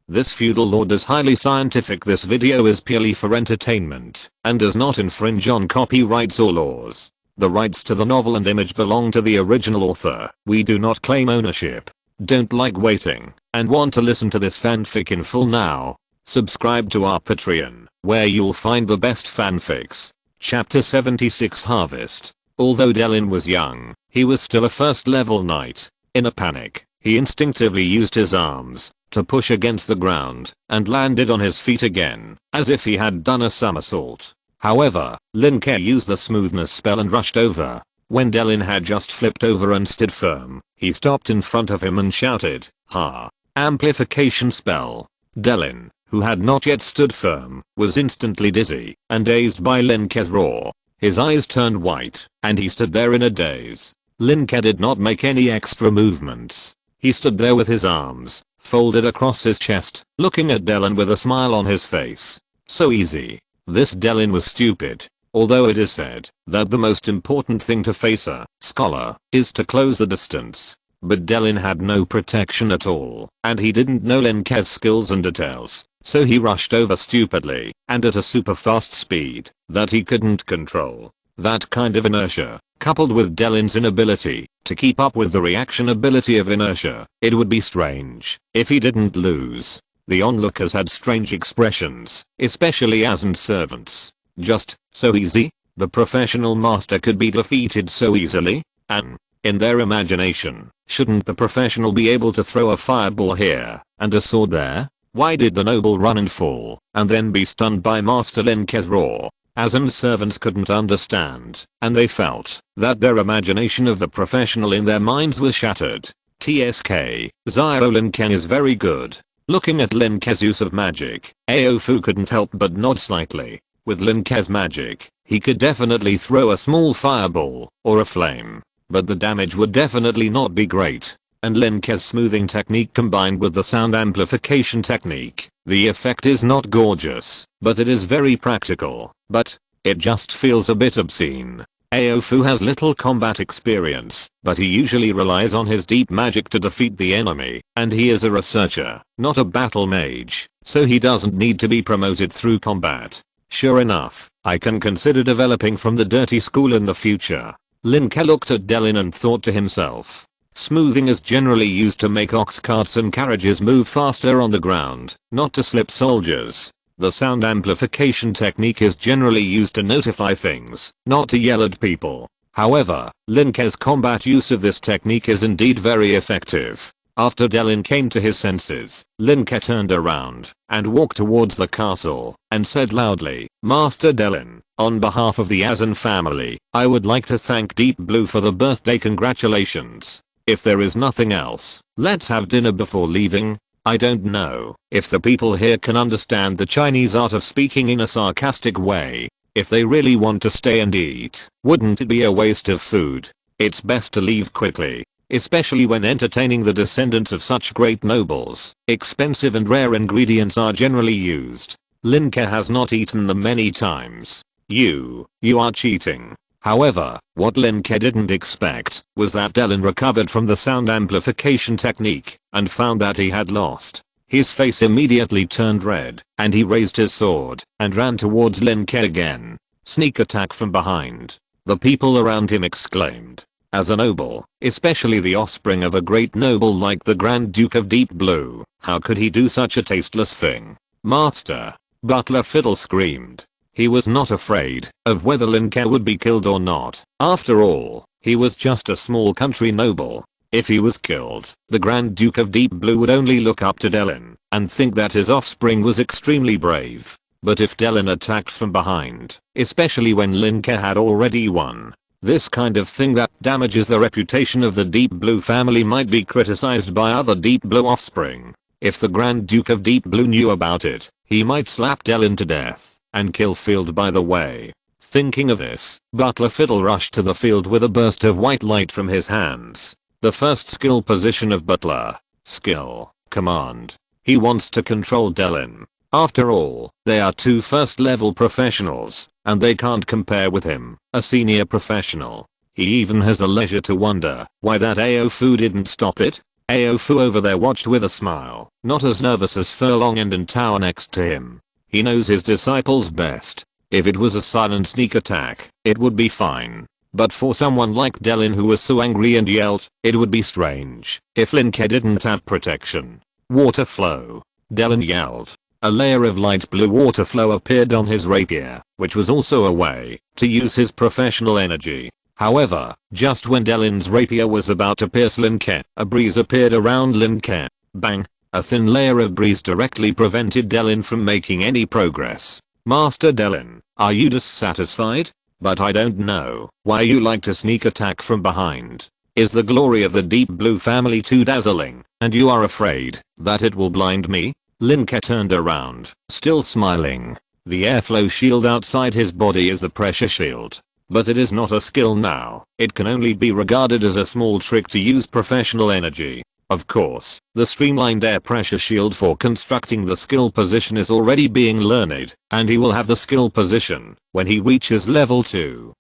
This feudal lord is highly scientific. This video is purely for entertainment and does not infringe on copyrights or laws. The rights to the novel and image belong to the original author. We do not claim ownership. Don't like waiting and want to listen to this fanfic in full now? Subscribe to our Patreon, where you'll find the best fanfics. Chapter 76 Harvest. Although Delin was young, he was still a first level knight. In a panic, he instinctively used his arms to push against the ground and landed on his feet again, as if he had done a somersault. However, Lin Ke used the smoothness spell and rushed over. When Delin had just flipped over and stood firm, he stopped in front of him and shouted, "Ha!" Amplification spell. Delin, who had not yet stood firm, was instantly dizzy and dazed by Lin Ke's roar. His eyes turned white, and he stood there in a daze. Lin Ke did not make any extra movements. He stood there with his arms folded across his chest, looking at Delin with a smile on his face. So easy. This Delin was stupid. Although it is said that the most important thing to face a scholar is to close the distance. But Delin had no protection at all, and he didn't know Lin Ke's skills and details, so he rushed over stupidly and at a super fast speed that he couldn't control. That kind of inertia, coupled with Delin's inability to keep up with the reaction ability of inertia, it would be strange if he didn't lose. The onlookers had strange expressions, especially as and servants. Just so easy? The professional master could be defeated so easily? And in their imagination, shouldn't the professional be able to throw a fireball here and a sword there? Why did the noble run and fall and then be stunned by Master Lin Ke's roar? As and servants couldn't understand, and they felt that their imagination of the professional in their minds was shattered. TSK, Zyro Lin Ke is very good. Looking at Lin Ke's use of magic, Aofu couldn't help but nod slightly. With Lin Ke's magic, he could definitely throw a small fireball or a flame, but the damage would definitely not be great. And Lin Ke's smoothing technique combined with the sound amplification technique, the effect is not gorgeous, but it is very practical. But it just feels a bit obscene. Aofu has little combat experience, but he usually relies on his deep magic to defeat the enemy, and he is a researcher, not a battle mage, so he doesn't need to be promoted through combat. Sure enough, I can consider developing from the dirty school in the future. Lin Ke looked at Delin and thought to himself. Smoothing is generally used to make ox carts and carriages move faster on the ground, not to slip soldiers. The sound amplification technique is generally used to notify things, not to yell at people. However, Lin Ke's combat use of this technique is indeed very effective. After Delin came to his senses, Lin Ke turned around and walked towards the castle and said loudly, "Master Delin, on behalf of the Azan family, I would like to thank Deep Blue for the birthday congratulations. If there is nothing else, let's have dinner before leaving." I don't know if the people here can understand the Chinese art of speaking in a sarcastic way. If they really want to stay and eat, wouldn't it be a waste of food? It's best to leave quickly, especially when entertaining the descendants of such great nobles. Expensive and rare ingredients are generally used. Lin Ke has not eaten them many times. You are cheating. However, what Lin Ke didn't expect was that Delin recovered from the sound amplification technique and found that he had lost. His face immediately turned red and he raised his sword and ran towards Lin Ke again. Sneak attack from behind. The people around him exclaimed. As a noble, especially the offspring of a great noble like the Grand Duke of Deep Blue, how could he do such a tasteless thing? "Master!" Butler Fiddle screamed. He was not afraid of whether Lin Ke would be killed or not. After all, he was just a small country noble. If he was killed, the Grand Duke of Deep Blue would only look up to Delin and think that his offspring was extremely brave. But if Delin attacked from behind, especially when Lin Ke had already won, this kind of thing that damages the reputation of the Deep Blue family might be criticized by other Deep Blue offspring. If the Grand Duke of Deep Blue knew about it, he might slap Delin to death and kill Field by the way. Thinking of this, Butler Fiddle rushed to the field with a burst of white light from his hands. The first skill position of Butler. Skill. Command. He wants to control Delin. After all, they are two first level professionals, and they can't compare with him, a senior professional. He even has the leisure to wonder why that Aofu didn't stop it. Aofu over there watched with a smile, not as nervous as Furlong and Tower next to him. He knows his disciples best. If it was a silent sneak attack, it would be fine. But for someone like Delin who was so angry and yelled, it would be strange if Lin Ke didn't have protection. Water flow. Delin yelled. A layer of light blue water flow appeared on his rapier, which was also a way to use his professional energy. However, just when Delin's rapier was about to pierce Lin Ke, a breeze appeared around Lin Ke. Bang! A thin layer of breeze directly prevented Delin from making any progress. Master Delin, are you dissatisfied? But I don't know why you like to sneak attack from behind. Is the glory of the Deep Blue family too dazzling, and you are afraid that it will blind me? Lin Ke turned around, still smiling. The airflow shield outside his body is the pressure shield. But it is not a skill now. It can only be regarded as a small trick to use professional energy. Of course, the streamlined air pressure shield for constructing the skill position is already being learned, and he will have the skill position when he reaches level 2.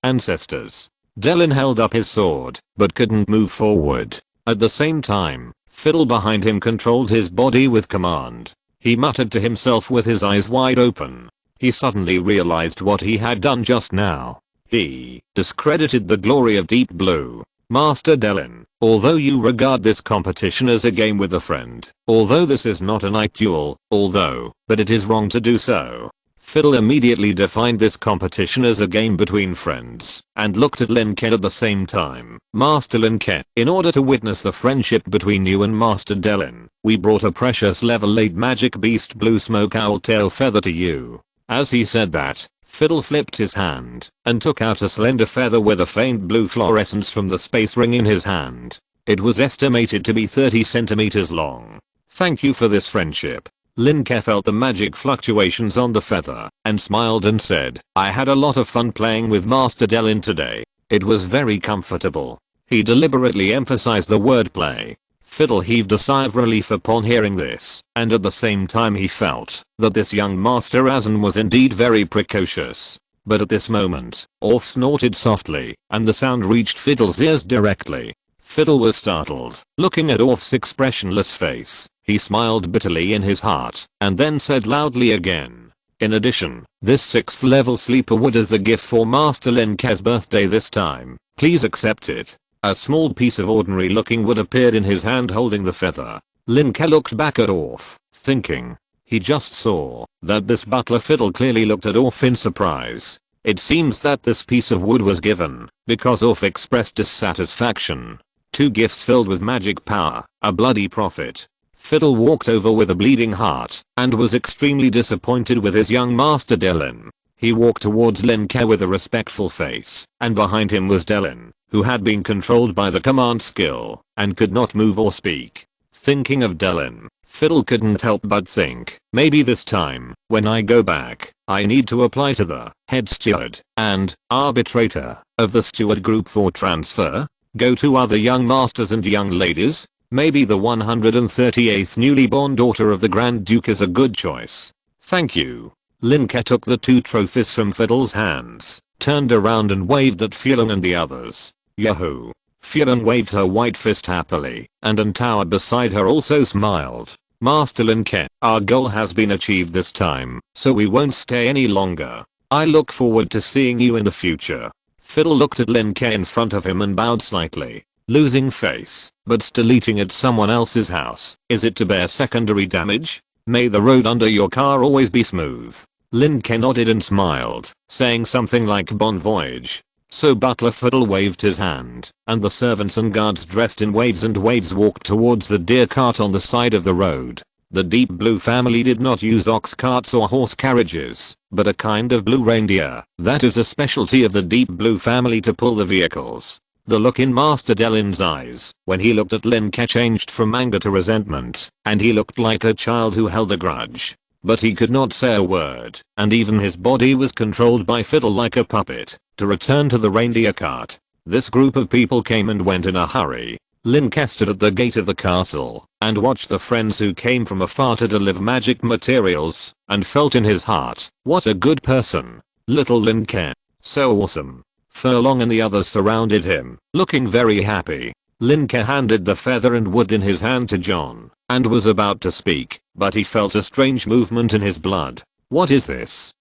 Ancestors. Delin held up his sword, but couldn't move forward. At the same time, Feudal behind him controlled his body with command. He muttered to himself with his eyes wide open. He suddenly realized what he had done just now. He discredited the glory of Deep Blue. Master Delin, although you regard this competition as a game with a friend, although this is not a night duel, but it is wrong to do so. Feudal immediately defined this competition as a game between friends, and looked at Lin Ke at the same time. Master Lin Ke, in order to witness the friendship between you and Master Delin, we brought a precious level 8 magic beast blue smoke owl tail feather to you. As he said that, Feudal flipped his hand, and took out a slender feather with a faint blue fluorescence from the space ring in his hand. It was estimated to be 30 centimeters long. Thank you for this friendship. Lin Ke felt the magic fluctuations on the feather, and smiled and said, I had a lot of fun playing with Master Delin today. It was very comfortable. He deliberately emphasized the wordplay. Feudal heaved a sigh of relief upon hearing this, and at the same time he felt that this young Master Azan was indeed very precocious. But at this moment, Orf snorted softly, and the sound reached Feudal's ears directly. Feudal was startled, looking at Orf's expressionless face. He smiled bitterly in his heart, and then said loudly again. In addition, this 6th level sleeper wood is a gift for Master Lin Ke's birthday this time. Please accept it. A small piece of ordinary looking wood appeared in his hand holding the feather. Lin Ke looked back at Orf, thinking. He just saw that this butler Feudal clearly looked at Orf in surprise. It seems that this piece of wood was given because Orf expressed dissatisfaction. 2 gifts filled with magic power, a bloody prophet. Feudal walked over with a bleeding heart, and was extremely disappointed with his young Master Delin. He walked towards Lin Ke with a respectful face, and behind him was Delin, who had been controlled by the command skill, and could not move or speak. Thinking of Delin, Feudal couldn't help but think, maybe this time, when I go back, I need to apply to the head steward and arbitrator of the steward group for transfer. Go to other young masters and young ladies. Maybe the 138th newly born daughter of the Grand Duke is a good choice. Thank you. Lin Ke took the 2 trophies from Feudal's hands, turned around and waved at Feudal and the others. Yahoo! Feudal waved her white fist happily, and Antawa beside her also smiled. Master Lin Ke, our goal has been achieved this time, so we won't stay any longer. I look forward to seeing you in the future. Feudal looked at Lin Ke in front of him and bowed slightly. Losing face, but still eating at someone else's house. Is it to bear secondary damage? May the road under your car always be smooth. Lin Ke nodded and smiled, saying something like bon voyage. So Butler Feudal waved his hand, and the servants and guards dressed in waves and waves walked towards the deer cart on the side of the road. The Deep Blue family did not use ox carts or horse carriages, but a kind of blue reindeer. That is a specialty of the Deep Blue family to pull the vehicles. The look in Master Delin's eyes when he looked at Lin Ke changed from anger to resentment, and he looked like a child who held a grudge. But he could not say a word, and even his body was controlled by Feudal like a puppet. To return to the reindeer cart, this group of people came and went in a hurry. Lin Ke stood at the gate of the castle, and watched the friends who came from afar to deliver magic materials, and felt in his heart, what a good person. Little Lin Ke. So awesome. Furlong and the others surrounded him, looking very happy. Lin Ke handed the feather and wood in his hand to John and was about to speak, but he felt a strange movement in his blood. What is this?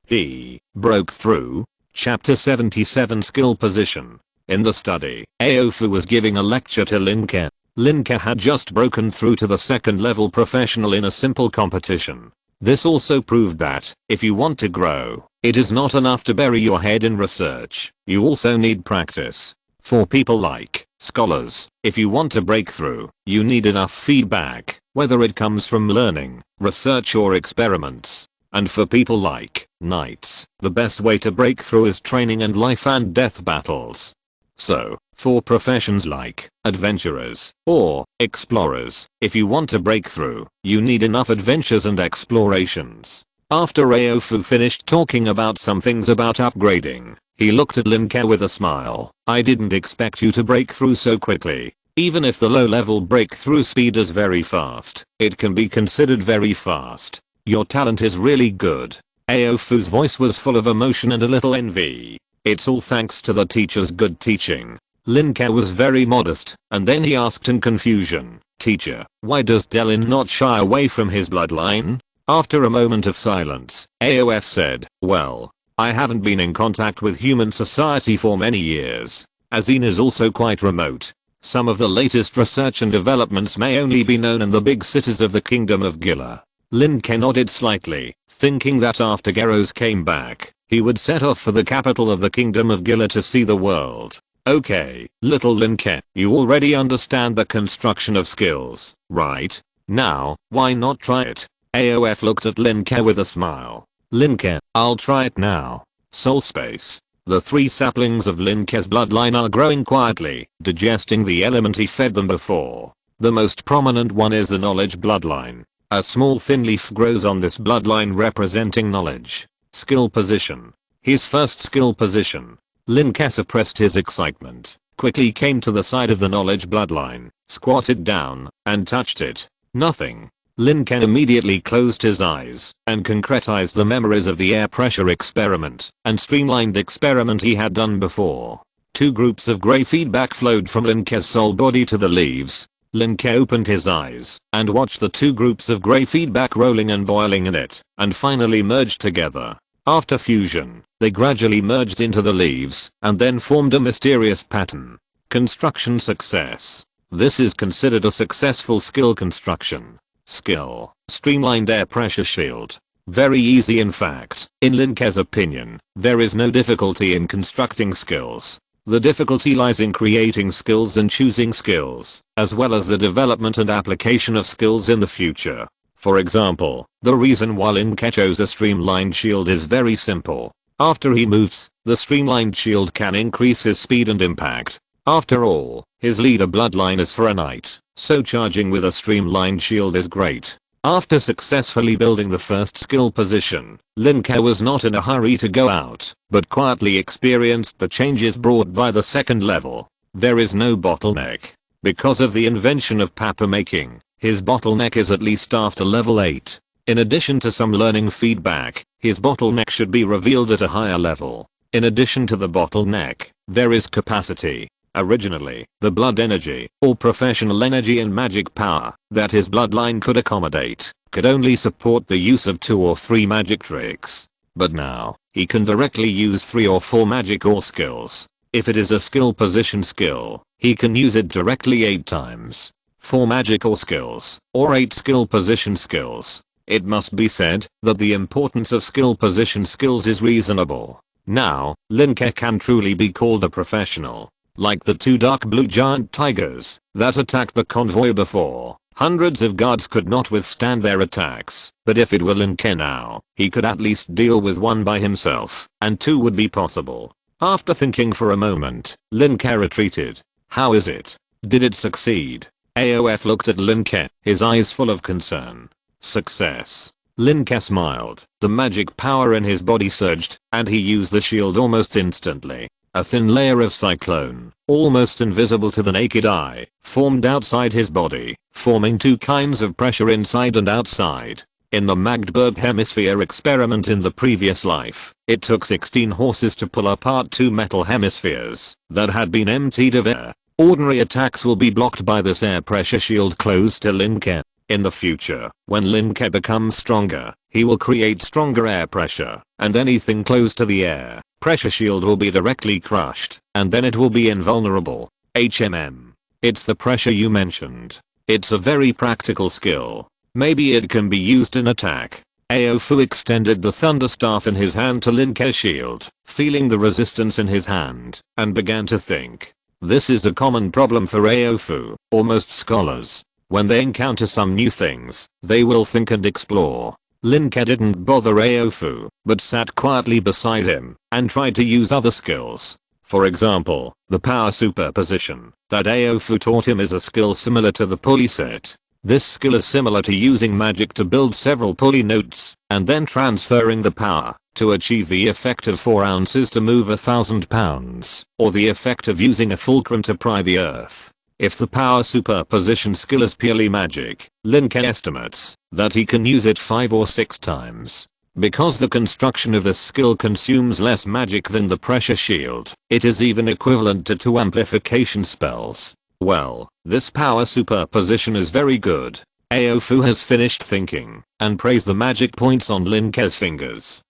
He broke through. Chapter 77 Skill Position. In the study, Aofu was giving a lecture to Lin Ke. Lin Ke had just broken through to the second level professional in a simple competition. This also proved that, if you want to grow, it is not enough to bury your head in research, you also need practice. For people like scholars, if you want to break through, you need enough feedback, whether it comes from learning, research or experiments. And for people like knights, the best way to break through is training and life and death battles. So, for professions like adventurers or explorers, if you want to break through, you need enough adventures and explorations. After Aofu finished talking about some things about upgrading, he looked at Lin Ke with a smile. I didn't expect you to break through so quickly. Even if the low level breakthrough speed is very fast, it can be considered very fast. Your talent is really good. Aofu's voice was full of emotion and a little envy. It's all thanks to the teacher's good teaching. Lin Ke was very modest, and then he asked in confusion, Teacher, why does Delin not shy away from his bloodline? After a moment of silence, Aof said, well, I haven't been in contact with human society for many years. Azine is also quite remote. Some of the latest research and developments may only be known in the big cities of the Kingdom of Gila. Lin Ke nodded slightly, thinking that after Geros came back, he would set off for the capital of the Kingdom of Gila to see the world. Okay, little Lin Ke, you already understand the construction of skills, right? Now, why not try it? Aof looked at Lin Ke with a smile. Lin Ke, I'll try it now. Soul space. The 3 saplings of Lin Ke's bloodline are growing quietly, digesting the element he fed them before. The most prominent one is the knowledge bloodline. A small thin leaf grows on this bloodline representing knowledge. Skill position. His first skill position. Lin Ke suppressed his excitement, quickly came to the side of the knowledge bloodline, squatted down, and touched it. Nothing. Lin Ke immediately closed his eyes and concretized the memories of the air pressure experiment and streamlined experiment he had done before. 2 groups of grey feedback flowed from Lin Ke's soul body to the leaves. Lin Ke opened his eyes and watched the 2 groups of grey feedback rolling and boiling in it, and finally merged together. After fusion, they gradually merged into the leaves and then formed a mysterious pattern. Construction success. This is considered a successful skill construction. Skill. Streamlined air pressure shield. Very easy in fact. In Lin Ke's opinion, there is no difficulty in constructing skills. The difficulty lies in creating skills and choosing skills, as well as the development and application of skills in the future. For example, the reason why Lin Ke chose a streamlined shield is very simple. After he moves, the streamlined shield can increase his speed and impact. After all, his leader bloodline is for a knight, so charging with a streamlined shield is great. After successfully building the first skill position, Lin Ke was not in a hurry to go out, but quietly experienced the changes brought by the second level. There is no bottleneck. Because of the invention of paper making, his bottleneck is at least after level 8. In addition to some learning feedback, his bottleneck should be revealed at a higher level. In addition to the bottleneck, there is capacity. Originally, the blood energy, or professional energy and magic power, that his bloodline could accommodate, could only support the use of 2 or 3 magic tricks. But now, he can directly use 3 or 4 magic or skills. If it is a skill position skill, he can use it directly 8 times. 4 magic or skills, or 8 skill position skills. It must be said that the importance of skill position skills is reasonable. Now, Lin Ke can truly be called a professional. Like the 2 dark blue giant tigers that attacked the convoy before, hundreds of guards could not withstand their attacks, but if it were Lin Ke now, he could at least deal with 1 by himself, and 2 would be possible. After thinking for a moment, Lin Ke retreated. How is it? Did it succeed? Aof looked at Lin Ke, his eyes full of concern. Success. Lin Ke smiled. The magic power in his body surged, and he used the shield almost instantly. A thin layer of cyclone, almost invisible to the naked eye, formed outside his body, forming 2 kinds of pressure inside and outside. In the Magdeburg hemisphere experiment in the previous life, it took 16 horses to pull apart 2 metal hemispheres that had been emptied of air. Ordinary attacks will be blocked by this air pressure shield close to Lin Ke. In the future, when Lin Ke becomes stronger, he will create stronger air pressure, and anything close to the air pressure shield will be directly crushed, and then it will be invulnerable. HMM. It's the pressure you mentioned. It's a very practical skill. Maybe it can be used in attack. Aofu extended the thunder staff in his hand to Lin Ke's shield, feeling the resistance in his hand, and began to think. This is a common problem for Aofu, or most scholars. When they encounter some new things, they will think and explore. Lin Ke didn't bother Aofu, but sat quietly beside him, and tried to use other skills. For example, the power superposition that Aofu taught him is a skill similar to the pulley set. This skill is similar to using magic to build several pulley nodes, and then transferring the power to achieve the effect of 4 ounces to move 1,000 pounds, or the effect of using a fulcrum to pry the earth. If the power superposition skill is purely magic, Lin Ke estimates that he can use it 5 or 6 times. Because the construction of this skill consumes less magic than the pressure shield, it is even equivalent to 2 amplification spells. Well, this power superposition is very good. Aofu has finished thinking, and praised the magic points on Lin Ke's fingers.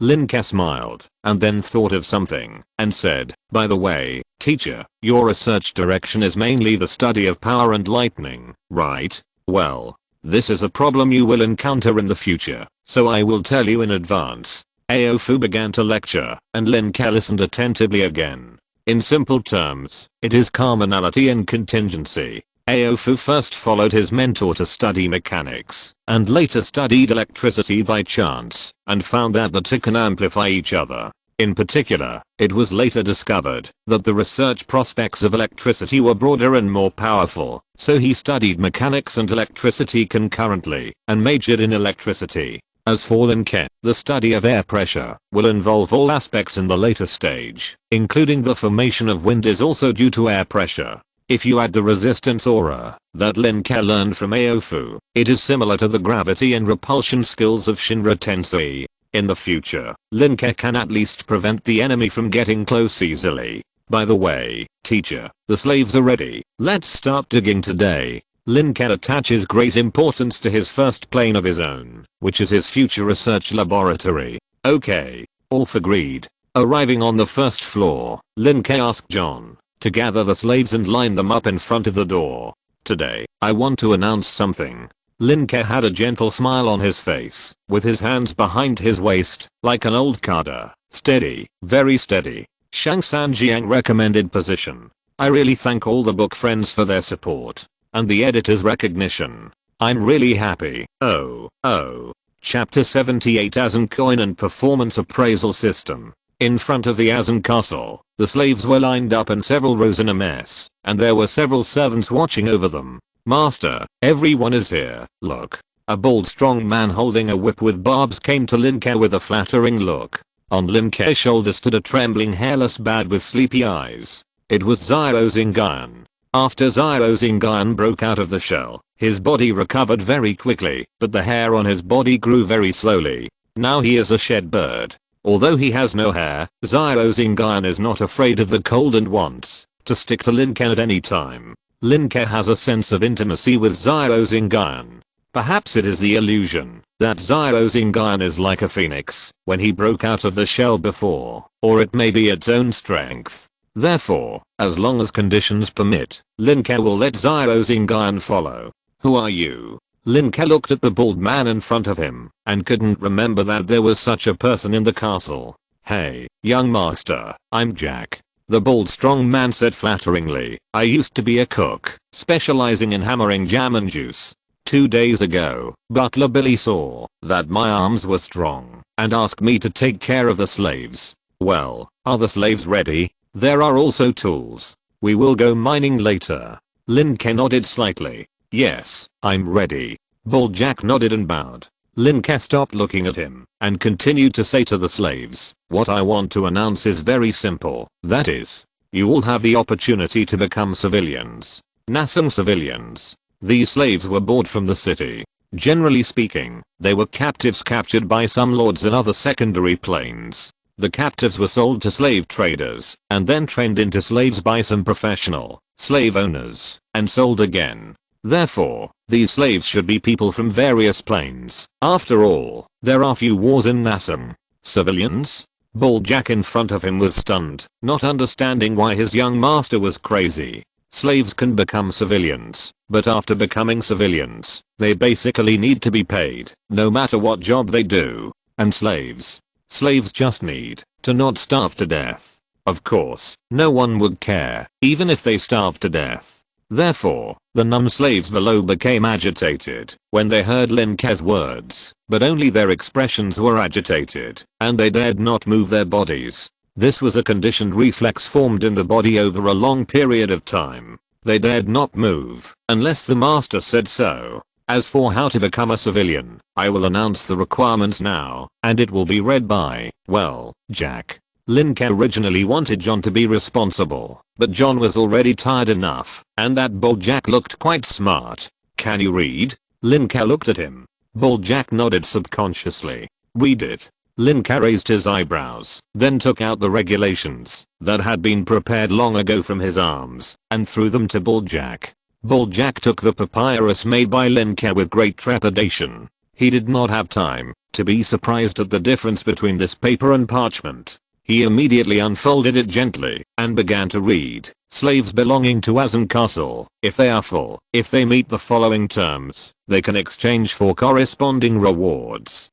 Lin Ke smiled, and then thought of something, and said, by the way, teacher, your research direction is mainly the study of power and lightning, right? Well, this is a problem you will encounter in the future, so I will tell you in advance. Aofu began to lecture, and Lin Ke listened attentively again. In simple terms, it is commonality and contingency. Aofu first followed his mentor to study mechanics, and later studied electricity by chance, and found that the two can amplify each other. In particular, it was later discovered that the research prospects of electricity were broader and more powerful, so he studied mechanics and electricity concurrently, and majored in electricity. As for Lin Ke, the study of air pressure will involve all aspects in the later stage, including the formation of wind is also due to air pressure. If you add the resistance aura that Lin Ke learned from Aofu, it is similar to the gravity and repulsion skills of Shinra Tensei. In the future, Lin Ke can at least prevent the enemy from getting close easily. By the way, teacher, the slaves are ready. Let's start digging today. Lin Ke attaches great importance to his first plane of his own, which is his future research laboratory. Okay. Orf agreed. Arriving on the first floor, Lin Ke asked John to gather the slaves and line them up in front of the door. Today, I want to announce something. Lin Ke had a gentle smile on his face, with his hands behind his waist, like an old carder. Steady, very steady. Shang Sanjiang recommended position. I really thank all the book friends for their support, and the editor's recognition. I'm really happy. Oh. Chapter 78 Azan Coin and Performance Appraisal System. In front of the Azan Castle, the slaves were lined up in several rows in a mess, and there were several servants watching over them. Master, everyone is here, look. A bald strong man holding a whip with barbs came to Lin Ke with a flattering look. On Lin Ke's shoulder stood a trembling hairless bad with sleepy eyes. It was Xiao Xingyan. After Xiao Xingyan broke out of the shell, his body recovered very quickly, but the hair on his body grew very slowly. Now he is a shed bird. Although he has no hair, Xiao Xingyan is not afraid of the cold and wants to stick to Lin Ke at any time. Lin Ke has a sense of intimacy with Xiao Xingyan. Perhaps it is the illusion that Xiao Xingyan is like a phoenix when he broke out of the shell before, or it may be its own strength. Therefore, as long as conditions permit, Lin Ke will let Xiao Xingyan follow. Who are you? Lin Ke looked at the bald man in front of him, and couldn't remember that there was such a person in the castle. Hey, young master, I'm Jack. The bald strong man said flatteringly. I used to be a cook, specializing in hammering jam and juice. 2 days ago, Butler Billy saw that my arms were strong, and asked me to take care of the slaves. Well, are the slaves ready? There are also tools. We will go mining later. Lin Ke nodded slightly. Yes, I'm ready. Bald Jack nodded and bowed. Lin Ke stopped looking at him, and continued to say to the slaves, what I want to announce is very simple. That is, you all have the opportunity to become civilians. Nasang civilians. These slaves were bought from the city. Generally speaking, they were captives captured by some lords in other secondary planes. The captives were sold to slave traders and then trained into slaves by some professional slave owners and sold again. Therefore, these slaves should be people from various planes. After all, there are few wars in Nassam. Civilians? Jack in front of him was stunned, not understanding why his young master was crazy. Slaves can become civilians, but after becoming civilians, they basically need to be paid, no matter what job they do. And slaves just need to not starve to death. Of course, no one would care, even if they starved to death. Therefore, the numb slaves below became agitated when they heard Lin Ke's words, but only their expressions were agitated, and they dared not move their bodies. This was a conditioned reflex formed in the body over a long period of time. They dared not move, unless the master said so. As for how to become a civilian, I will announce the requirements now, and it will be read by, well, Jack. Lin Ke originally wanted John to be responsible, but John was already tired enough, and that Jack looked quite smart. Can you read? Lin Ke looked at him. Jack nodded subconsciously. Read it. Lin Ke raised his eyebrows, then took out the regulations that had been prepared long ago from his arms, and threw them to Jack. Jack took the papyrus made by Lin Ke with great trepidation. He did not have time to be surprised at the difference between this paper and parchment. He immediately unfolded it gently and began to read. Slaves belonging to Azan Castle, if they are full, if they meet the following terms, they can exchange for corresponding rewards.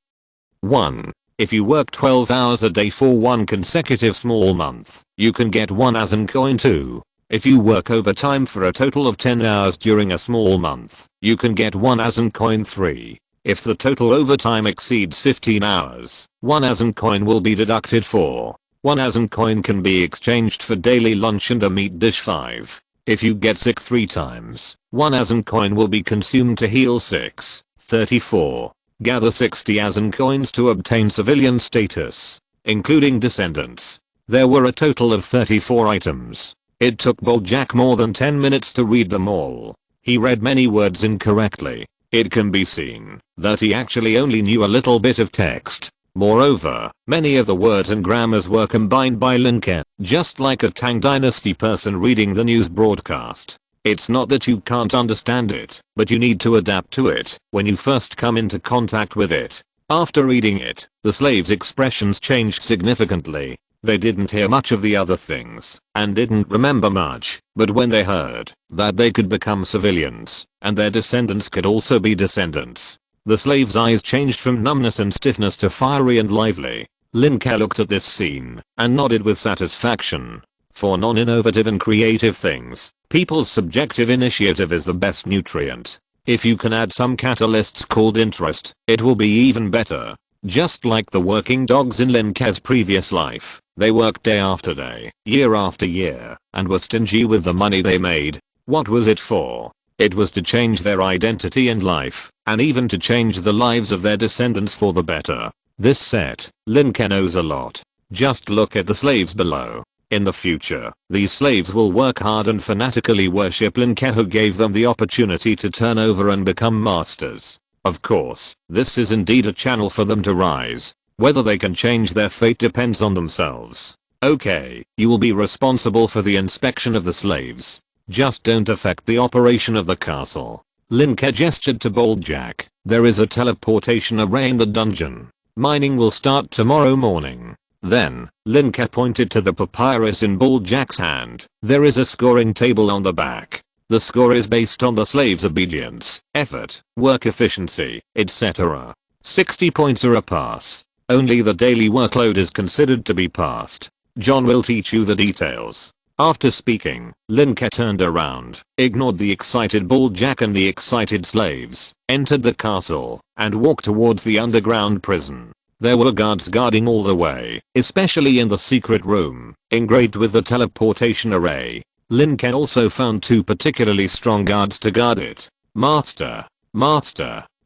1. If you work 12 hours a day for one consecutive small month, you can get 1 Azan coin. 2. If you work overtime for a total of 10 hours during a small month, you can get 1 Azan coin. 3. If the total overtime exceeds 15 hours, 1 Azan coin will be deducted for. 1 Azan coin can be exchanged for daily lunch and a meat dish. 5. If you get sick 3 times, 1 Azan coin will be consumed to heal 6. 34. Gather 60 Azan coins to obtain civilian status, including descendants. There were a total of 34 items. It took Jack more than 10 minutes to read them all. He read many words incorrectly. It can be seen that he actually only knew a little bit of text. Moreover, many of the words and grammars were combined by Lin Ke, just like a Tang Dynasty person reading the news broadcast. It's not that you can't understand it, but you need to adapt to it when you first come into contact with it. After reading it, the slaves' expressions changed significantly. They didn't hear much of the other things, and didn't remember much, but when they heard that they could become civilians, and their descendants could also be descendants, the slaves' eyes changed from numbness and stiffness to fiery and lively. Lin Ke looked at this scene, and nodded with satisfaction. For non-innovative and creative things, people's subjective initiative is the best nutrient. If you can add some catalysts called interest, it will be even better. Just like the working dogs in Lin Ke's previous life, they worked day after day, year after year, and were stingy with the money they made. What was it for? It was to change their identity and life, and even to change the lives of their descendants for the better. This set, Lin Ke knows a lot. Just look at the slaves below. In the future, these slaves will work hard and fanatically worship Lin Ke, who gave them the opportunity to turn over and become masters. Of course, this is indeed a channel for them to rise. Whether they can change their fate depends on themselves. Okay, you will be responsible for the inspection of the slaves. Just don't affect the operation of the castle. Lin Ke gestured to Jack. There is a teleportation array in the dungeon. Mining will start tomorrow morning. Then, Lin Ke pointed to the papyrus in Jack's hand. There is a scoring table on the back. The score is based on the slave's obedience, effort, work efficiency, etc. 60 points are a pass. Only the daily workload is considered to be passed. John will teach you the details. After speaking, Lin Ke turned around, ignored the excited Jack and the excited slaves, entered the castle, and walked towards the underground prison. There were guards guarding all the way, especially in the secret room, engraved with the teleportation array. Lin Ke also found 2 particularly strong guards to guard it. Master!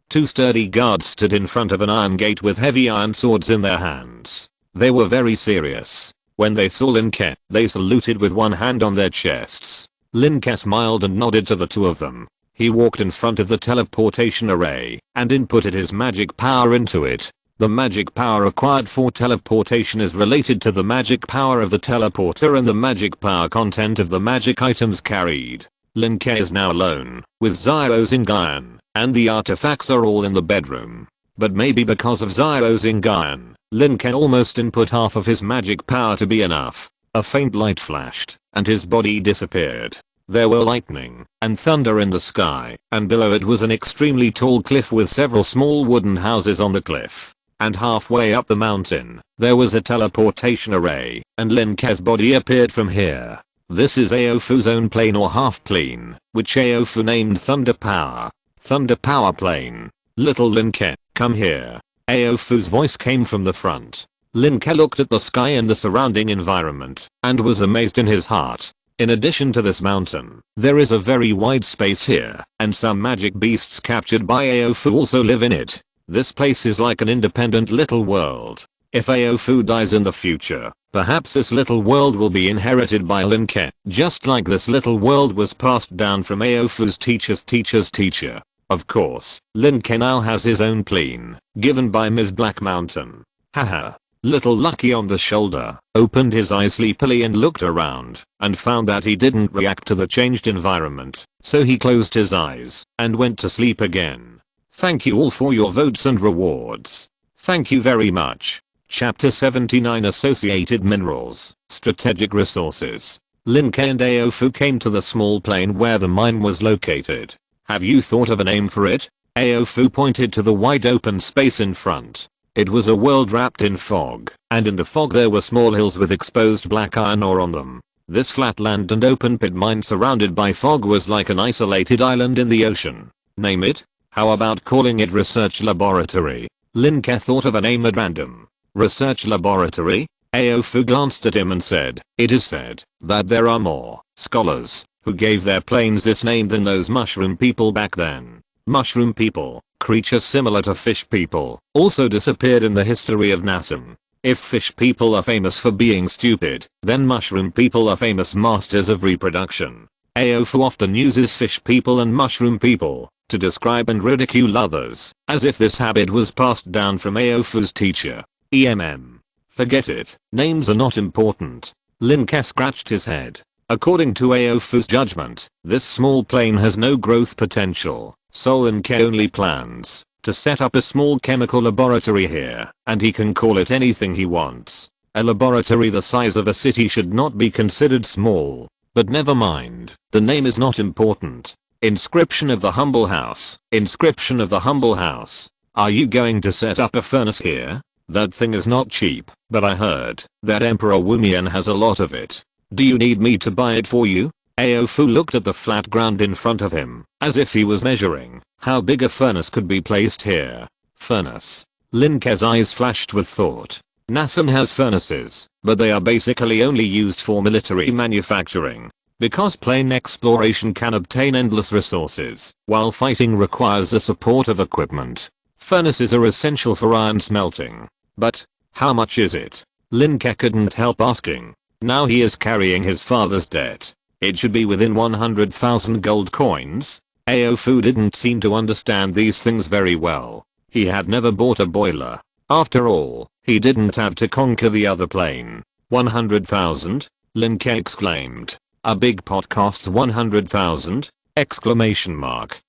2 sturdy guards stood in front of an iron gate with heavy iron swords in their hands. They were very serious. When they saw Lin Ke, they saluted with one hand on their chests. Lin Ke smiled and nodded to the 2 of them. He walked in front of the teleportation array and inputted his magic power into it. The magic power acquired for teleportation is related to the magic power of the teleporter and the magic power content of the magic items carried. Lin Ke is now alone, with Zyros in Gaian, and the artifacts are all in the bedroom. But maybe because of Zyros in Gaian, Lin Ke almost input half of his magic power to be enough. A faint light flashed, and his body disappeared. There were lightning and thunder in the sky, and below it was an extremely tall cliff with several small wooden houses on the cliff. And halfway up the mountain, there was a teleportation array, and Lin Ke's body appeared from here. This is Aofu's own plane or half plane, which Aofu named Thunder Power. Thunder Power Plane. Little Lin Ke, come here. Aofu's voice came from the front. Lin Ke looked at the sky and the surrounding environment, and was amazed in his heart. In addition to this mountain, there is a very wide space here, and some magic beasts captured by Aofu also live in it. This place is like an independent little world. If Aofu dies in the future, perhaps this little world will be inherited by Lin Ke, just like this little world was passed down from Aofu's teacher's teacher. Of course, Lin Ke now has his own plane, given by Ms. Black Mountain. Haha. Little Lucky on the shoulder opened his eyes sleepily and looked around, and found that he didn't react to the changed environment, so he closed his eyes and went to sleep again. Thank you all for your votes and rewards. Thank you very much. Chapter 79 Associated Minerals, Strategic Resources. Lin Ke and Aofu came to the small plain where the mine was located. Have you thought of a name for it? Aofu pointed to the wide open space in front. It was a world wrapped in fog, and in the fog there were small hills with exposed black iron ore on them. This flat land and open pit mine surrounded by fog was like an isolated island in the ocean. Name it? How about calling it Research Laboratory? Lin Ke thought of a name at random. Research Laboratory? Aofu glanced at him and said, it is said that there are more scholars who gave their planes this name than those mushroom people back then. Mushroom people, creatures similar to fish people, also disappeared in the history of Nassim. If fish people are famous for being stupid, then mushroom people are famous masters of reproduction. Aofu often uses fish people and mushroom people to describe and ridicule others, as if this habit was passed down from Aofu's teacher. Forget it, names are not important. Lin Ke scratched his head. According to Aofu's judgment, this small plane has no growth potential, so Lin Ke only plans to set up a small chemical laboratory here, and he can call it anything he wants. A laboratory the size of a city should not be considered small. But never mind, the name is not important. Inscription of the Humble House. Inscription of the Humble House. Are you going to set up a furnace here? That thing is not cheap, but I heard that Emperor Wumian has a lot of it. Do you need me to buy it for you? Aofu looked at the flat ground in front of him, as if he was measuring how big a furnace could be placed here. Furnace. Lin Ke's eyes flashed with thought. Nassim has furnaces, but they are basically only used for military manufacturing. Because plain exploration can obtain endless resources, while fighting requires the support of equipment. Furnaces are essential for iron smelting. But how much is it? Lin Ke couldn't help asking. Now he is carrying his father's debt. It should be within 100,000 gold coins. Aofu didn't seem to understand these things very well. He had never bought a boiler. After all, he didn't have to conquer the other plane. 100,000? Lin Ke exclaimed. A big pot costs 100,000? Exclamation mark.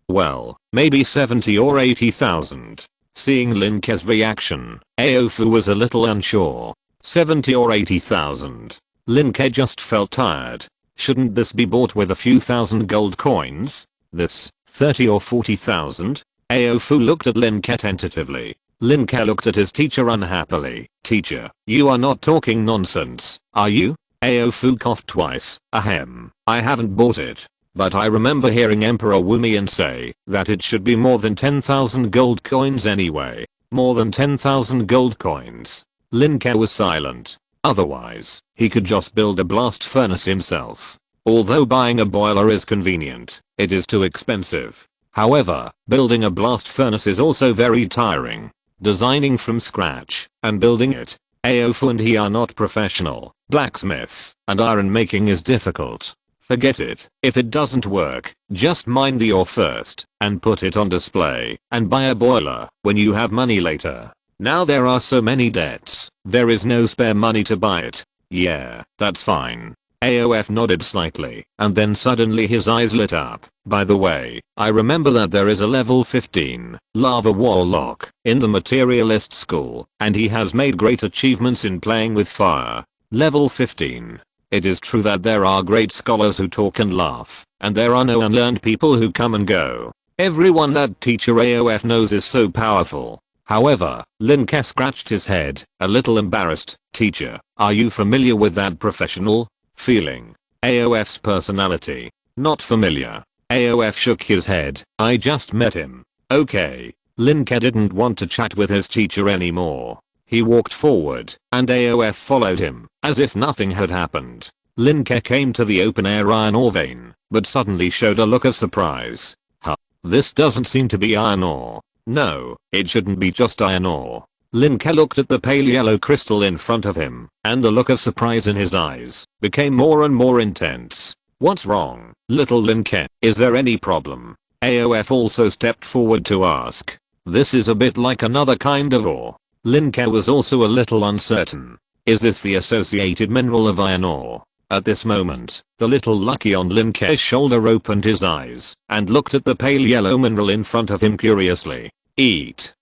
Well, maybe 70 or 80,000. Seeing Lin Ke's reaction, Aofu was a little unsure. 70 or 80,000. Lin Ke just felt tired. Shouldn't this be bought with a few thousand gold coins? This, 30 or 40,000? Aofu looked at Lin Ke tentatively. Lin Ke looked at his teacher unhappily. Teacher, you are not talking nonsense, are you? Aofu coughed twice. Ahem. I haven't bought it. But I remember hearing Emperor Wumian say that it should be more than 10,000 gold coins anyway. More than 10,000 gold coins. Lin Ke was silent. Otherwise, he could just build a blast furnace himself. Although buying a boiler is convenient, it is too expensive. However, building a blast furnace is also very tiring. Designing from scratch and building it. Aofu and he are not professional blacksmiths, and iron making is difficult. Forget it. If it doesn't work, just mine the ore first and put it on display and buy a boiler when you have money later. Now there are so many debts, there is no spare money to buy it. Yeah, that's fine. AOF nodded slightly, and then suddenly his eyes lit up. By the way, I remember that there is a level 15, Lava Warlock, in the Materialist School, and he has made great achievements in playing with fire. Level 15. It is true that there are great scholars who talk and laugh, and there are no unlearned people who come and go. Everyone that teacher AOF knows is so powerful. However, Lin Ke scratched his head, a little embarrassed. Teacher, are you familiar with that professional feeling? AOF's personality. Not familiar. AOF shook his head. I just met him. Okay. Lin Ke didn't want to chat with his teacher anymore. He walked forward, and AOF followed him, as if nothing had happened. Lin Ke came to the open air iron ore vein, but suddenly showed a look of surprise. Huh. This doesn't seem to be iron ore. No, it shouldn't be just iron ore. Lin Ke looked at the pale yellow crystal in front of him, and the look of surprise in his eyes became more and more intense. What's wrong, little Lin Ke? Is there any problem? AOF also stepped forward to ask. This is a bit like another kind of ore. Lin Ke was also a little uncertain. Is this the associated mineral of iron ore? At this moment, the little Lucky on Lin Ke's shoulder opened his eyes and looked at the pale yellow mineral in front of him curiously. Eat,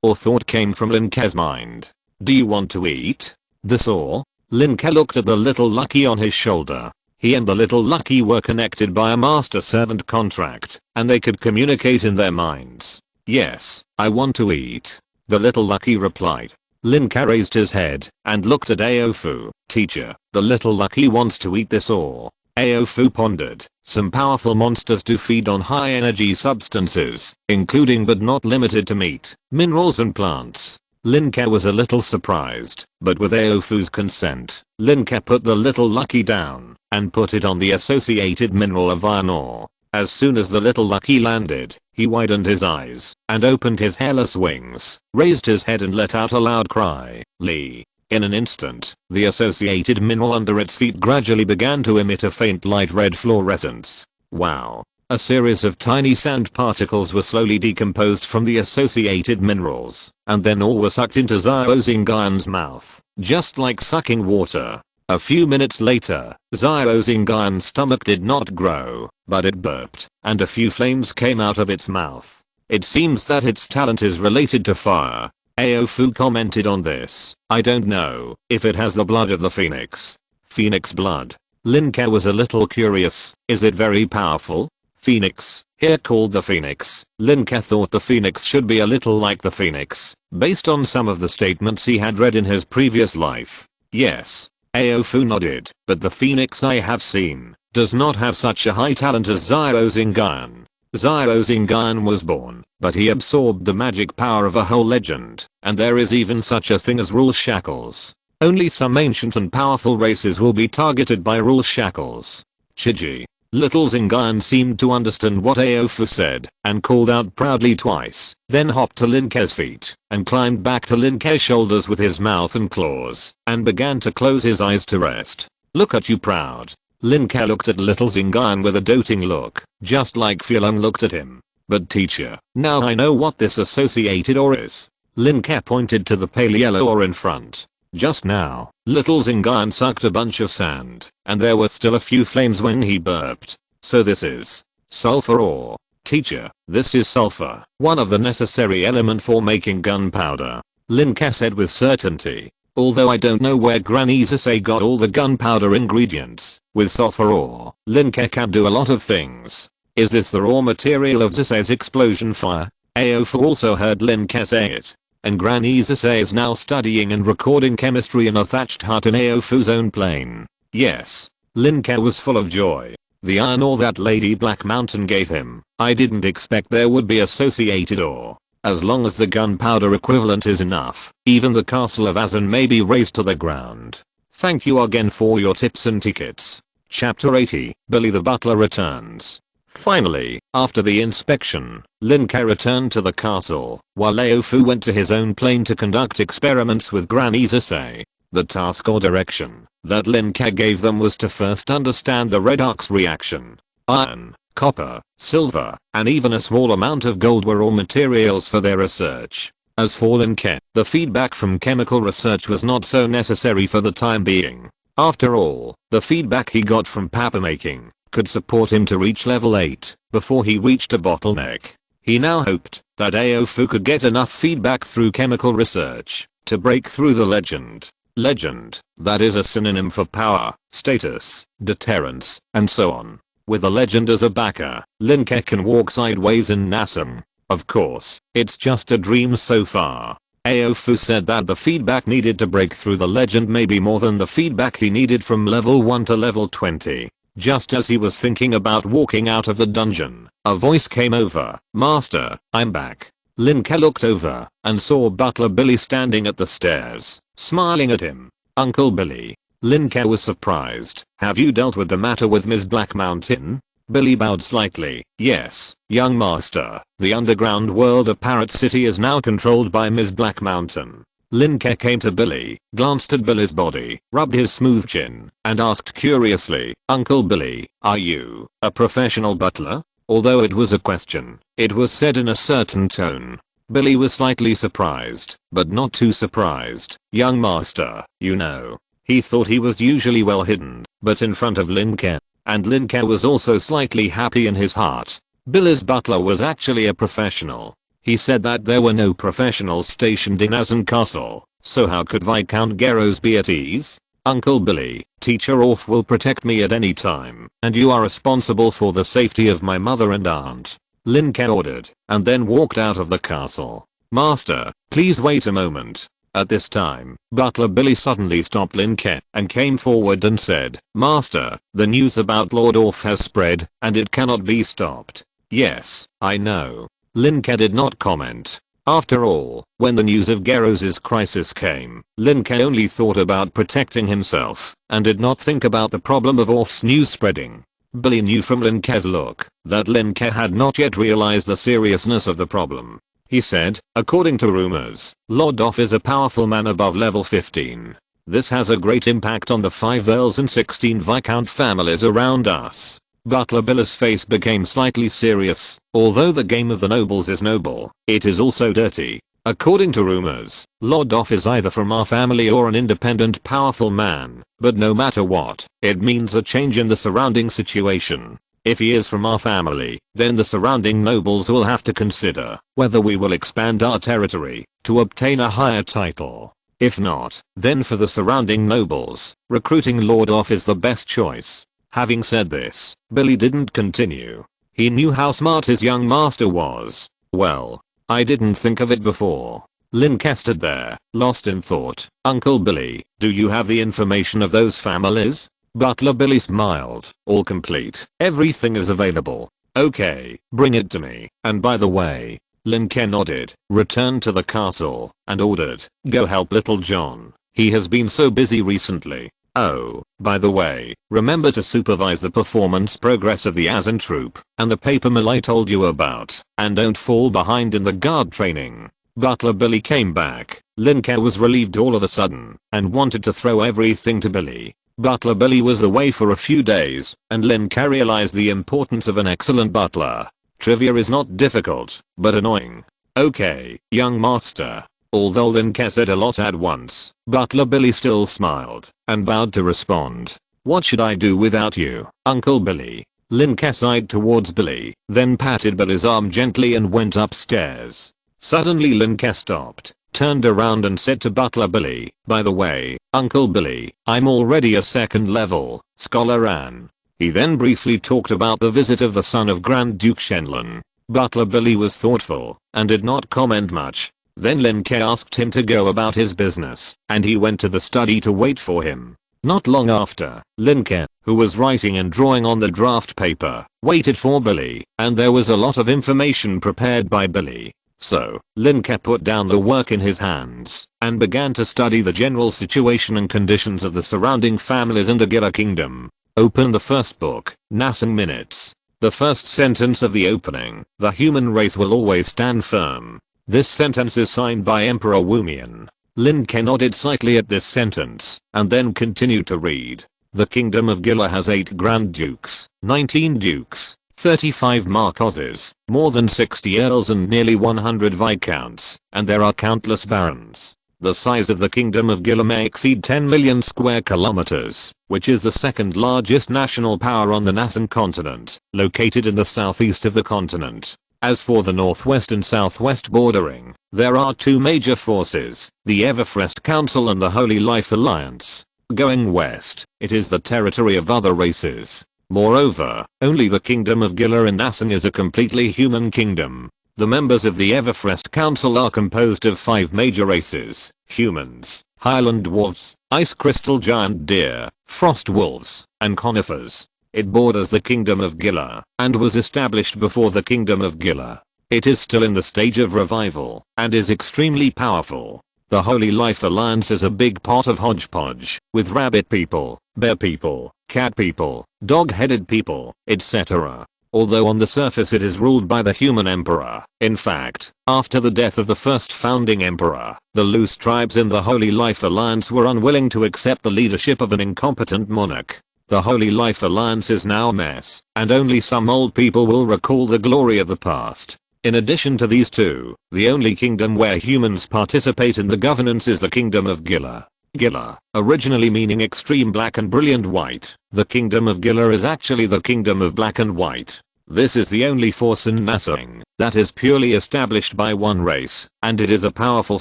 or thought came from Lin Ke's mind. Do you want to eat this ore? Lin Ke looked at the little Lucky on his shoulder. He and the little Lucky were connected by a master-servant contract, and they could communicate in their minds. Yes, I want to eat, the little Lucky replied. Lin Ke raised his head and looked at Aofu. Teacher, the little Lucky wants to eat this ore. Aofu pondered. Some powerful monsters do feed on high energy substances, including but not limited to meat, minerals and plants. Lin Ke was a little surprised, but with Aofu's consent, Lin Ke put the little Lucky down and put it on the associated mineral of iron ore. As soon as the little Lucky landed, he widened his eyes and opened his hairless wings, raised his head and let out a loud cry. Lee. In an instant, the associated mineral under its feet gradually began to emit a faint light red fluorescence. Wow. A series of tiny sand particles were slowly decomposed from the associated minerals, and then all were sucked into Xiao Xingyan's mouth, just like sucking water. A few minutes later, Xiao Xingyan's stomach did not grow, but it burped, and a few flames came out of its mouth. It seems that its talent is related to fire. Aofu commented on this. I don't know if it has the blood of the phoenix. Phoenix blood. Lin Ke was a little curious. Is it very powerful? Phoenix, here called the phoenix. Lin Ke thought the phoenix should be a little like the phoenix, based on some of the statements he had read in his previous life. Yes. Aofu nodded, but the phoenix I have seen does not have such a high talent as Xiao Xingyan. Xiao Xingyan was born, but he absorbed the magic power of a whole legend, and there is even such a thing as rule shackles. Only some ancient and powerful races will be targeted by rule shackles. Chiji. Little Xingyan seemed to understand what Aofu said, and called out proudly twice, then hopped to Lin Ke's feet, and climbed back to Lin Ke's shoulders with his mouth and claws, and began to close his eyes to rest. Look at you proud. Lin Ke looked at little Xingyan with a doting look, just like Feudal looked at him. But teacher, now I know what this associated ore is. Lin Ke pointed to the pale yellow ore in front. Just now, little Xingyan sucked a bunch of sand, and there were still a few flames when he burped. So this is sulfur ore. Teacher, this is sulfur, one of the necessary element for making gunpowder. Lin Ke said with certainty. Although I don't know where Granny Zisei got all the gunpowder ingredients, with sulfur ore, Lin Ke can do a lot of things. Is this the raw material of Zisei's explosion fire? Aofu also heard Lin Ke say it. And Granny Zisei is now studying and recording chemistry in a thatched hut in Aofu's own plane. Yes. Lin Ke was full of joy. The iron ore that Lady Black Mountain gave him, I didn't expect there would be associated ore. As long as the gunpowder equivalent is enough, even the castle of Azan may be razed to the ground. Thank you again for your tips and tickets. Chapter 80, Billy the Butler returns. Finally, after the inspection, Lin Ke returned to the castle, while Aofu went to his own plane to conduct experiments with Granny Zisei. The task or direction that Lin Ke gave them was to first understand the redox reaction. Iron, copper, silver, and even a small amount of gold were all materials for their research. As for Lin Ke, the feedback from chemical research was not so necessary for the time being. After all, the feedback he got from papermaking could support him to reach level 8 before he reached a bottleneck. He now hoped that Aofu could get enough feedback through chemical research to break through the legend. Legend, that is a synonym for power, status, deterrence, and so on. With a legend as a backer, Lin Ke can walk sideways in Nassim. Of course, it's just a dream so far. Aofu said that the feedback needed to break through the legend may be more than the feedback he needed from level 1 to level 20. Just as he was thinking about walking out of the dungeon, a voice came over. "Master, I'm back." Lin Ke looked over and saw Butler Billy standing at the stairs, smiling at him. "Uncle Billy." Lin Ke was surprised. "Have you dealt with the matter with Ms. Black Mountain?" Billy bowed slightly. "Yes, young master. The underground world of Parrot City is now controlled by Ms. Black Mountain." Lin Ke came to Billy, glanced at Billy's body, rubbed his smooth chin, and asked curiously, "Uncle Billy, are you a professional butler?" Although it was a question, it was said in a certain tone. Billy was slightly surprised, but not too surprised. "Young master, you know." He thought he was usually well hidden, but in front of Lin Ke. And Lin Ke was also slightly happy in his heart. Billy's butler was actually a professional. He said that there were no professionals stationed in Azan Castle, so how could Viscount Garros be at ease? "Uncle Billy, Teacher Orf will protect me at any time, and you are responsible for the safety of my mother and aunt," Lin Ke ordered, and then walked out of the castle. "Master, please wait a moment." At this time, Butler Billy suddenly stopped Lin Ke and came forward and said, "Master, the news about Lord Orf has spread, and it cannot be stopped." "Yes, I know." Lin Ke did not comment. After all, when the news of Garros's crisis came, Lin Ke only thought about protecting himself and did not think about the problem of Orf's news spreading. Billy knew from Lin Ke's look that Lin Ke had not yet realized the seriousness of the problem. He said, "According to rumors, Lord Orf is a powerful man above level 15. This has a great impact on the 5 Earls and 16 Viscount families around us." Butler Billy's face became slightly serious. "Although the game of the nobles is noble, it is also dirty. According to rumors, Lord Orf is either from our family or an independent powerful man, but no matter what, it means a change in the surrounding situation. If he is from our family, then the surrounding nobles will have to consider whether we will expand our territory to obtain a higher title. If not, then for the surrounding nobles, recruiting Lord Orf is the best choice." Having said this, Billy didn't continue. He knew how smart his young master was. "Well, I didn't think of it before." Lin Ke stood there, lost in thought. "Uncle Billy, do you have the information of those families?" Butler Billy smiled. "All complete. Everything is available." "Okay, bring it to me. And by the way," Lin Ke nodded, returned to the castle, and ordered, "Go help little John. He has been so busy recently. Oh, by the way, remember to supervise the performance progress of the Azan troop and the paper mill I told you about, and don't fall behind in the guard training." Butler Billy came back. Lin Ke was relieved all of a sudden and wanted to throw everything to Billy. Butler Billy was away for a few days, and Lin Ke realized the importance of an excellent butler. Trivia is not difficult, but annoying. "Okay, young master." Although Lin Ke said a lot at once, Butler Billy still smiled and bowed to respond. "What should I do without you, Uncle Billy?" Lin Ke sighed towards Billy, then patted Billy's arm gently and went upstairs. Suddenly Lin Ke stopped, turned around and said to Butler Billy, "By the way, Uncle Billy, I'm already a 2nd level scholar An." He then briefly talked about the visit of the son of Grand Duke Shenlin. Butler Billy was thoughtful and did not comment much. Then Lin Ke asked him to go about his business, and he went to the study to wait for him. Not long after, Lin Ke, who was writing and drawing on the draft paper, waited for Billy, and there was a lot of information prepared by Billy. So, Lin Ke put down the work in his hands and began to study the general situation and conditions of the surrounding families in the Gila Kingdom. Open the first book, Nassim Minutes. The first sentence of the opening, "The human race will always stand firm." This sentence is signed by Emperor Wumian. Lin Ke nodded slightly at this sentence, and then continued to read. "The Kingdom of Gila has 8 Grand Dukes, 19 Dukes, 35 marquesses, more than 60 earls and nearly 100 viscounts, and there are countless barons. The size of the Kingdom of Gila may exceed 10 million square kilometers, which is the second largest national power on the Nasan continent, located in the southeast of the continent. As for the northwest and southwest bordering, there are two major forces, the Everfrest Council and the Holy Life Alliance. Going west, it is the territory of other races. Moreover, only the Kingdom of Gila in Nasan is a completely human kingdom. The members of the Everfrest Council are composed of 5 major races: humans, highland dwarves, ice crystal giant deer, frost wolves, and conifers. It borders the Kingdom of Gila, and was established before the Kingdom of Gila. It is still in the stage of revival, and is extremely powerful. The Holy Life Alliance is a big pot of hodgepodge, with rabbit people, bear people, cat people, dog-headed people, etc. Although on the surface it is ruled by the human emperor. In fact, after the death of the first founding emperor, the loose tribes in the Holy Life Alliance were unwilling to accept the leadership of an incompetent monarch. The Holy Life Alliance is now a mess, and only some old people will recall the glory of the past. In addition to these two, the only kingdom where humans participate in the governance is the Kingdom of Gila. Gila, originally meaning extreme black and brilliant white, the Kingdom of Gila is actually the Kingdom of Black and White. This is the only force in Nasan that is purely established by one race, and it is a powerful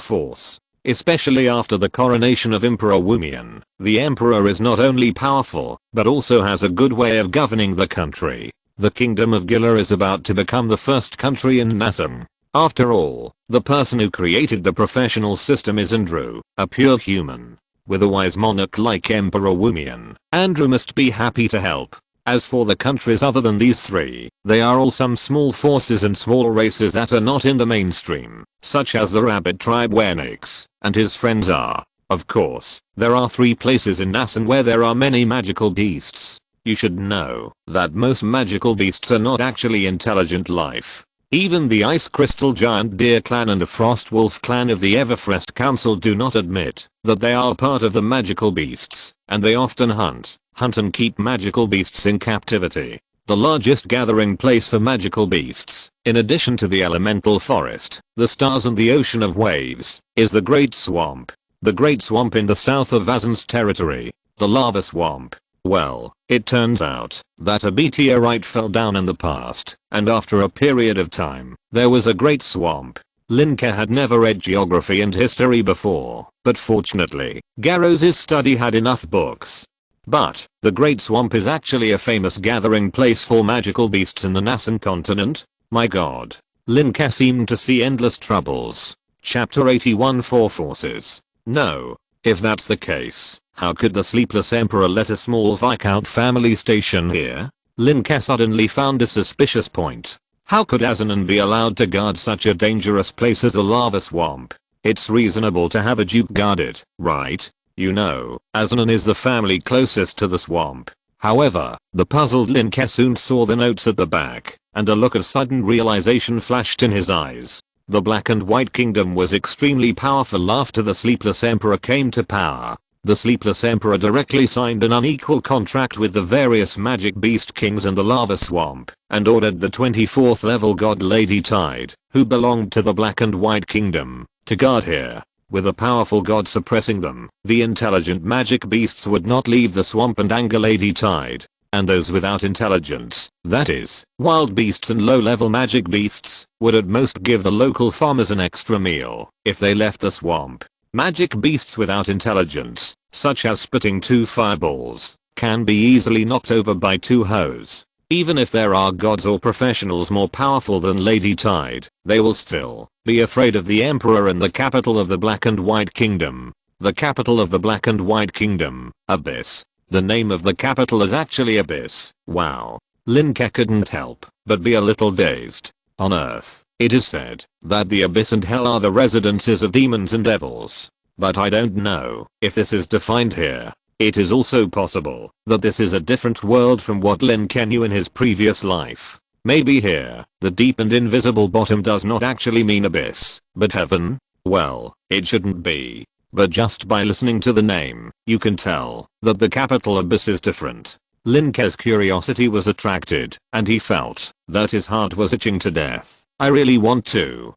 force. Especially after the coronation of Emperor Wumian, the emperor is not only powerful, but also has a good way of governing the country. The Kingdom of Gila is about to become the first country in Nasan. After all, the person who created the professional system is Andrew, a pure human. With a wise monarch like Emperor Wumian, Andrew must be happy to help. As for the countries other than these 3, they are all some small forces and small races that are not in the mainstream, such as the rabbit tribe where Nix and his friends are. Of course, there are 3 places in Nasan where there are many magical beasts. You should know that most magical beasts are not actually intelligent life. Even the Ice Crystal Giant Deer clan and the Frost Wolf clan of the Everfrest Council do not admit that they are part of the magical beasts, and they often hunt and keep magical beasts in captivity. The largest gathering place for magical beasts, in addition to the elemental forest, the stars and the ocean of waves, is the Great Swamp. The Great Swamp in the south of Azan's territory. The Lava Swamp. Well, it turns out that a meteorite fell down in the past, and after a period of time, there was a great swamp. Lin Ke had never read geography and history before, but fortunately, Garrow's study had enough books. But, the Great Swamp is actually a famous gathering place for magical beasts in the Nasan continent. My god. Lin Ke seemed to see endless troubles. Chapter 81 for Forces. No. If that's the case, how could the Sleepless Emperor let a small Viscount family station here? Lin Ke suddenly found a suspicious point. How could Azanan be allowed to guard such a dangerous place as a lava swamp? It's reasonable to have a duke guard it, right? You know, Azanan is the family closest to the swamp. However, the puzzled Lin Ke soon saw the notes at the back, and a look of sudden realization flashed in his eyes. The Black and White Kingdom was extremely powerful after the Sleepless Emperor came to power. The Sleepless Emperor directly signed an unequal contract with the various magic beast kings in the lava swamp, and ordered the 24th level god Lady Tide, who belonged to the Black and White Kingdom, to guard here. With a powerful god suppressing them, the intelligent magic beasts would not leave the swamp and anger Lady Tide. And those without intelligence, that is, wild beasts and low-level magic beasts, would at most give the local farmers an extra meal if they left the swamp. Magic beasts without intelligence, such as spitting 2 fireballs, can be easily knocked over by 2 hoes. Even if there are gods or professionals more powerful than Lady Tide, they will still be afraid of the Emperor in the capital of the Black and White Kingdom. The capital of the Black and White Kingdom, Abyss. The name of the capital is actually Abyss. Wow. Lin Ke couldn't help but be a little dazed. On Earth, it is said that the Abyss and Hell are the residences of demons and devils. But I don't know if this is defined here. It is also possible that this is a different world from what Lin Ke knew in his previous life. Maybe here, the deep and invisible bottom does not actually mean abyss, but heaven? Well, it shouldn't be. But just by listening to the name, you can tell that the capital Abyss is different. Lin Ke's curiosity was attracted, and he felt that his heart was itching to death. I really want to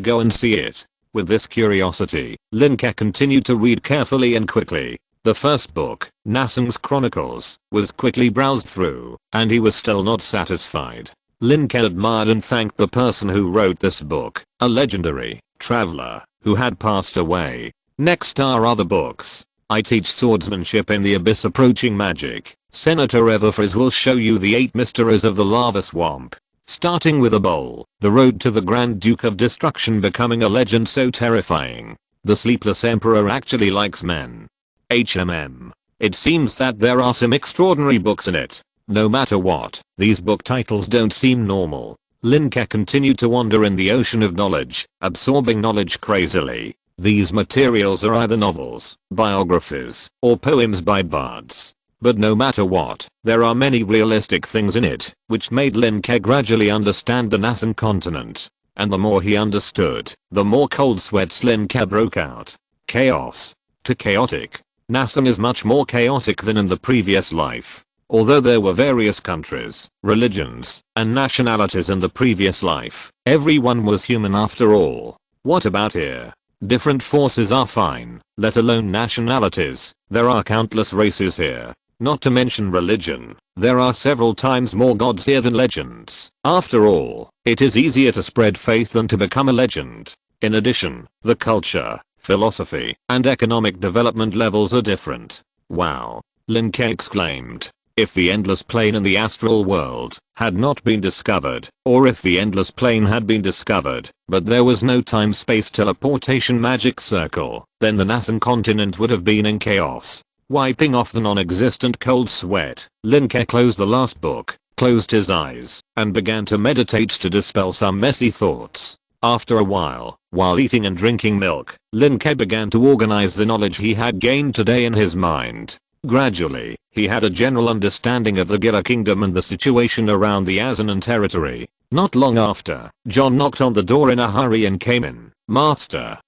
go and see it. With this curiosity, Lin Ke continued to read carefully and quickly. The first book, Nasang's Chronicles, was quickly browsed through, and he was still not satisfied. Lin Ke admired and thanked the person who wrote this book, a legendary traveler who had passed away. Next are other books. I Teach Swordsmanship in the Abyss, Approaching Magic. Senator Everfrizz will show you the 8 mysteries of the Lava Swamp. Starting with a bowl, the road to the Grand Duke of Destruction, becoming a legend so terrifying. The Sleepless Emperor actually likes men. It seems that there are some extraordinary books in it. No matter what, these book titles don't seem normal. Lin Ke continued to wander in the ocean of knowledge, absorbing knowledge crazily. These materials are either novels, biographies, or poems by bards. But no matter what, there are many realistic things in it, which made Lin Ke gradually understand the Nasan continent. And the more he understood, the more cold sweats Lin Ke broke out. Chaos. To chaotic. Nasan is much more chaotic than in the previous life. Although there were various countries, religions, and nationalities in the previous life, everyone was human after all. What about here? Different forces are fine, let alone nationalities. There are countless races here. Not to mention religion, there are several times more gods here than legends. After all, it is easier to spread faith than to become a legend. In addition, the culture, philosophy, and economic development levels are different. Wow! Lin Ke exclaimed. If the endless plane in the astral world had not been discovered, or if the endless plane had been discovered, but there was no time-space teleportation magic circle, then the Nasan continent would have been in chaos. Wiping off the non-existent cold sweat, Lin Ke closed the last book, closed his eyes, and began to meditate to dispel some messy thoughts. After a while eating and drinking milk, Lin Ke began to organize the knowledge he had gained today in his mind. Gradually, he had a general understanding of the Gila kingdom and the situation around the Azanan territory. Not long after, John knocked on the door in a hurry and came in. Master,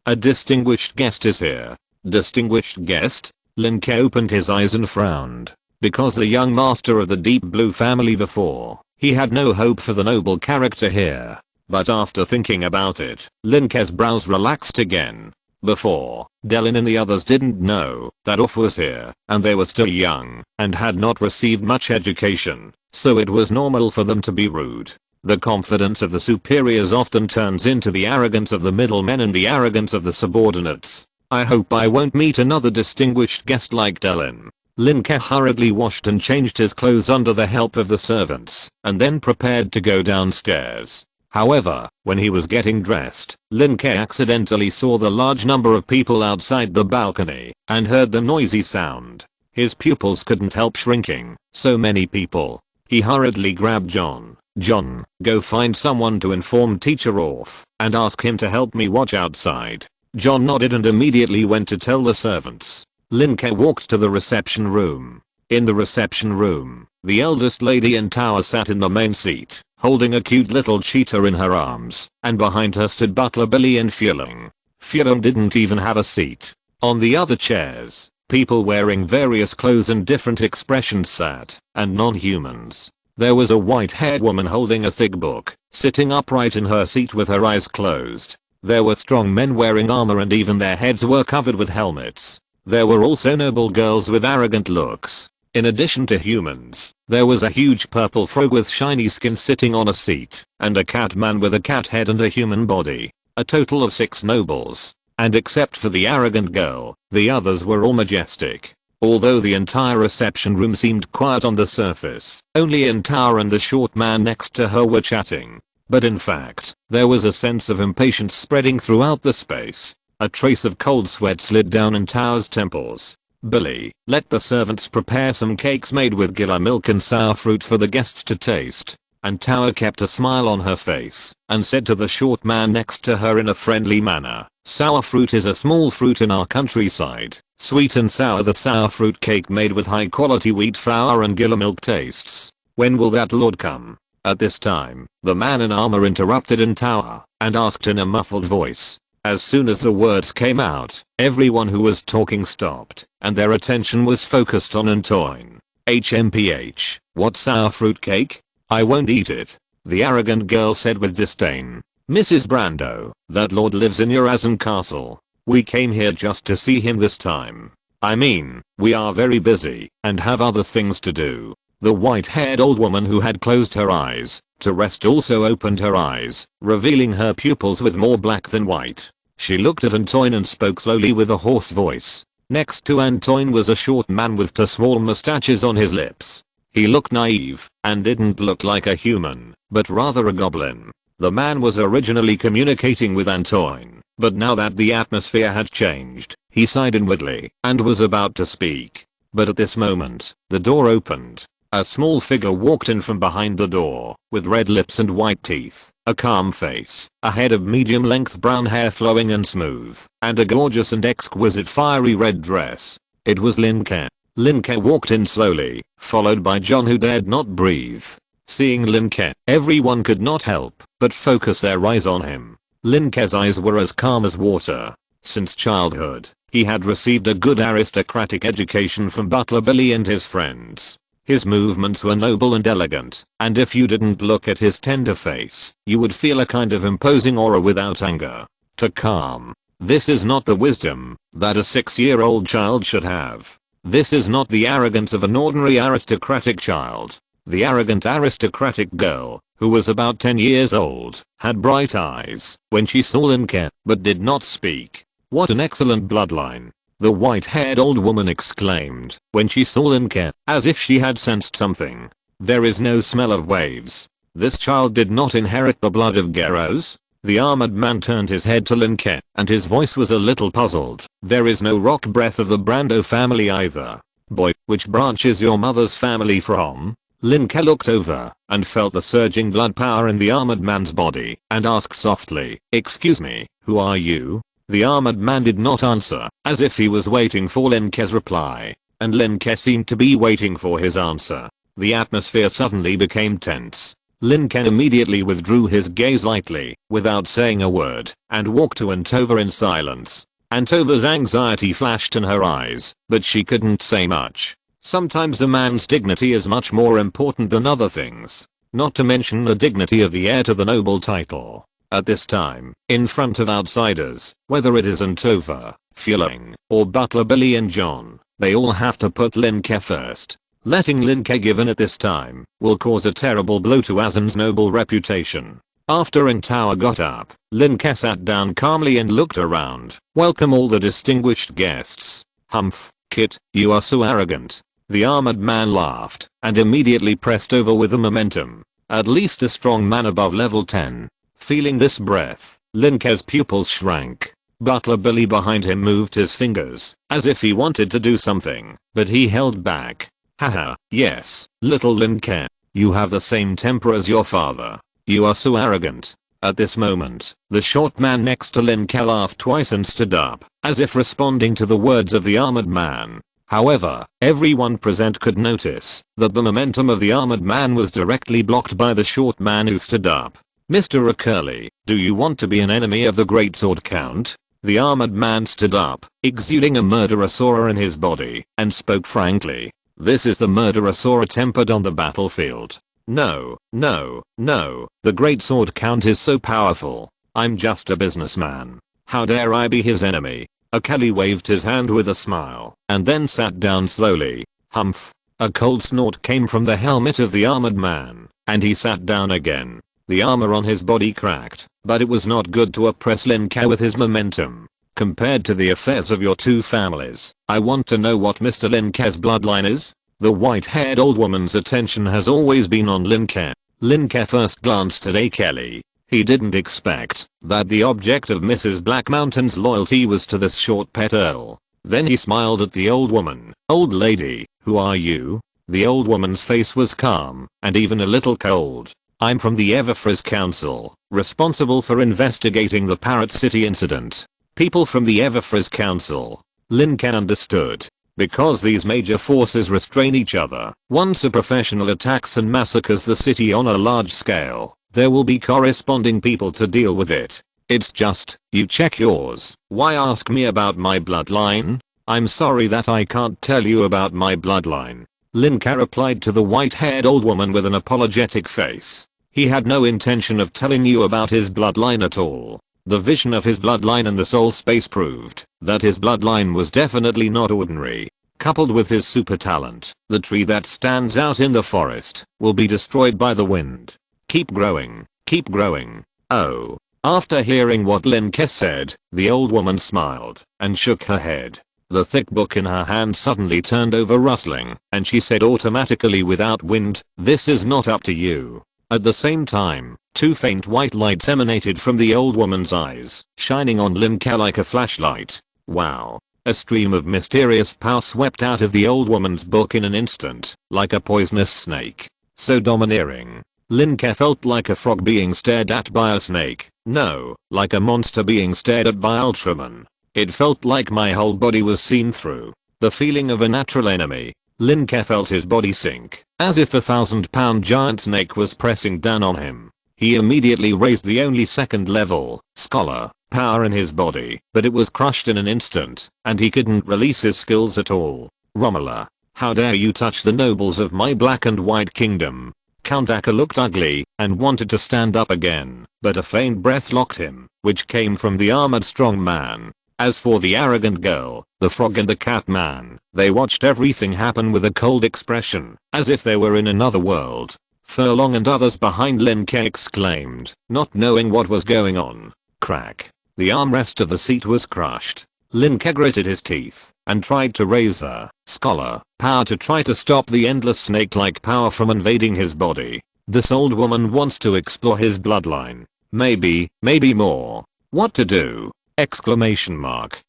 a distinguished guest is here. Distinguished guest? Lin Ke opened his eyes and frowned. Because the young master of the Deep Blue family before, he had no hope for the noble character here. But after thinking about it, Lin Ke's brows relaxed again. Before, Delin and the others didn't know that Uff was here, and they were still young, and had not received much education, so it was normal for them to be rude. The confidence of the superiors often turns into the arrogance of the middlemen and the arrogance of the subordinates. I hope I won't meet another distinguished guest like Delin. Lin Ke hurriedly washed and changed his clothes under the help of the servants, and then prepared to go downstairs. However, when he was getting dressed, Lin Ke accidentally saw the large number of people outside the balcony, and heard the noisy sound. His pupils couldn't help shrinking. So many people. He hurriedly grabbed John. John, go find someone to inform Teacher Orth, and ask him to help me watch outside. John nodded and immediately went to tell the servants. Lin Ke walked to the reception room. In the reception room, the eldest lady in tower sat in the main seat, holding a cute little cheetah in her arms, and behind her stood Butler Billy and Fuling. Fuling didn't even have a seat. On the other chairs, people wearing various clothes and different expressions sat, and non-humans. There was a white-haired woman holding a thick book, sitting upright in her seat with her eyes closed. There were strong men wearing armor and even their heads were covered with helmets. There were also noble girls with arrogant looks. In addition to humans, there was a huge purple frog with shiny skin sitting on a seat, and a cat man with a cat head and a human body. A total of 6 nobles. And except for the arrogant girl, the others were all majestic. Although the entire reception room seemed quiet on the surface, only Intara and the short man next to her were chatting. But in fact, there was a sense of impatience spreading throughout the space. A trace of cold sweat slid down Intara's temples. Billy, let the servants prepare some cakes made with Gila milk and sour fruit for the guests to taste. And Tower kept a smile on her face, and said to the short man next to her in a friendly manner, sour fruit is a small fruit in our countryside. Sweet and sour, the sour fruit cake made with high quality wheat flour and Gila milk tastes. When will that lord come? At this time, the man in armor interrupted in Tower, and asked in a muffled voice. As soon as the words came out, everyone who was talking stopped, and their attention was focused on Antoine. HMPH, what's sour fruitcake? I won't eat it. The arrogant girl said with disdain. Mrs. Brando, that lord lives in your Azan castle. We came here just to see him this time. I mean, we are very busy, and have other things to do. The white-haired old woman who had closed her eyes to rest also opened her eyes, revealing her pupils with more black than white. She looked at Antoine and spoke slowly with a hoarse voice. Next to Antoine was a short man with two small mustaches on his lips. He looked naive, and didn't look like a human, but rather a goblin. The man was originally communicating with Antoine, but now that the atmosphere had changed, he sighed inwardly, and was about to speak. But at this moment, the door opened. A small figure walked in from behind the door, with red lips and white teeth, a calm face, a head of medium-length brown hair flowing and smooth, and a gorgeous and exquisite fiery red dress. It was Lin Ke. Lin Ke walked in slowly, followed by John, who dared not breathe. Seeing Lin Ke, everyone could not help but focus their eyes on him. Lin Ke's eyes were as calm as water. Since childhood, he had received a good aristocratic education from Butler Billy and his friends. His movements were noble and elegant, and if you didn't look at his tender face, you would feel a kind of imposing aura without anger. To calm. This is not the wisdom that a 6-year-old child should have. This is not the arrogance of an ordinary aristocratic child. The arrogant aristocratic girl, who was about 10 years old, had bright eyes when she saw Lin Ke, but did not speak. What an excellent bloodline, the white-haired old woman exclaimed when she saw Lin Ke, as if she had sensed something. There is no smell of waves. This child did not inherit the blood of Garros. The armored man turned his head to Lin Ke, and his voice was a little puzzled. There is no rock breath of the Brando family either. Boy, which branch is your mother's family from? Lin Ke looked over and felt the surging blood power in the armored man's body and asked softly, "Excuse me, who are you?" The armored man did not answer, as if he was waiting for Lin Ke's reply, and Lin Ke seemed to be waiting for his answer. The atmosphere suddenly became tense. Lin Ke immediately withdrew his gaze lightly, without saying a word, and walked to Antova in silence. Antova's anxiety flashed in her eyes, but she couldn't say much. Sometimes a man's dignity is much more important than other things, not to mention the dignity of the heir to the noble title. At this time, in front of outsiders, whether it is Antova, Feudal, or Butler Billy and John, they all have to put Lin Ke first. Letting Lin Ke give in at this time will cause a terrible blow to Azan's noble reputation. After Antowa got up, Lin Ke sat down calmly and looked around. "Welcome all the distinguished guests. Humph, Kit, you are so arrogant." The armored man laughed and immediately pressed over with the momentum. At least a strong man above level 10. Feeling this breath, Lin Ke's pupils shrank. Butler Billy behind him moved his fingers, as if he wanted to do something, but he held back. Haha, yes, little Lin Ke, you have the same temper as your father. You are so arrogant. At this moment, the short man next to Lin Ke laughed twice and stood up, as if responding to the words of the armored man. However, everyone present could notice that the momentum of the armored man was directly blocked by the short man who stood up. "Mr. Recurly, do you want to be an enemy of the Great Sword Count?" The armored man stood up, exuding a murderous aura in his body, and spoke frankly. "This is the murderous aura tempered on the battlefield. No, no, no, the Great Sword Count is so powerful. I'm just a businessman. How dare I be his enemy?" Akali waved his hand with a smile, and then sat down slowly. Humph. A cold snort came from the helmet of the armored man, and he sat down again. The armor on his body cracked, but it was not good to oppress Lin Ke with his momentum. "Compared to the affairs of your two families, I want to know what Mr. Lin Ke's bloodline is?" The white-haired old woman's attention has always been on Lin Ke. Lin Ke first glanced at Akeli. He didn't expect that the object of Mrs. Black Mountain's loyalty was to this short pet earl. Then he smiled at the old woman. "Old lady, who are you?" The old woman's face was calm, and even a little cold. "I'm from the Everfrizz Council, responsible for investigating the Parrot City incident." People from the Everfrizz Council. Lin Ke understood. Because these major forces restrain each other, once a professional attacks and massacres the city on a large scale, there will be corresponding people to deal with it. It's just, you check yours. Why ask me about my bloodline? I'm sorry that I can't tell you about my bloodline. Lin Ke replied to the white-haired old woman with an apologetic face. He had no intention of telling you about his bloodline at all. The vision of his bloodline in the soul space proved that his bloodline was definitely not ordinary. Coupled with his super talent, the tree that stands out in the forest will be destroyed by the wind. Keep growing. Keep growing. Oh. After hearing what Lin Ke said, the old woman smiled and shook her head. The thick book in her hand suddenly turned over rustling, and she said automatically without wind, "This is not up to you." At the same time, two faint white lights emanated from the old woman's eyes, shining on Lin Ke like a flashlight. Wow. A stream of mysterious power swept out of the old woman's book in an instant, like a poisonous snake. So domineering. Lin Ke felt like a frog being stared at by a snake. No, like a monster being stared at by Ultraman. It felt like my whole body was seen through. The feeling of a natural enemy. Lin Ke felt his body sink, as if a 1,000-pound giant snake was pressing down on him. He immediately raised the only second level, scholar, power in his body, but it was crushed in an instant, and he couldn't release his skills at all. Romula, how dare you touch the nobles of my black and white kingdom? Count Aka looked ugly and wanted to stand up again, but a faint breath locked him, which came from the armored strong man. As for the arrogant girl, the frog and the cat man, they watched everything happen with a cold expression, as if they were in another world. Furlong and others behind Lin Ke exclaimed, not knowing what was going on. Crack. The armrest of the seat was crushed. Lin Ke gritted his teeth and tried to raise a scholar power to try to stop the endless snake-like power from invading his body. This old woman wants to explore his bloodline. Maybe more. What to do? Exclamation mark.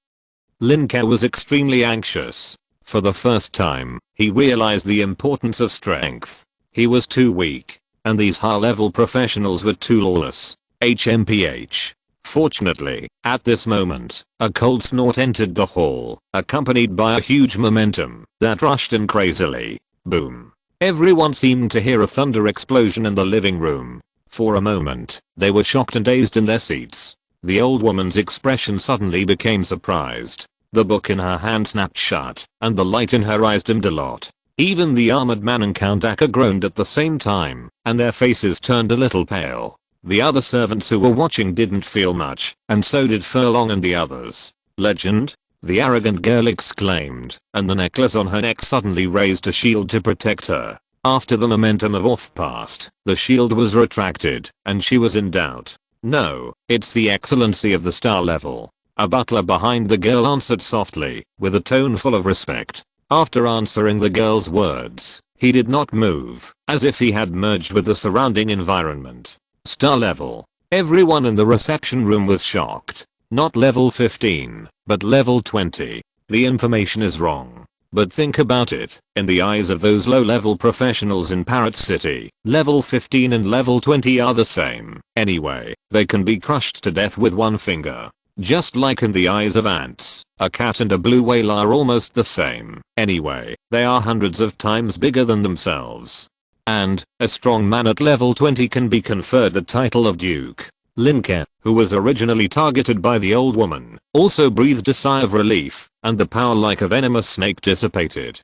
Lin Ke was extremely anxious. For the first time, he realized the importance of strength. He was too weak, and these high-level professionals were too lawless. HMPH. Fortunately, at this moment, a cold snort entered the hall, accompanied by a huge momentum that rushed in crazily. Boom. Everyone seemed to hear a thunder explosion in the living room. For a moment, they were shocked and dazed in their seats. The old woman's expression suddenly became surprised. The book in her hand snapped shut, and the light in her eyes dimmed a lot. Even the armored man and Count Aka groaned at the same time, and their faces turned a little pale. The other servants who were watching didn't feel much, and so did Furlong and the others. Legend? The arrogant girl exclaimed, and the necklace on her neck suddenly raised a shield to protect her. After the momentum of off passed, the shield was retracted, and she was in doubt. No, it's the excellency of the star level. A butler behind the girl answered softly, with a tone full of respect. After answering the girl's words, he did not move, as if he had merged with the surrounding environment. Star level. Everyone in the reception room was shocked. Not level 15, but level 20. The information is wrong. But think about it, in the eyes of those low-level professionals in Parrot City, level 15 and level 20 are the same. Anyway, they can be crushed to death with one finger. Just like in the eyes of ants, a cat and a blue whale are almost the same. Anyway, they are hundreds of times bigger than themselves. And, a strong man at level 20 can be conferred the title of Duke. Lin Ke, who was originally targeted by the old woman, also breathed a sigh of relief, and the power like a venomous snake dissipated.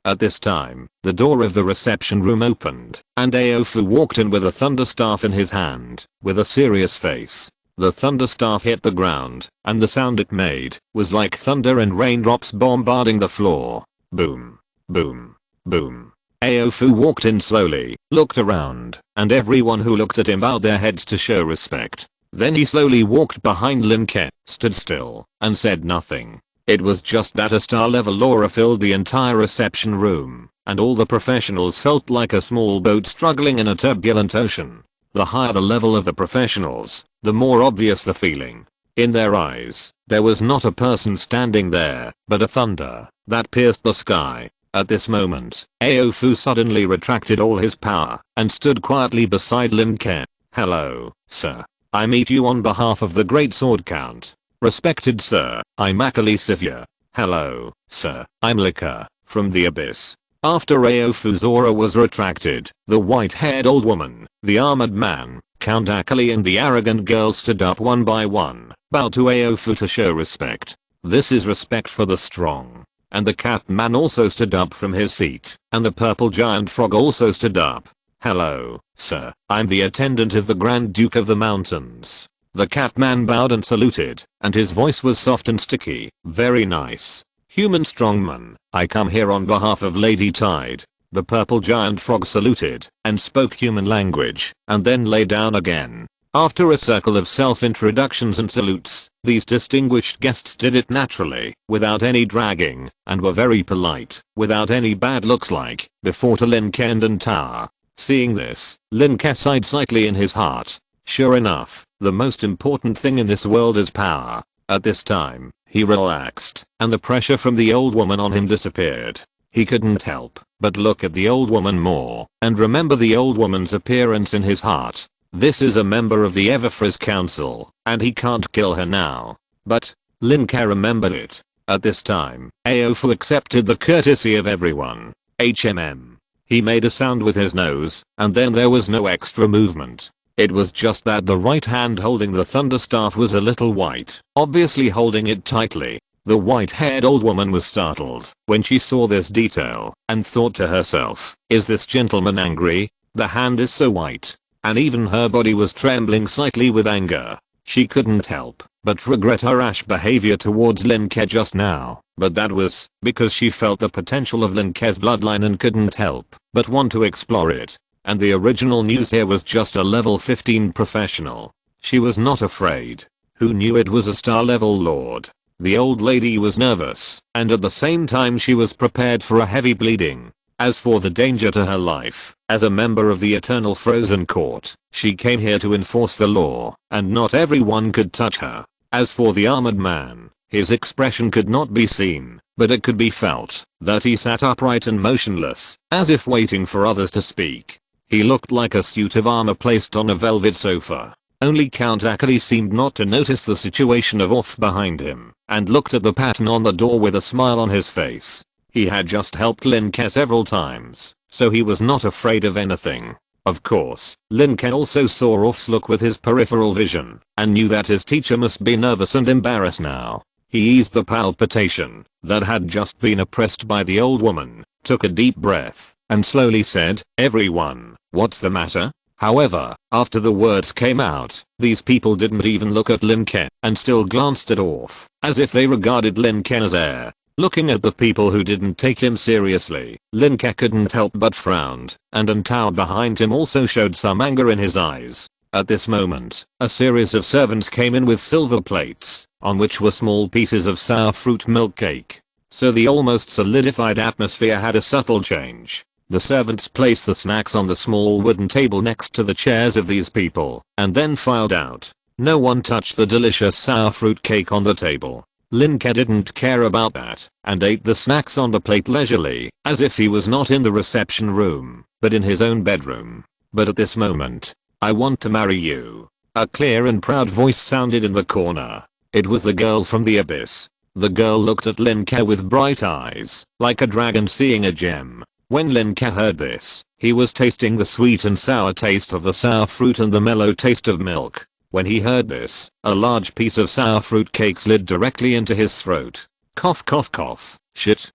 At this time, the door of the reception room opened, and Aofu walked in with a thunderstaff in his hand, with a serious face. The thunderstaff hit the ground, and the sound it made was like thunder and raindrops bombarding the floor. Boom. Boom. Boom. Aofu walked in slowly, looked around, and everyone who looked at him bowed their heads to show respect. Then he slowly walked behind Lin Ke, stood still, and said nothing. It was just that a star-level aura filled the entire reception room, and all the professionals felt like a small boat struggling in a turbulent ocean. The higher the level of the professionals, the more obvious the feeling. In their eyes, there was not a person standing there, but a thunder that pierced the sky. At this moment, Aofu suddenly retracted all his power and stood quietly beside Lin Ke. Hello, sir. I meet you on behalf of the Great Sword Count. Respected sir, I'm Akali Sivya. Hello, sir. I'm Lin Ke, from the Abyss. After Aofu's aura was retracted, the white-haired old woman, the armored man, Count Akali and the arrogant girl stood up one by one, bowed to Aofu to show respect. This is respect for the strong. And the cat man also stood up from his seat, and the purple giant frog also stood up. Hello, sir, I'm the attendant of the Grand Duke of the Mountains. The cat man bowed and saluted, and his voice was soft and sticky. Very nice. Human strongman, I come here on behalf of Lady Tide. The purple giant frog saluted, and spoke human language, and then lay down again. After a circle of self-introductions and salutes, these distinguished guests did it naturally, without any dragging, and were very polite, without any bad looks like, before to Lin Ke and Tower. Seeing this, Lin Ke sighed slightly in his heart. Sure enough, the most important thing in this world is power. At this time, he relaxed, and the pressure from the old woman on him disappeared. He couldn't help but look at the old woman more, and remember the old woman's appearance in his heart. This is a member of the Everfrizz Council, and he can't kill her now. But, Lin Ke remembered it. At this time, Aofu accepted the courtesy of everyone. HMM. He made a sound with his nose, and then there was no extra movement. It was just that the right hand holding the thunderstaff was a little white, obviously holding it tightly. The white-haired old woman was startled when she saw this detail, and thought to herself, is this gentleman angry? The hand is so white. And even her body was trembling slightly with anger. She couldn't help but regret her rash behavior towards Lin Ke just now, but that was because she felt the potential of Lin Ke's bloodline and couldn't help but want to explore it. And the original news here was just a level 15 professional. She was not afraid. Who knew it was a star level lord? The old lady was nervous, and at the same time she was prepared for a heavy bleeding. As for the danger to her life, as a member of the Eternal Frozen Court, she came here to enforce the law, and not everyone could touch her. As for the armored man, his expression could not be seen, but it could be felt, that he sat upright and motionless, as if waiting for others to speak. He looked like a suit of armor placed on a velvet sofa. Only Count Akali seemed not to notice the situation of off behind him, and looked at the pattern on the door with a smile on his face. He had just helped Lin Ke several times, so he was not afraid of anything. Of course, Lin Ke also saw Off's look with his peripheral vision, and knew that his teacher must be nervous and embarrassed now. He eased the palpitation that had just been oppressed by the old woman, took a deep breath, and slowly said, everyone, what's the matter? However, after the words came out, these people didn't even look at Lin Ke, and still glanced at Off, as if they regarded Lin Ke as heir. Looking at the people who didn't take him seriously, Lin Ke couldn't help but frowned, and Antao behind him also showed some anger in his eyes. At this moment, a series of servants came in with silver plates, on which were small pieces of sour fruit milk cake. So the almost solidified atmosphere had a subtle change. The servants placed the snacks on the small wooden table next to the chairs of these people, and then filed out. No one touched the delicious sour fruit cake on the table. Lin Ke didn't care about that, and ate the snacks on the plate leisurely, as if he was not in the reception room, but in his own bedroom. But at this moment, I want to marry you. A clear and proud voice sounded in the corner. It was the girl from the abyss. The girl looked at Lin Ke with bright eyes, like a dragon seeing a gem. When Lin Ke heard this, he was tasting the sweet and sour taste of the sour fruit and the mellow taste of milk. When he heard this, a large piece of sour fruit cake slid directly into his throat. Cough cough cough. Shit,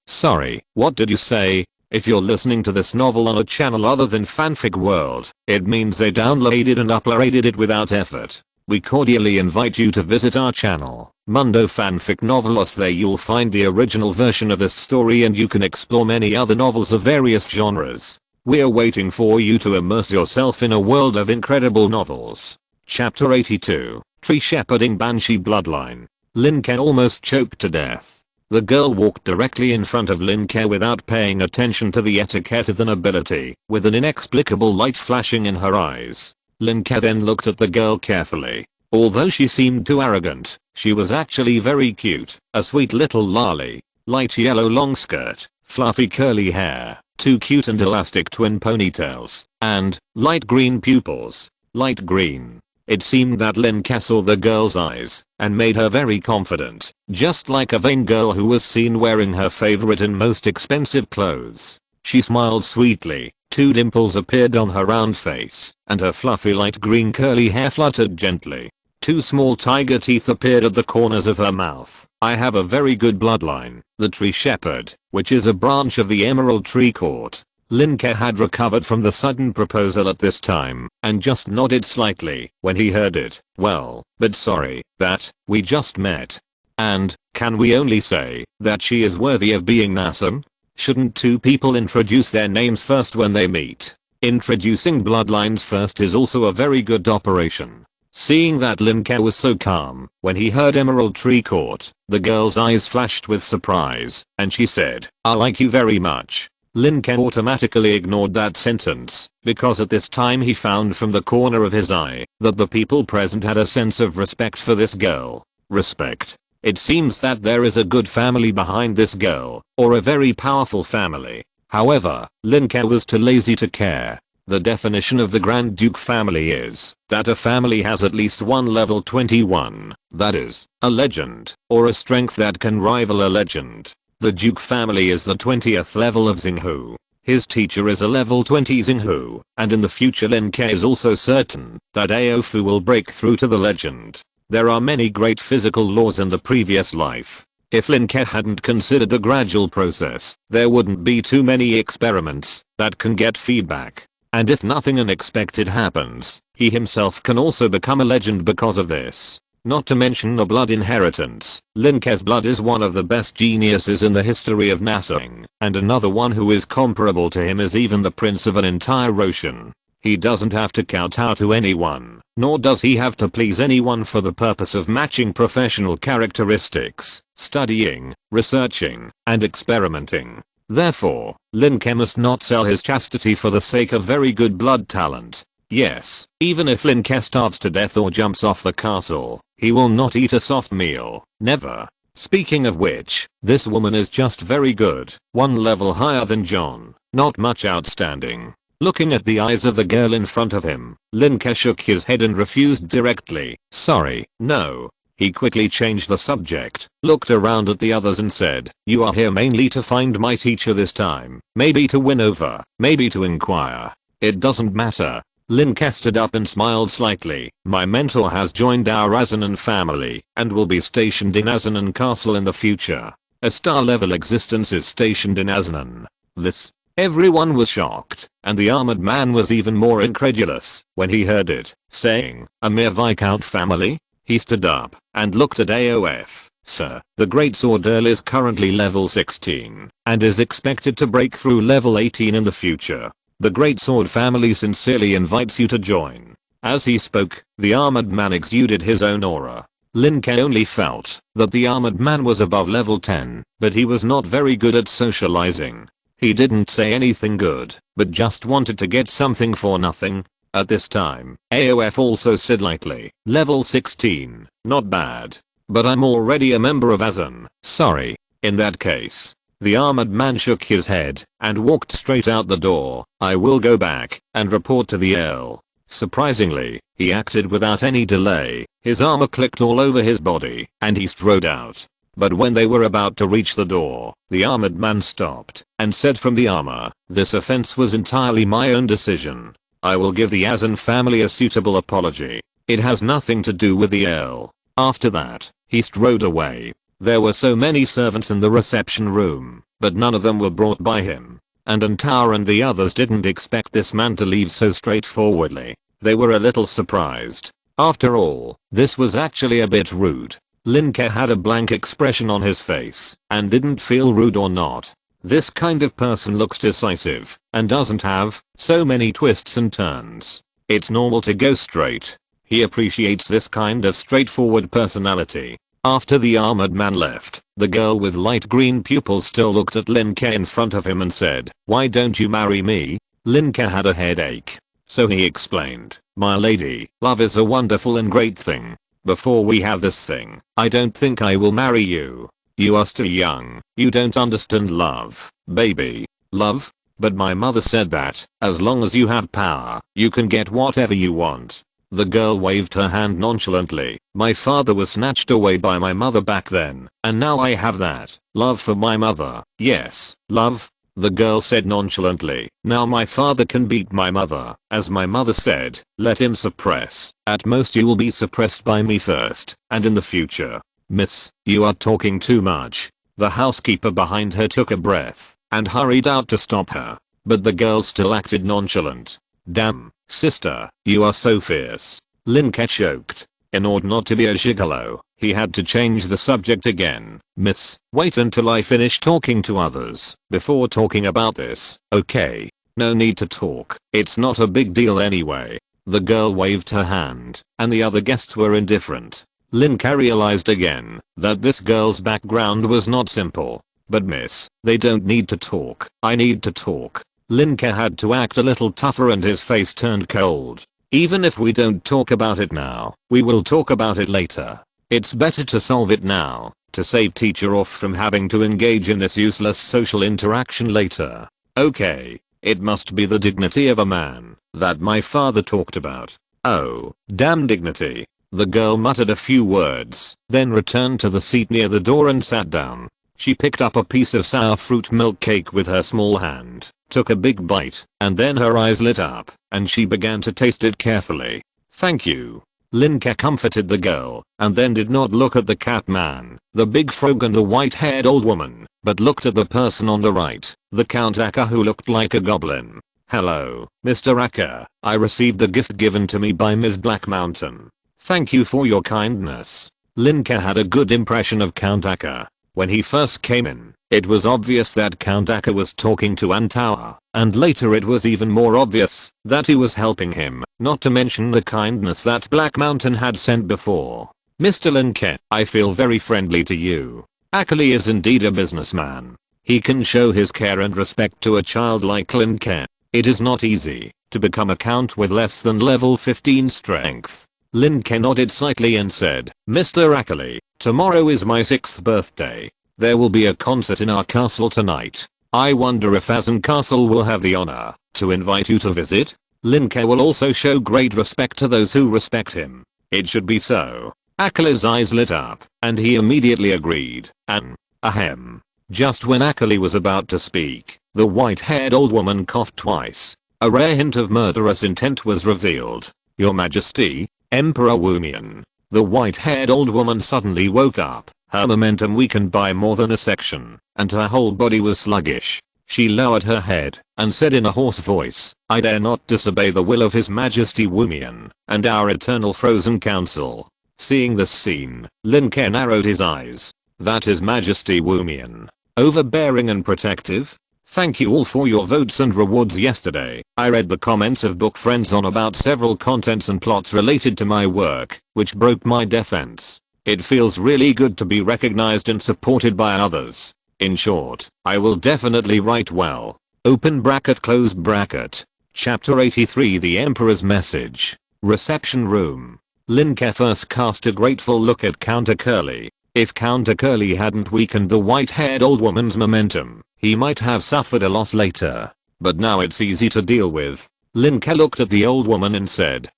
sorry, what did you say? If you're listening to this novel on a channel other than Fanfic World, it means they downloaded and uploaded it without effort. We cordially invite you to visit our channel, Mundo Fanfic Novelos. There you'll find the original version of this story and you can explore many other novels of various genres. We're waiting for you to immerse yourself in a world of incredible novels. Chapter 82, Tree Shepherding Banshee Bloodline. Lin Ke almost choked to death. The girl walked directly in front of Lin Ke without paying attention to the etiquette of the nobility, with an inexplicable light flashing in her eyes. Lin Ke then looked at the girl carefully. Although she seemed too arrogant, she was actually very cute, a sweet little lolly. Light yellow long skirt, fluffy curly hair, two cute and elastic twin ponytails, and light green pupils. Light green. It seemed that Lin Ke saw the girl's eyes, and made her very confident, just like a vain girl who was seen wearing her favorite and most expensive clothes. She smiled sweetly, 2 dimples appeared on her round face, and her fluffy light green curly hair fluttered gently. 2 small tiger teeth appeared at the corners of her mouth. I have a very good bloodline, the tree shepherd, which is a branch of the emerald tree court. Lin Ke had recovered from the sudden proposal at this time, and just nodded slightly when he heard it. Well, but sorry, that, we just met. And, can we only say, that she is worthy of being Nassim? Shouldn't 2 people introduce their names first when they meet? Introducing bloodlines first is also a very good operation. Seeing that Lin Ke was so calm when he heard Emerald Tree Court, the girl's eyes flashed with surprise, and she said, I like you very much. Lin Ke automatically ignored that sentence, because at this time he found from the corner of his eye that the people present had a sense of respect for this girl. Respect. It seems that there is a good family behind this girl, or a very powerful family. However, Lin Ke was too lazy to care. The definition of the Grand Duke family is that a family has at least one level 21, that is, a legend, or a strength that can rival a legend. The Duke family is the 20th level of Xinghu. His teacher is a level 20 Xinghu, and in the future Lin Ke is also certain that Aofu will break through to the legend. There are many great physical laws in the previous life. If Lin Ke hadn't considered the gradual process, there wouldn't be too many experiments that can get feedback. And if nothing unexpected happens, he himself can also become a legend because of this. Not to mention the blood inheritance. Lin Ke's blood is one of the best geniuses in the history of Nassing, and another one who is comparable to him is even the prince of an entire ocean. He doesn't have to kowtow to anyone, nor does he have to please anyone for the purpose of matching professional characteristics, studying, researching, and experimenting. Therefore, Lin Ke must not sell his chastity for the sake of very good blood talent. Yes, even if Lin Ke starves to death or jumps off the castle, he will not eat a soft meal. Never. Speaking of which, this woman is just very good, one level higher than John, not much outstanding. Looking at the eyes of the girl in front of him, Lin Ke shook his head and refused directly. Sorry, no. He quickly changed the subject, looked around at the others and said, you are here mainly to find my teacher this time, maybe to win over, maybe to inquire. It doesn't matter. Lin Ke stood up and smiled slightly. My mentor has joined our Azanan family and will be stationed in Azanan Castle in the future. A star-level existence is stationed in Azanan. This. Everyone was shocked, and the armored man was even more incredulous when he heard it, saying, a mere Viscount family? He stood up and looked at AOF. Sir, the Great Sword Earl is currently level 16 and is expected to break through level 18 in the future. The Great Sword family sincerely invites you to join. As he spoke, the armored man exuded his own aura. Lin Ke only felt that the armored man was above level 10, but he was not very good at socializing. He didn't say anything good, but just wanted to get something for nothing. At this time, AOF also said lightly, level 16, not bad. But I'm already a member of Azan. Sorry. In that case. The armored man shook his head and walked straight out the door. I will go back and report to the Earl. Surprisingly, he acted without any delay. His armor clicked all over his body and he strode out. But when they were about to reach the door, the armored man stopped and said from the armor, this offense was entirely my own decision. I will give the Azan family a suitable apology. It has nothing to do with the Earl. After that, he strode away. There were so many servants in the reception room, but none of them were brought by him. And Antar and the others didn't expect this man to leave so straightforwardly. They were a little surprised. After all, this was actually a bit rude. Lin Ke had a blank expression on his face and didn't feel rude or not. This kind of person looks decisive and doesn't have so many twists and turns. It's normal to go straight. He appreciates this kind of straightforward personality. After the armored man left, the girl with light green pupils still looked at Lin Ke in front of him and said, why don't you marry me? Lin Ke had a headache. So he explained, my lady, love is a wonderful and great thing. Before we have this thing, I don't think I will marry you. You are still young, you don't understand love, baby. Love? But my mother said that, as long as you have power, you can get whatever you want. The girl waved her hand nonchalantly. My father was snatched away by my mother back then, and now I have that. Love for my mother. Yes, love. The girl said nonchalantly. Now my father can beat my mother. As my mother said, let him suppress. At most you will be suppressed by me first, and in the future. Miss, you are talking too much. The housekeeper behind her took a breath and hurried out to stop her. But the girl still acted nonchalant. Damn, sister, you are so fierce. Lin Ke choked. In order not to be a gigolo, he had to change the subject again. Miss, wait until I finish talking to others before talking about this, okay? No need to talk. It's not a big deal anyway. The girl waved her hand, and the other guests were indifferent. Lin Ke realized again that this girl's background was not simple. But miss, they don't need to talk. I need to talk. Lin Ke had to act a little tougher and his face turned cold. Even if we don't talk about it now, we will talk about it later. It's better to solve it now, to save teacher off from having to engage in this useless social interaction later. Okay, it must be the dignity of a man that my father talked about. Oh, damn dignity. The girl muttered a few words, then returned to the seat near the door and sat down. She picked up a piece of sour fruit milk cake with her small hand, took a big bite, and then her eyes lit up, and she began to taste it carefully. Thank you. Lin Ke comforted the girl, and then did not look at the cat man, the big frog and the white-haired old woman, but looked at the person on the right, the Count Aka who looked like a goblin. Hello, Mr. Aka, I received the gift given to me by Ms. Black Mountain. Thank you for your kindness. Lin Ke had a good impression of Count Aka. When he first came in, it was obvious that Count Aka was talking to Antawa, and later it was even more obvious that he was helping him, not to mention the kindness that Black Mountain had sent before. Mr. Lin Ke, I feel very friendly to you. Akali is indeed a businessman. He can show his care and respect to a child like Lin Ke. It is not easy to become a count with less than level 15 strength. Lin Ke nodded slightly and said, Mr. Akali, tomorrow is my 6th birthday. There will be a concert in our castle tonight. I wonder if Azan Castle will have the honor to invite you to visit? Lin Ke will also show great respect to those who respect him. It should be so. Akali's eyes lit up, and he immediately agreed. Ahem. Just when Akali was about to speak, the white-haired old woman coughed twice. A rare hint of murderous intent was revealed. Your Majesty, Emperor Wumian. The white-haired old woman suddenly woke up, her momentum weakened by more than a section, and her whole body was sluggish. She lowered her head and said in a hoarse voice, I dare not disobey the will of His Majesty Wumian and our eternal frozen council. Seeing this scene, Lin Ke narrowed his eyes. That His Majesty Wumian. Overbearing and protective? Thank you all for your votes and rewards yesterday. I read the comments of book friends on about several contents and plots related to my work, which broke my defense. It feels really good to be recognized and supported by others. In short, I will definitely write well. Open bracket close bracket. Chapter 83 The Emperor's Message. Reception Room. Lin Ke first cast a grateful look at Counter Curly. If Counter Curly hadn't weakened the white-haired old woman's momentum, he might have suffered a loss later. But now it's easy to deal with. Lin Ke looked at the old woman and said,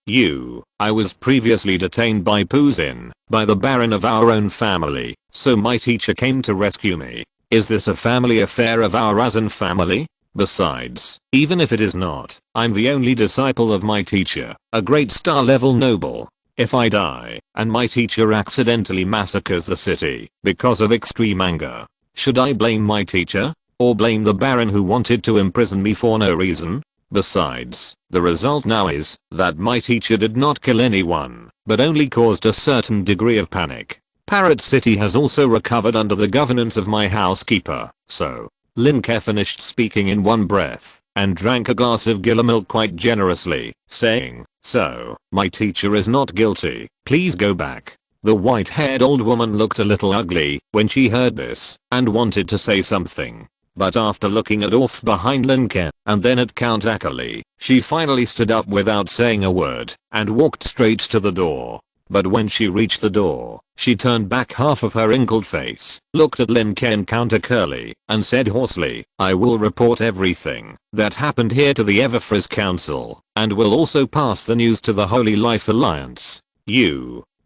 I was previously detained by Puzin, by the Baron of our own family, so my teacher came to rescue me. Is this a family affair of our Azan family? Besides, even if it is not, I'm the only disciple of my teacher, a great star level noble. If I die, and my teacher accidentally massacres the city because of extreme anger, should I blame my teacher? Or blame the Baron who wanted to imprison me for no reason? Besides, the result now is that my teacher did not kill anyone, but only caused a certain degree of panic. Parrot City has also recovered under the governance of my housekeeper, so. Lin Ke finished speaking in one breath, and drank a glass of Gila milk quite generously, saying, so, my teacher is not guilty, please go back. The white-haired old woman looked a little ugly when she heard this, and wanted to say something. But after looking at off behind Lin Ke, and then at Count Akali, she finally stood up without saying a word, and walked straight to the door. But when she reached the door, she turned back half of her wrinkled face, looked at Lin Ke and Counter Curly, and said hoarsely, I will report everything that happened here to the Everfrizz Council, and will also pass the news to the Holy Life Alliance.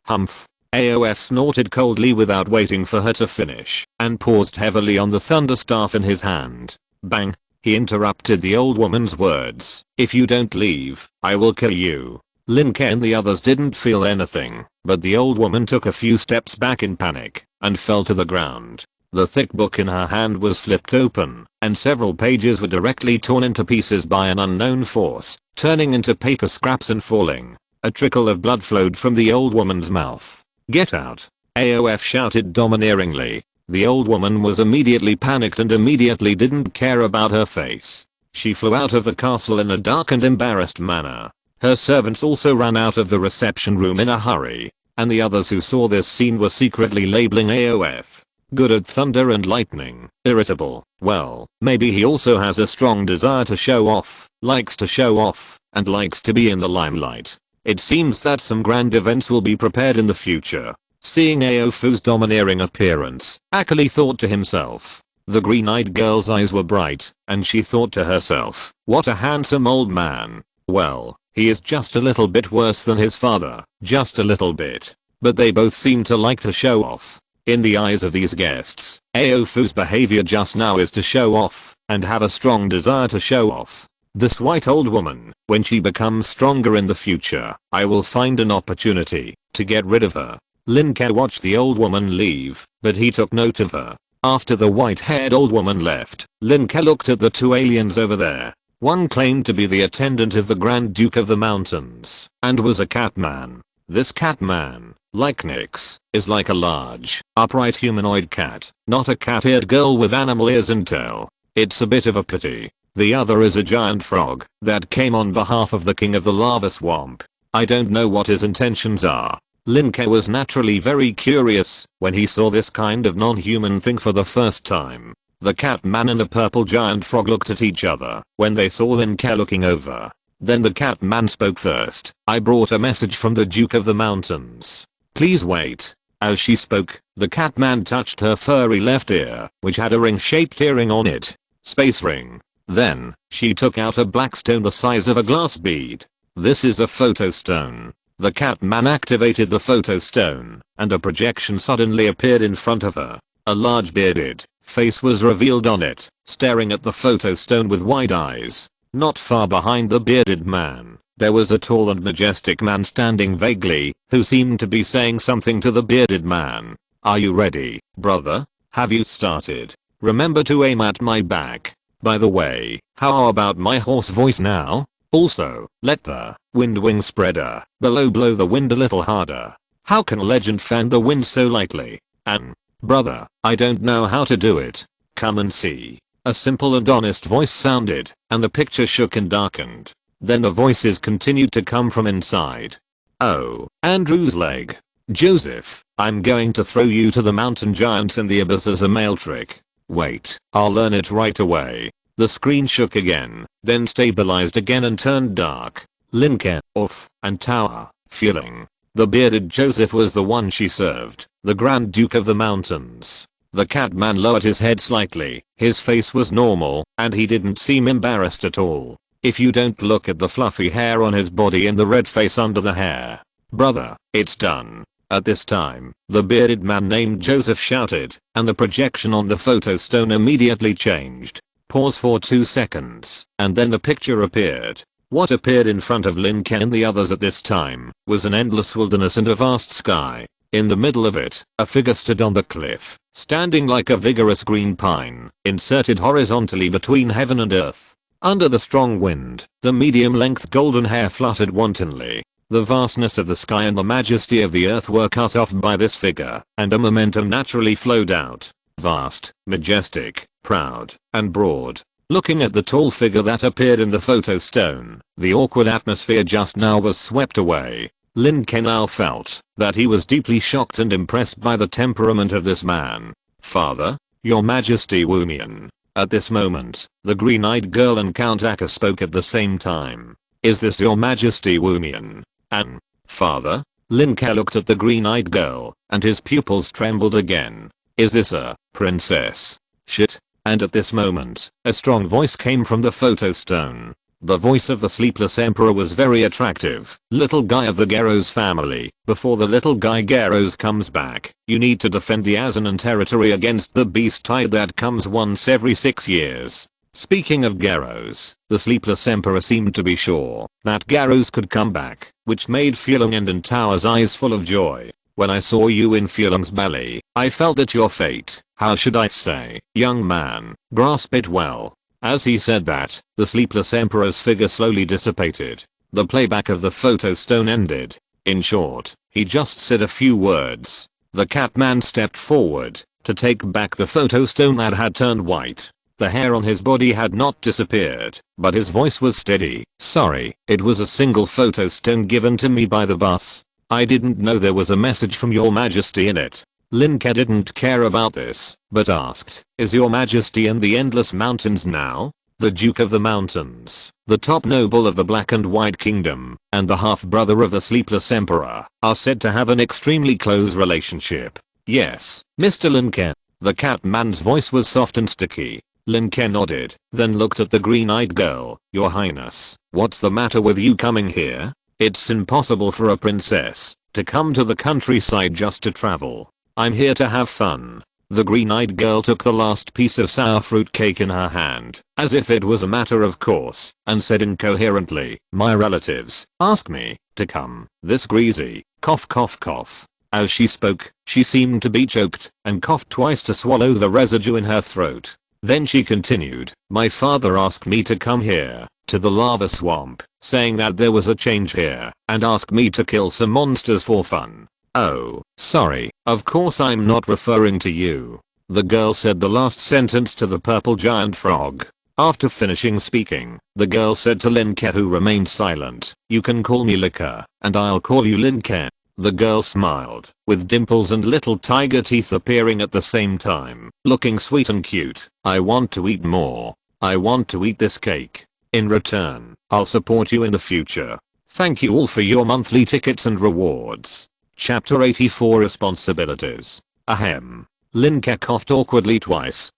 Humph. AOF snorted coldly without waiting for her to finish, and paused heavily on the thunderstaff in his hand. Bang! He interrupted the old woman's words. If you don't leave, I will kill you. Lin Ke and the others didn't feel anything, but the old woman took a few steps back in panic and fell to the ground. The thick book in her hand was flipped open, and several pages were directly torn into pieces by an unknown force, turning into paper scraps and falling. A trickle of blood flowed from the old woman's mouth. "Get out!" AOF shouted domineeringly. The old woman was immediately panicked and immediately didn't care about her face. She flew out of the castle in a dark and embarrassed manner. Her servants also ran out of the reception room in a hurry, and the others who saw this scene were secretly labeling AOF good at thunder and lightning, irritable. Well, maybe he also has a strong desire to show off, likes to show off, and likes to be in the limelight. It seems that some grand events will be prepared in the future. Seeing Aofu's domineering appearance, Akali thought to himself. The green-eyed girl's eyes were bright, and she thought to herself, what a handsome old man. Well, he is just a little bit worse than his father, just a little bit. But they both seem to like to show off. In the eyes of these guests, Aofu's behavior just now is to show off, and have a strong desire to show off. This white old woman, when she becomes stronger in the future, I will find an opportunity to get rid of her. Lin Ke watched the old woman leave, but he took note of her. After the white-haired old woman left, Lin Ke looked at the two aliens over there. One claimed to be the attendant of the Grand Duke of the Mountains, and was a cat man. This cat man, like Nyx, is like a large, upright humanoid cat, not a cat-eared girl with animal ears and tail. It's a bit of a pity. The other is a giant frog that came on behalf of the king of the lava swamp. I don't know what his intentions are. Lin Ke was naturally very curious when he saw this kind of non-human thing for the first time. The cat man and the purple giant frog looked at each other when they saw Lin Ke looking over. Then the cat man spoke first. I brought a message from the Duke of the Mountains. Please wait. As she spoke, the cat man touched her furry left ear, which had a ring-shaped earring on it. Space ring. Then, she took out a black stone the size of a glass bead. This is a photo stone. The cat man activated the photo stone, and a projection suddenly appeared in front of her. A large bearded face was revealed on it, staring at the photo stone with wide eyes. Not far behind the bearded man, there was a tall and majestic man standing vaguely, who seemed to be saying something to the bearded man. Are you ready, brother? Have you started? Remember to aim at my back. By the way, how about my hoarse voice now? Also, let the wind wing spreader below blow the wind a little harder. How can a legend fan the wind so lightly? And, brother, I don't know how to do it. Come and see. A simple and honest voice sounded, and the picture shook and darkened. Then the voices continued to come from inside. Oh, Andrew's leg. Joseph, I'm going to throw you to the mountain giants in the abyss as a male trick. Wait, I'll learn it right away. The screen shook again, then stabilized again and turned dark. Lin Ke, off, and tower, feeling. The bearded Joseph was the one she served, the Grand Duke of the Mountains. The cat man lowered his head slightly, his face was normal, and he didn't seem embarrassed at all. If you don't look at the fluffy hair on his body and the red face under the hair. Brother, it's done. At this time, the bearded man named Joseph shouted, and the projection on the photo stone immediately changed. Pause for 2 seconds, and then the picture appeared. What appeared in front of Lin Ke and the others at this time was an endless wilderness and a vast sky. In the middle of it, a figure stood on the cliff, standing like a vigorous green pine, inserted horizontally between heaven and earth. Under the strong wind, the medium-length golden hair fluttered wantonly. The vastness of the sky and the majesty of the earth were cut off by this figure, and a momentum naturally flowed out. Vast, majestic, proud, and broad. Looking at the tall figure that appeared in the photo stone, the awkward atmosphere just now was swept away. Lin Ke now felt that he was deeply shocked and impressed by the temperament of this man. Father, Your Majesty Wumian. At this moment, the green-eyed girl and Count Akka spoke at the same time. Is this Your Majesty Wumian? And, Father? Lin Ke looked at the green-eyed girl, and his pupils trembled again. Is this a princess? Shit. And at this moment, a strong voice came from the photo stone. The voice of the sleepless emperor was very attractive. Little guy of the Garros family, before the little guy Garros comes back, you need to defend the Azanan territory against the beast tide that comes once every 6 years. Speaking of Garros, the sleepless emperor seemed to be sure that Garros could come back, which made Fulong and Tower's eyes full of joy. When I saw you in Fulong's belly, I felt that your fate, how should I say, young man, grasp it well. As he said that, the sleepless emperor's figure slowly dissipated. The playback of the photo stone ended. In short, he just said a few words. The Catman stepped forward to take back the photo stone that had turned white. The hair on his body had not disappeared, but his voice was steady. Sorry, it was a single photo stone given to me by the bus. I didn't know there was a message from your majesty in it. Lin Ke didn't care about this, but asked, is your majesty in the Endless Mountains now? The Duke of the Mountains, the top noble of the Black and White Kingdom, and the half-brother of the Sleepless Emperor, are said to have an extremely close relationship. Yes, Mr. Lin Ke. The Catman's voice was soft and sticky. Lin Ke nodded, then looked at the green-eyed girl. Your Highness, what's the matter with you coming here? It's impossible for a princess to come to the countryside just to travel. I'm here to have fun. The green-eyed girl took the last piece of sour fruit cake in her hand, as if it was a matter of course, and said incoherently, my relatives asked me to come. This greasy, cough cough cough. As she spoke, she seemed to be choked, and coughed twice to swallow the residue in her throat. Then she continued, my father asked me to come here, to the lava swamp, saying that there was a change here, and asked me to kill some monsters for fun. Oh, sorry, of course I'm not referring to you. The girl said the last sentence to the purple giant frog. After finishing speaking, the girl said to Lin Ke, who remained silent, you can call me Lika, and I'll call you Lin Ke. The girl smiled, with dimples and little tiger teeth appearing at the same time, looking sweet and cute. I want to eat more. I want to eat this cake. In return, I'll support you in the future. Thank you all for your monthly tickets and rewards. Chapter 84 Responsibilities. Ahem. Lin Ke coughed awkwardly twice.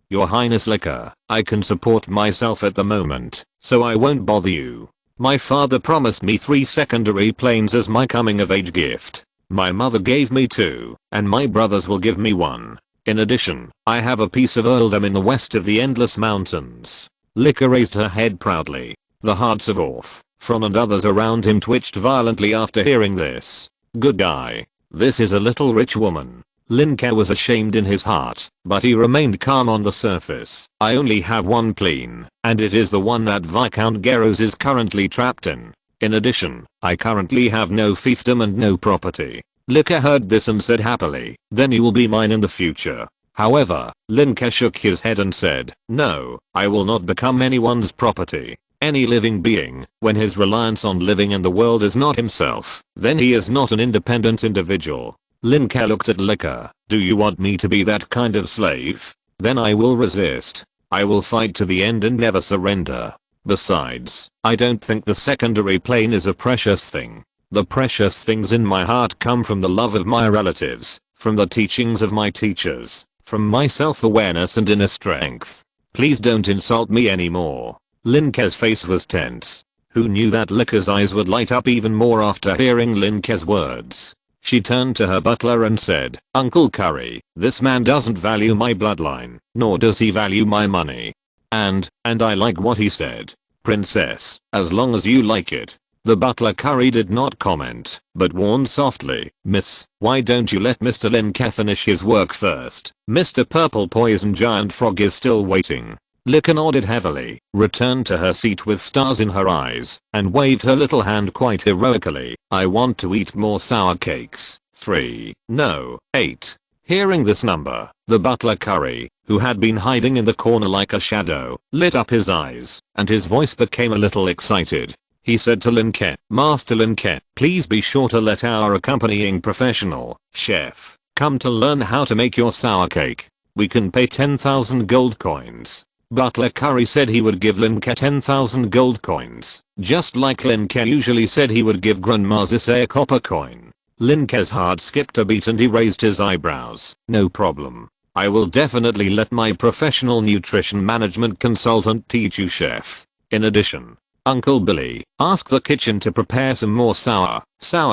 Your Highness Lika, I can support myself at the moment, so I won't bother you. My father promised me 3 secondary planes as my coming of age gift. My mother gave me 2, and my brothers will give me 1. In addition, I have a piece of earldom in the west of the Endless Mountains. Lika raised her head proudly. The hearts of Orth, Fron and others around him twitched violently after hearing this. Good guy. This is a little rich woman. Lin Ke was ashamed in his heart, but he remained calm on the surface. I only have 1 plane, and it is the one that Viscount Garros is currently trapped in. In addition, I currently have no fiefdom and no property. Lika heard this and said happily, then you will be mine in the future. However, Lin Ke shook his head and said, no, I will not become anyone's property. Any living being, when his reliance on living in the world is not himself, then he is not an independent individual. Lin Ke looked at Lika. Do you want me to be that kind of slave? Then I will resist. I will fight to the end and never surrender. Besides, I don't think the secondary plane is a precious thing. The precious things in my heart come from the love of my relatives, from the teachings of my teachers, from my self-awareness and inner strength. Please don't insult me anymore. Lin Ke's face was tense. Who knew that Lika's eyes would light up even more after hearing Lin Ke's words? She turned to her butler and said, Uncle Curry, this man doesn't value my bloodline, nor does he value my money. And I like what he said. Princess, as long as you like it. The butler Curry did not comment, but warned softly, Miss, why don't you let Mr. Lin Ke finish his work first? Mr. Purple Poison Giant Frog is still waiting. Lika nodded heavily, returned to her seat with stars in her eyes, and waved her little hand quite heroically. I want to eat more sour cakes. 3, no, 8. Hearing this number, the butler Curry, who had been hiding in the corner like a shadow, lit up his eyes, and his voice became a little excited. He said to Lin Ke, Master Lin Ke, please be sure to let our accompanying professional, chef, come to learn how to make your sour cake. We can pay 10,000 gold coins. Butler Curry said he would give Lin Ke 10,000 gold coins, just like Lin Ke usually said he would give Grandma Zisse a copper coin. Lin Ke's heart skipped a beat and he raised his eyebrows. No problem. I will definitely let my professional nutrition management consultant teach you, chef. In addition, Uncle Billy, ask the kitchen to prepare some more sour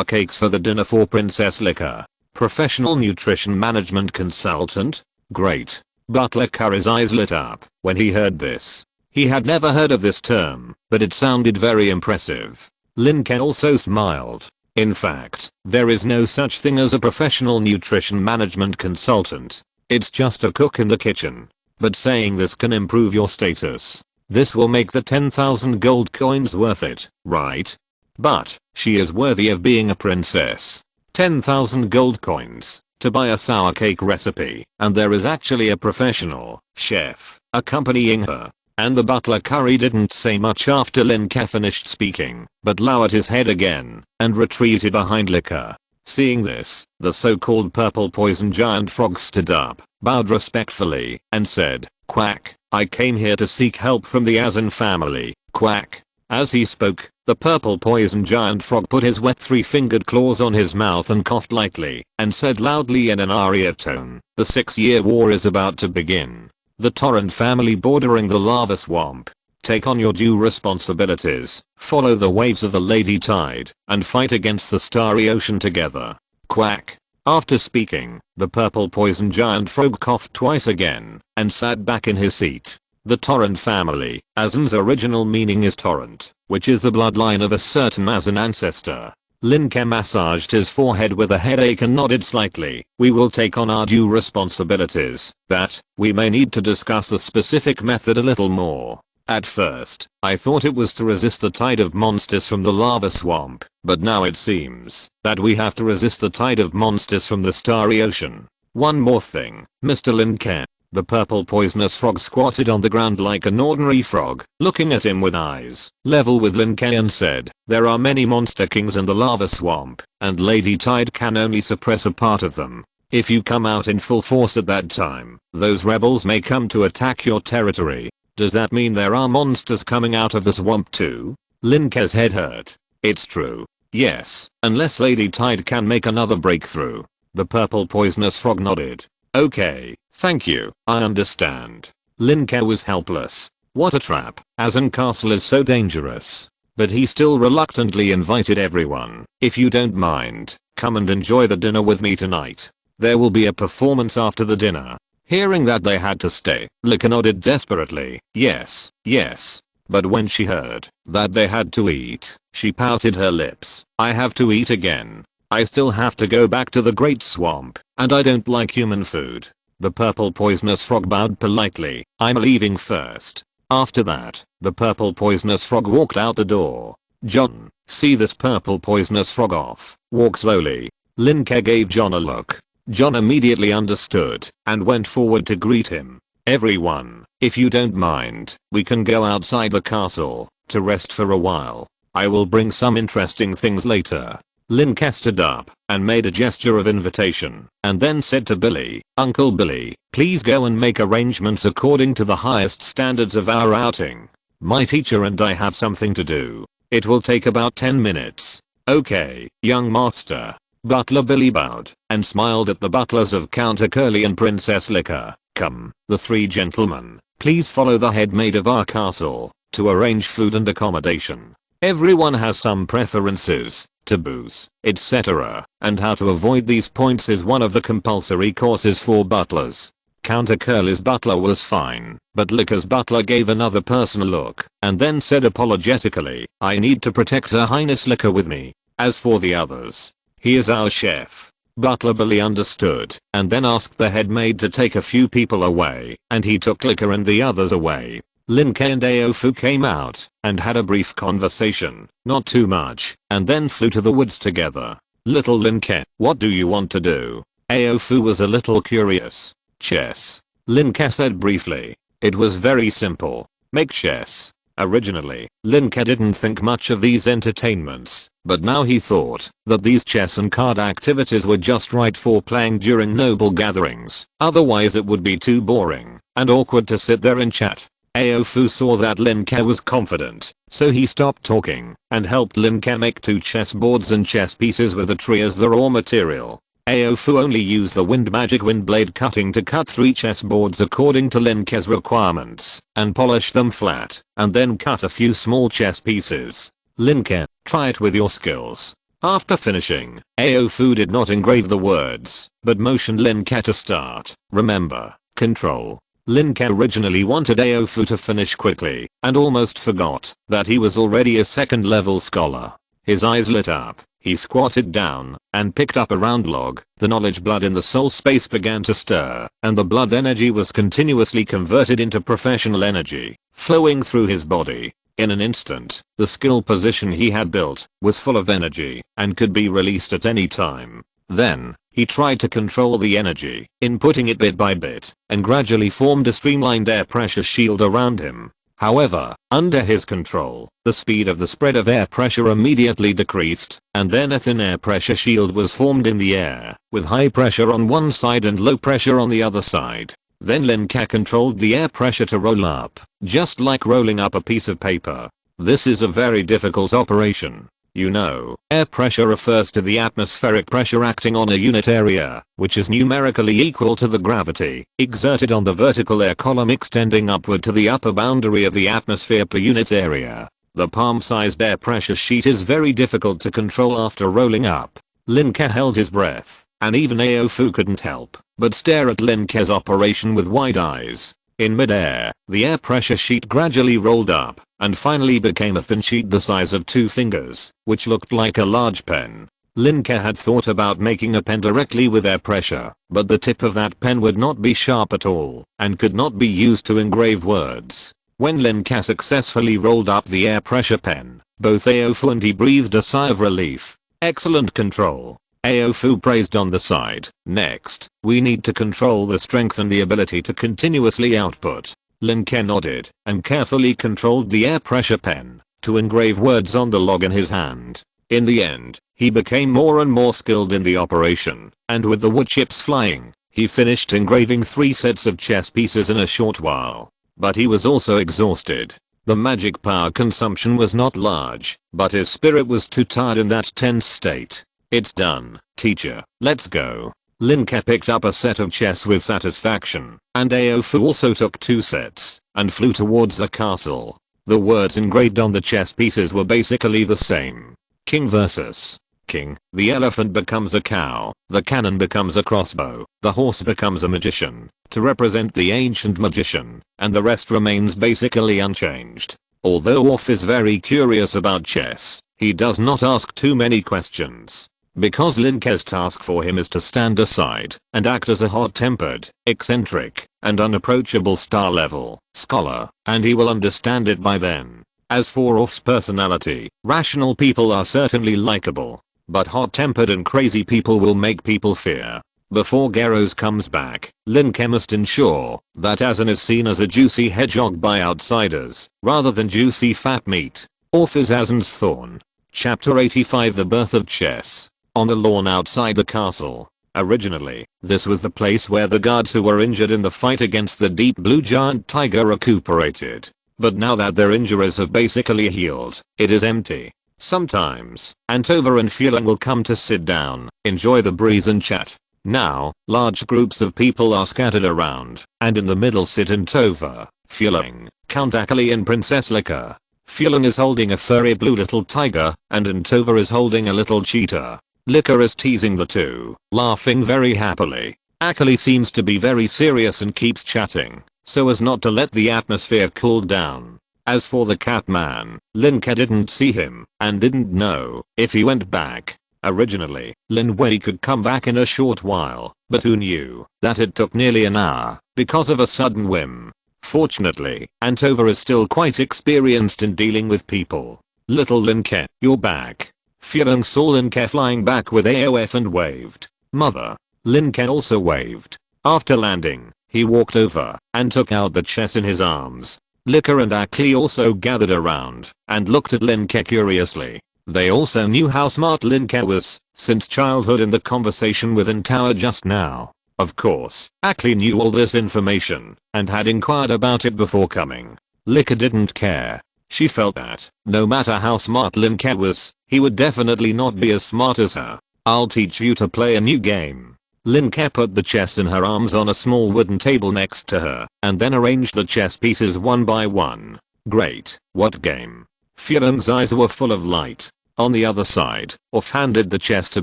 cakes for the dinner for Princess Lika. Professional nutrition management consultant? Great. Butler Curry's eyes lit up when he heard this. He had never heard of this term, but it sounded very impressive. Lin Ke also smiled. In fact, there is no such thing as a professional nutrition management consultant. It's just a cook in the kitchen. But saying this can improve your status. This will make the 10,000 gold coins worth it, right? But, she is worthy of being a princess. 10,000 gold coins to buy a sour cake recipe, and there is actually a professional chef accompanying her. And the butler Curry didn't say much after Lin Ke finished speaking, but lowered his head again and retreated behind Lin Ke. Seeing this, the so-called purple poison giant frog stood up, bowed respectfully, and said, "Quack, I came here to seek help from the Azin family, quack." As he spoke, the purple poison giant frog put his wet three-fingered claws on his mouth and coughed lightly, and said loudly in an aria tone, "The 6-year war is about to begin. The torrent family bordering the lava swamp. Take on your due responsibilities, follow the waves of the Lady Tide, and fight against the starry ocean together." Quack. After speaking, the purple poison giant frog coughed twice again, and sat back in his seat. The torrent family, Azin's original meaning is torrent, which is the bloodline of a certain Azin ancestor. Lin Ke massaged his forehead with a headache and nodded slightly. "We will take on our due responsibilities. That, we may need to discuss the specific method a little more. At first, I thought it was to resist the tide of monsters from the lava swamp, but now it seems that we have to resist the tide of monsters from the starry ocean. One more thing, Mr. Lin Ke." The purple poisonous frog squatted on the ground like an ordinary frog, looking at him with eyes level with Lin Ke, and said, "There are many monster kings in the lava swamp, and Lady Tide can only suppress a part of them. If you come out in full force at that time, those rebels may come to attack your territory. Does that mean there are monsters coming out of the swamp too?" Lin Ke's head hurt. "It's true. Yes, unless Lady Tide can make another breakthrough." The purple poisonous frog nodded. "Okay, thank you, I understand." Lin Ke was helpless. What a trap. Azin Castle is so dangerous. But he still reluctantly invited everyone. "If you don't mind, come and enjoy the dinner with me tonight. There will be a performance after the dinner." Hearing that they had to stay, Lin Ke nodded desperately. Yes, yes. But when she heard that they had to eat, she pouted her lips. "I have to eat again. I still have to go back to the Great Swamp, and I don't like human food." The purple poisonous frog bowed politely. "I'm leaving first." After that, the purple poisonous frog walked out the door. "John, see this purple poisonous frog off. Walk slowly." Lin Ke gave John a look. John immediately understood and went forward to greet him. "Everyone, if you don't mind, we can go outside the castle to rest for a while. I will bring some interesting things later." Lin Ke stood up and made a gesture of invitation, and then said to Billy, "Uncle Billy, please go and make arrangements according to the highest standards of our outing. My teacher and I have something to do. It will take about 10 minutes. "Okay, young master." Butler Billy bowed and smiled at the butlers of Counter Curly and Princess Lin Ke. "Come, the 3 gentlemen, please follow the head maid of our castle to arrange food and accommodation. Everyone has some preferences, taboos, etc., and how to avoid these points is one of the compulsory courses for butlers." Counter Curly's butler was fine, but Lin Ke's butler gave another person a look, and then said apologetically, "I need to protect Her Highness Lin Ke with me. As for the others, he is our chef." Butler Billy understood, and then asked the head maid to take a few people away, and he took Lin Ke and the others away. Lin Ke and Aofu came out and had a brief conversation, not too much, and then flew to the woods together. "Little Lin Ke, what do you want to do?" Aofu was a little curious. "Chess," Lin Ke said briefly. It was very simple. Make chess. Originally, Lin Ke didn't think much of these entertainments, but now he thought that these chess and card activities were just right for playing during noble gatherings. Otherwise it would be too boring and awkward to sit there and chat. Aofu saw that Lin Ke was confident, so he stopped talking and helped Lin Ke make 2 chessboards and chess pieces with a tree as the raw material. Aofu only used the wind magic wind blade cutting to cut 3 chessboards according to Lin Ke's requirements and polish them flat, and then cut a few small chess pieces. "Lin Ke, try it with your skills." After finishing, Aofu did not engrave the words, but motioned Lin Ke to start. "Remember, Control. Lin Ke originally wanted Aofu to finish quickly, and almost forgot that he was already a second level scholar. His eyes lit up, he squatted down, and picked up a round log. The knowledge blood in the soul space began to stir, and the blood energy was continuously converted into professional energy, flowing through his body. In an instant, the skill position he had built was full of energy, and could be released at any time. Then, he tried to control the energy, inputting it bit by bit, and gradually formed a streamlined air pressure shield around him. However, under his control, the speed of the spread of air pressure immediately decreased, and then a thin air pressure shield was formed in the air, with high pressure on one side and low pressure on the other side. Then Lin Ke controlled the air pressure to roll up, just like rolling up a piece of paper. This is a very difficult operation. You know, air pressure refers to the atmospheric pressure acting on a unit area, which is numerically equal to the gravity exerted on the vertical air column extending upward to the upper boundary of the atmosphere per unit area. The palm-sized air pressure sheet is very difficult to control after rolling up. Lin Ke held his breath, and even Aofu couldn't help but stare at Lin Ke's operation with wide eyes. In midair, the air pressure sheet gradually rolled up, and finally became a thin sheet the size of 2 fingers, which looked like a large pen. Lin Ke had thought about making a pen directly with air pressure, but the tip of that pen would not be sharp at all, and could not be used to engrave words. When Lin Ke successfully rolled up the air pressure pen, both Aofu and he breathed a sigh of relief. Excellent control. Aofu praised on the side. Next, we need to control the strength and the ability to continuously output. Lin Ke nodded and carefully controlled the air pressure pen to engrave words on the log in his hand. In the end, he became more and more skilled in the operation, and with the wood chips flying, he finished engraving 3 sets of chess pieces in a short while. But he was also exhausted. The magic power consumption was not large, but his spirit was too tired in that tense state. It's done, teacher, let's go. Lin Ke picked up a set of chess with satisfaction, and Aofu also took 2 sets, and flew towards the castle. The words engraved on the chess pieces were basically the same. King versus king. The elephant becomes a cow, the cannon becomes a crossbow, the horse becomes a magician, to represent the ancient magician, and the rest remains basically unchanged. Although Orf is very curious about chess, he does not ask too many questions. Because Lin Ke's task for him is to stand aside and act as a hot-tempered, eccentric, and unapproachable star-level scholar, and he will understand it by then. As for Orf's personality, rational people are certainly likable, but hot-tempered and crazy people will make people fear. Before Garros comes back, Lin Ke must ensure that Azan is seen as a juicy hedgehog by outsiders, rather than juicy fat meat. Orf is Azan's thorn. Chapter 85 The Birth of Chess. On the lawn outside the castle. Originally, this was the place where the guards who were injured in the fight against the deep blue giant tiger recuperated. But now that their injuries have basically healed, it is empty. Sometimes, Antova and Feudal will come to sit down, enjoy the breeze and chat. Now, large groups of people are scattered around, and in the middle sit Antova, Feudal, Count Akali and Princess Lika. Feudal is holding a furry blue little tiger, and Antova is holding a little cheetah. Lika is teasing the two, laughing very happily. Akali seems to be very serious and keeps chatting, so as not to let the atmosphere cool down. As for the cat man, Lin Ke didn't see him, and didn't know if he went back. Originally, Lin Wei could come back in a short while, but who knew that it took nearly an hour, because of a sudden whim. Fortunately, Antova is still quite experienced in dealing with people. Little Lin Ke, you're back. Feudal saw Lin Ke flying back with AOF and waved. Mother. Lin Ke also waved. After landing, he walked over and took out the chess in his arms. Lika and Akli also gathered around and looked at Lin Ke curiously. They also knew how smart Lin Ke was since childhood in the conversation with Antower just now. Of course, Akli knew all this information and had inquired about it before coming. Lika didn't care. She felt that, no matter how smart Lin Ke was, he would definitely not be as smart as her. I'll teach you to play a new game. Lin Ke put the chess in her arms on a small wooden table next to her, and then arranged the chess pieces one by one. Great, what game? Feudal's eyes were full of light. On the other side, Orf handed the chess to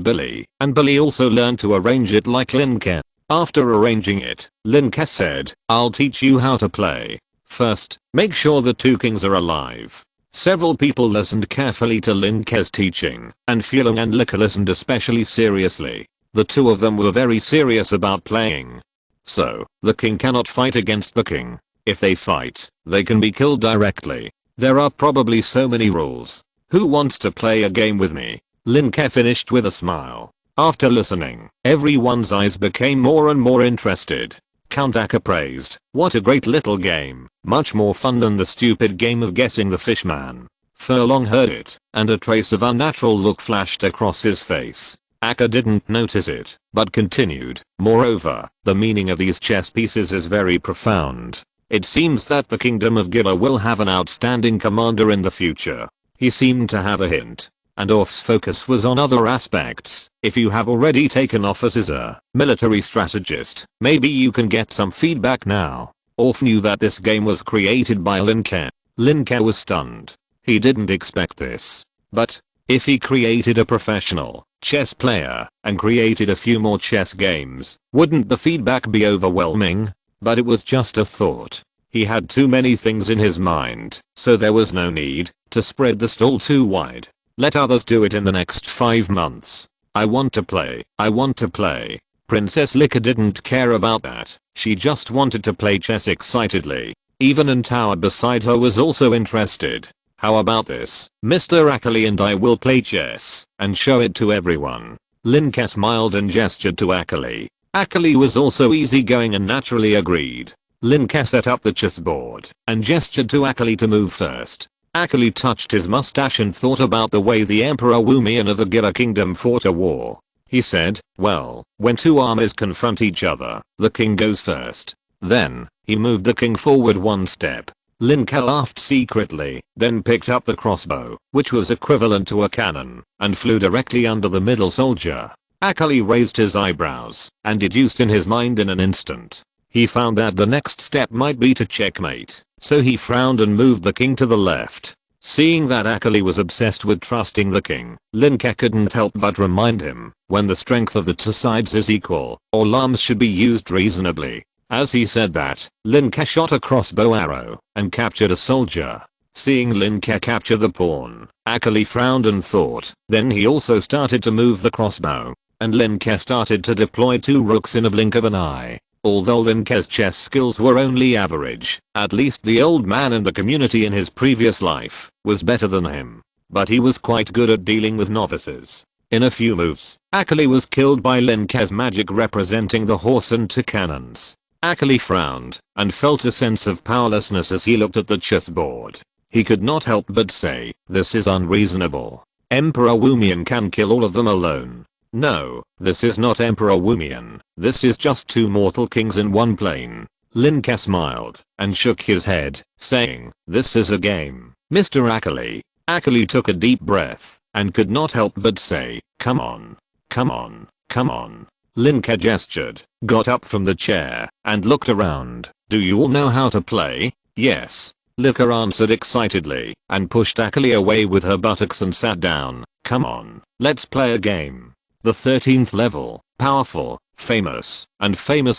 Billy, and Billy also learned to arrange it like Lin Ke. After arranging it, Lin Ke said, "I'll teach you how to play. First, make sure the two kings are alive." Several people listened carefully to Lin Ke's teaching, and Feudal and Lin Ke listened especially seriously. The two of them were very serious about playing. So, the king cannot fight against the king. If they fight, they can be killed directly. There are probably so many rules. Who wants to play a game with me? Lin Ke finished with a smile. After listening, everyone's eyes became more and more interested. Count Aka praised, "What a great little game, much more fun than the stupid game of guessing the fishman." Furlong heard it, and a trace of unnatural look flashed across his face. Aka didn't notice it, but continued, "Moreover, the meaning of these chess pieces is very profound. It seems that the kingdom of Gila will have an outstanding commander in the future." He seemed to have a hint. And Orf's focus was on other aspects. "If you have already taken office as a military strategist, maybe you can get some feedback now." Orf knew that this game was created by Lin Ke. Lin Ke was stunned. He didn't expect this. But, if he created a professional chess player and created a few more chess games, wouldn't the feedback be overwhelming? But it was just a thought. He had too many things in his mind, so there was no need to spread the stall too wide. Let others do it in the next 5 months. I want to play. I want to play. Princess Lin Ke didn't care about that. She just wanted to play chess excitedly. Even an tower beside her was also interested. "How about this? Mr. Akali and I will play chess and show it to everyone." Lin Ke smiled and gestured to Akali. Akali was also easygoing and naturally agreed. Lin Ke set up the chessboard and gestured to Akali to move first. Akali touched his mustache and thought about the way the Emperor Wumian of the Gila Kingdom fought a war. He said, "Well, when two armies confront each other, the king goes first." Then, he moved the king forward one step. Lin Ke laughed secretly, then picked up the crossbow, which was equivalent to a cannon, and flew directly under the middle soldier. Akali raised his eyebrows and deduced in his mind in an instant. He found that the next step might be to checkmate, so he frowned and moved the king to the left. Seeing that Akali was obsessed with trusting the king, Lin Ke couldn't help but remind him, when the strength of the two sides is equal, all arms should be used reasonably. As he said that, Lin Ke shot a crossbow arrow and captured a soldier. Seeing Lin Ke capture the pawn, Akali frowned and thought. Then he also started to move the crossbow, and Lin Ke started to deploy 2 rooks in a blink of an eye. Although Lin Ke's chess skills were only average, at least the old man in the community in his previous life was better than him. But he was quite good at dealing with novices. In a few moves, Akali was killed by Lin Ke's magic representing the horse and 2 cannons. Akali frowned and felt a sense of powerlessness as he looked at the chessboard. He could not help but say, "This is unreasonable. Emperor Wumian can kill all of them alone. No, this is not Emperor Wumian. This is just 2 mortal kings in one plane." Lin Ke smiled and shook his head, saying, "This is a game, Mr. Akali." Akali took a deep breath and could not help but say, "Come on. Come on. Come on." Lin Ke gestured, got up from the chair, and looked around. "Do you all know how to play?" "Yes." Lin Ke answered excitedly and pushed Akali away with her buttocks and sat down. "Come on, let's play a game." The 13th level, powerful, famous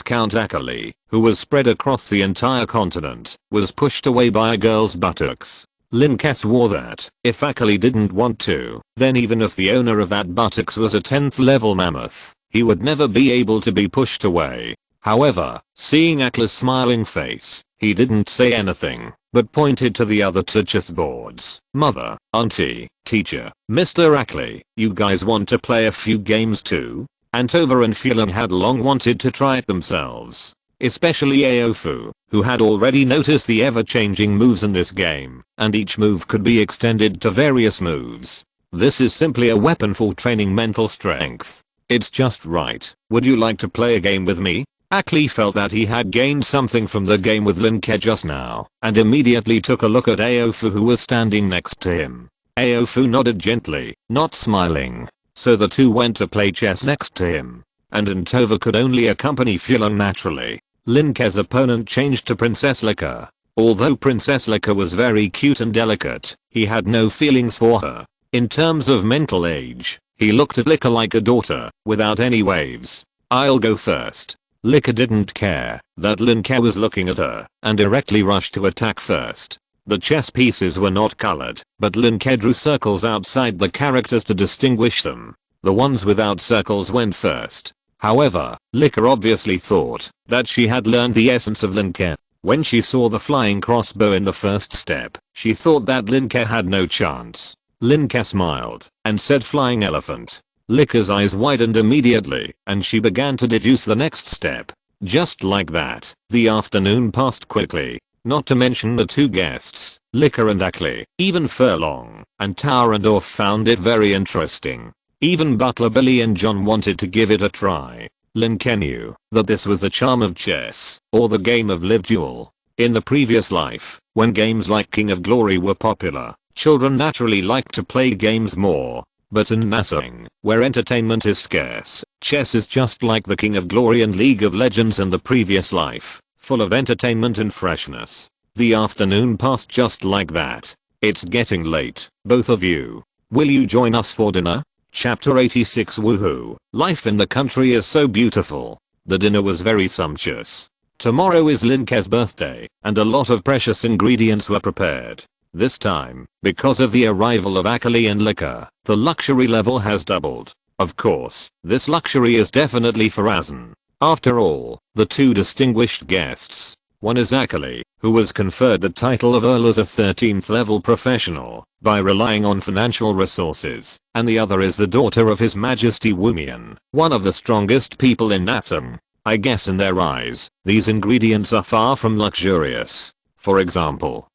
Count Akali, who was spread across the entire continent, was pushed away by a girl's buttocks. Lin Ke swore that, if Akali didn't want to, then even if the owner of that buttocks was a 10th level mammoth, he would never be able to be pushed away. However, seeing Akali's smiling face, he didn't say anything, but pointed to the other 2 chessboards. "Mother, auntie, teacher, Mr. Akali, you guys want to play a few games too?" Antova and Feudal had long wanted to try it themselves. Especially Aofu, who had already noticed the ever-changing moves in this game, and each move could be extended to various moves. This is simply a weapon for training mental strength. It's just right. "Would you like to play a game with me?" Akali felt that he had gained something from the game with Lin Ke just now, and immediately took a look at Aofu who was standing next to him. Aofu nodded gently, not smiling. So the two went to play chess next to him. And Antova could only accompany Feudal naturally. Lin Ke's opponent changed to Princess Lin Ke. Although Princess Lin Ke was very cute and delicate, he had no feelings for her. In terms of mental age, he looked at Lin Ke like a daughter, without any waves. "I'll go first." Lin Ke didn't care that Lin Ke was looking at her and directly rushed to attack first. The chess pieces were not colored, but Lin Ke drew circles outside the characters to distinguish them. The ones without circles went first. However, Lin Ke obviously thought that she had learned the essence of Lin Ke. When she saw the flying crossbow in the first step, she thought that Lin Ke had no chance. Lin Ke smiled and said flying elephant. Lin Ke's eyes widened immediately and she began to deduce the next step. Just like that, the afternoon passed quickly. Not to mention the two guests, Lin Ke and Ackley, even Furlong and Taurendorf found it very interesting. Even Butler Billy and John wanted to give it a try. Lin Ke knew that this was the charm of chess, or the game of live duel. In the previous life, when games like King of Glory were popular, children naturally liked to play games more. But in Nassing, where entertainment is scarce, chess is just like the King of Glory and League of Legends in the previous life, full of entertainment and freshness. The afternoon passed just like that. It's getting late, both of you. Will you join us for dinner? Chapter 86 Woohoo! Life in the country is so beautiful. The dinner was very sumptuous. Tomorrow is Lin Ke's birthday, and a lot of precious ingredients were prepared. This time, because of the arrival of Ackley and Lin Ke, the luxury level has doubled. Of course, this luxury is definitely for Asen. After all, the two distinguished guests. One is Ackley, who was conferred the title of Earl as a 13th level professional by relying on financial resources, and the other is the daughter of His Majesty Wumian, one of the strongest people in Natsum. I guess in their eyes, these ingredients are far from luxurious. For example,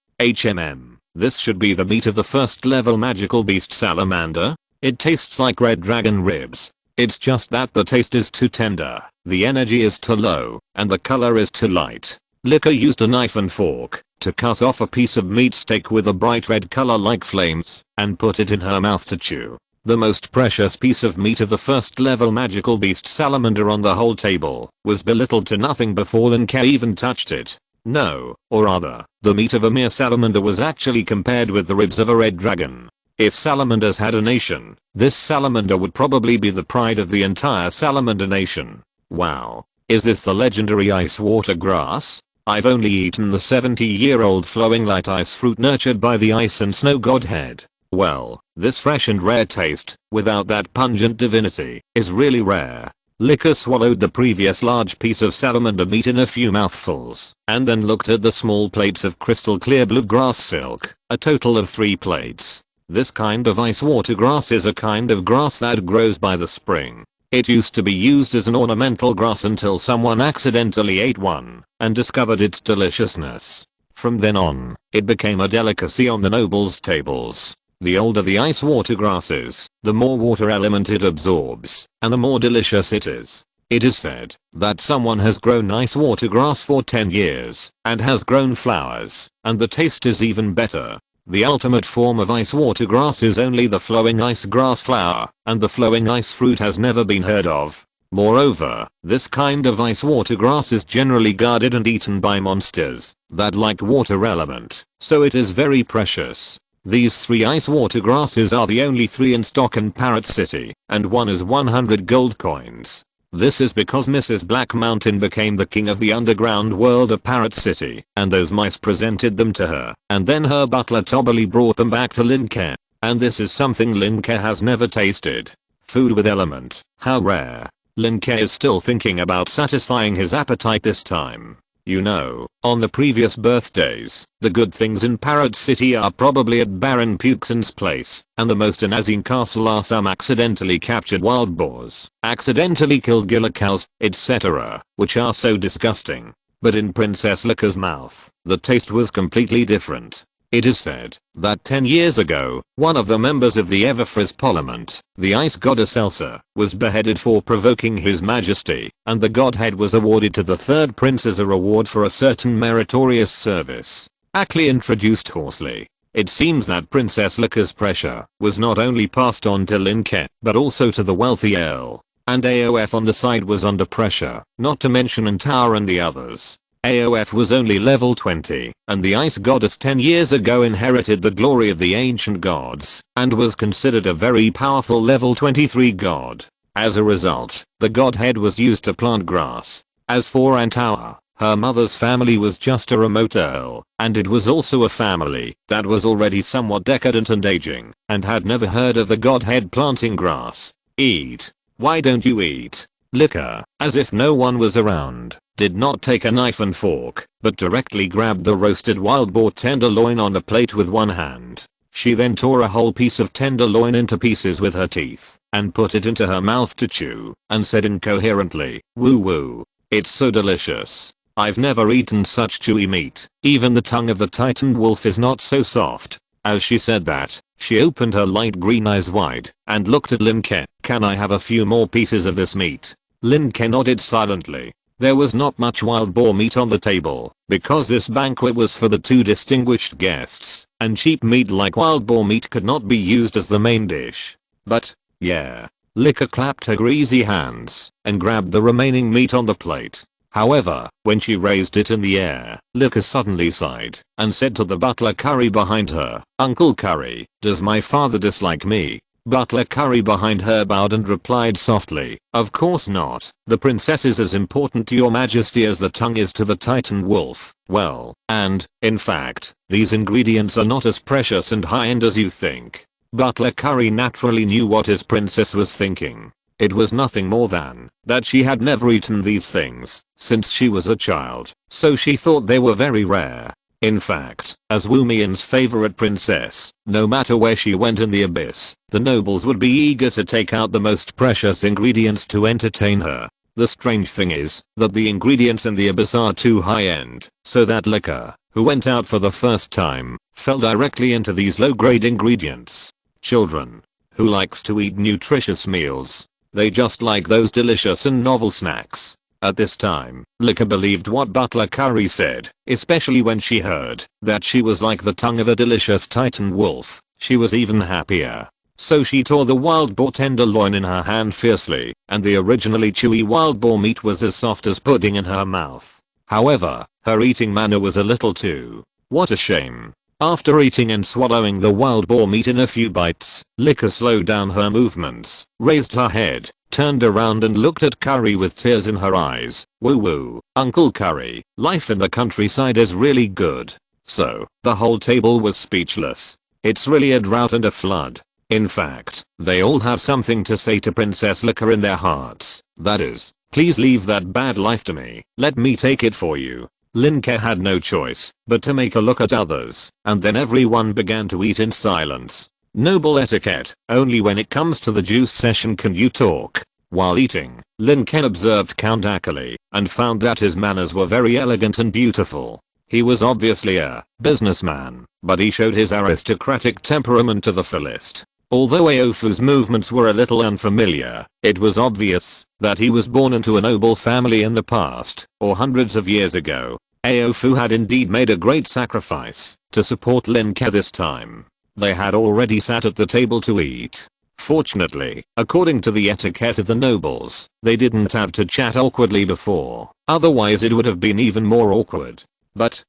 this should be the meat of the first level magical beast salamander. It tastes like red dragon ribs. It's just that the taste is too tender, the energy is too low, and the color is too light. Lin Ke used a knife and fork to cut off a piece of meat steak with a bright red color like flames and put it in her mouth to chew. The most precious piece of meat of the first level magical beast salamander on the whole table was belittled to nothing before Lin Ke even touched it. No, or rather, the meat of a mere salamander was actually compared with the ribs of a red dragon. If salamanders had a nation, this salamander would probably be the pride of the entire salamander nation. Wow. Is this the legendary ice water grass? I've only eaten the 70-year-old flowing light ice fruit nurtured by the ice and snow godhead. Well, this fresh and rare taste, without that pungent divinity, is really rare. Lin Ke swallowed the previous large piece of salamander meat in a few mouthfuls, and then looked at the small plates of crystal clear blue grass silk, a total of 3 plates. This kind of ice water grass is a kind of grass that grows by the spring. It used to be used as an ornamental grass until someone accidentally ate one and discovered its deliciousness. From then on, it became a delicacy on the nobles' tables. The older the ice water grass is, the more water element it absorbs, and the more delicious it is. It is said that someone has grown ice water grass for 10 years and has grown flowers, and the taste is even better. The ultimate form of ice water grass is only the flowing ice grass flower, and the flowing ice fruit has never been heard of. Moreover, this kind of ice water grass is generally guarded and eaten by monsters that like water element, so it is very precious. These 3 ice water grasses are the only 3 in stock in Parrot City, and one is 100 gold coins. This is because Mrs. Black Mountain became the king of the underground world of Parrot City, and those mice presented them to her, and then her butler Tobberly brought them back to Lin Ke. And this is something Lin Ke has never tasted. Food with element, how rare. Lin Ke is still thinking about satisfying his appetite this time. You know, on the previous birthdays, the good things in Parrot City are probably at Baron Pukeson's place, and the most in Azine Castle are some accidentally captured wild boars, accidentally killed gila cows, etc., which are so disgusting. But in Princess Lin Ke's mouth, the taste was completely different. It is said that 10 years ago, one of the members of the Everfrizz Parliament, the ice goddess Elsa, was beheaded for provoking His Majesty, and the godhead was awarded to the third prince as a reward for a certain meritorious service. Ackley introduced hoarsely. It seems that Princess Lin Ke's pressure was not only passed on to Lin Ke, but also to the wealthy Earl. And AOF on the side was under pressure, not to mention Antar and the others. AOF was only level 20, and the ice goddess 10 years ago inherited the glory of the ancient gods, and was considered a very powerful level 23 god. As a result, the godhead was used to plant grass. As for Antower, her mother's family was just a remote earl, and it was also a family that was already somewhat decadent and aging, and had never heard of the godhead planting grass. Eat. Why don't you eat? Lin Ke, as if no one was around, did not take a knife and fork, but directly grabbed the roasted wild boar tenderloin on the plate with one hand. She then tore a whole piece of tenderloin into pieces with her teeth, and put it into her mouth to chew, and said incoherently, "Woo woo. It's so delicious. I've never eaten such chewy meat. Even the tongue of the Titan wolf is not so soft." As she said that, she opened her light green eyes wide and looked at Lin Ke. "Can I have a few more pieces of this meat?" Lin Ke nodded silently. There was not much wild boar meat on the table, because this banquet was for the two distinguished guests, and cheap meat like wild boar meat could not be used as the main dish. But, yeah. Lin Ke clapped her greasy hands and grabbed the remaining meat on the plate. However, when she raised it in the air, Lin Ke suddenly sighed and said to the butler Curry behind her, "Uncle Curry, does my father dislike me?" Butler Curry behind her bowed and replied softly, "Of course not. The princess is as important to your majesty as the tongue is to the Titan wolf. Well, and, in fact, these ingredients are not as precious and high-end as you think." Butler Curry naturally knew what his princess was thinking. It was nothing more than that she had never eaten these things since she was a child, so she thought they were very rare. In fact, as Wu Mian's favorite princess, no matter where she went in the abyss, the nobles would be eager to take out the most precious ingredients to entertain her. The strange thing is that the ingredients in the abyss are too high-end, so that Lin Ke, who went out for the first time, fell directly into these low-grade ingredients. Children. Who likes to eat nutritious meals? They just like those delicious and novel snacks. At this time, Lin Ke believed what Butler Curry said, especially when she heard that she was like the tongue of a delicious Titan wolf. She was even happier. So she tore the wild boar tenderloin in her hand fiercely, and the originally chewy wild boar meat was as soft as pudding in her mouth. However, her eating manner was a little too. What a shame. After eating and swallowing the wild boar meat in a few bites, Lin Ke slowed down her movements, raised her head, turned around and looked at Curry with tears in her eyes. "Woo woo, Uncle Curry, life in the countryside is really good." So, the whole table was speechless. It's really a drought and a flood. In fact, they all have something to say to Princess Lin Ke in their hearts. That is, "Please leave that bad life to me. Let me take it for you." Lin Ke had no choice but to make a look at others, and then everyone began to eat in silence. Noble etiquette. Only when it comes to the juice session can you talk. While eating, Lin Ke observed Count Akali and found that his manners were very elegant and beautiful. He was obviously a businessman, but he showed his aristocratic temperament to the fullest. Although Aofu's movements were a little unfamiliar, it was obvious that he was born into a noble family in the past, or hundreds of years ago. Aofu had indeed made a great sacrifice to support Lin Ke this time. They had already sat at the table to eat. Fortunately, according to the etiquette of the nobles, they didn't have to chat awkwardly before, otherwise it would have been even more awkward. But,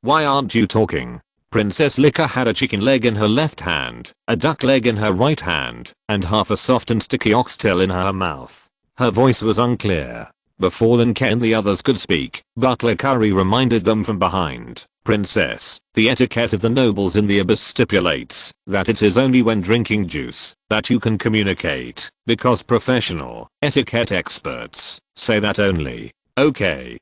why aren't you talking? Princess Lin Ke had a chicken leg in her left hand, a duck leg in her right hand, and half a soft and sticky oxtail in her mouth. Her voice was unclear. Before Lin Ke and the others could speak, Butler Curry reminded them from behind, "Princess, the etiquette of the nobles in the abyss stipulates that it is only when drinking juice that you can communicate, because professional etiquette experts say that only." Okay,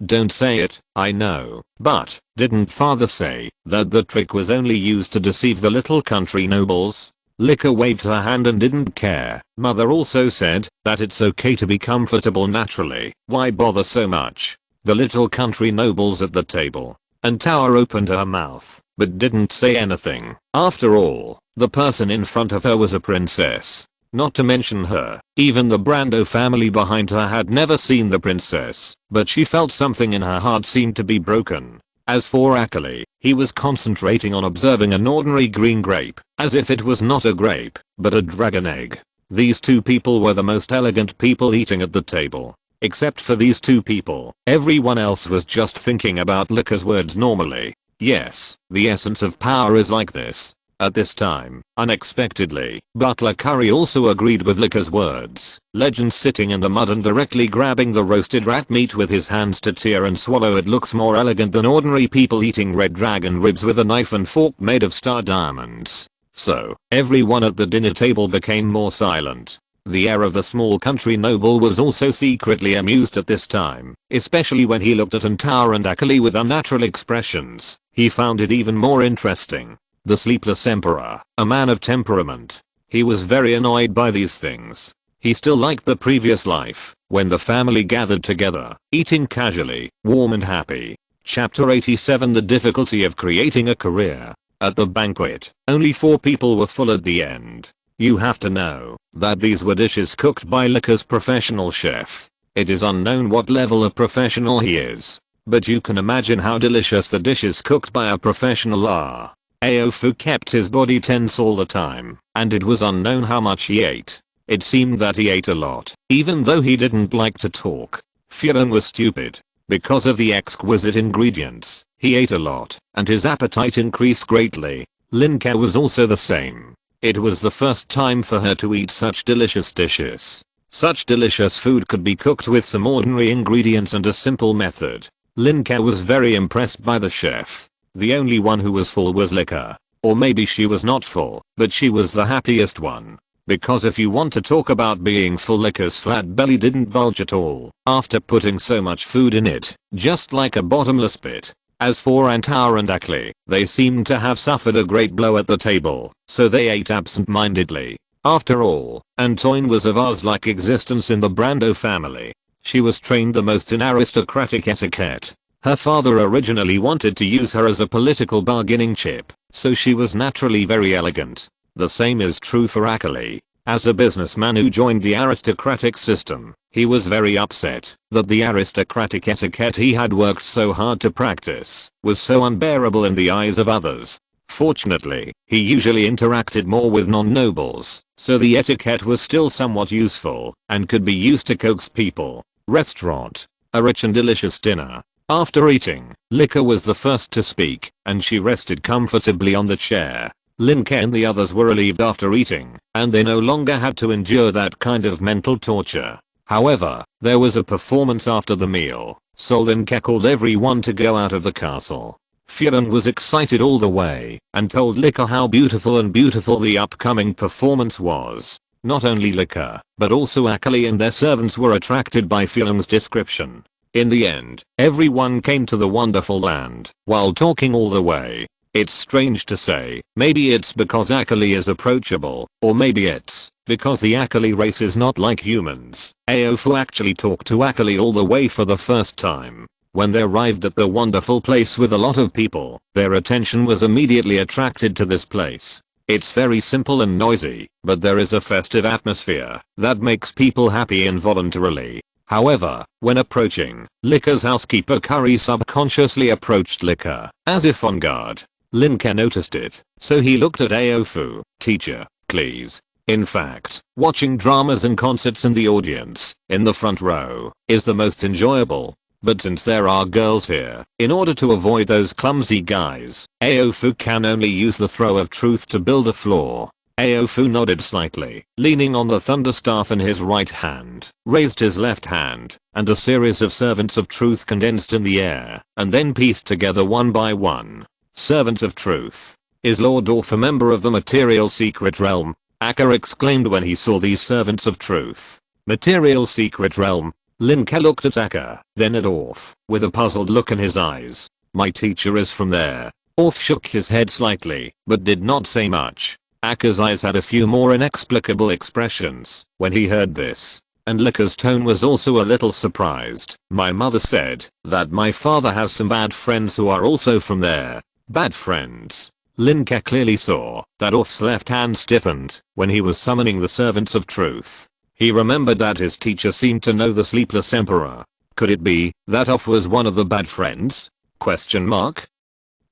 don't say it, I know, but didn't father say that the trick was only used to deceive the little country nobles? Lin Ke waved her hand and didn't care. Mother also said that it's okay to be comfortable naturally. Why bother so much? The little country nobles at the table. And Tower opened her mouth, but didn't say anything. After all, the person in front of her was a princess. Not to mention her, even the Brando family behind her had never seen the princess, but she felt something in her heart seemed to be broken. As for Akali, he was concentrating on observing an ordinary green grape, as if it was not a grape, but a dragon egg. These two people were the most elegant people eating at the table. Except for these two people, everyone else was just thinking about Lin Ke's words normally. Yes, the essence of power is like this. At this time, unexpectedly, Butler Curry also agreed with Lika's words. Legend sitting in the mud and directly grabbing the roasted rat meat with his hands to tear and swallow it looks more elegant than ordinary people eating red dragon ribs with a knife and fork made of star diamonds. So, everyone at the dinner table became more silent. The heir of the small country noble was also secretly amused at this time, especially when he looked at Antar and Akali with unnatural expressions. He found it even more interesting. The sleepless emperor, a man of temperament. He was very annoyed by these things. He still liked the previous life, when the family gathered together, eating casually, warm and happy. Chapter 87 The difficulty of creating a career. At the banquet, only 4 people were full at the end. You have to know that these were dishes cooked by Lika's professional chef. It is unknown what level of professional he is, but you can imagine how delicious the dishes cooked by a professional are. Aofu kept his body tense all the time, and it was unknown how much he ate. It seemed that he ate a lot, even though he didn't like to talk. Feudal was stupid. Because of the exquisite ingredients, he ate a lot, and his appetite increased greatly. Lin Ke was also the same. It was the first time for her to eat such delicious dishes. Such delicious food could be cooked with some ordinary ingredients and a simple method. Lin Ke was very impressed by the chef. The only one who was full was Lika. Or maybe she was not full, but she was the happiest one. Because if you want to talk about being full, Lika's flat belly didn't bulge at all after putting so much food in it, just like a bottomless pit. As for Antar and Akli, they seemed to have suffered a great blow at the table, so they ate absent-mindedly. After all, Antoine was a vase-like existence in the Brando family. She was trained the most in aristocratic etiquette. Her father originally wanted to use her as a political bargaining chip, so she was naturally very elegant. The same is true for Akali. As a businessman who joined the aristocratic system, he was very upset that the aristocratic etiquette he had worked so hard to practice was so unbearable in the eyes of others. Fortunately, he usually interacted more with non-nobles, so the etiquette was still somewhat useful and could be used to coax people. Restaurant. A rich and delicious dinner. After eating, Lika was the first to speak, and she rested comfortably on the chair. Lin Ke and the others were relieved after eating, and they no longer had to endure that kind of mental torture. However, there was a performance after the meal, so Lin Ke called everyone to go out of the castle. Feudal was excited all the way, and told Lika how beautiful the upcoming performance was. Not only Lika, but also Akali and their servants were attracted by Feudal's description. In the end, everyone came to the wonderful land, while talking all the way. It's strange to say, maybe it's because Akali is approachable, or maybe it's because the Akali race is not like humans. Aofu actually talked to Akali all the way for the first time. When they arrived at the wonderful place with a lot of people, their attention was immediately attracted to this place. It's very simple and noisy, but there is a festive atmosphere that makes people happy involuntarily. However, when approaching, Lika's housekeeper Curry subconsciously approached Lika, as if on guard. Lin Ke noticed it, so he looked at Aofu. Teacher, please. In fact, watching dramas and concerts in the audience, in the front row, is the most enjoyable. But since there are girls here, in order to avoid those clumsy guys, Aofu can only use the throw of truth to build a floor. Aofu nodded slightly, leaning on the thunderstaff in his right hand, raised his left hand, and a series of servants of truth condensed in the air, and then pieced together one by one. Servants of truth. Is Lord Orf a member of the material secret realm? Akka exclaimed when he saw these servants of truth. Material secret realm? Lin Ke looked at Akka, then at Orf, with a puzzled look in his eyes. My teacher is from there. Orf shook his head slightly, but did not say much. Akka's eyes had a few more inexplicable expressions when he heard this, and Lika's tone was also a little surprised. My mother said that my father has some bad friends who are also from there. Bad friends. Lin Ke clearly saw that Orf's left hand stiffened when he was summoning the servants of truth. He remembered that his teacher seemed to know the sleepless emperor. Could it be that Orf was one of the bad friends? Question mark.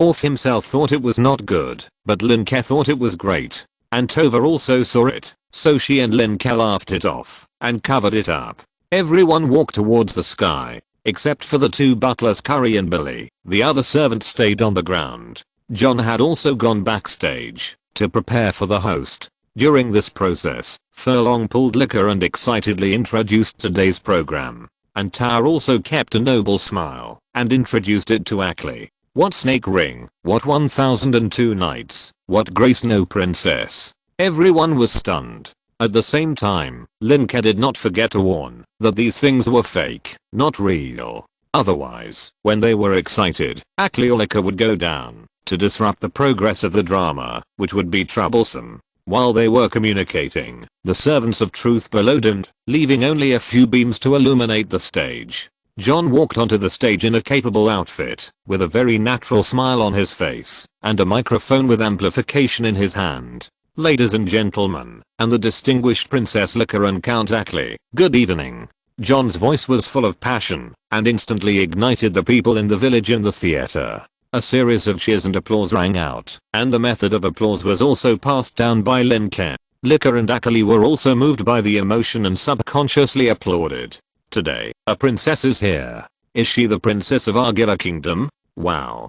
Orf himself thought it was not good, but Lin Ke thought it was great. And Tova also saw it, so she and Lin Ke laughed it off and covered it up. Everyone walked towards the sky, except for the 2 butlers Curry and Billy. The other servants stayed on the ground. John had also gone backstage to prepare for the host. During this process, Furlong pulled Lin Ke and excitedly introduced today's program. And Tower also kept a noble smile and introduced it to Ackley. What snake ring? What 1002 knights? What grace no princess? Everyone was stunned. At the same time, Lin Ke did not forget to warn that these things were fake, not real. Otherwise, when they were excited, Ackley or Lin Ke would go down to disrupt the progress of the drama, which would be troublesome. While they were communicating, the servants of truth billowed, leaving only a few beams to illuminate the stage. John walked onto the stage in a capable outfit, with a very natural smile on his face, and a microphone with amplification in his hand. Ladies and gentlemen, and the distinguished Princess Lin Ke and Count Ackley, good evening. John's voice was full of passion, and instantly ignited the people in the village and the theater. A series of cheers and applause rang out, and the method of applause was also passed down by Lin Ke. Lin Ke and Ackley were also moved by the emotion and subconsciously applauded. Today, a princess is here. Is she the princess of Argilla Kingdom? Wow.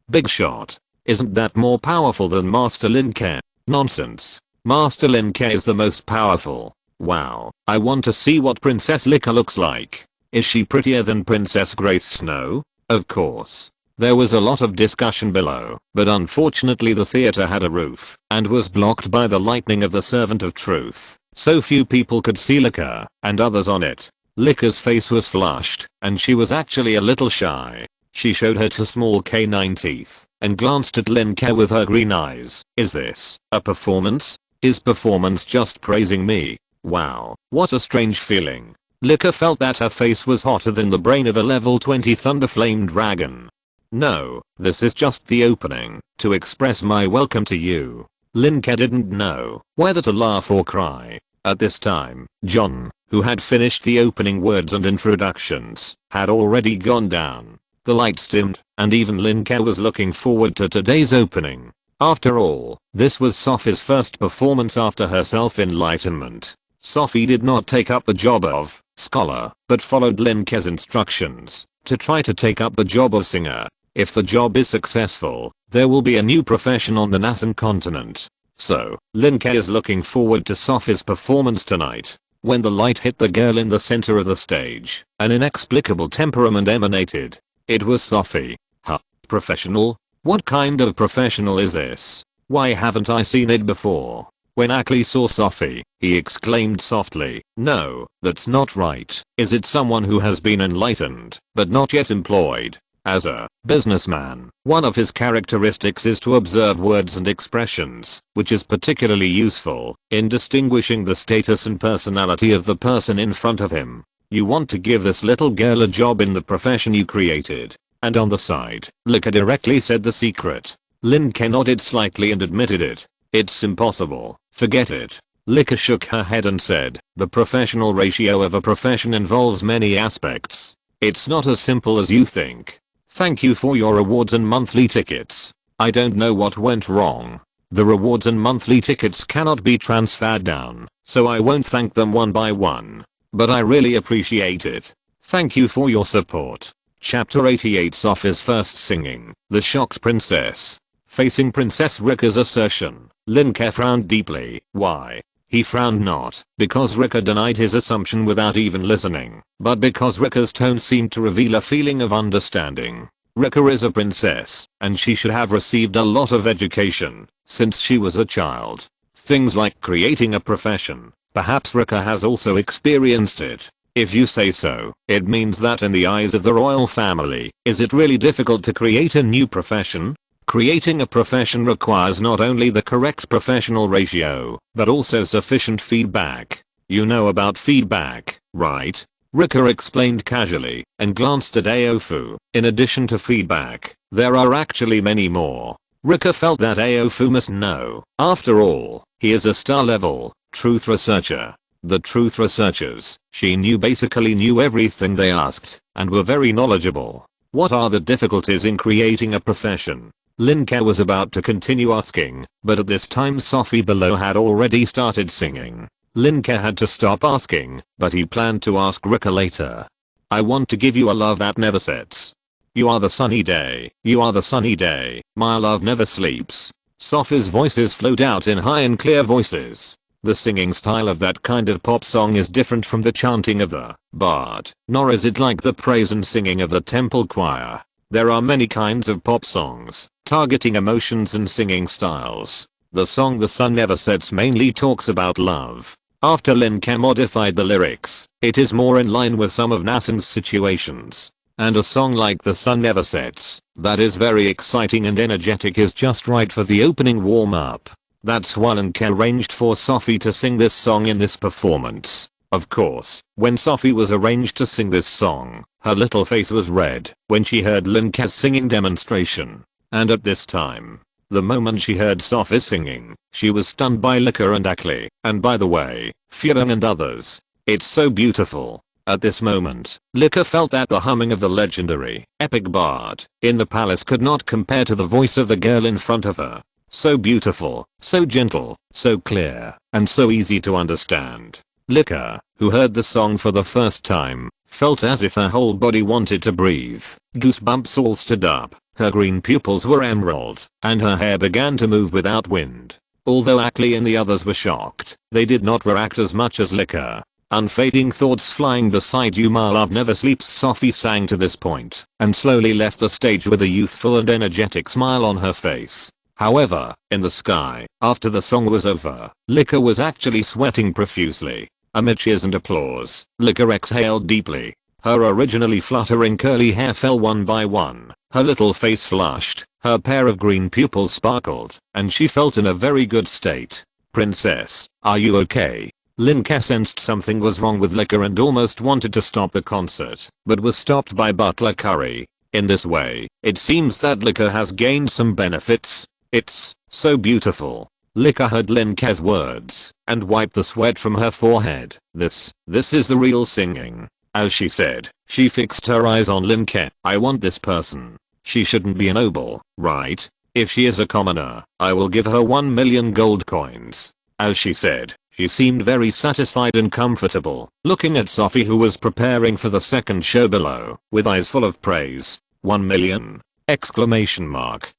Big shot. Isn't that more powerful than Master Lin Ke? Nonsense. Master Lin Ke is the most powerful. Wow. I want to see what Princess Lin Ke looks like. Is she prettier than Princess Great Snow? Of course. There was a lot of discussion below, but unfortunately the theater had a roof and was blocked by the lightning of the servant of truth, so few people could see Lin Ke and others on it. Lin Ke's face was flushed, and she was actually a little shy. She showed her two small canine teeth and glanced at Lin Ke with her green eyes. Is this a performance? Is performance just praising me? Wow, what a strange feeling. Lin Ke felt that her face was hotter than the brain of a level 20 Thunderflame dragon. No, this is just the opening, to express my welcome to you. Lin Ke didn't know whether to laugh or cry. At this time, John, who had finished the opening words and introductions, had already gone down. The lights dimmed, and even Lin Ke was looking forward to today's opening. After all, this was Sophie's first performance after her self-enlightenment. Sophie did not take up the job of scholar, but followed Lin Ke's instructions to try to take up the job of singer. If the job is successful, there will be a new profession on the Nathan continent. So, Lin Ke is looking forward to Sophie's performance tonight. When the light hit the girl in the center of the stage, an inexplicable temperament emanated. It was Sophie. Huh? Professional? What kind of professional is this? Why haven't I seen it before? When Ackley saw Sophie, he exclaimed softly, no, that's not right. Is it someone who has been enlightened, but not yet employed? As a businessman, one of his characteristics is to observe words and expressions, which is particularly useful in distinguishing the status and personality of the person in front of him. You want to give this little girl a job in the profession you created. And on the side, Lin Ke directly said the secret. Lin Ke nodded slightly and admitted it. It's impossible. Forget it. Lin Ke shook her head and said, the professional ratio of a profession involves many aspects. It's not as simple as you think. Thank you for your rewards and monthly tickets. I don't know what went wrong. The rewards and monthly tickets cannot be transferred down, so I won't thank them one by one. But I really appreciate it. Thank you for your support. Chapter 88 Sophie's first singing, The Shocked Princess. Facing Princess Rika's assertion, Lin Ke frowned deeply. Why? He frowned not because Rika denied his assumption without even listening, but because Rika's tone seemed to reveal a feeling of understanding. Rika is a princess, and she should have received a lot of education since she was a child. Things like creating a profession. Perhaps Rika has also experienced it. If you say so, it means that in the eyes of the royal family, is it really difficult to create a new profession? Creating a profession requires not only the correct professional ratio, but also sufficient feedback. You know about feedback, right? Rika explained casually, and glanced at Aofu. In addition to feedback, there are actually many more. Rika felt that Aofu must know. After all, he is a star-level truth researcher. The truth researchers, she knew, basically knew everything they asked, and were very knowledgeable. What are the difficulties in creating a profession? Lin Ke was about to continue asking, but at this time Sophie below had already started singing. Lin Ke had to stop asking, but he planned to ask Rika later. I want to give you a love that never sets. You are the sunny day, you are the sunny day, my love never sleeps. Sophie's voices flowed out in high and clear voices. The singing style of that kind of pop song is different from the chanting of the bard, nor is it like the praise and singing of the temple choir. There are many kinds of pop songs, targeting emotions and singing styles. The song The Sun Never Sets mainly talks about love. After Lin Ke modified the lyrics, it is more in line with some of Nassen's situations. And a song like The Sun Never Sets, that is very exciting and energetic, is just right for the opening warm-up. That's why Lin Ke arranged for Sophie to sing this song in this performance. Of course, when Sophie was arranged to sing this song, her little face was red when she heard Lin Ke's singing demonstration. And at this time, the moment she heard Sophie singing, she was stunned by Lin Ke and Akli, and by the way, Feudal and others. It's so beautiful. At this moment, Lin Ke felt that the humming of the legendary, epic bard in the palace could not compare to the voice of the girl in front of her. So beautiful, so gentle, so clear, and so easy to understand. Lin Ke, who heard the song for the first time, felt as if her whole body wanted to breathe. Goosebumps all stood up, her green pupils were emerald, and her hair began to move without wind. Although Akli and the others were shocked, they did not react as much as Lin Ke. Unfading thoughts flying beside you, my love never sleeps, Sophie sang to this point, and slowly left the stage with a youthful and energetic smile on her face. However, in the sky, after the song was over, Lin Ke was actually sweating profusely. Amid cheers and applause, Lin Ke exhaled deeply. Her originally fluttering curly hair fell one by one, her little face flushed, her pair of green pupils sparkled, and she felt in a very good state. Princess, are you okay? Lin Ke sensed something was wrong with Lin Ke and almost wanted to stop the concert, but was stopped by butler Curry. In this way, it seems that Lin Ke has gained some benefits. It's so beautiful. Lin Ke heard Lin Ke's words and wiped the sweat from her forehead. This is the real singing. As she said, she fixed her eyes on Lin Ke. I want this person. She shouldn't be a noble, right? If she is a commoner, I will give her 1 million gold coins. As she said, she seemed very satisfied and comfortable, looking at Sophie, who was preparing for the second show below, with eyes full of praise. 1 million! Exclamation mark.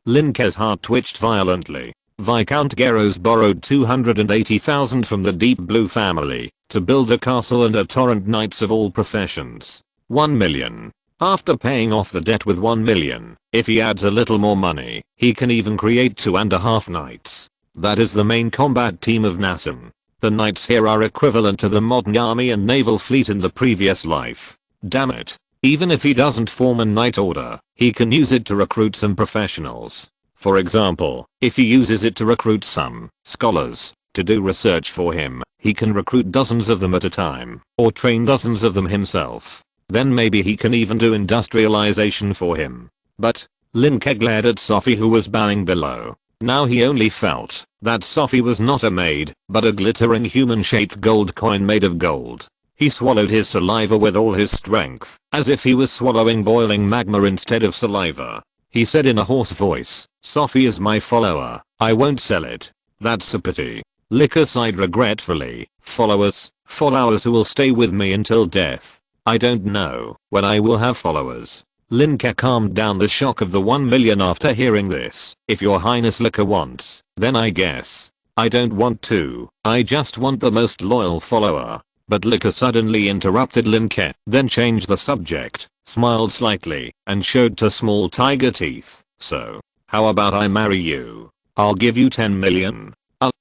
Lin Ke's heart twitched violently. Viscount Geros borrowed 280,000 from the Deep Blue family to build a castle and a torrent knights of all professions. 1 million. After paying off the debt with 1 million, if he adds a little more money, he can even create 2.5 knights. That is the main combat team of Nassen. The knights here are equivalent to the modern army and naval fleet in the previous life. Damn it. Even if he doesn't form a knight order, he can use it to recruit some professionals. For example, if he uses it to recruit some scholars to do research for him, he can recruit dozens of them at a time, or train dozens of them himself. Then maybe he can even do industrialization for him. But Lin Ke glared at Sophie, who was bowing below. Now he only felt that Sophie was not a maid, but a glittering human-shaped gold coin made of gold. He swallowed his saliva with all his strength, as if he was swallowing boiling magma instead of saliva. He said in a hoarse voice, Sophie is my follower, I won't sell it. That's a pity. Lin Ke sighed regretfully. Followers who will stay with me until death. I don't know when I will have followers. Lin Ke calmed down the shock of the 1 million after hearing this. If your highness Lin Ke wants, then I guess. I don't want to, I just want the most loyal follower. But Lin Ke suddenly interrupted Lin Ke, then changed the subject, smiled slightly, and showed 2 small tiger teeth. So, how about I marry you? I'll give you 10 million.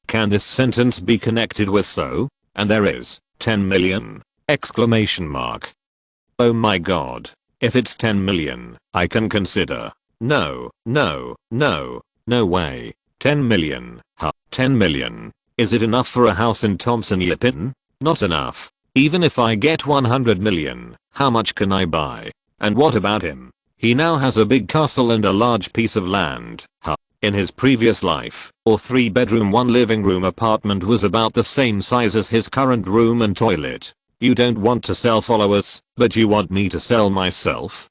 Can this sentence be connected with so? And there is 10 million! Exclamation mark. Oh my god. If it's 10 million, I can consider. No way. 10 million. 10 million. Is it enough for a house in Thompson Lipin? Not enough. Even if I get 100 million, how much can I buy? And what about him? He now has a big castle and a large piece of land. In his previous life, our 3-bedroom 1 living room apartment was about the same size as his current room and toilet. You don't want to sell followers, but you want me to sell myself?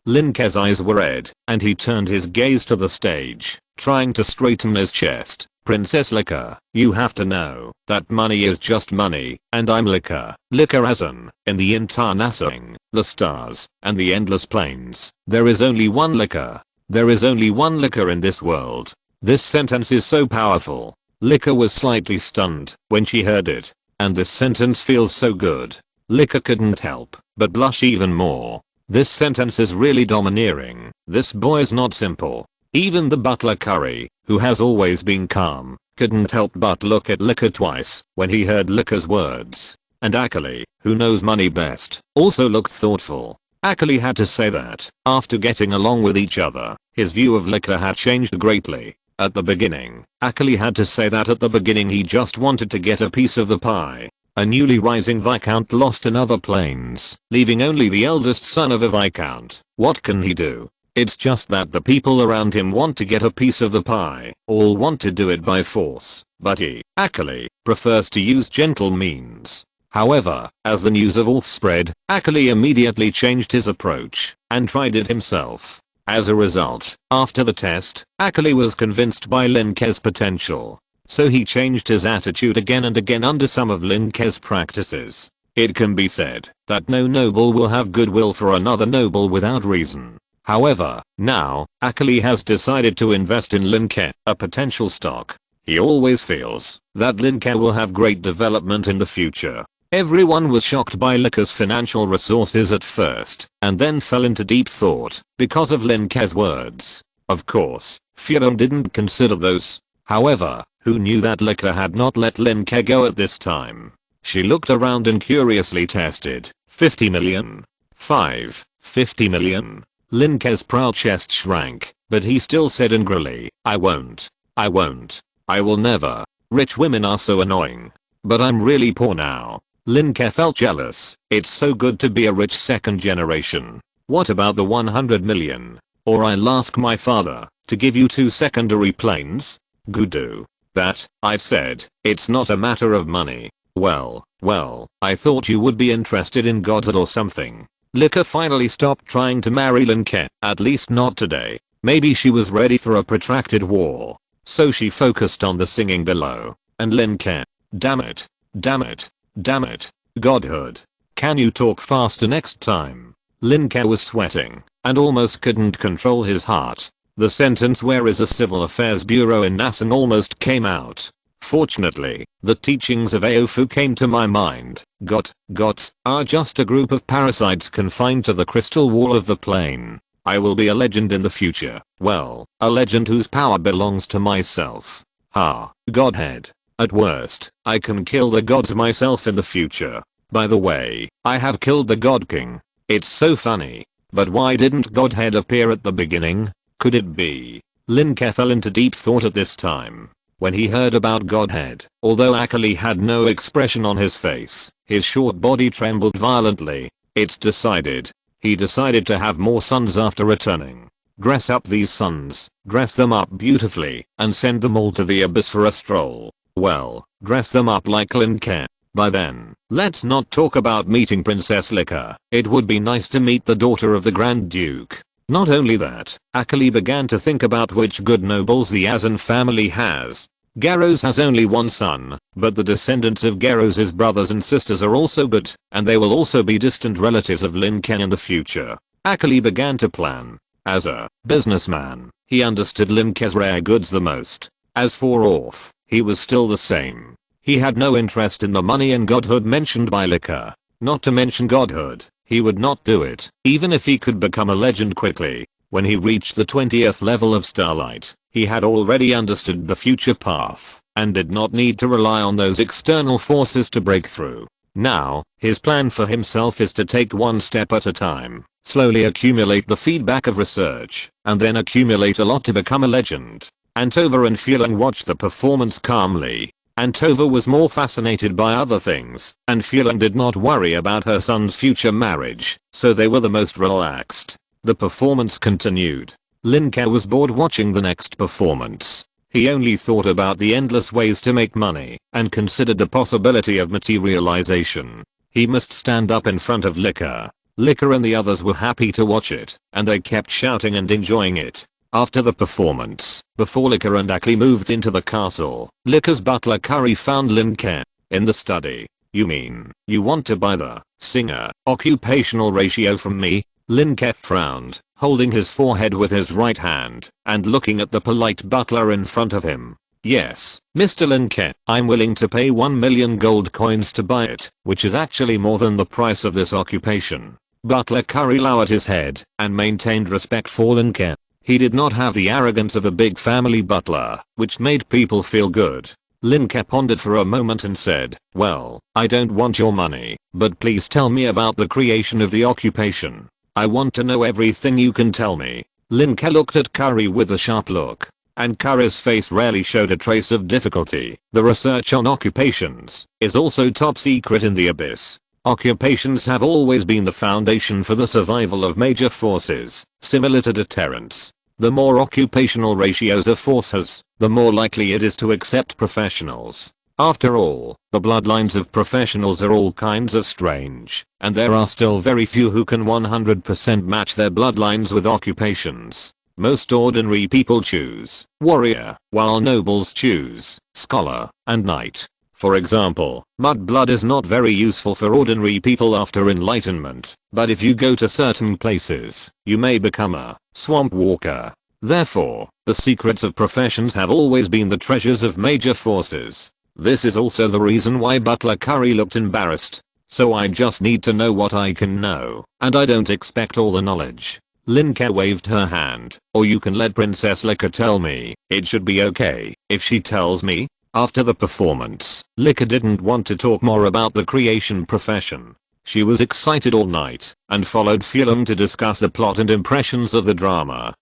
Lin Ke's eyes were red, and he turned his gaze to the stage, trying to straighten his chest. Princess Lin Ke, you have to know that money is just money, and I'm Lin Ke. Lin Ke as in the entire Nassing, the stars, and the endless plains. There is only one Lin Ke. There is only one Lin Ke in this world. This sentence is so powerful. Lin Ke was slightly stunned when she heard it. And this sentence feels so good. Lin Ke couldn't help but blush even more. This sentence is really domineering. This boy is not simple. Even the butler Curry, who has always been calm, couldn't help but look at Lin Ke twice when he heard Lin Ke's words. And Akali, who knows money best, also looked thoughtful. Akali had to say that, after getting along with each other, his view of Lin Ke had changed greatly. At the beginning, Akali had to say that at the beginning he just wanted to get a piece of the pie. A newly rising viscount lost in other planes, leaving only the eldest son of a viscount. What can he do? It's just that the people around him want to get a piece of the pie, all want to do it by force, but he, Akali, prefers to use gentle means. However, as the news of Orth spread, Akali immediately changed his approach and tried it himself. As a result, after the test, Akali was convinced by Lin Ke's potential. So he changed his attitude again and again under some of Lin Ke's practices. It can be said that no noble will have goodwill for another noble without reason. However, now, Akali has decided to invest in Lin Ke, a potential stock. He always feels that Lin Ke will have great development in the future. Everyone was shocked by Lin Ke's financial resources at first, and then fell into deep thought because of Lin Ke's words. Of course, Feudal didn't consider those. However, who knew that Lin Ke had not let Lin Ke go at this time? She looked around and curiously tested. 50 million? 50 million? Lin Ke's proud chest shrank, but he still said angrily, I won't. I will never. Rich women are so annoying. But I'm really poor now. Lin Ke felt jealous. It's so good to be a rich second generation. What about the 100 million? Or I'll ask my father to give you 2 secondary planes? Gudu. That, I said, it's not a matter of money. Well, I thought you would be interested in godhood or something. Lin Ke finally stopped trying to marry Lin Ke, at least not today. Maybe she was ready for a protracted war. So she focused on the singing below. And Lin Ke. Damn it. Godhood. Can you talk faster next time? Lin Ke was sweating and almost couldn't control his heart. The sentence "where is a civil affairs bureau in Nasan" almost came out. Fortunately, the teachings of Aofu came to my mind. Gods are just a group of parasites confined to the crystal wall of the plane. I will be a legend in the future. Well, a legend whose power belongs to myself. Godhead. At worst, I can kill the gods myself in the future. By the way, I have killed the God King. It's so funny. But why didn't Godhead appear at the beginning? Could it be? Lin Ke fell into deep thought at this time. When he heard about Godhead, although Akali had no expression on his face, his short body trembled violently. He decided to have more sons after returning. Dress up these sons, dress them up beautifully, and send them all to the abyss for a stroll. Well, dress them up like Lin Ke. By then, let's not talk about meeting Princess Lin Ke. It would be nice to meet the daughter of the Grand Duke. Not only that, Akali began to think about which good nobles the Azan family has. Garros has only one son, but the descendants of Garros' brothers and sisters are also good, and they will also be distant relatives of Lin Ke in the future. Akali began to plan. As a businessman, he understood Lin Ke's rare goods the most. As for Orth, he was still the same. He had no interest in the money and godhood mentioned by Lin Ke. Not to mention godhood, he would not do it, even if he could become a legend quickly. When he reached the 20th level of Starlight, he had already understood the future path, and did not need to rely on those external forces to break through. Now, his plan for himself is to take one step at a time, slowly accumulate the feedback of research, and then accumulate a lot to become a legend. Antova and Feudal watched the performance calmly. Antova was more fascinated by other things, and Feudal did not worry about her son's future marriage, so they were the most relaxed. The performance continued. Lin Ke was bored watching the next performance. He only thought about the endless ways to make money, and considered the possibility of materialization. He must stand up in front of Lin Ke. Lin Ke and the others were happy to watch it, and they kept shouting and enjoying it. After the performance, before Lin Ke and Akali moved into the castle, Lin Ke's butler Curry found Lin Ke in the study. You mean, you want to buy the singer occupational ratio from me? Lin Ke frowned, holding his forehead with his right hand, and looking at the polite butler in front of him. Yes, Mr. Lin Ke, I'm willing to pay 1 million gold coins to buy it, which is actually more than the price of this occupation. Butler Curry lowered his head and maintained respect for Lin Ke. He did not have the arrogance of a big family butler, which made people feel good. Lin Ke pondered for a moment and said, well, I don't want your money, but please tell me about the creation of the occupation. I want to know everything you can tell me. Lin Ke looked at Curry with a sharp look. And Curry's face rarely showed a trace of difficulty. The research on occupations is also top secret in the abyss. Occupations have always been the foundation for the survival of major forces, similar to deterrence. The more occupational ratios a force has, the more likely it is to accept professionals. After all, the bloodlines of professionals are all kinds of strange, and there are still very few who can 100% match their bloodlines with occupations. Most ordinary people choose warrior, while nobles choose scholar and knight. For example, mudblood is not very useful for ordinary people after enlightenment, but if you go to certain places, you may become a swamp walker. Therefore, the secrets of professions have always been the treasures of major forces. This is also the reason why Butler Curry looked embarrassed. So I just need to know what I can know, and I don't expect all the knowledge. Lin Ke waved her hand, or you can let Princess Lin Ke tell me. It should be okay if she tells me. After the performance, Lin Ke didn't want to talk more about the creation profession. She was excited all night and followed Feudal to discuss the plot and impressions of the drama.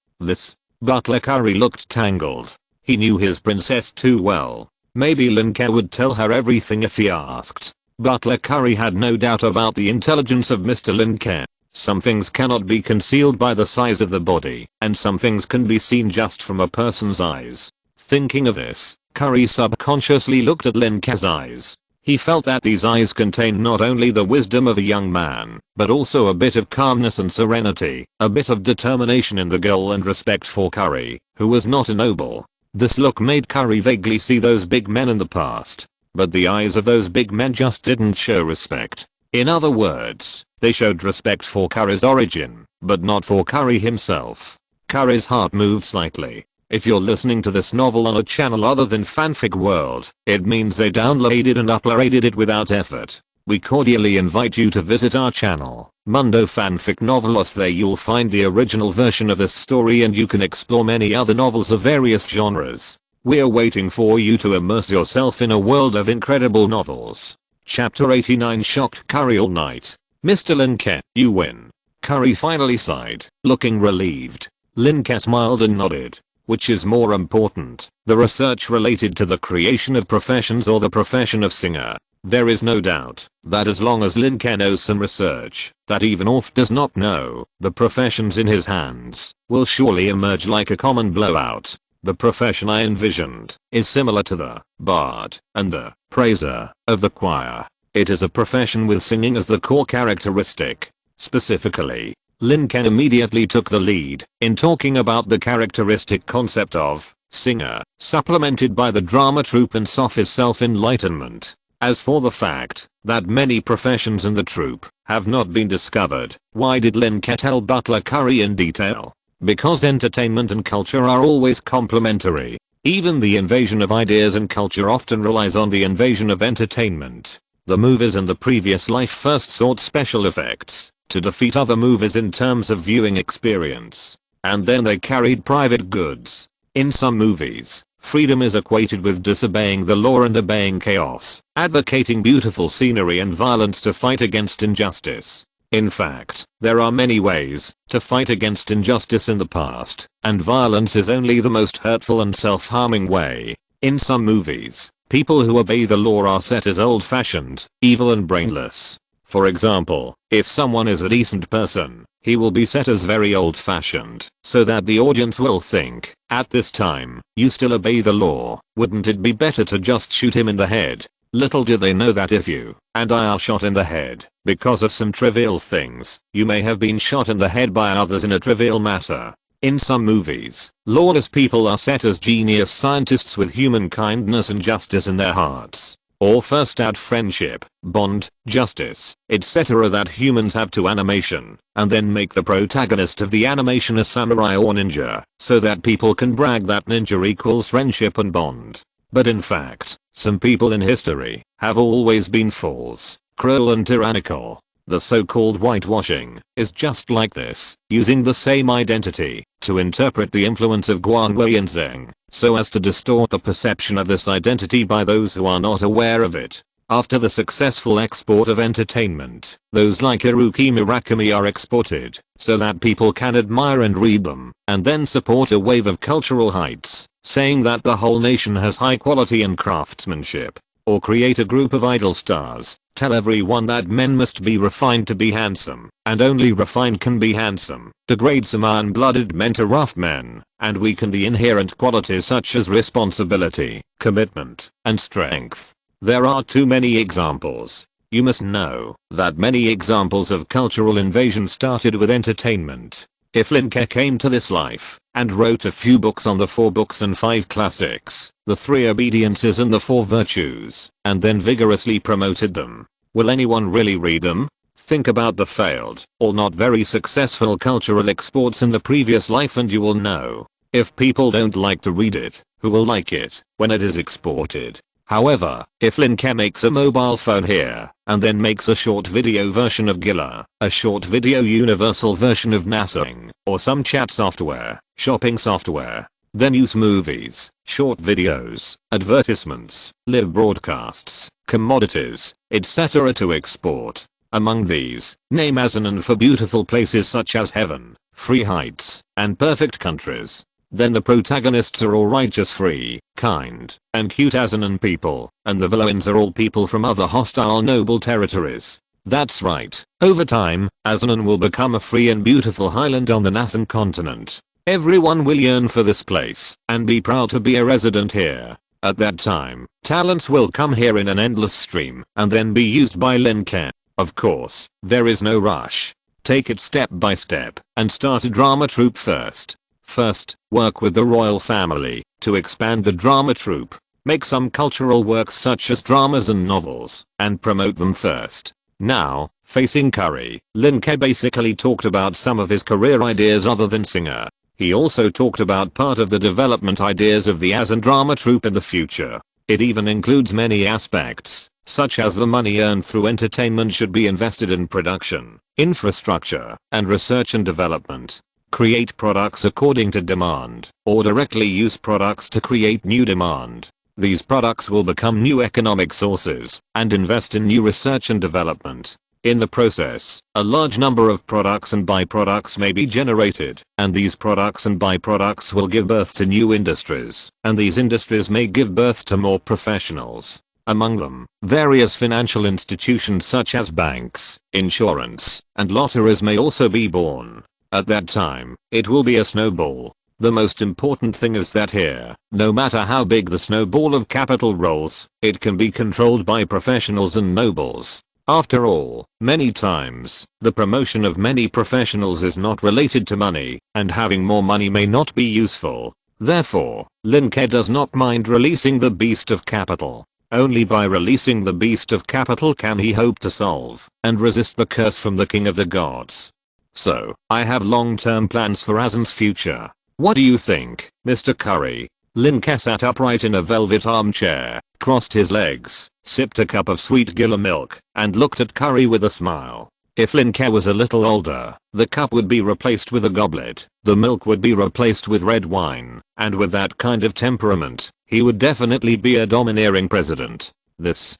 Butler Curry looked tangled. He knew his princess too well. Maybe Lin Ke would tell her everything if he asked. Butler Curry had no doubt about the intelligence of Mr. Lin Ke. Some things cannot be concealed by the size of the body, and some things can be seen just from a person's eyes. Thinking of this, Curry subconsciously looked at Lin Ke's eyes. He felt that these eyes contained not only the wisdom of a young man, but also a bit of calmness and serenity, a bit of determination in the goal and respect for Curry, who was not a noble. This look made Curry vaguely see those big men in the past, but the eyes of those big men just didn't show respect. In other words, they showed respect for Curry's origin, but not for Curry himself. Curry's heart moved slightly. If you're listening to this novel on a channel other than Fanfic World, it means they downloaded and uploaded it without effort. We cordially invite you to visit our channel, Mundo Fanfic Novelos. There you'll find the original version of this story and you can explore many other novels of various genres. We're waiting for you to immerse yourself in a world of incredible novels. Chapter 89 shocked Curry all night. Mr. Lin Ke, you win. Curry finally sighed, looking relieved. Lin Ke smiled and nodded. Which is more important, the research related to the creation of professions or the profession of singer? There is no doubt that as long as Lin Ke knows some research that even Orf does not know, the professions in his hands will surely emerge like a common blowout. The profession I envisioned is similar to the bard and the praiser of the choir. It is a profession with singing as the core characteristic. Specifically, Lin Ke immediately took the lead in talking about the characteristic concept of singer, supplemented by the drama troupe and Sophie's self-enlightenment. As for the fact that many professions in the troupe have not been discovered, why did Lin Ke tell Butler Curry in detail? Because entertainment and culture are always complementary. Even the invasion of ideas and culture often relies on the invasion of entertainment. The movies in the previous life first sought special effects to defeat other movies in terms of viewing experience, and then they carried private goods. In some movies, freedom is equated with disobeying the law and obeying chaos, advocating beautiful scenery and violence to fight against injustice. In fact, there are many ways to fight against injustice in the past, and violence is only the most hurtful and self-harming way. In some movies, people who obey the law are set as old-fashioned, evil and brainless. For example, if someone is a decent person, he will be set as very old-fashioned, so that the audience will think, at this time, you still obey the law, wouldn't it be better to just shoot him in the head? Little do they know that if you and I are shot in the head because of some trivial things, you may have been shot in the head by others in a trivial matter. In some movies, lawless people are set as genius scientists with human kindness and justice in their hearts. or first add friendship, bond, justice, etc. that humans have to animation, and then make the protagonist of the animation a samurai or ninja, so that people can brag that ninja equals friendship and bond. But in fact, some people in history have always been fools, cruel and tyrannical. The so-called whitewashing is just like this, using the same identity to interpret the influence of Guanwei and Zheng, so as to distort the perception of this identity by those who are not aware of it. After the successful export of entertainment, those like Haruki Murakami are exported, so that people can admire and read them, and then support a wave of cultural heights, saying that the whole nation has high quality and craftsmanship. Or create a group of idol stars, tell everyone that men must be refined to be handsome, and only refined can be handsome, degrade some iron-blooded men to rough men, and weaken the inherent qualities such as responsibility, commitment, and strength. There are too many examples. You must know that many examples of cultural invasion started with entertainment. If Lin Ke came to this life and wrote a few books on the 4 books and 5 classics, the 3 obediences and the 4 virtues, and then vigorously promoted them, will anyone really read them? Think about the failed or not very successful cultural exports in the previous life and you will know. If people don't like to read it, who will like it when it is exported? However, if Lin Ke makes a mobile phone here, and then makes a short video version of Gila, a short video universal version of Nasing, or some chat software, shopping software, then use movies, short videos, advertisements, live broadcasts, commodities, etc. to export. Among these, name Azanan for beautiful places such as heaven, free heights, and perfect countries. Then the protagonists are all righteous, free, kind, and cute Azanan people, and the villains are all people from other hostile noble territories. That's right, over time, Azanan will become a free and beautiful highland on the Nasan continent. Everyone will yearn for this place, and be proud to be a resident here. At that time, talents will come here in an endless stream, and then be used by Lin Ke. Of course, there is no rush. Take it step by step, and start a drama troupe first. First, work with the royal family to expand the drama troupe. Make some cultural works such as dramas and novels, and promote them first. Now, facing Curry, Lin Ke basically talked about some of his career ideas other than singer. He also talked about part of the development ideas of the Azan drama troupe in the future. It even includes many aspects, such as the money earned through entertainment should be invested in production, infrastructure, and research and development. Create products according to demand, or directly use products to create new demand. These products will become new economic sources, and invest in new research and development. In the process, a large number of products and byproducts may be generated, and these products and byproducts will give birth to new industries, and these industries may give birth to more professionals. Among them, various financial institutions such as banks, insurance, and lotteries may also be born. At that time, it will be a snowball. The most important thing is that here, no matter how big the snowball of capital rolls, it can be controlled by professionals and nobles. After all, many times, the promotion of many professionals is not related to money, and having more money may not be useful. Therefore, Lin Ke does not mind releasing the beast of capital. Only by releasing the beast of capital can he hope to solve and resist the curse from the king of the gods. So, I have long-term plans for Azan's future. What do you think, Mr. Curry? Lin Ke sat upright in a velvet armchair, crossed his legs, sipped a cup of sweet Gila milk, and looked at Curry with a smile. If Lin Ke was a little older, the cup would be replaced with a goblet, the milk would be replaced with red wine, and with that kind of temperament, he would definitely be a domineering president. This.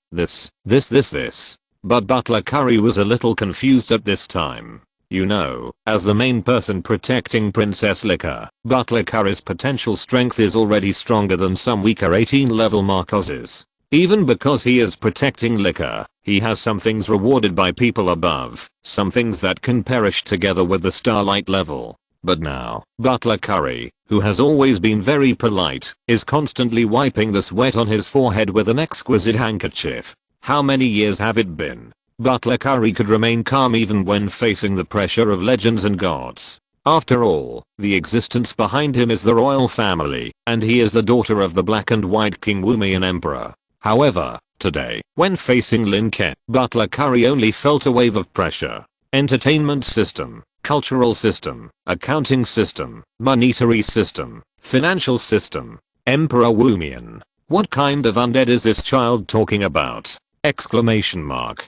But Butler Curry was a little confused at this time. You know, as the main person protecting Princess Lika, Butler Curry's potential strength is already stronger than some weaker 18 level Marcoses. Even because he is protecting Lika, he has some things rewarded by people above, some things that can perish together with the starlight level. But now, Butler Curry, who has always been very polite, is constantly wiping the sweat on his forehead with an exquisite handkerchief. How many years have it been? Butler Curry could remain calm even when facing the pressure of legends and gods. After all, the existence behind him is the royal family, and he is the daughter of the black and white King Wumian Emperor. However, Today, when facing Lin Ke, Butler Curry only felt a wave of pressure. Entertainment system, cultural system, accounting system, monetary system, financial system. Emperor Woomian. What kind of undead is this child talking about? Exclamation mark.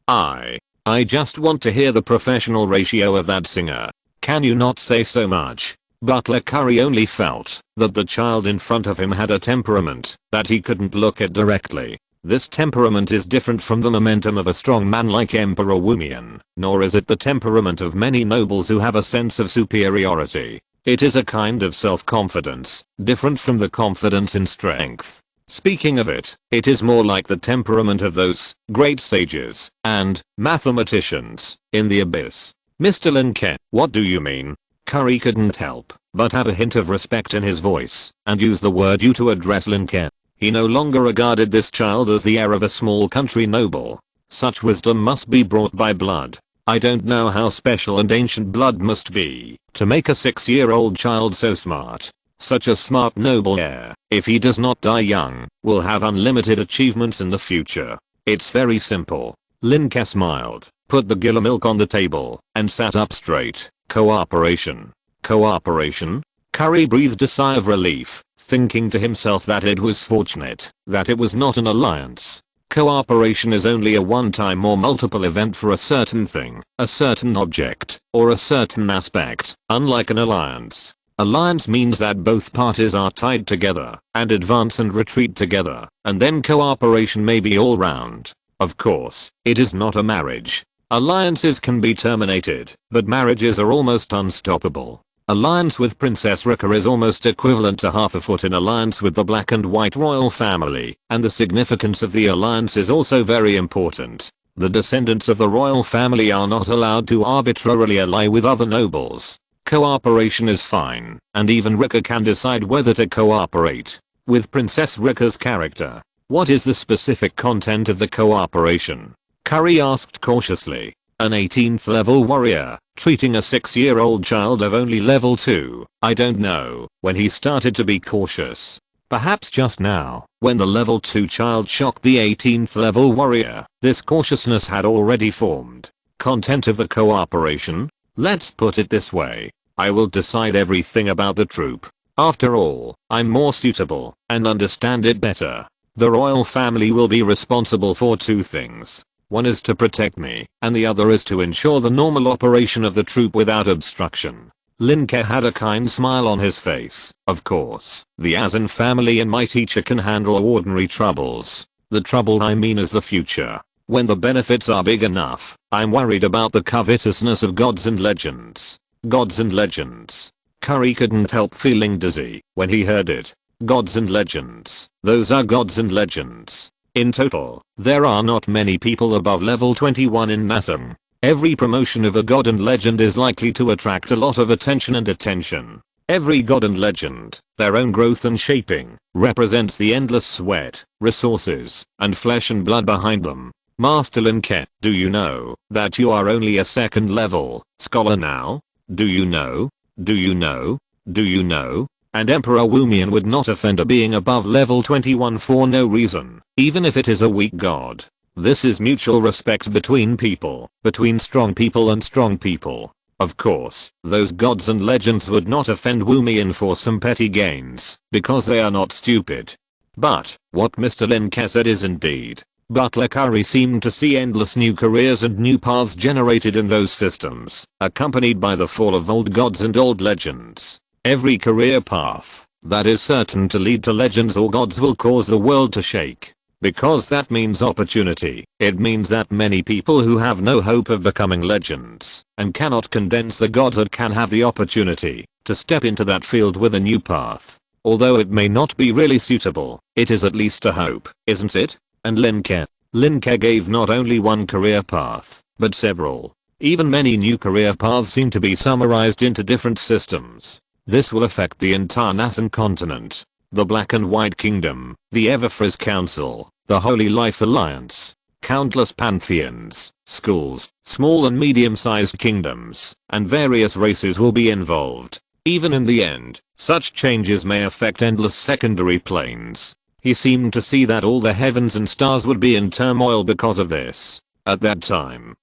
I just want to hear the professional ratio of that singer. Can you not say so much? Butler Curry only felt that the child in front of him had a temperament that he couldn't look at directly. This temperament is different from the momentum of a strong man like Emperor Woomian, nor is it the temperament of many nobles who have a sense of superiority. It is a kind of self-confidence, different from the confidence in strength. Speaking of it, it is more like the temperament of those great sages and mathematicians in the abyss. Mr. Lin Ke, what do you mean? Curry couldn't help but have a hint of respect in his voice and use the word you to address Lin Ke. He no longer regarded this child as the heir of a small country noble. Such wisdom must be brought by blood. I don't know how special and ancient blood must be to make a 6-year-old child so smart. Such a smart noble heir, if he does not die young, will have unlimited achievements in the future. It's very simple. Lin Ke smiled, put the gila milk on the table, and sat up straight. Cooperation. Cooperation? Curry breathed a sigh of relief, thinking to himself that it was fortunate that it was not an alliance. Cooperation is only a one-time or multiple event for a certain thing, a certain object, or a certain aspect, unlike an alliance. Alliance means that both parties are tied together and advance and retreat together, and then cooperation may be all round. Of course, it is not a marriage. Alliances can be terminated, but marriages are almost unstoppable. Alliance with Princess Rika is almost equivalent to half a foot in alliance with the black and white royal family, and the significance of the alliance is also very important. The descendants of the royal family are not allowed to arbitrarily ally with other nobles. Cooperation is fine, and even Rika can decide whether to cooperate with Princess Rika's character. What is the specific content of the cooperation? Curry asked cautiously. An 18th level warrior, treating a 6-year-old child of only level 2, I don't know, when he started to be cautious. Perhaps just now, when the level 2 child shocked the 18th level warrior, this cautiousness had already formed. Content of the cooperation? Let's put it this way. I will decide everything about the troop. After all, I'm more suitable, and understand it better. The royal family will be responsible for 2 things. One is to protect me, and the other is to ensure the normal operation of the troop without obstruction. Lin Ke had a kind smile on his face. Of course, the Azan family and my teacher can handle ordinary troubles. The trouble I mean is the future. When the benefits are big enough, I'm worried about the covetousness of gods and legends. Gods and legends. Curry couldn't help feeling dizzy when he heard it. Gods and legends. Those are gods and legends. In total, there are not many people above level 21 in Natham. Every promotion of a god and legend is likely to attract a lot of attention and attention. Every god and legend, their own growth and shaping, represents the endless sweat, resources, and flesh and blood behind them. Master Lin Ke, do you know that you are only a 2nd level scholar now? Do you know? Do you know? Do you know? And Emperor Woomian would not offend a being above level 21 for no reason, even if it is a weak god. This is mutual respect between people, between strong people and strong people. Of course, those gods and legends would not offend Woomian for some petty gains, because they are not stupid. But, what Mr. Lin Ke said is indeed. Butler Curry seemed to see endless new careers and new paths generated in those systems, accompanied by the fall of old gods and old legends. Every career path that is certain to lead to legends or gods will cause the world to shake. Because that means opportunity. It means that many people who have no hope of becoming legends and cannot condense the godhood can have the opportunity to step into that field with a new path. Although it may not be really suitable, it is at least a hope, isn't it? And Lin Ke gave not only one career path, but several. Even many new career paths seem to be summarized into different systems. This will affect the entire Nathan continent, the Black and White Kingdom, the Everfrizz Council, the Holy Life Alliance, countless pantheons, schools, small and medium-sized kingdoms, and various races will be involved. Even in the end, such changes may affect endless secondary planes. He seemed to see that all the heavens and stars would be in turmoil because of this. At that time.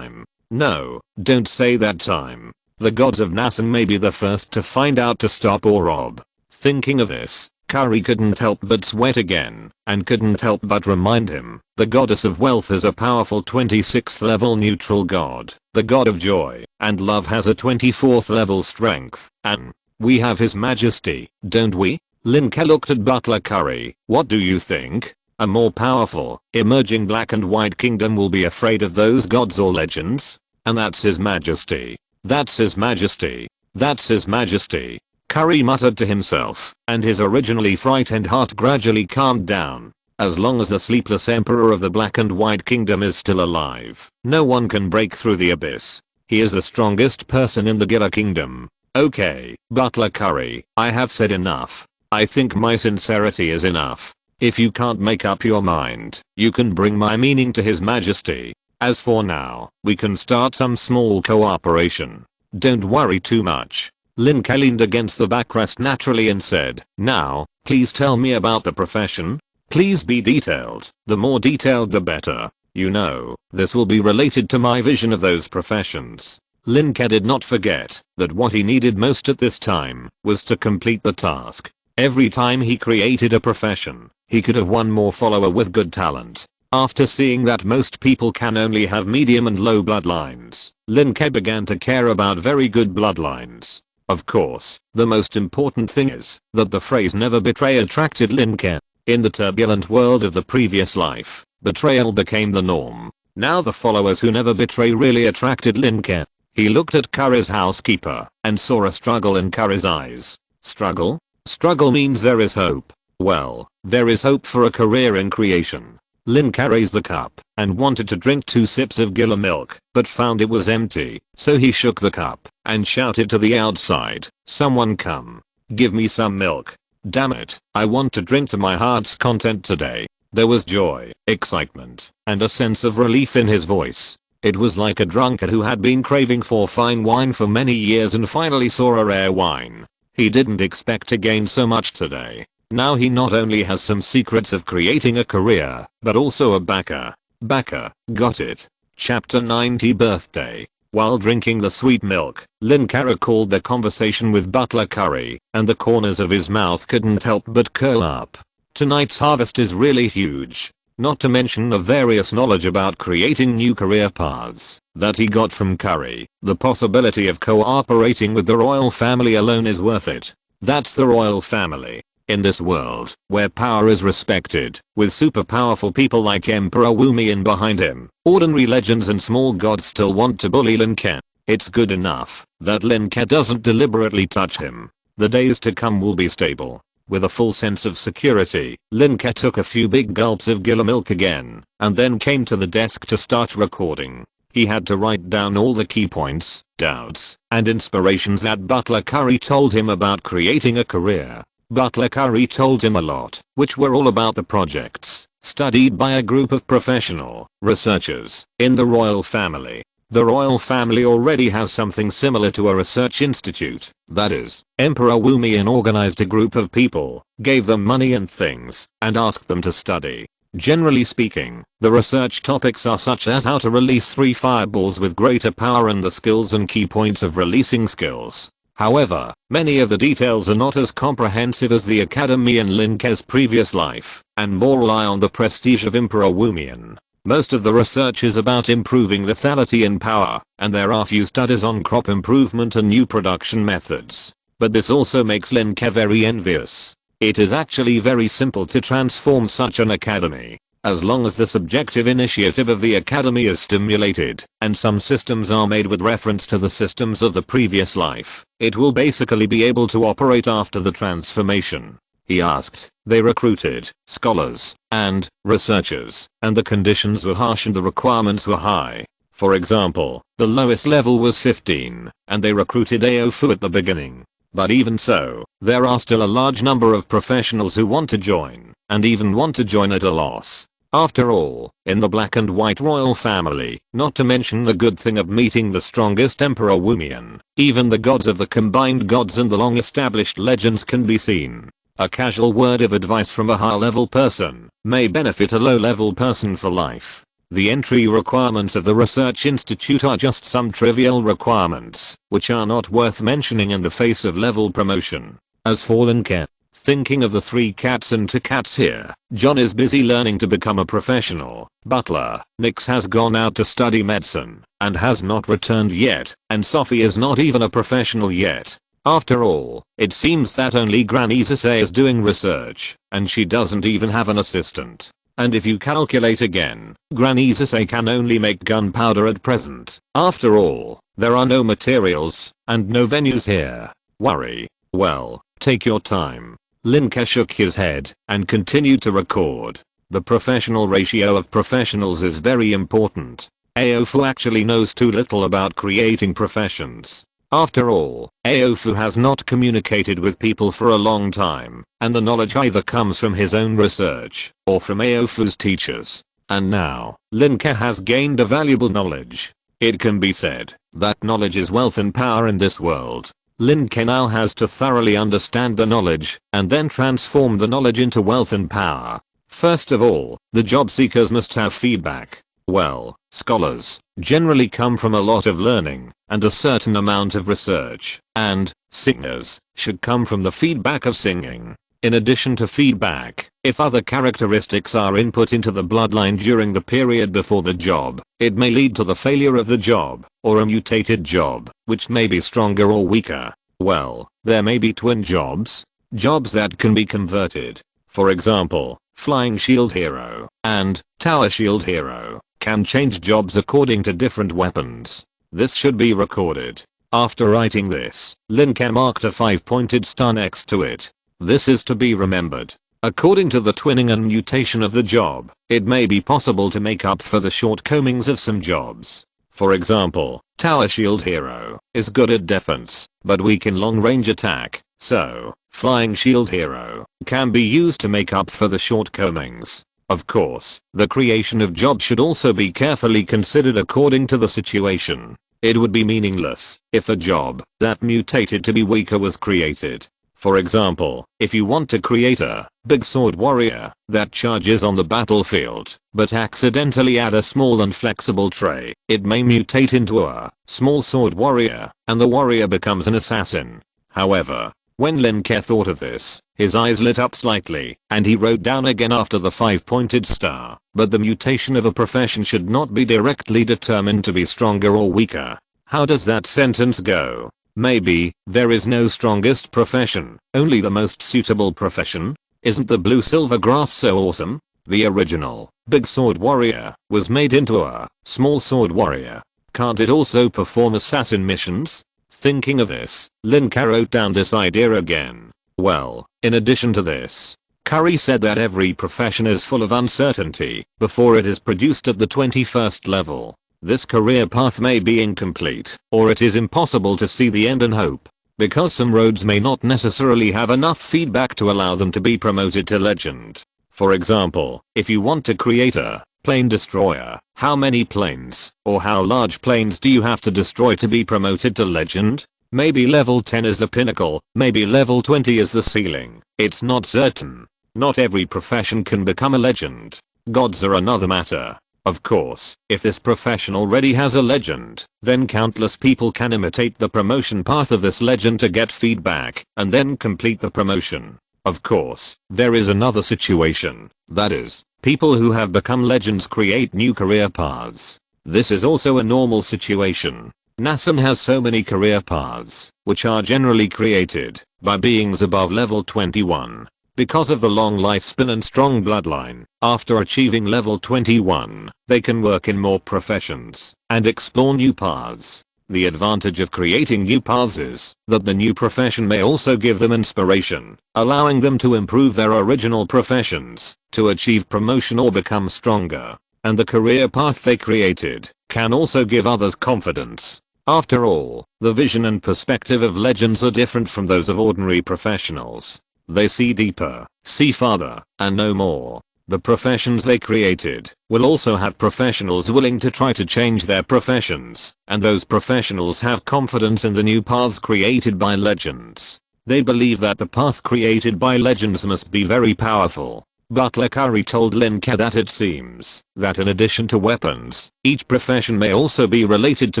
No, don't say that time. The gods of Nasan may be the first to find out to stop or rob. Thinking of this, Curry couldn't help but sweat again, and couldn't help but remind him, the goddess of wealth is a powerful 26th level neutral god. The god of joy and love has a 24th level strength, and we have his majesty, don't we? Lin Ke looked at Butler Curry. What do you think? A more powerful, emerging black and white kingdom will be afraid of those gods or legends? And that's his majesty. That's his majesty. That's his majesty. Curry muttered to himself, and his originally frightened heart gradually calmed down. As long as the sleepless emperor of the black and white kingdom is still alive, no one can break through the abyss. He is the strongest person in the Gila kingdom. Okay, Butler Curry, I have said enough. I think my sincerity is enough. If you can't make up your mind, you can bring my meaning to his majesty. As for now, we can start some small cooperation. Don't worry too much. Lin Ke leaned against the backrest naturally and said, now, please tell me about the profession. Please be detailed. The more detailed the better. You know, this will be related to my vision of those professions. Lin Ke did not forget that what he needed most at this time was to complete the task. Every time he created a profession, he could have one more follower with good talent. After seeing that most people can only have medium and low bloodlines, Lin Ke began to care about very good bloodlines. Of course, the most important thing is that the phrase never betray attracted Lin Ke. In the turbulent world of the previous life, betrayal became the norm. Now the followers who never betray really attracted Lin Ke. He looked at Curry's housekeeper and saw a struggle in Curry's eyes. Struggle? Struggle means there is hope. Well, there is hope for a career in creation. Lin Ke raised the cup and wanted to drink 2 sips of Gila milk, but found it was empty, so he shook the cup and shouted to the outside, someone come. Give me some milk. Damn it, I want to drink to my heart's content today. There was joy, excitement, and a sense of relief in his voice. It was like a drunkard who had been craving for fine wine for many years and finally saw a rare wine. He didn't expect to gain so much today. Now he not only has some secrets of creating a career, but also a backer. Backer, got it. Chapter 90 Birthday. While drinking the sweet milk, Lin Ke recalled the conversation with Butler Curry, and the corners of his mouth couldn't help but curl up. Tonight's harvest is really huge. Not to mention the various knowledge about creating new career paths that he got from Curry. The possibility of cooperating with the royal family alone is worth it. That's the royal family. In this world, where power is respected, with super powerful people like Emperor Wumian behind him, ordinary legends and small gods still want to bully Lin Ke. It's good enough that Lin Ke doesn't deliberately touch him. The days to come will be stable. With a full sense of security, Lin Ke took a few big gulps of Gila milk again, and then came to the desk to start recording. He had to write down all the key points, doubts, and inspirations that Butler Curry told him about creating a career. Butler Curry told him a lot, which were all about the projects studied by a group of professional researchers in the royal family. The royal family already has something similar to a research institute. That is, Emperor Wumian organized a group of people, gave them money and things, and asked them to study. Generally speaking, the research topics are such as how to release 3 fireballs with greater power and the skills and key points of releasing skills. However, many of the details are not as comprehensive as the academy in Lin Ke's previous life, and more rely on the prestige of Emperor Wumian. Most of the research is about improving lethality in power, and there are few studies on crop improvement and new production methods. But this also makes Lin Ke very envious. It is actually very simple to transform such an academy. As long as the subjective initiative of the academy is stimulated, and some systems are made with reference to the systems of the previous life, it will basically be able to operate after the transformation. He asked. They recruited scholars and researchers, and the conditions were harsh and the requirements were high. For example, the lowest level was 15, and they recruited Aofu at the beginning. But even so, there are still a large number of professionals who want to join, and even want to join at a loss. After all, in the black and white royal family, not to mention the good thing of meeting the strongest Emperor Wumian, even the gods of the combined gods and the long established legends can be seen. A casual word of advice from a high-level person may benefit a low-level person for life. The entry requirements of the research institute are just some trivial requirements, which are not worth mentioning in the face of level promotion. As for Lin Ke, thinking of the 3 cats and 2 cats here, John is busy learning to become a professional butler, Nix has gone out to study medicine, and has not returned yet, and Sophie is not even a professional yet. After all, it seems that only Granny Zase is doing research, and she doesn't even have an assistant. And if you calculate again, Granny Zase can only make gunpowder at present. After all, there are no materials, and no venues here. Worry? Well, take your time. Lin Ke shook his head, and continued to record. The professional ratio of professionals is very important. Aofu actually knows too little about creating professions. After all, Aofu has not communicated with people for a long time, and the knowledge either comes from his own research, or from Aofu's teachers. And now, Lin Ke has gained a valuable knowledge. It can be said that knowledge is wealth and power in this world. Lin Ke now has to thoroughly understand the knowledge, and then transform the knowledge into wealth and power. First of all, the job seekers must have feedback. Well, scholars generally come from a lot of learning and a certain amount of research, and singers should come from the feedback of singing. In addition to feedback, if other characteristics are input into the bloodline during the period before the job, it may lead to the failure of the job, or a mutated job, which may be stronger or weaker. Well, there may be twin jobs that can be converted. For example, Flying Shield Hero and Tower Shield Hero can change jobs according to different weapons. This should be recorded. After writing this, Lin Ke marked a 5-pointed star next to it. This is to be remembered. According to the twinning and mutation of the job, it may be possible to make up for the shortcomings of some jobs. For example, Tower Shield Hero is good at defense, but weak in long-range attack, so Flying Shield Hero can be used to make up for the shortcomings. Of course, the creation of jobs should also be carefully considered according to the situation. It would be meaningless if a job that mutated to be weaker was created. For example, if you want to create a big sword warrior that charges on the battlefield, but accidentally add a small and flexible trait, it may mutate into a small sword warrior, and the warrior becomes an assassin. However, when Lin Ke thought of this, his eyes lit up slightly, and he wrote down again after the 5-pointed star, but the mutation of a profession should not be directly determined to be stronger or weaker. How does that sentence go? Maybe, there is no strongest profession, only the most suitable profession? Isn't the blue silver grass so awesome? The original, big sword warrior, was made into a small sword warrior. Can't it also perform assassin missions? Thinking of this, Lin Ke wrote down this idea again. Well, in addition to this, Curry said that every profession is full of uncertainty before it is produced at the 21st level. This career path may be incomplete, or it is impossible to see the end and hope, because some roads may not necessarily have enough feedback to allow them to be promoted to legend. For example, if you want to create a plane destroyer, how many planes, or how large planes do you have to destroy to be promoted to legend? Maybe level 10 is the pinnacle, maybe level 20 is the ceiling. It's not certain. Not every profession can become a legend. Gods are another matter. Of course, if this profession already has a legend, then countless people can imitate the promotion path of this legend to get feedback, and then complete the promotion. Of course, there is another situation, that is, people who have become legends create new career paths. This is also a normal situation. Nassim has so many career paths, which are generally created by beings above level 21. Because of the long lifespan and strong bloodline, after achieving level 21, they can work in more professions and explore new paths. The advantage of creating new paths is that the new profession may also give them inspiration, allowing them to improve their original professions, to achieve promotion or become stronger. And the career path they created can also give others confidence. After all, the vision and perspective of legends are different from those of ordinary professionals. They see deeper, see farther, and know more. The professions they created will also have professionals willing to try to change their professions, and those professionals have confidence in the new paths created by legends. They believe that the path created by legends must be very powerful. Butler Curry told Lin Ke that it seems that in addition to weapons, each profession may also be related to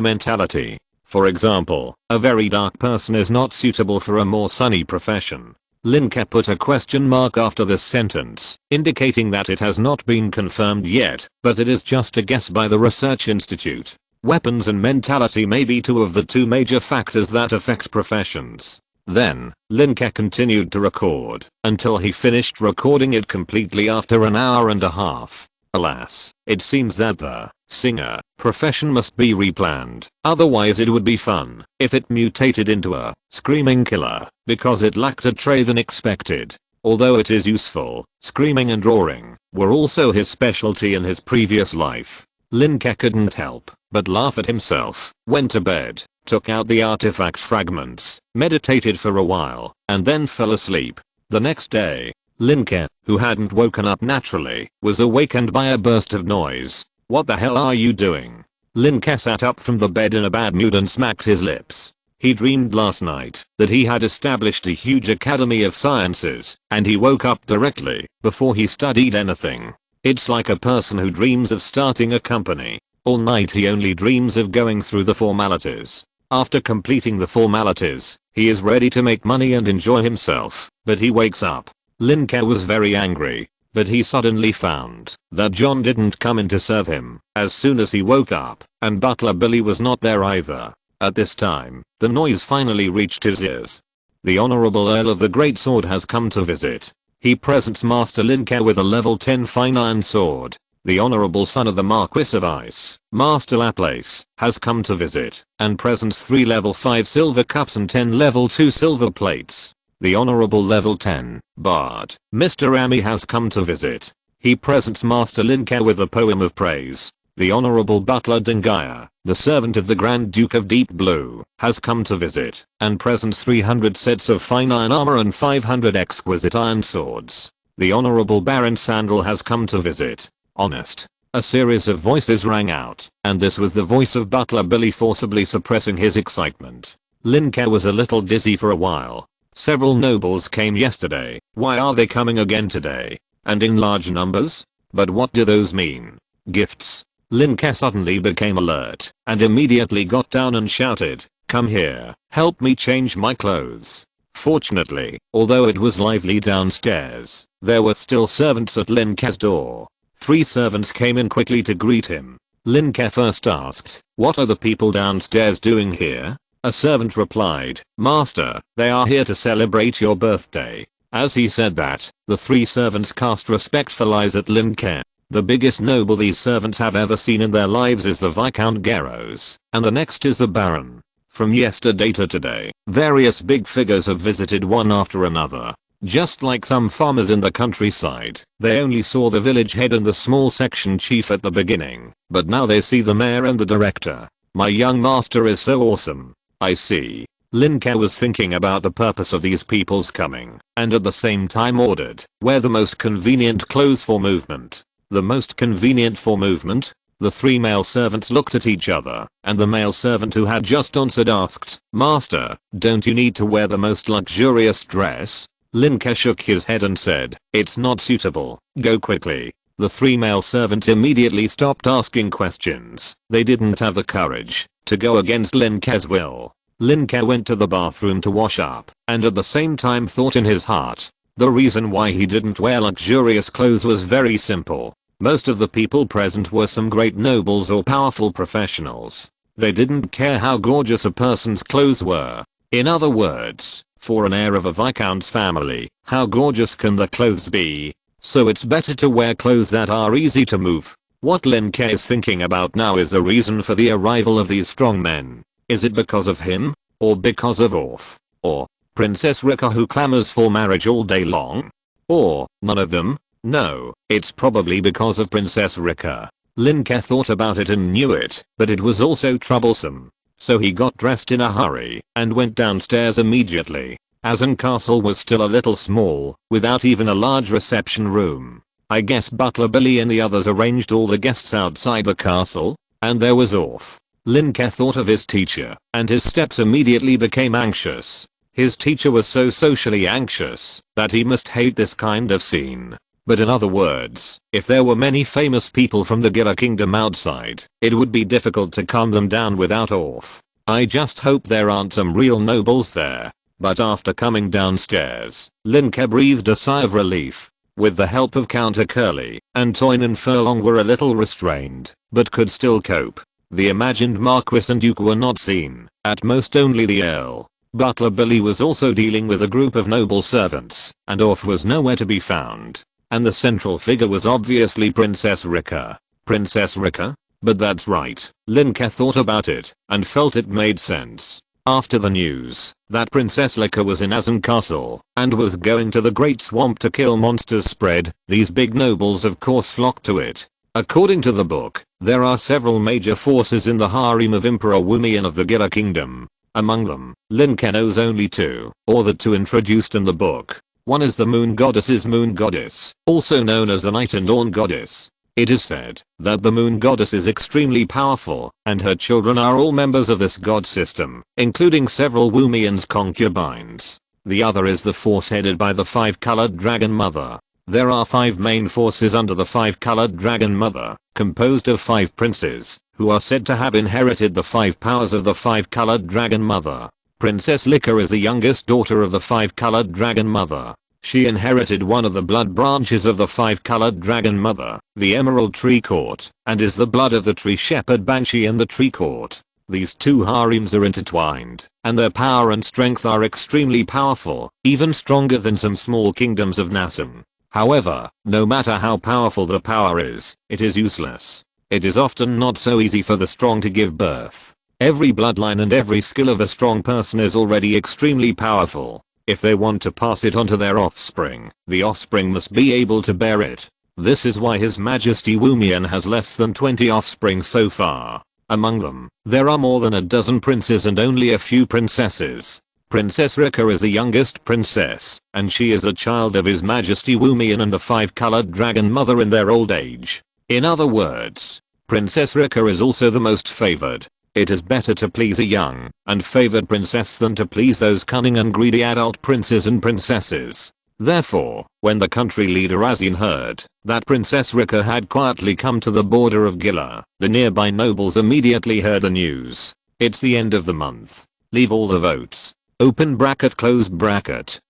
mentality. For example, a very dark person is not suitable for a more sunny profession. Lin Ke put a question mark after this sentence, indicating that it has not been confirmed yet, but it is just a guess by the research institute. Weapons and mentality may be two of the two major factors that affect professions. Then, Lin Ke continued to record until he finished recording it completely after an hour and a half. Alas, it seems that the singer profession must be replanned, otherwise it would be fun if it mutated into a screaming killer, because it lacked a trait than expected. Although it is useful, screaming and roaring were also his specialty in his previous life. Lin Ke couldn't help but laugh at himself, went to bed, took out the artifact fragments, meditated for a while, and then fell asleep. The next day, Lin Ke, who hadn't woken up naturally, was awakened by a burst of noise. "What the hell are you doing?" Lin Ke sat up from the bed in a bad mood and smacked his lips. He dreamed last night that he had established a huge academy of sciences, and he woke up directly before he studied anything. It's like a person who dreams of starting a company. All night he only dreams of going through the formalities. After completing the formalities, he is ready to make money and enjoy himself, but he wakes up. Lin Ke was very angry, but he suddenly found that John didn't come in to serve him as soon as he woke up, and Butler Billy was not there either. At this time, the noise finally reached his ears. The Honorable Earl of the Great Sword has come to visit. He presents Master Lin Ke with a level 10 fine iron sword. The Honorable Son of the Marquis of Ice, Master Laplace, has come to visit and presents 3 level 5 silver cups and 10 level 2 silver plates. The Honorable level 10 Bard, Mr. Ami, has come to visit. He presents Master Lin Ke with a poem of praise. The Honorable Butler Dengaya, the servant of the Grand Duke of Deep Blue, has come to visit and presents 300 sets of fine iron armor and 500 exquisite iron swords. The Honorable Baron Sandal has come to visit. Honest. A series of voices rang out, and this was the voice of Butler Billy forcibly suppressing his excitement. Lin Ke was a little dizzy for a while. Several nobles came yesterday. Why are they coming again today? And in large numbers? But what do those mean? Gifts? Lin Ke suddenly became alert, and immediately got down and shouted, "Come here, help me change my clothes." Fortunately, although it was lively downstairs, there were still servants at Lin Ke's door. 3 servants came in quickly to greet him. Lin Ke first asked, "What are the people downstairs doing here?" A servant replied, "Master, they are here to celebrate your birthday." As he said that, the 3 servants cast respectful eyes at Lin Ke. The biggest noble these servants have ever seen in their lives is the Viscount Garros, and the next is the Baron. From yesterday to today, various big figures have visited one after another. Just like some farmers in the countryside, they only saw the village head and the small section chief at the beginning, but now they see the mayor and the director. My young master is so awesome. I see. Lin Ke was thinking about the purpose of these people's coming, and at the same time ordered, "Wear the most convenient clothes for movement." The most convenient for movement? The 3 male servants looked at each other, and the male servant who had just answered asked, "Master, don't you need to wear the most luxurious dress?" Lin Ke shook his head and said, "It's not suitable. Go quickly." The 3 male servants immediately stopped asking questions. They didn't have the courage to go against Lin Ke's will. Lin Ke went to the bathroom to wash up, and at the same time thought in his heart. The reason why he didn't wear luxurious clothes was very simple. Most of the people present were some great nobles or powerful professionals. They didn't care how gorgeous a person's clothes were. In other words, for an heir of a viscount's family, how gorgeous can the clothes be? So it's better to wear clothes that are easy to move. What Lin Ke is thinking about now is the reason for the arrival of these strong men. Is it because of him? Or because of Orth? Or Princess Rika who clamors for marriage all day long? Or none of them? No, it's probably because of Princess Rika. Lin Ke thought about it and knew it, but it was also troublesome. So he got dressed in a hurry and went downstairs immediately. Azan Castle was still a little small, without even a large reception room. I guess Butler Billy and the others arranged all the guests outside the castle, and there was Orth. Lin Ke thought of his teacher, and his steps immediately became anxious. His teacher was so socially anxious that he must hate this kind of scene. But in other words, if there were many famous people from the Gila kingdom outside, it would be difficult to calm them down without oath. I just hope there aren't some real nobles there. But after coming downstairs, Lin Ke breathed a sigh of relief. With the help of Counter Curly, Antoine and Furlong were a little restrained, but could still cope. The imagined Marquis and Duke were not seen, at most only the Earl. Butler Billy was also dealing with a group of noble servants, and Orth was nowhere to be found. And the central figure was obviously Princess Rika. Princess Rika? But that's right, Lin Ke thought about it, and felt it made sense. After the news that Princess Lika was in Azan Castle and was going to the Great Swamp to kill monsters spread, these big nobles of course flocked to it. According to the book, there are several major forces in the harem of Emperor Wumian of the Gila Kingdom. Among them, Lin Ke knows only two, or the two introduced in the book. One is the Moon Goddess's Moon Goddess, also known as the Night and Dawn Goddess. It is said that the Moon Goddess is extremely powerful, and her children are all members of this god system, including several Wumian's concubines. The other is the force headed by the five-colored Dragon Mother. There are 5 main forces under the five-colored Dragon Mother, composed of 5 princes, who are said to have inherited the 5 powers of the five-colored Dragon Mother. Princess Lika is the youngest daughter of the five-colored Dragon Mother. She inherited one of the blood branches of the five-colored Dragon Mother, the Emerald Tree Court, and is the blood of the Tree Shepherd Banshee and the Tree Court. These two harems are intertwined, and their power and strength are extremely powerful, even stronger than some small kingdoms of Nassam. However, no matter how powerful the power is, it is useless. It is often not so easy for the strong to give birth. Every bloodline and every skill of a strong person is already extremely powerful. If they want to pass it on to their offspring, the offspring must be able to bear it. This is why His Majesty Wumian has less than 20 offspring so far. Among them, there are more than a dozen princes and only a few princesses. Princess Rika is the youngest princess, and she is a child of His Majesty Wumian and the five-colored Dragon Mother in their old age. In other words, Princess Rika is also the most favored. It is better to please a young and favored princess than to please those cunning and greedy adult princes and princesses. Therefore, when the country leader Azin heard that Princess Rika had quietly come to the border of Gila, the nearby nobles immediately heard the news. It's the end of the month. Leave all the votes. Open bracket close bracket.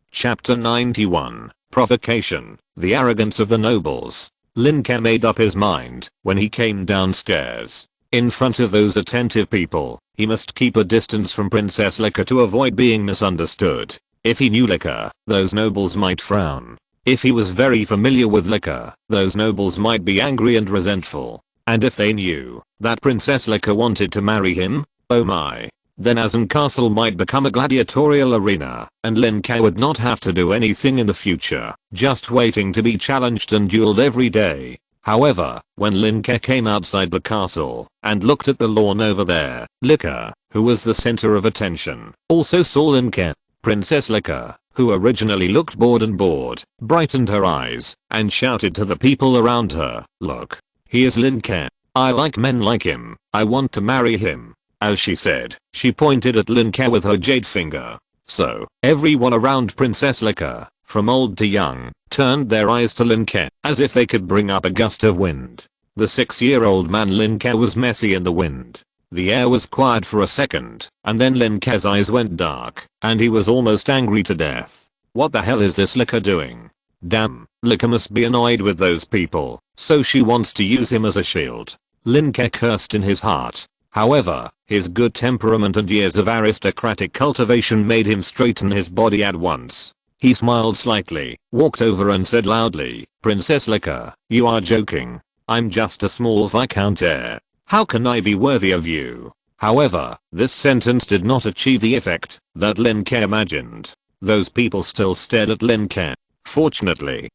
Chapter 91. Provocation. The arrogance of the nobles. Lin Ke made up his mind when he came downstairs. In front of those attentive people, he must keep a distance from Princess Lika to avoid being misunderstood. If he knew Lika, those nobles might frown. If he was very familiar with Lika, those nobles might be angry and resentful. And if they knew that Princess Lika wanted to marry him, oh my. Then Azan Castle might become a gladiatorial arena, and Lin Ke would not have to do anything in the future, just waiting to be challenged and dueled every day. However, when Lin Ke came outside the castle and looked at the lawn over there, Lika, who was the center of attention, also saw Lin Ke. Princess Lika, who originally looked bored, brightened her eyes and shouted to the people around her, "Look, here's Lin Ke. I like men like him. I want to marry him." As she said, she pointed at Lin Ke with her jade finger. So, everyone around Princess Lika, from old to young, turned their eyes to Lin Ke as if they could bring up a gust of wind. The 6-year-old man Lin Ke was messy in the wind. The air was quiet for a second, and then Lin Ke's eyes went dark, and he was almost angry to death. What the hell is this Lika doing? Damn, Lika must be annoyed with those people, so she wants to use him as a shield. Lin Ke cursed in his heart. However, his good temperament and years of aristocratic cultivation made him straighten his body at once. He smiled slightly, walked over and said loudly, "Princess Lika, you are joking. I'm just a small viscount heir. How can I be worthy of you?" However, this sentence did not achieve the effect that Lin Ke imagined. Those people still stared at Lin Ke. Fortunately,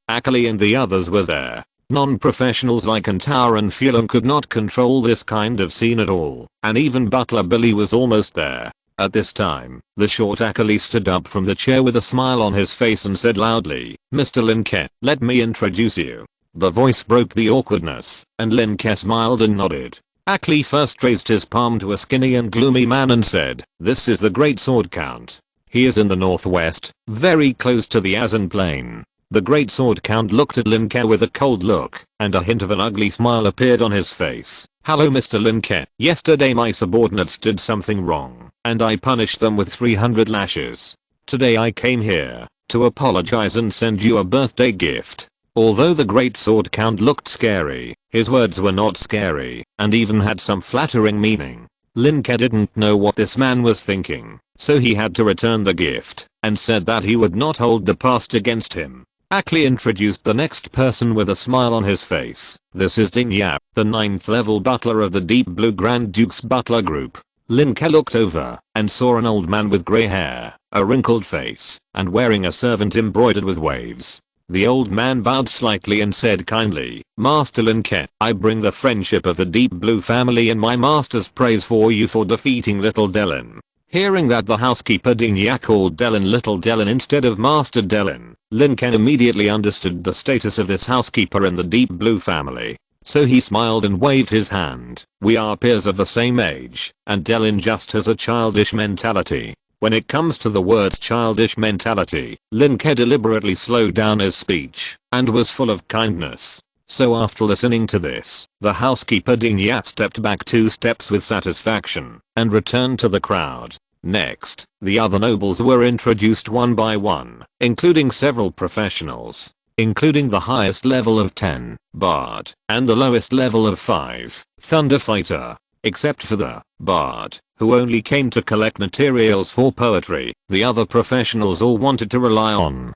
Akali and the others were there. Non-professionals like Antar and Feudal could not control this kind of scene at all, and even Butler Billy was almost there. At this time, the short Akali stood up from the chair with a smile on his face and said loudly, "Mr. Lin Ke, let me introduce you." The voice broke the awkwardness, and Lin Ke smiled and nodded. Ackley first raised his palm to a skinny and gloomy man and said, "This is the Great Sword Count. He is in the northwest, very close to the Azan Plain." The Great Sword Count looked at Lin Ke with a cold look, and a hint of an ugly smile appeared on his face. "Hello Mr. Lin Ke. Yesterday my subordinates did something wrong, and I punished them with 300 lashes. Today I came here to apologize and send you a birthday gift." Although the Great Sword Count looked scary, his words were not scary, and even had some flattering meaning. Lin Ke didn't know what this man was thinking, so he had to return the gift, and said that he would not hold the past against him. Ackley introduced the next person with a smile on his face. "This is Ding Yap, the 9th level butler of the Deep Blue Grand Duke's butler group." Lin Ke looked over and saw an old man with grey hair, a wrinkled face, and wearing a servant embroidered with waves. The old man bowed slightly and said kindly, "Master Lin Ke, I bring the friendship of the Deep Blue family and my master's praise for you for defeating Little Delin." Hearing that the housekeeper Ding Ya called Delin Little Delin instead of Master Delin, Lin Ke immediately understood the status of this housekeeper in the Deep Blue family. So he smiled and waved his hand. "We are peers of the same age, and Delin just has a childish mentality." When it comes to the words childish mentality, Lin Ke deliberately slowed down his speech and was full of kindness. So after listening to this, the housekeeper Ding Ya stepped back 2 steps with satisfaction and returned to the crowd. Next, the other nobles were introduced one by one, including several professionals, including the highest level of 10, Bard, and the lowest level of 5, Thunder Fighter. Except for the Bard, who only came to collect materials for poetry, the other professionals all wanted to rely on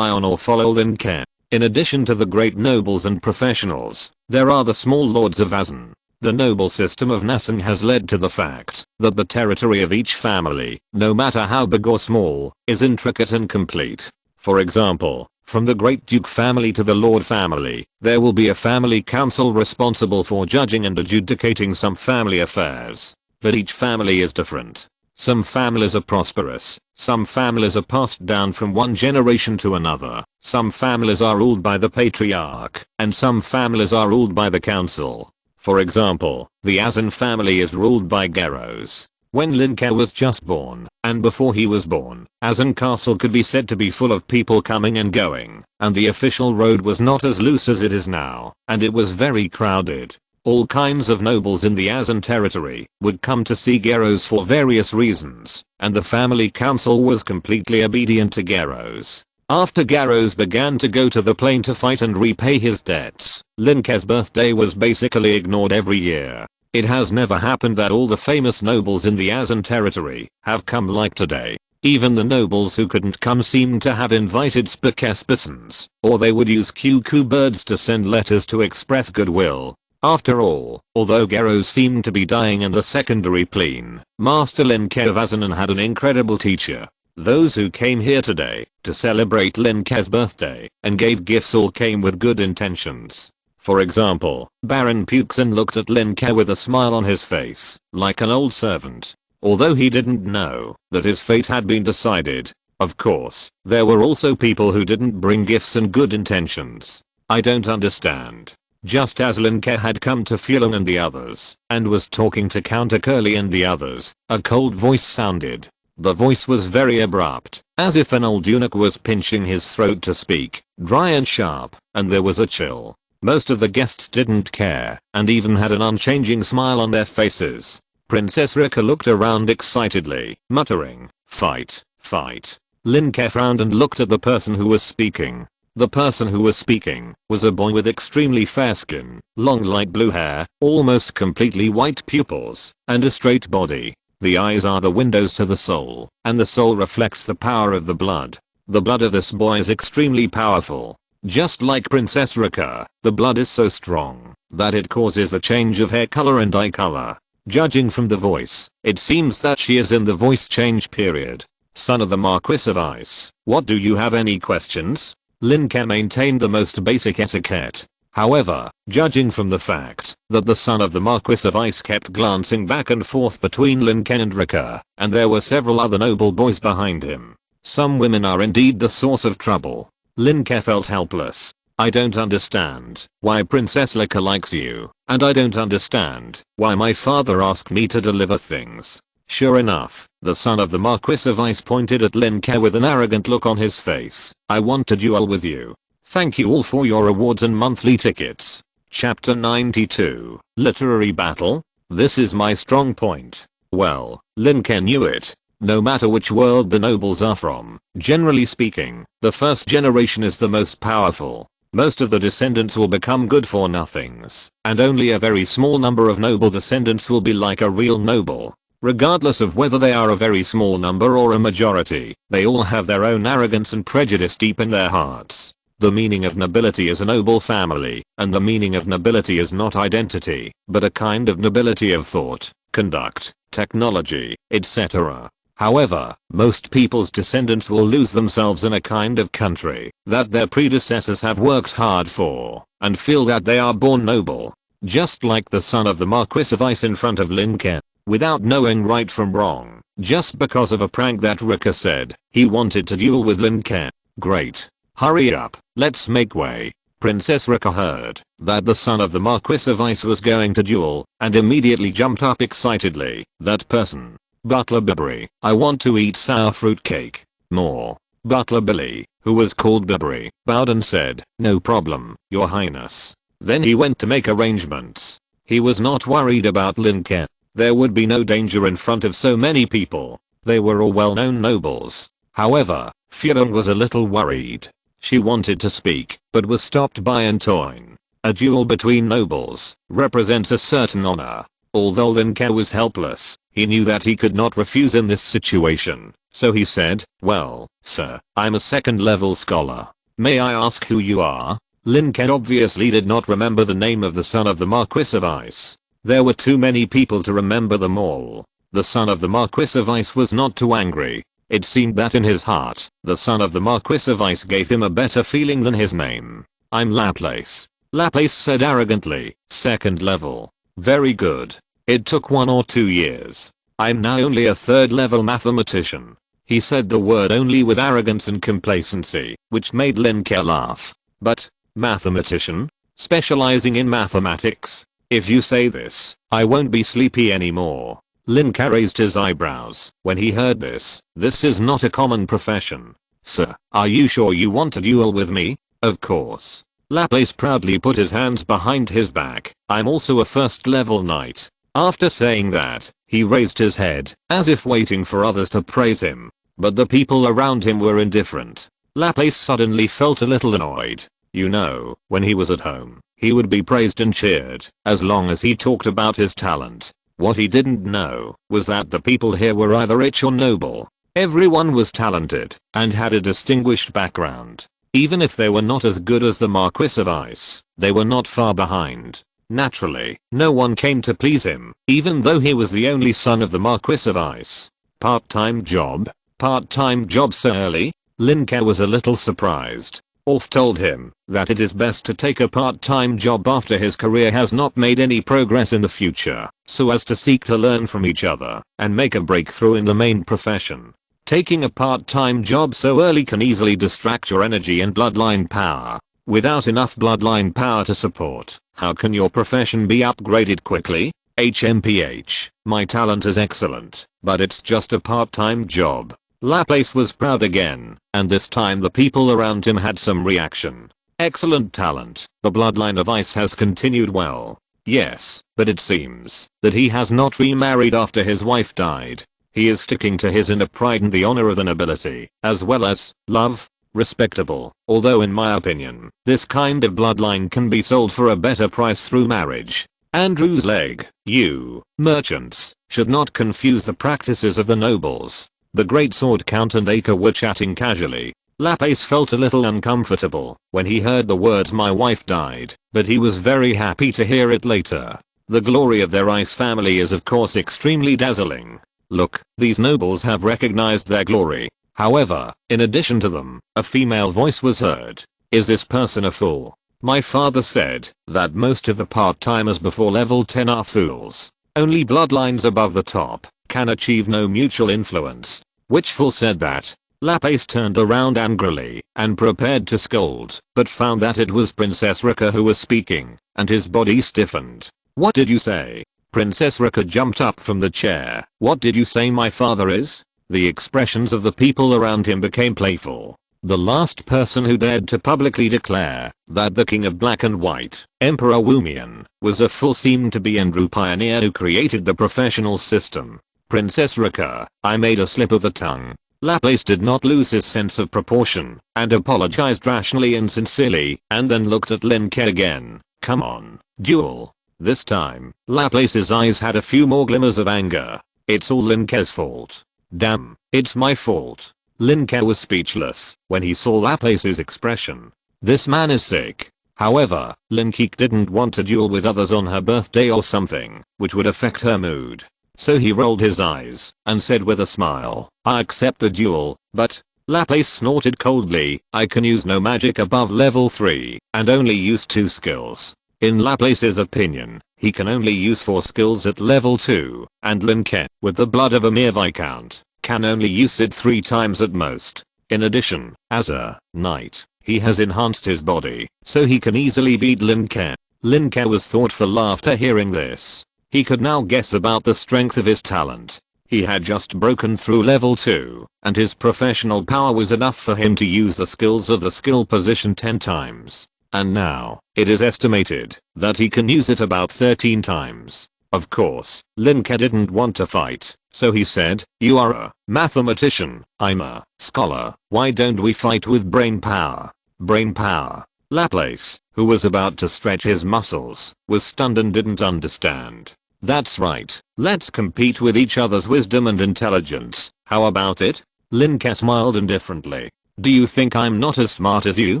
or follow Lin Ke. In addition to the great nobles and professionals, there are the small lords of Azan. The noble system of Nasan has led to the fact that the territory of each family, no matter how big or small, is intricate and complete. For example, from the Great Duke family to the Lord family, there will be a family council responsible for judging and adjudicating some family affairs. But each family is different. Some families are prosperous, some families are passed down from one generation to another, some families are ruled by the patriarch, and some families are ruled by the council. For example, the Azan family is ruled by Garros. When Lin Ke was just born, and before he was born, Azan Castle could be said to be full of people coming and going, and the official road was not as loose as it is now, and it was very crowded. All kinds of nobles in the Azan territory would come to see Garros for various reasons, and the family council was completely obedient to Garros. After Garros began to go to the plain to fight and repay his debts, Lin Ke's birthday was basically ignored every year. It has never happened that all the famous nobles in the Azan territory have come like today. Even the nobles who couldn't come seemed to have invited spokespersons, or they would use cuckoo birds to send letters to express goodwill. After all, although Garros seemed to be dying in the secondary plane, Master Lin Ke of Azanan had an incredible teacher. Those who came here today to celebrate Lin Ke's birthday and gave gifts all came with good intentions. For example, Baron Puxin looked at Lin Ke with a smile on his face, like an old servant. Although he didn't know that his fate had been decided. Of course, there were also people who didn't bring gifts and good intentions. I don't understand. Just as Lin Ke had come to Feudal and the others, and was talking to Counter Curly and the others, a cold voice sounded. The voice was very abrupt, as if an old eunuch was pinching his throat to speak, dry and sharp, and there was a chill. Most of the guests didn't care, and even had an unchanging smile on their faces. Princess Rika looked around excitedly, muttering, "Fight, fight." Lin Ke frowned and looked at the person who was speaking. The person who was speaking was a boy with extremely fair skin, long light blue hair, almost completely white pupils, and a straight body. The eyes are the windows to the soul, and the soul reflects the power of the blood. The blood of this boy is extremely powerful. Just like Princess Rika, the blood is so strong that it causes a change of hair color and eye color. Judging from the voice, it seems that she is in the voice change period. Son of the Marquis of Ice, what, do you have any questions? Lin Ke maintained the most basic etiquette. However, judging from the fact that the son of the Marquis of Ice kept glancing back and forth between Lin Ke and Rika, and there were several other noble boys behind him, some women are indeed the source of trouble. Lin Ke felt helpless. I don't understand why Princess Lin Ke likes you, and I don't understand why my father asked me to deliver things. Sure enough, the son of the Marquis of Ice pointed at Lin Ke with an arrogant look on his face. I want to duel with you. Thank you all for your rewards and monthly tickets. Chapter 92, Literary Battle? This is my strong point. Well, Lin Ke knew it. No matter which world the nobles are from, generally speaking, the first generation is the most powerful. Most of the descendants will become good for nothings, and only a very small number of noble descendants will be like a real noble. Regardless of whether they are a very small number or a majority, they all have their own arrogance and prejudice deep in their hearts. The meaning of nobility is a noble family, and the meaning of nobility is not identity, but a kind of nobility of thought, conduct, technology, etc. However, most people's descendants will lose themselves in a kind of country that their predecessors have worked hard for, and feel that they are born noble. Just like the son of the Marquis of Ice in front of Lin Ke, without knowing right from wrong, just because of a prank that Rika said, he wanted to duel with Lin Ke. Great. Hurry up, let's make way. Princess Rika heard that the son of the Marquis of Ice was going to duel, and immediately jumped up excitedly. That person. Butler Bibbery, I want to eat sour fruit cake. More. Butler Billy, who was called Bibbery, bowed and said, no problem, your highness. Then he went to make arrangements. He was not worried about Lin Ke. There would be no danger in front of so many people. They were all well-known nobles. However, Feudal was a little worried. She wanted to speak, but was stopped by Antoine. A duel between nobles represents a certain honor. Although Lin Ke was helpless, he knew that he could not refuse in this situation, so he said, well, sir, I'm a second-level scholar. May I ask who you are? Lin Ke obviously did not remember the name of the son of the Marquis of Ice. There were too many people to remember them all. The son of the Marquis of Ice was not too angry. It seemed that in his heart, the son of the Marquis of Ice gave him a better feeling than his name. I'm Laplace. Laplace said arrogantly, second level. Very good. It took 1 or 2 years. I'm now only a third-level mathematician. He said the word only with arrogance and complacency, which made Lin Ke laugh. But, mathematician? Specializing in mathematics? If you say this, I won't be sleepy anymore. Lin Ke raised his eyebrows when he heard this. This is not a common profession. Sir, are you sure you want to duel with me? Of course. Laplace proudly put his hands behind his back. I'm also a first-level knight. After saying that, he raised his head, as if waiting for others to praise him. But the people around him were indifferent. Laplace suddenly felt a little annoyed. You know, when he was at home, he would be praised and cheered, as long as he talked about his talent. What he didn't know was that the people here were either rich or noble. Everyone was talented, and had a distinguished background. Even if they were not as good as the Marquis of Ice, they were not far behind. Naturally, no one came to please him, even though he was the only son of the Marquis of Ice. Part-time job? Part-time job so early? Lin Ke was a little surprised. Orf told him that it is best to take a part-time job after his career has not made any progress in the future, so as to seek to learn from each other and make a breakthrough in the main profession. Taking a part-time job so early can easily distract your energy and bloodline power. Without enough bloodline power to support, how can your profession be upgraded quickly? HMPH, my talent is excellent, but it's just a part-time job. Laplace was proud again, and this time the people around him had some reaction. Excellent talent, the bloodline of Ice has continued well. Yes, but it seems that he has not remarried after his wife died. He is sticking to his inner pride and the honor of the nobility, as well as love. Respectable, although in my opinion, this kind of bloodline can be sold for a better price through marriage. Andrew's leg, you, merchants, should not confuse the practices of the nobles. The great sword count and Acre were chatting casually. Laplace felt a little uncomfortable when he heard the words my wife died, but he was very happy to hear it later. The glory of their Ice family is of course extremely dazzling. Look, these nobles have recognized their glory. However, in addition to them, a female voice was heard. Is this person a fool? My father said that most of the part-timers before level 10 are fools. Only bloodlines above the top can achieve no mutual influence. Which fool said that? Laplace turned around angrily and prepared to scold, but found that it was Princess Rika who was speaking, and his body stiffened. "What did you say?" Princess Rika jumped up from the chair. "What did you say my father is?" The expressions of the people around him became playful. The last person who dared to publicly declare that the king of black and white, Emperor Wumian, was a fool seemed to be Andrew Pioneer who created the professional system. "Princess Rika, I made a slip of the tongue." Laplace did not lose his sense of proportion and apologized rationally and sincerely, and then looked at Lin Ke again. "Come on, duel." This time, Laplace's eyes had a few more glimmers of anger. "It's all Lin Ke's fault." "Damn, it's my fault." Lin Ke was speechless when he saw Laplace's expression. This man is sick. However, Lin Ke didn't want to duel with others on her birthday or something, which would affect her mood. So he rolled his eyes and said with a smile, "I accept the duel, but..." Laplace snorted coldly, "I can use no magic above level 3 and only use 2 skills." In Laplace's opinion, he can only use 4 skills at level 2, and Lin Ke, with the blood of a mere viscount, can only use it 3 times at most. In addition, as a knight, he has enhanced his body, so he can easily beat Lin Ke. Lin Ke was thought for laughter hearing this. He could now guess about the strength of his talent. He had just broken through level 2, and his professional power was enough for him to use the skills of the skill position 10 times. And now, it is estimated that he can use it about 13 times. Of course, Lin Ke didn't want to fight, so he said, "You are a mathematician, I'm a scholar, why don't we fight with brain power?" Brain power. Laplace, who was about to stretch his muscles, was stunned and didn't understand. "That's right, let's compete with each other's wisdom and intelligence, how about it?" Lin Ke smiled indifferently. "Do you think I'm not as smart as you?"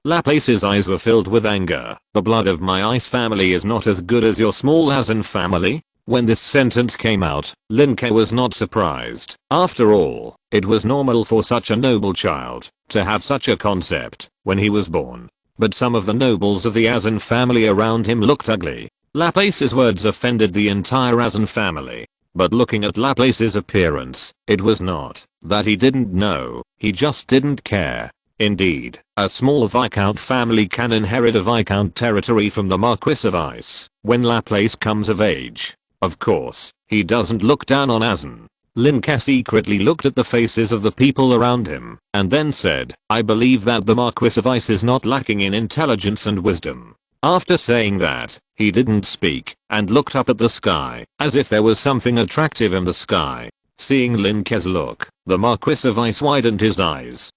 Laplace's eyes were filled with anger. "The blood of my ice family is not as good as your small Asin family?" When this sentence came out, Lin Ke was not surprised. After all, it was normal for such a noble child to have such a concept when he was born. But some of the nobles of the Asin family around him looked ugly. Laplace's words offended the entire Asin family. But looking at Laplace's appearance, it was not that he didn't know, he just didn't care. Indeed, a small viscount family can inherit a viscount territory from the Marquis of Ice when Laplace comes of age. Of course, he doesn't look down on Asin. Lin Ke secretly looked at the faces of the people around him and then said, "I believe that the Marquis of Ice is not lacking in intelligence and wisdom." After saying that, he didn't speak and looked up at the sky as if there was something attractive in the sky. Seeing Lin Ke's look, the Marquis of Ice widened his eyes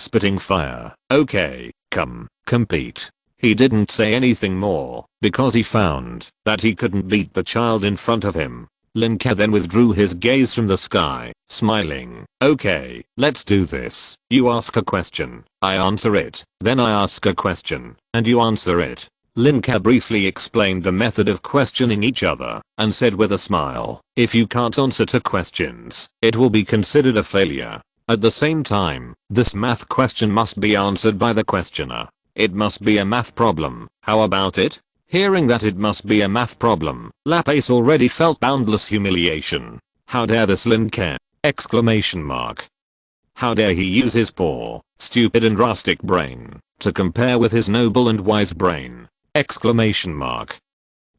spitting fire. "Okay, come, compete." He didn't say anything more because he found that he couldn't beat the child in front of him. Lin Ke then withdrew his gaze from the sky, smiling. "Okay, let's do this. You ask a question, I answer it, then I ask a question, and you answer it." Lin Ke briefly explained the method of questioning each other and said with a smile, "If you can't answer 2 questions, it will be considered a failure. At the same time, this math question must be answered by the questioner. It must be a math problem, how about it?" Hearing that it must be a math problem, Laplace already felt boundless humiliation. How dare this Lin Ke! Exclamation mark. How dare he use his poor, stupid and rustic brain to compare with his noble and wise brain. Exclamation mark.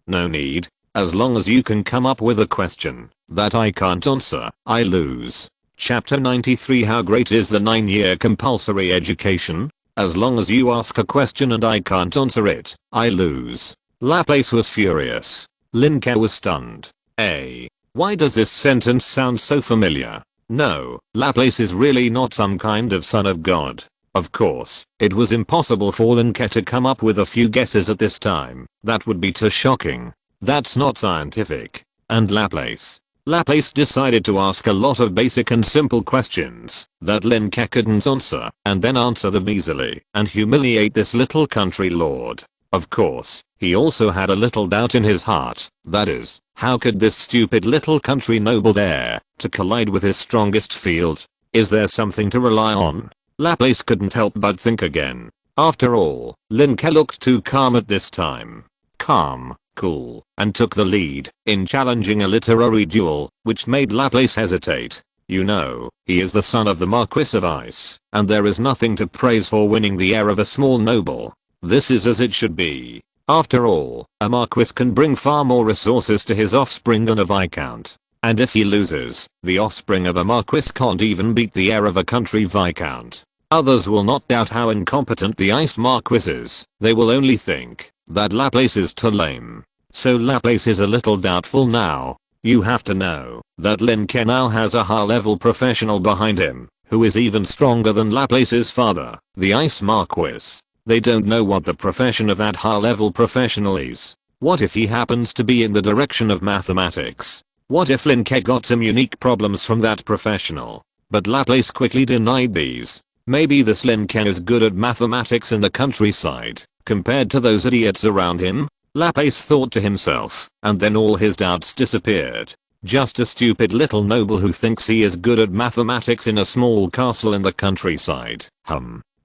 No need, as long as you can come up with a question that I can't answer, I lose. Chapter 93 How great is the 9-year compulsory education? As long as you ask a question and I can't answer it, I lose. Laplace was furious. Lin Ke was stunned. Why does this sentence sound so familiar? No, Laplace is really not some kind of son of God. Of course, it was impossible for Lin Ke to come up with a few guesses at this time. That would be too shocking. That's not scientific. And Laplace decided to ask a lot of basic and simple questions that Lin Ke couldn't answer, and then answer them easily and humiliate this little country lord. Of course, he also had a little doubt in his heart, that is, how could this stupid little country noble dare to collide with his strongest field? Is there something to rely on? Laplace couldn't help but think again. After all, Lin Ke looked too calm at this time. Calm, cool, and took the lead in challenging a literary duel, which made Laplace hesitate. You know, he is the son of the Marquis of Ice, and there is nothing to praise for winning the heir of a small noble. This is as it should be. After all, a Marquis can bring far more resources to his offspring than a Viscount. And if he loses, the offspring of a Marquis can't even beat the heir of a country Viscount. Others will not doubt how incompetent the Ice Marquis is, they will only think that Laplace is too lame. So Laplace is a little doubtful now. You have to know that Lin Ke now has a high-level professional behind him, who is even stronger than Laplace's father, the Ice Marquis. They don't know what the profession of that high-level professional is. What if he happens to be in the direction of mathematics? What if Lin Ke got some unique problems from that professional? But Laplace quickly denied these. Maybe this Lin Ke is good at mathematics in the countryside, compared to those idiots around him? Laplace thought to himself, and then all his doubts disappeared. Just a stupid little noble who thinks he is good at mathematics in a small castle in the countryside.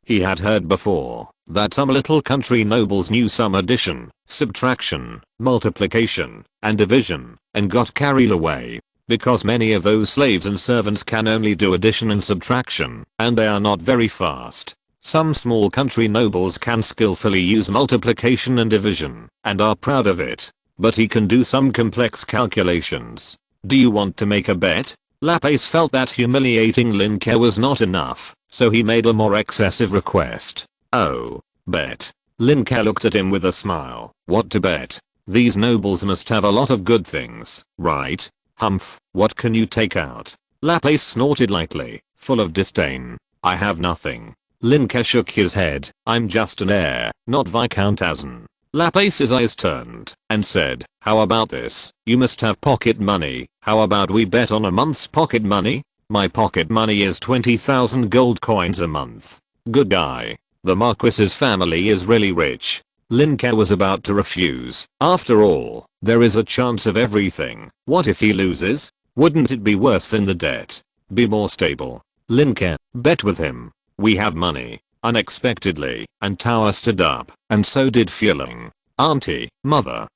He had heard before that some little country nobles knew some addition, subtraction, multiplication, and division, and got carried away. Because many of those slaves and servants can only do addition and subtraction, and they are not very fast. Some small country nobles can skillfully use multiplication and division, and are proud of it. But he can do some complex calculations. Do you want to make a bet? Laplace felt that humiliating Lin Ke was not enough, so he made a more excessive request. Oh, bet. Lin Ke looked at him with a smile. What to bet? These nobles must have a lot of good things, right? Humph, what can you take out? Laplace snorted lightly, full of disdain. I have nothing. Lin Ke shook his head. I'm just an heir, not Viscount Azan. Laplace's eyes turned and said, how about this? You must have pocket money. How about we bet on a month's pocket money? My pocket money is 20,000 gold coins a month. Good guy. The Marquis's family is really rich. Lin Ke was about to refuse. After all, there is a chance of everything. What if he loses? Wouldn't it be worse than the debt? Be more stable. Lin Ke, bet with him. We have money. Unexpectedly, and Tower stood up, and so did Feudal. Auntie, mother,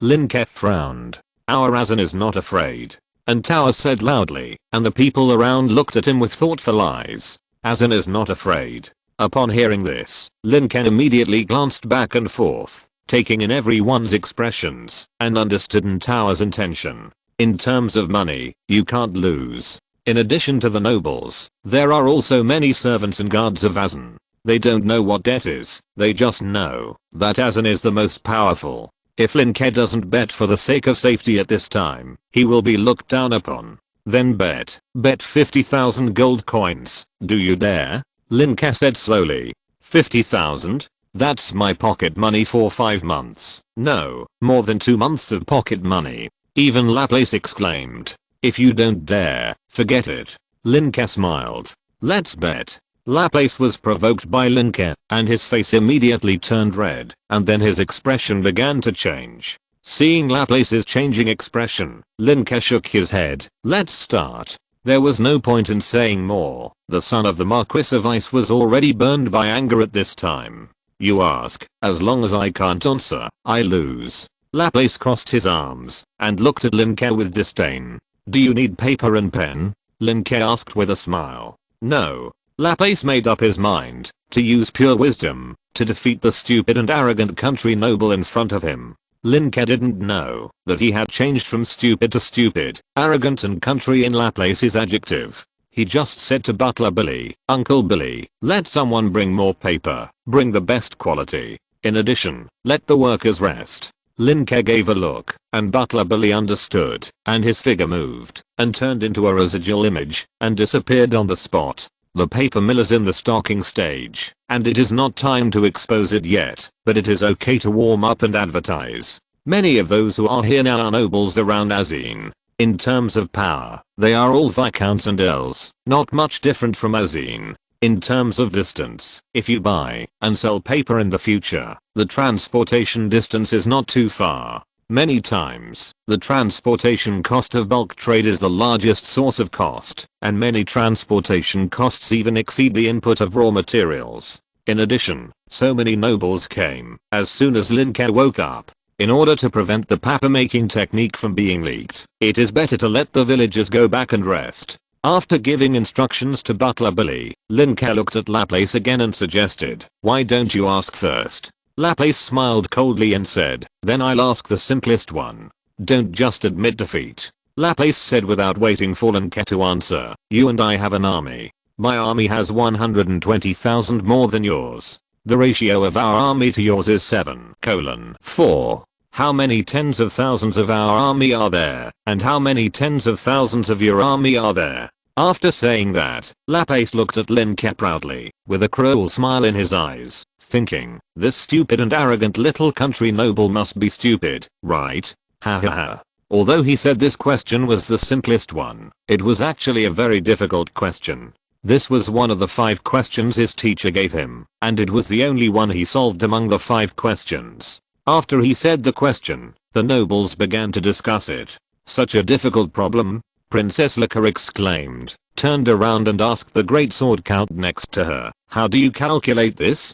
Lin Ke frowned. Our Azan is not afraid. And Tower said loudly, and the people around looked at him with thoughtful eyes. Azan is not afraid. Upon hearing this, Lin Ke immediately glanced back and forth, taking in everyone's expressions, and understood Tower's intention. In terms of money, you can't lose. In addition to the nobles, there are also many servants and guards of Azan. They don't know what debt is, they just know that Azan is the most powerful. If Lin Ke doesn't bet for the sake of safety at this time, he will be looked down upon. Then bet 50,000 gold coins. Do you dare? Lin Ke said slowly. 50,000? That's my pocket money for 5 months. No, more than 2 months of pocket money. Even Laplace exclaimed. If you don't dare, forget it. Lin Ke smiled. Let's bet. Laplace was provoked by Lin Ke, and his face immediately turned red, and then his expression began to change. Seeing Laplace's changing expression, Lin Ke shook his head. Let's start. There was no point in saying more. The son of the Marquis of Ice was already burned by anger at this time. You ask, as long as I can't answer, I lose. Laplace crossed his arms, and looked at Lin Ke with disdain. Do you need paper and pen? Lin Ke asked with a smile. No. Laplace made up his mind to use pure wisdom to defeat the stupid and arrogant country noble in front of him. Lin Ke didn't know that he had changed from stupid to stupid, arrogant and country in Laplace's adjective. He just said to Butler Billy, Uncle Billy, let someone bring more paper, bring the best quality. In addition, let the workers rest. Lin Ke gave a look, and Butler Billy understood, and his figure moved, and turned into a residual image, and disappeared on the spot. The paper mill is in the stocking stage, and it is not time to expose it yet, but it is okay to warm up and advertise. Many of those who are here now are nobles around Azan. In terms of power, they are all viscounts and earls, not much different from Azan. In terms of distance, if you buy and sell paper in the future, the transportation distance is not too far. Many times, the transportation cost of bulk trade is the largest source of cost, and many transportation costs even exceed the input of raw materials. In addition, so many nobles came as soon as Lin Ke woke up. In order to prevent the paper making technique from being leaked, it is better to let the villagers go back and rest. After giving instructions to Butler Billy, Lin Ke looked at Laplace again and suggested, "Why don't you ask first?" Laplace smiled coldly and said, "Then I'll ask the simplest one. Don't just admit defeat." Laplace said without waiting for Lin Ke to answer, "You and I have an army. My army has 120,000 more than yours. The ratio of our army to yours is 7:4. How many tens of thousands of our army are there, and how many tens of thousands of your army are there?" After saying that, Laplace looked at Lin Ke proudly, with a cruel smile in his eyes, thinking, "This stupid and arrogant little country noble must be stupid, right? Ha ha ha." Although he said this question was the simplest one, it was actually a very difficult question. This was one of the 5 questions his teacher gave him, and it was the only one he solved among the 5 questions. After he said the question, the nobles began to discuss it. "Such a difficult problem?" Princess Lin Ke exclaimed, turned around and asked the great sword count next to her, "How do you calculate this?"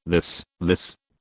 This.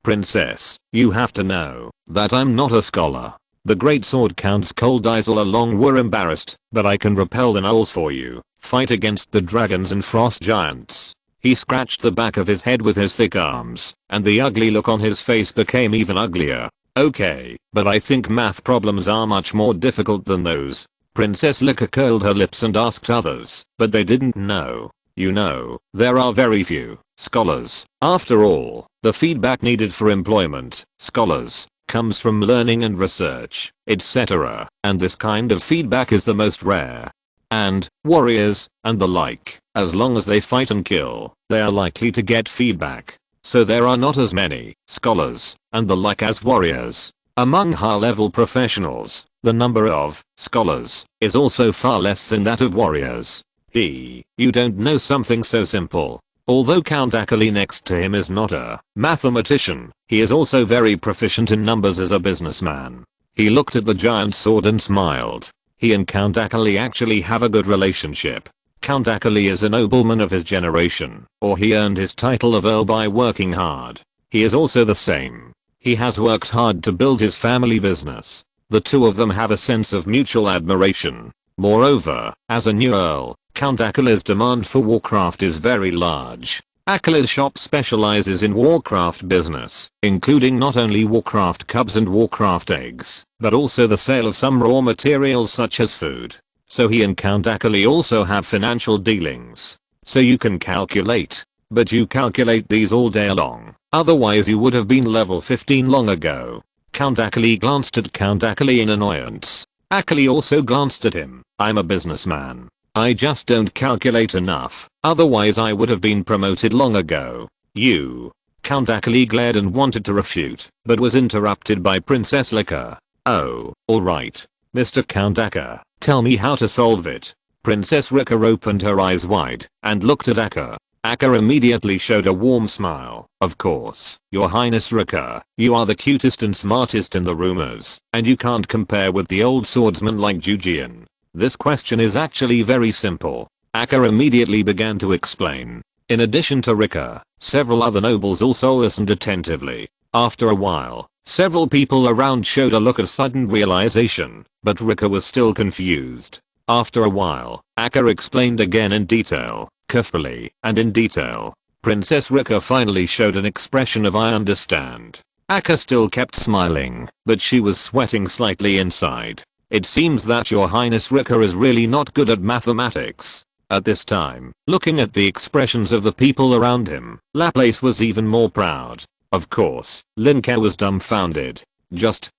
Princess, you have to know that I'm not a scholar." The great sword count's cold eyes all along were embarrassed, "But I can repel the gnolls for you, fight against the dragons and frost giants." He scratched the back of his head with his thick arms, and the ugly look on his face became even uglier. "Okay, but I think math problems are much more difficult than those." Princess Lin Ke curled her lips and asked others, but they didn't know. "You know, there are very few scholars. After all, the feedback needed for employment, scholars, comes from learning and research, etc. And this kind of feedback is the most rare. And warriors, and the like, as long as they fight and kill, they are likely to get feedback. So there are not as many scholars, and the like as warriors. Among high-level professionals, the number of scholars is also far less than that of warriors. You don't know something so simple. Although Count Akali next to him is not a mathematician, he is also very proficient in numbers as a businessman. He looked at the giant sword and smiled. He and Count Akali actually have a good relationship. Count Akali is a nobleman of his generation, or he earned his title of Earl by working hard. He is also the same. He has worked hard to build his family business. The two of them have a sense of mutual admiration. Moreover, as a new Earl, Count Akali's demand for Warcraft is very large. Akali's shop specializes in Warcraft business, including not only Warcraft cubs and Warcraft eggs, but also the sale of some raw materials such as food. So he and Count Akali also have financial dealings. So you can calculate. But you calculate these all day long, otherwise you would have been level 15 long ago. Count Akali glanced at Count Akali in annoyance. Akali also glanced at him. "I'm a businessman. I just don't calculate enough, otherwise I would have been promoted long ago." "You." Count Akali glared and wanted to refute, but was interrupted by Princess Lin Ke. "Oh, alright. Mr. Count Aka, tell me how to solve it." Princess Lin Ke opened her eyes wide and looked at Aka. Aka immediately showed a warm smile. "Of course, Your Highness Lin Ke, you are the cutest and smartest in the rumors, and you can't compare with the old swordsman like Jujian. This question is actually very simple." Aka immediately began to explain. In addition to Lin Ke, several other nobles also listened attentively. After a while, several people around showed a look of sudden realization, but Lin Ke was still confused. After a while, Aka explained again in detail, carefully and in detail. Princess Lin Ke finally showed an expression of "I understand." Aka still kept smiling, but she was sweating slightly inside. "It seems that Your Highness Lin Ke is really not good at mathematics." At this time, looking at the expressions of the people around him, Laplace was even more proud. Of course, Lin Ke was dumbfounded. Just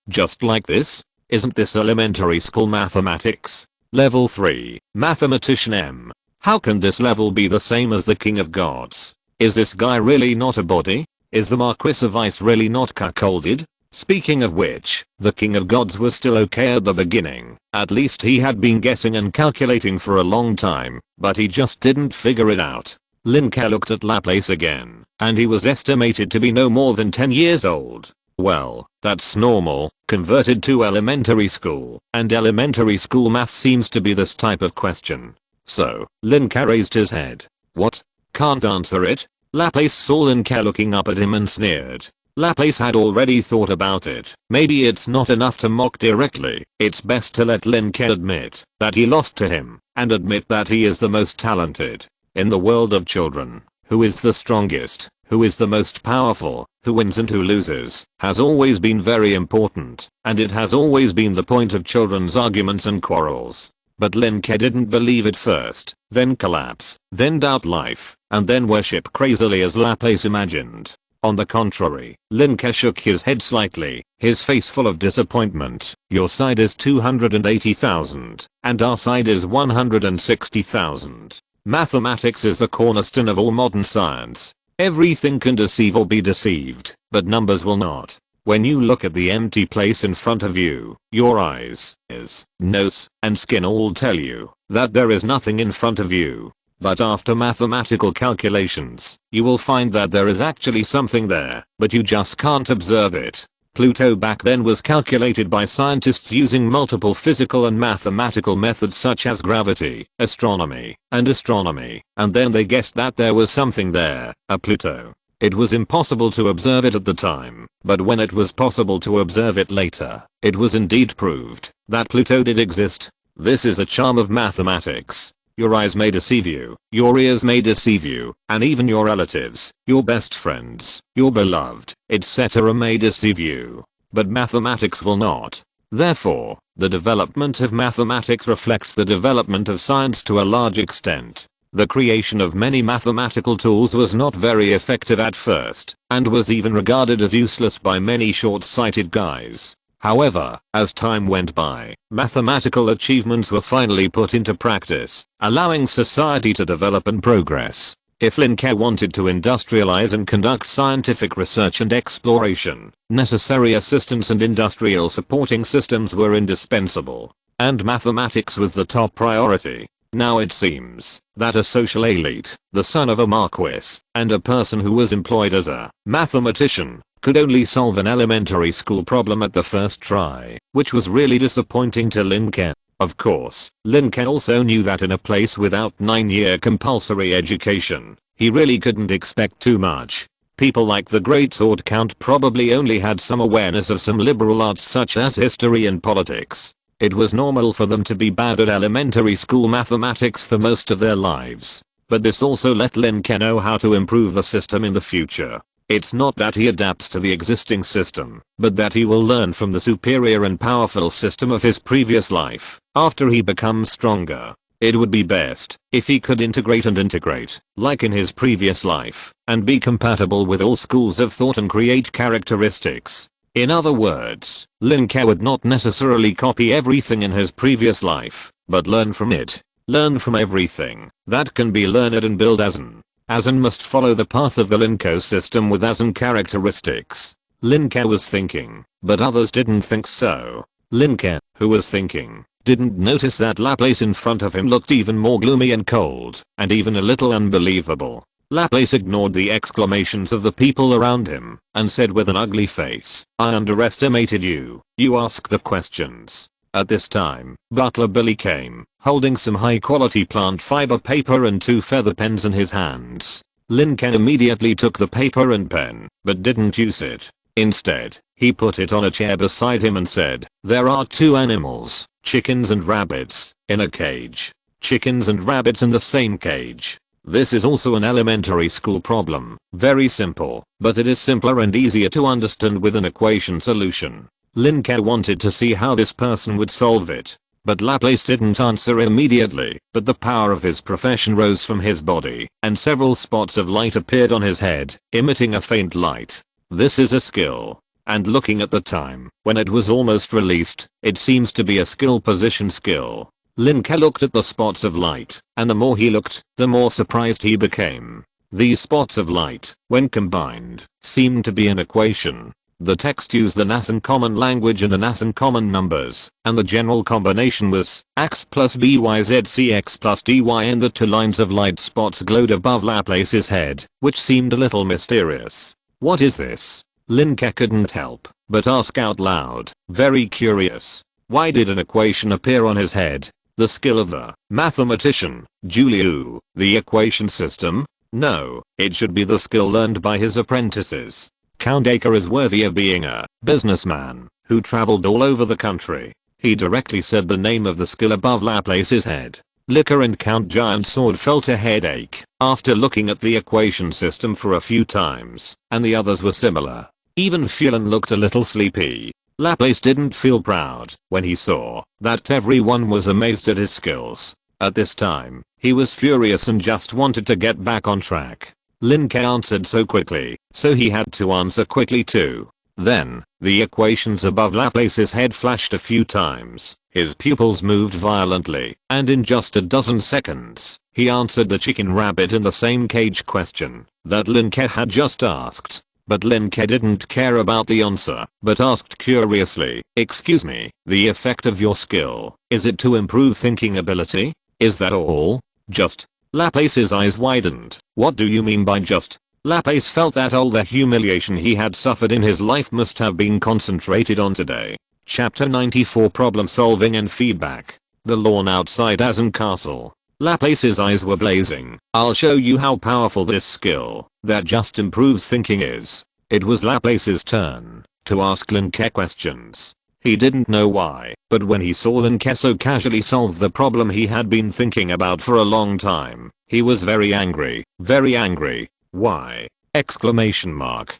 like this? Isn't this elementary school mathematics? Level 3, Mathematician M. How can this level be the same as the King of Gods? Is this guy really not a body? Is the Marquis of Ice really not cuckolded? Speaking of which, the King of Gods was still okay at the beginning. At least he had been guessing and calculating for a long time, but he just didn't figure it out. Lin Ke looked at Laplace again, and he was estimated to be no more than 10 years old. Well, that's normal, converted to elementary school, and elementary school math seems to be this type of question. So, Lin Ke raised his head. "What? Can't answer it?" Laplace saw Lin Ke looking up at him and sneered. Laplace had already thought about it. Maybe it's not enough to mock directly. It's best to let Lin Ke admit that he lost to him. and admit that he is the most talented. In the world of children, who is the strongest, who is the most powerful, who wins and who loses, has always been very important, and it has always been the point of children's arguments and quarrels. But Lin Ke didn't believe it first, then collapse, then doubt life, and then worship crazily as Laplace imagined. On the contrary, Lin Ke shook his head slightly, his face full of disappointment. Your side is 280,000, and our side is 160,000. Mathematics is the cornerstone of all modern science. Everything can deceive or be deceived, but numbers will not. When you look at the empty place in front of you, your eyes, ears, nose, and skin all tell you that there is nothing in front of you. But after mathematical calculations, you will find that there is actually something there, but you just can't observe it. Pluto back then was calculated by scientists using multiple physical and mathematical methods such as gravity, astronomy, and astronomy, and then they guessed that there was something there, a Pluto. It was impossible to observe it at the time, but when it was possible to observe it later, it was indeed proved that Pluto did exist. This is the charm of mathematics. Your eyes may deceive you, your ears may deceive you, and even your relatives, your best friends, your beloved, etc. may deceive you. But mathematics will not. Therefore, the development of mathematics reflects the development of science to a large extent. The creation of many mathematical tools was not very effective at first, and was even regarded as useless by many short-sighted guys. However, as time went by, mathematical achievements were finally put into practice, allowing society to develop and progress. If Lin Ke wanted to industrialize and conduct scientific research and exploration, necessary assistance and industrial supporting systems were indispensable, and mathematics was the top priority. Now it seems that a social elite, the son of a marquis, and a person who was employed as a mathematician, could only solve an elementary school problem at the first try, which was really disappointing to Lin Ke. Of course, Lin Ke also knew that in a place without 9-year compulsory education, he really couldn't expect too much. People like the Great Sword Count probably only had some awareness of some liberal arts such as history and politics. It was normal for them to be bad at elementary school mathematics for most of their lives. But this also let Lin Ke know how to improve the system in the future. It's not that he adapts to the existing system, but that he will learn from the superior and powerful system of his previous life, after he becomes stronger. It would be best if he could integrate, like in his previous life, and be compatible with all schools of thought and create characteristics. In other words, Lin Ke would not necessarily copy everything in his previous life, but learn from it. Learn from everything that can be learned and build as an. Asan must follow the path of the Lin Ke system with Asan characteristics. Lin Ke was thinking, but others didn't think so. Lin Ke, who was thinking, didn't notice that Laplace in front of him looked even more gloomy and cold, and even a little unbelievable. Laplace ignored the exclamations of the people around him, and said with an ugly face, "I underestimated you. You ask the questions." At this time, Butler Billy came, holding some high-quality plant fiber paper and 2 feather pens in his hands. Lin Ke immediately took the paper and pen, but didn't use it. Instead, he put it on a chair beside him and said, "There are 2 animals, chickens and rabbits, in a cage. Chickens and rabbits in the same cage. This is also an elementary school problem. Very simple, but it is simpler and easier to understand with an equation solution." Lin Ke wanted to see how this person would solve it. But Laplace didn't answer immediately, but the power of his profession rose from his body, and several spots of light appeared on his head, emitting a faint light. This is a skill. And looking at the time, when it was almost released, it seems to be a skill position skill. Lin Ke looked at the spots of light, and the more he looked, the more surprised he became. These spots of light, when combined, seemed to be an equation. The text used the Nasan common language and the Nasan common numbers, and the general combination was x plus byz cx plus dy, and the 2 lines of light spots glowed above Laplace's head, which seemed a little mysterious. What is this? Lin Ke couldn't help but ask out loud, very curious. Why did an equation appear on his head? The skill of the mathematician, Juliu, the equation system? No, it should be the skill learned by his apprentices. Count Acre is worthy of being a businessman who traveled all over the country. He directly said the name of the skill above Laplace's head. Lin Ke and Count Giant Sword felt a headache after looking at the equation system for a few times, and the others were similar. Even Feudal looked a little sleepy. Laplace didn't feel proud when he saw that everyone was amazed at his skills. At this time, he was furious and just wanted to get back on track. Lin Ke answered so quickly, so he had to answer quickly too. Then, the equations above Laplace's head flashed a few times. His pupils moved violently, and in just a dozen seconds, he answered the chicken rabbit in the same cage question that Lin Ke had just asked. But Lin Ke didn't care about the answer, but asked curiously, "Excuse me, the effect of your skill, is it to improve thinking ability? Is that all? Just?" Laplace's eyes widened. "What do you mean by just?" Laplace felt that all the humiliation he had suffered in his life must have been concentrated on today. Chapter 94 Problem Solving and Feedback. The lawn outside Azan Castle. Laplace's eyes were blazing. "I'll show you how powerful this skill that just improves thinking is." It was Laplace's turn to ask Lin Ke questions. He didn't know why, but when he saw Lin Ke so casually solve the problem he had been thinking about for a long time, he was very angry. Very angry. "Why?" Exclamation mark.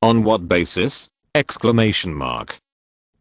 "On what basis?" Exclamation mark.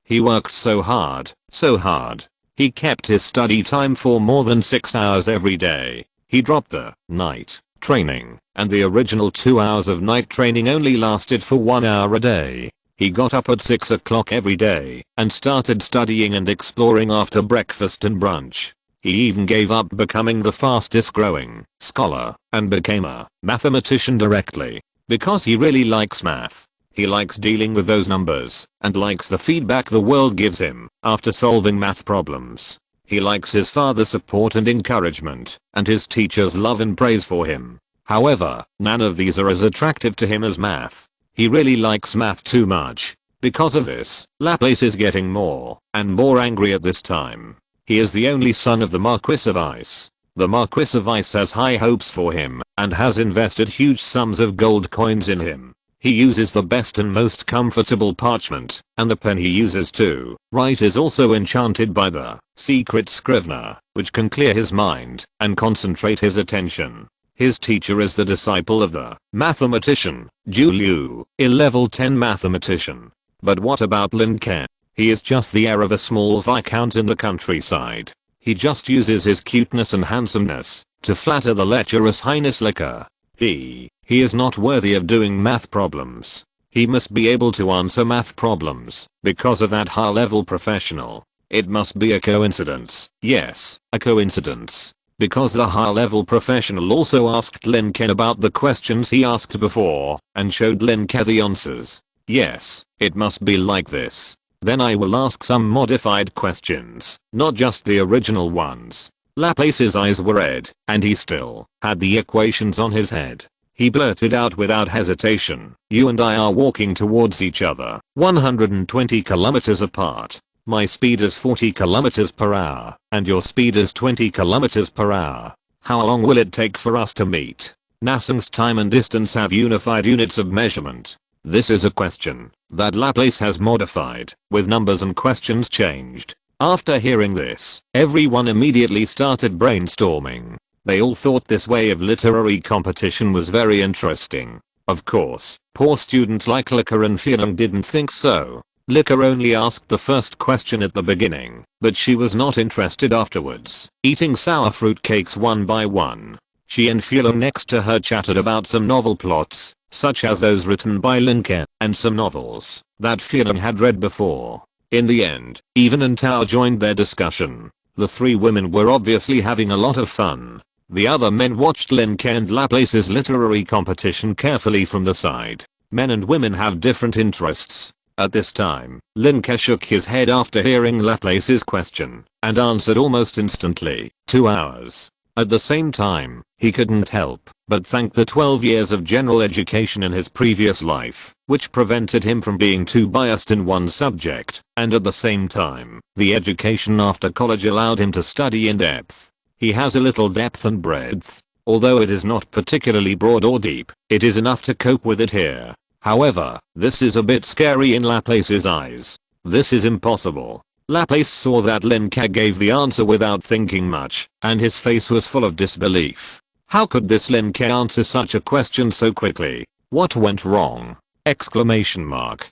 He worked so hard, so hard. He kept his study time for more than 6 hours every day. He dropped the night training, and the original 2 hours of night training only lasted for 1 hour a day. He got up at 6 o'clock every day and started studying and exploring after breakfast and brunch. He even gave up becoming the fastest growing scholar and became a mathematician directly because he really likes math. He likes dealing with those numbers and likes the feedback the world gives him after solving math problems. He likes his father's support and encouragement and his teachers' love and praise for him. However, none of these are as attractive to him as math. He really likes math too much. Because of this, Laplace is getting more and more angry at this time. He is the only son of the Marquis of Ice. The Marquis of Ice has high hopes for him and has invested huge sums of gold coins in him. He uses the best and most comfortable parchment, and the pen he uses to write is also enchanted by the secret scrivener, which can clear his mind and concentrate his attention. His teacher is the disciple of the mathematician, Liu, a level 10 mathematician. But what about Lin Ke? He is just the heir of a small viscount in the countryside. He just uses his cuteness and handsomeness to flatter the lecherous Highness Lin Ke. He is not worthy of doing math problems. He must be able to answer math problems because of that high-level professional. It must be a coincidence. Yes, a coincidence. Because the high-level professional also asked Lin Ke about the questions he asked before and showed Lin Ke the answers. Yes, it must be like this. Then I will ask some modified questions, not just the original ones. Laplace's eyes were red, and he still had the equations on his head. He blurted out without hesitation, "You and I are walking towards each other, 120 kilometers apart. My speed is 40 kilometers per hour, and your speed is 20 kilometers per hour. How long will it take for us to meet?" Nasing's time and distance have unified units of measurement. This is a question that Laplace has modified, with numbers and questions changed. After hearing this, everyone immediately started brainstorming. They all thought this way of literary competition was very interesting. Of course, poor students like Lin Ke and Feudal didn't think so. Lin Ke only asked the first question at the beginning, but she was not interested afterwards, eating sour fruit cakes one by one. She and Feudal next to her chatted about some novel plots, such as those written by Lin Ke, and some novels that Feudal had read before. In the end, even Tao joined their discussion. The three women were obviously having a lot of fun. The other men watched Lin Ke and Laplace's literary competition carefully from the side. Men and women have different interests. At this time, Lin Ke shook his head after hearing Laplace's question and answered almost instantly, 2 hours. At the same time, he couldn't help but thank the 12 years of general education in his previous life, which prevented him from being too biased in one subject, and at the same time, the education after college allowed him to study in depth. He has a little depth and breadth. Although it is not particularly broad or deep, it is enough to cope with it here. However, this is a bit scary in Laplace's eyes. This is impossible. Laplace saw that Lin Ke gave the answer without thinking much, and his face was full of disbelief. How could this Lin Ke answer such a question so quickly? What went wrong? Exclamation mark.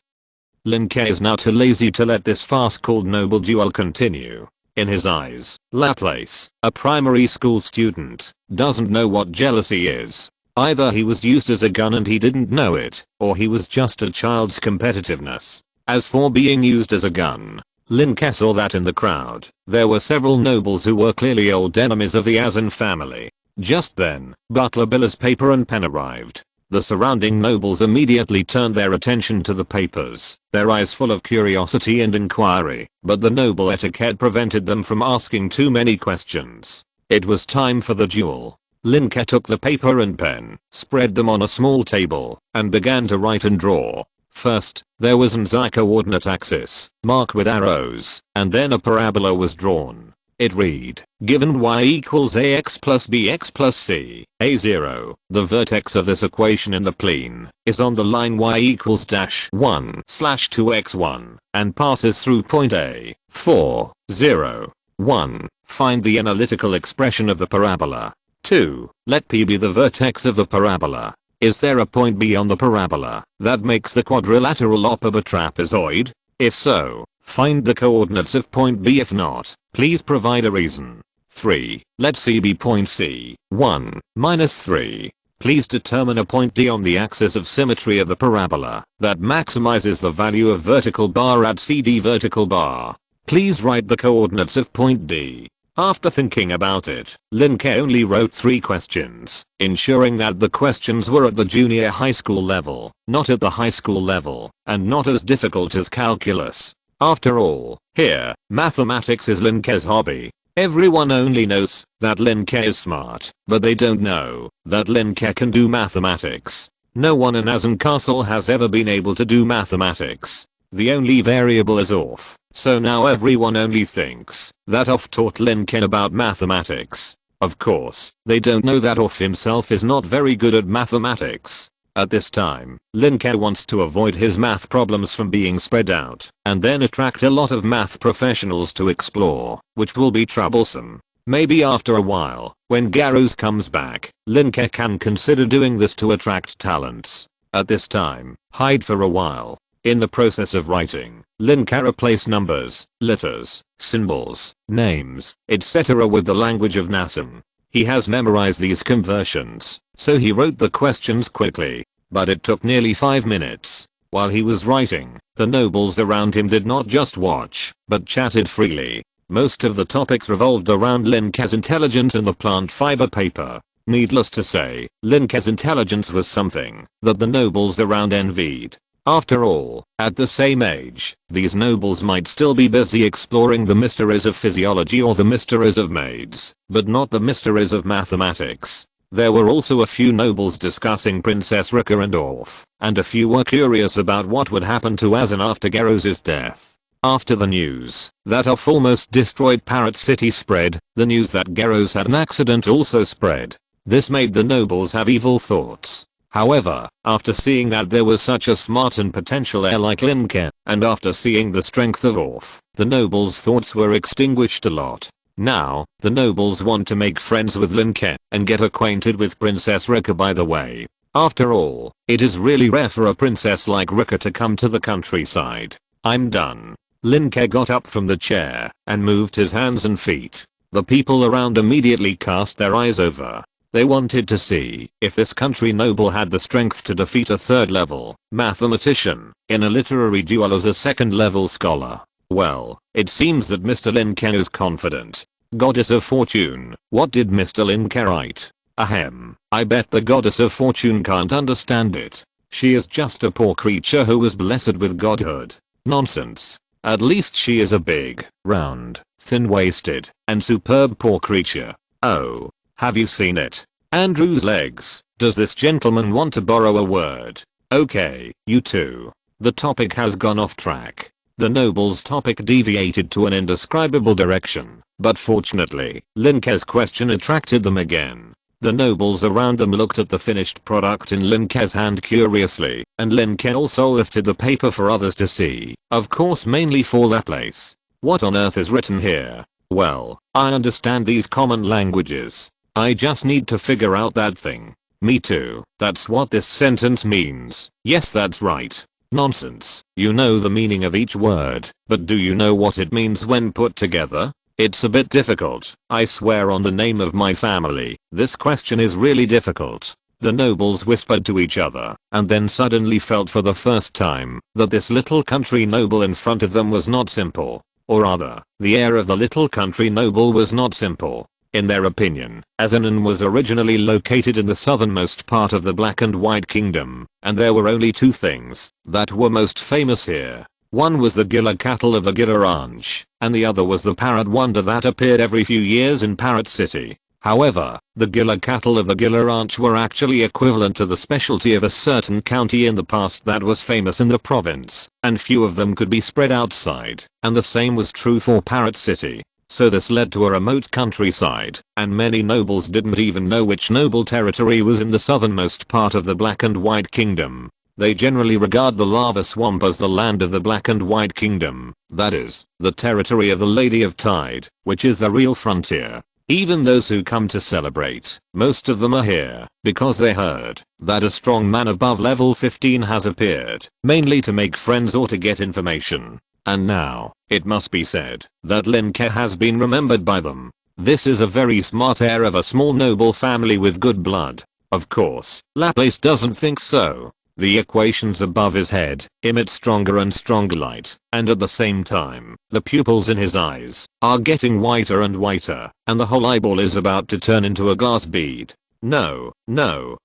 Lin Ke is now too lazy to let this farce-called noble duel continue. In his eyes, Laplace, a primary school student, doesn't know what jealousy is. Either he was used as a gun and he didn't know it, or he was just a child's competitiveness. As for being used as a gun, Lin Ke saw that in the crowd, there were several nobles who were clearly old enemies of the Azan family. Just then, Butler Biller's paper and pen arrived. The surrounding nobles immediately turned their attention to the papers, their eyes full of curiosity and inquiry, but the noble etiquette prevented them from asking too many questions. It was time for the duel. Lin Ke took the paper and pen, spread them on a small table, and began to write and draw. First, there was an z-coordinate axis, marked with arrows, and then a parabola was drawn. It read, given y equals ax plus bx plus c, a0, the vertex of this equation in the plane, is on the line y equals dash 1 slash 2x1, and passes through point A, 4, 0, 1. Find the analytical expression of the parabola. 2. Let P be the vertex of the parabola. Is there a point B on the parabola that makes the quadrilateral op of a trapezoid? If so, find the coordinates of point B. If not, please provide a reason. 3. Let C be point C. 1, minus 3. Please determine a point D on the axis of symmetry of the parabola that maximizes the value of vertical bar at CD vertical bar. Please write the coordinates of point D. After thinking about it, Lin Ke only wrote 3 questions, ensuring that the questions were at the junior high school level, not at the high school level, and not as difficult as calculus. After all, here, mathematics is Lin Ke's hobby. Everyone only knows that Lin Ke is smart, but they don't know that Lin Ke can do mathematics. No one in Azan Castle has ever been able to do mathematics. The only variable is off, so now everyone only thinks that Off taught Lin Ke about mathematics. Of course, they don't know that Off himself is not very good at mathematics. At this time, Lin Ke wants to avoid his math problems from being spread out, and then attract a lot of math professionals to explore, which will be troublesome. Maybe after a while, when Garros comes back, Lin Ke can consider doing this to attract talents. At this time, hide for a while. In the process of writing, Lin Ke replaced numbers, letters, symbols, names, etc. with the language of Nassim. He has memorized these conversions, so he wrote the questions quickly. But it took nearly 5 minutes. While he was writing, the nobles around him did not just watch, but chatted freely. Most of the topics revolved around Lin Ke's intelligence and the plant fiber paper. Needless to say, Lin Ke's intelligence was something that the nobles around envied. After all, at the same age, these nobles might still be busy exploring the mysteries of physiology or the mysteries of maids, but not the mysteries of mathematics. There were also a few nobles discussing Princess Rika and Orf, and a few were curious about what would happen to Azan after Garros' death. After the news that Orf almost destroyed Parrot City spread, the news that Garros had an accident also spread. This made the nobles have evil thoughts. However, after seeing that there was such a smart and potential heir like Lin Ke, and after seeing the strength of Orf, the nobles' thoughts were extinguished a lot. Now, the nobles want to make friends with Lin Ke and get acquainted with Princess Rika. By the way, after all, it is really rare for a princess like Rika to come to the countryside. I'm done. Lin Ke got up from the chair and moved his hands and feet. The people around immediately cast their eyes over. They wanted to see if this country noble had the strength to defeat a 3rd level mathematician in a literary duel as a 2nd level scholar. Well, it seems that Mr. Lin Ke is confident. Goddess of Fortune, what did Mr. Lin Ke write? Ahem, I bet the Goddess of Fortune can't understand it. She is just a poor creature who was blessed with godhood. Nonsense. At least she is a big, round, thin-waisted, and superb poor creature. Oh. Have you seen it? Andrew's legs. Does this gentleman want to borrow a word? Okay, you two. The topic has gone off track. The nobles' topic deviated to an indescribable direction, but fortunately, Lin Ke's question attracted them again. The nobles around them looked at the finished product in Lin Ke's hand curiously, and Lin Ke also lifted the paper for others to see, of course mainly for Laplace. What on earth is written here? Well, I understand these common languages. I just need to figure out that thing. Me too. That's what this sentence means. Yes, that's right. Nonsense. You know the meaning of each word, but do you know what it means when put together? It's a bit difficult. I swear on the name of my family, this question is really difficult. The nobles whispered to each other, and then suddenly felt for the first time that this little country noble in front of them was not simple. Or rather, the air of the little country noble was not simple. In their opinion, Athenon was originally located in the southernmost part of the Black and White Kingdom, and there were only two things that were most famous here. One was the Gila cattle of the Gila Ranch, and the other was the parrot wonder that appeared every few years in Parrot City. However, the Gila cattle of the Gila Ranch were actually equivalent to the specialty of a certain county in the past that was famous in the province, and few of them could be spread outside, and the same was true for Parrot City. So this led to a remote countryside, and many nobles didn't even know which noble territory was in the southernmost part of the Black and White Kingdom. They generally regard the lava swamp as the land of the Black and White Kingdom, that is, the territory of the Lady of Tide, which is the real frontier. Even those who come to celebrate, most of them are here because they heard that a strong man above level 15 has appeared, mainly to make friends or to get information. And now, it must be said that Lin Ke has been remembered by them. This is a very smart heir of a small noble family with good blood. Of course, Laplace doesn't think so. The equations above his head emit stronger and stronger light, and at the same time, the pupils in his eyes are getting whiter and whiter, and the whole eyeball is about to turn into a glass bead. No,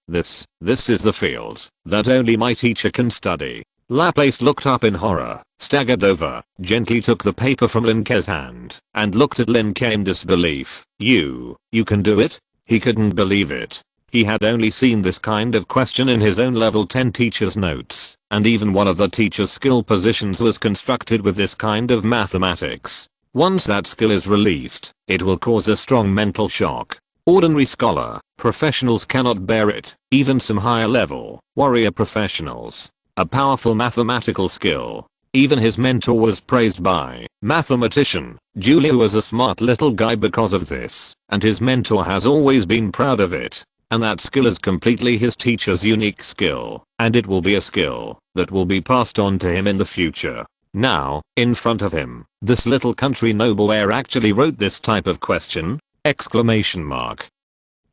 this is the field that only my teacher can study. Laplace looked up in horror, staggered over, gently took the paper from Lin Ke's hand, and looked at Lin Ke in disbelief. You can do it? He couldn't believe it. He had only seen this kind of question in his own level 10 teacher's notes, and even one of the teacher's skill positions was constructed with this kind of mathematics. Once that skill is released, it will cause a strong mental shock. Ordinary scholar, professionals cannot bear it, even some higher level, warrior professionals. A powerful mathematical skill. Even his mentor was praised by mathematician. Julia was a smart little guy because of this, and his mentor has always been proud of it. And that skill is completely his teacher's unique skill, and it will be a skill that will be passed on to him in the future. Now, in front of him, this little country noble heir actually wrote this type of question, !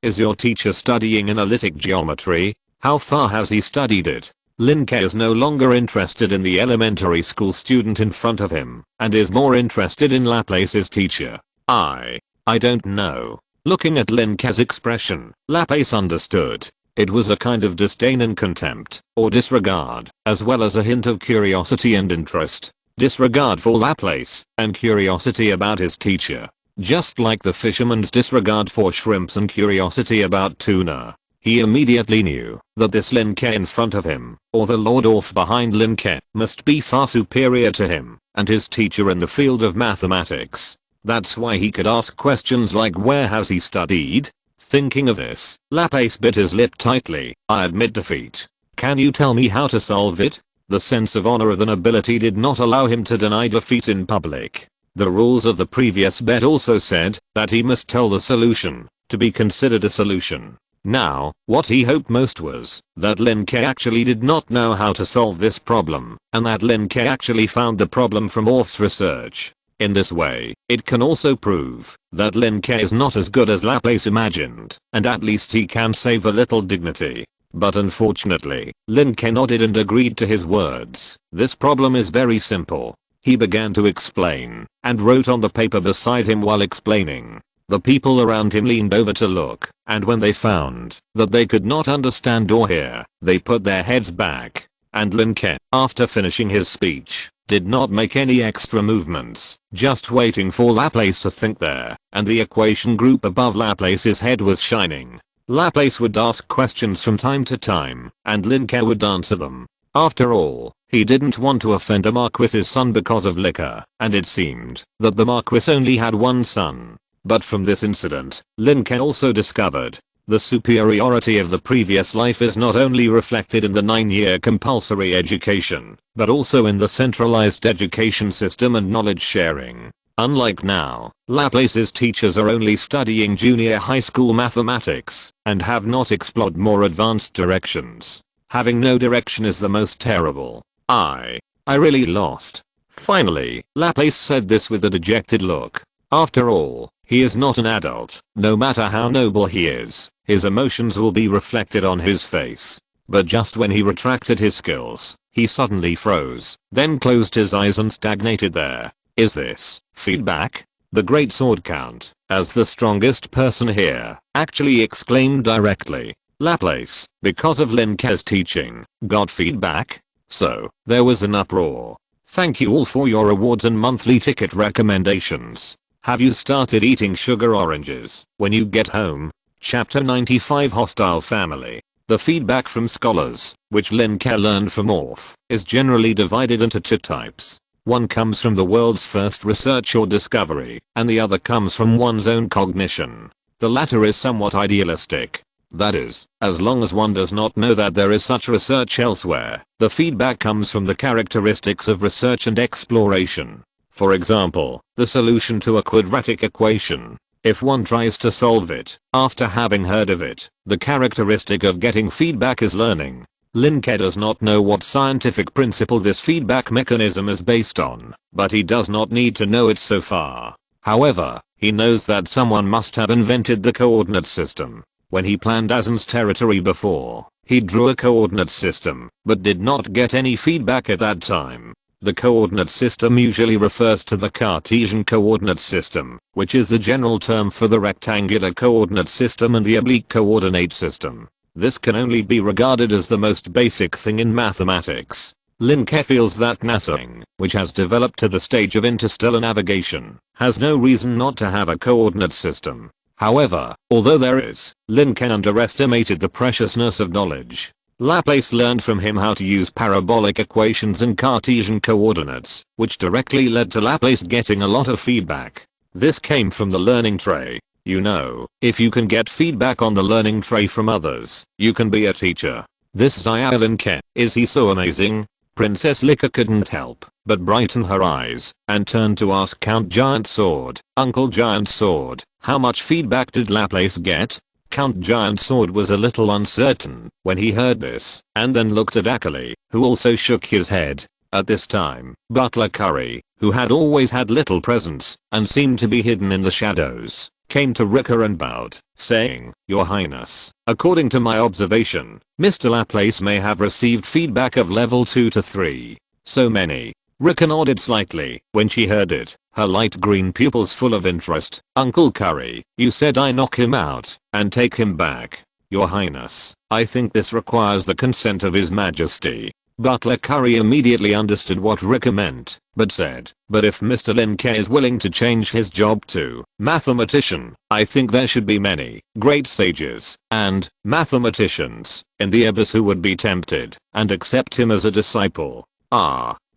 Is your teacher studying analytic geometry? How far has he studied it? Lin Ke is no longer interested in the elementary school student in front of him, and is more interested in Laplace's teacher. I don't know. Looking at Lin Ke's expression, Laplace understood. It was a kind of disdain and contempt, or disregard, as well as a hint of curiosity and interest. Disregard for Laplace, and curiosity about his teacher. Just like the fisherman's disregard for shrimps and curiosity about tuna. He immediately knew that this Lin Ke in front of him, or the Lord Orf behind Lin Ke, must be far superior to him, and his teacher in the field of mathematics. That's why he could ask questions like where has he studied? Thinking of this, Laplace bit his lip tightly. I admit defeat. Can you tell me how to solve it? The sense of honor of the nobility did not allow him to deny defeat in public. The rules of the previous bet also said that he must tell the solution to be considered a solution. Now, what he hoped most was that Lin Ke actually did not know how to solve this problem, and that Lin Ke actually found the problem from Orf's research. In this way, it can also prove that Lin Ke is not as good as Laplace imagined, and at least he can save a little dignity. But unfortunately, Lin Ke nodded and agreed to his words. This problem is very simple. He began to explain, and wrote on the paper beside him while explaining. The people around him leaned over to look, and when they found that they could not understand or hear, they put their heads back. And Lin Ke, after finishing his speech, did not make any extra movements, just waiting for Laplace to think there, and the equation group above Laplace's head was shining. Laplace would ask questions from time to time, and Lin Ke would answer them. After all, he didn't want to offend a marquis's son because of liquor, and it seemed that the marquis only had one son. But from this incident, Lin Ke also discovered The superiority of the previous life is not only reflected in the 9-year compulsory education, but also in the centralized education system and knowledge sharing. Unlike now, Laplace's teachers are only studying junior high school mathematics and have not explored more advanced directions. Having no direction is the most terrible. I really lost. Finally, Laplace said this with a dejected look. After all, he is not an adult. No matter how noble he is, his emotions will be reflected on his face. But just when he retracted his skills, he suddenly froze, then closed his eyes and stagnated there. Is this feedback? The great sword count, as the strongest person here, actually exclaimed directly. Laplace, because of Lin Ke's teaching, got feedback? So, there was an uproar. Thank you all for your rewards and monthly ticket recommendations. Have you started eating sugar oranges when you get home? Chapter 95 Hostile Family. The feedback from scholars, which Lin Ke learned from Orff, is generally divided into two types. One comes from the world's first research or discovery, and the other comes from one's own cognition. The latter is somewhat idealistic. That is, as long as one does not know that there is such research elsewhere, the feedback comes from the characteristics of research and exploration. For example, the solution to a quadratic equation. If one tries to solve it, after having heard of it, the characteristic of getting feedback is learning. Lin Ke does not know what scientific principle this feedback mechanism is based on, but he does not need to know it so far. However, he knows that someone must have invented the coordinate system. When he planned Asen's territory before, he drew a coordinate system, but did not get any feedback at that time. The coordinate system usually refers to the Cartesian coordinate system, which is the general term for the rectangular coordinate system and the oblique coordinate system. This can only be regarded as the most basic thing in mathematics. Lin Ke feels that NASA, which has developed to the stage of interstellar navigation, has no reason not to have a coordinate system. However, although there is, Lin Ke underestimated the preciousness of knowledge. Laplace learned from him how to use parabolic equations and Cartesian coordinates, which directly led to Laplace getting a lot of feedback. This came from the learning tray. You know, if you can get feedback on the learning tray from others, you can be a teacher. This Zia Lin Ke, is he so amazing? Princess Lin Ke couldn't help but brighten her eyes and turn to ask Count Giant Sword, Uncle Giant Sword, how much feedback did Laplace get? Count Giant Sword was a little uncertain when he heard this, and then looked at Akali, who also shook his head. At this time, Butler Curry, who had always had little presence and seemed to be hidden in the shadows, came to Rika and bowed, saying, Your Highness, according to my observation, Mr. Laplace may have received feedback of level 2 to 3. So many. Rika nodded slightly when she heard it, her light green pupils full of interest. Uncle Curry, you said I knock him out and take him back. Your Highness, I think this requires the consent of His Majesty. Butler Curry immediately understood what Rika meant, but said, but if Mr. Lin Ke is willing to change his job to mathematician, I think there should be many great sages and mathematicians in the abyss who would be tempted and accept him as a disciple.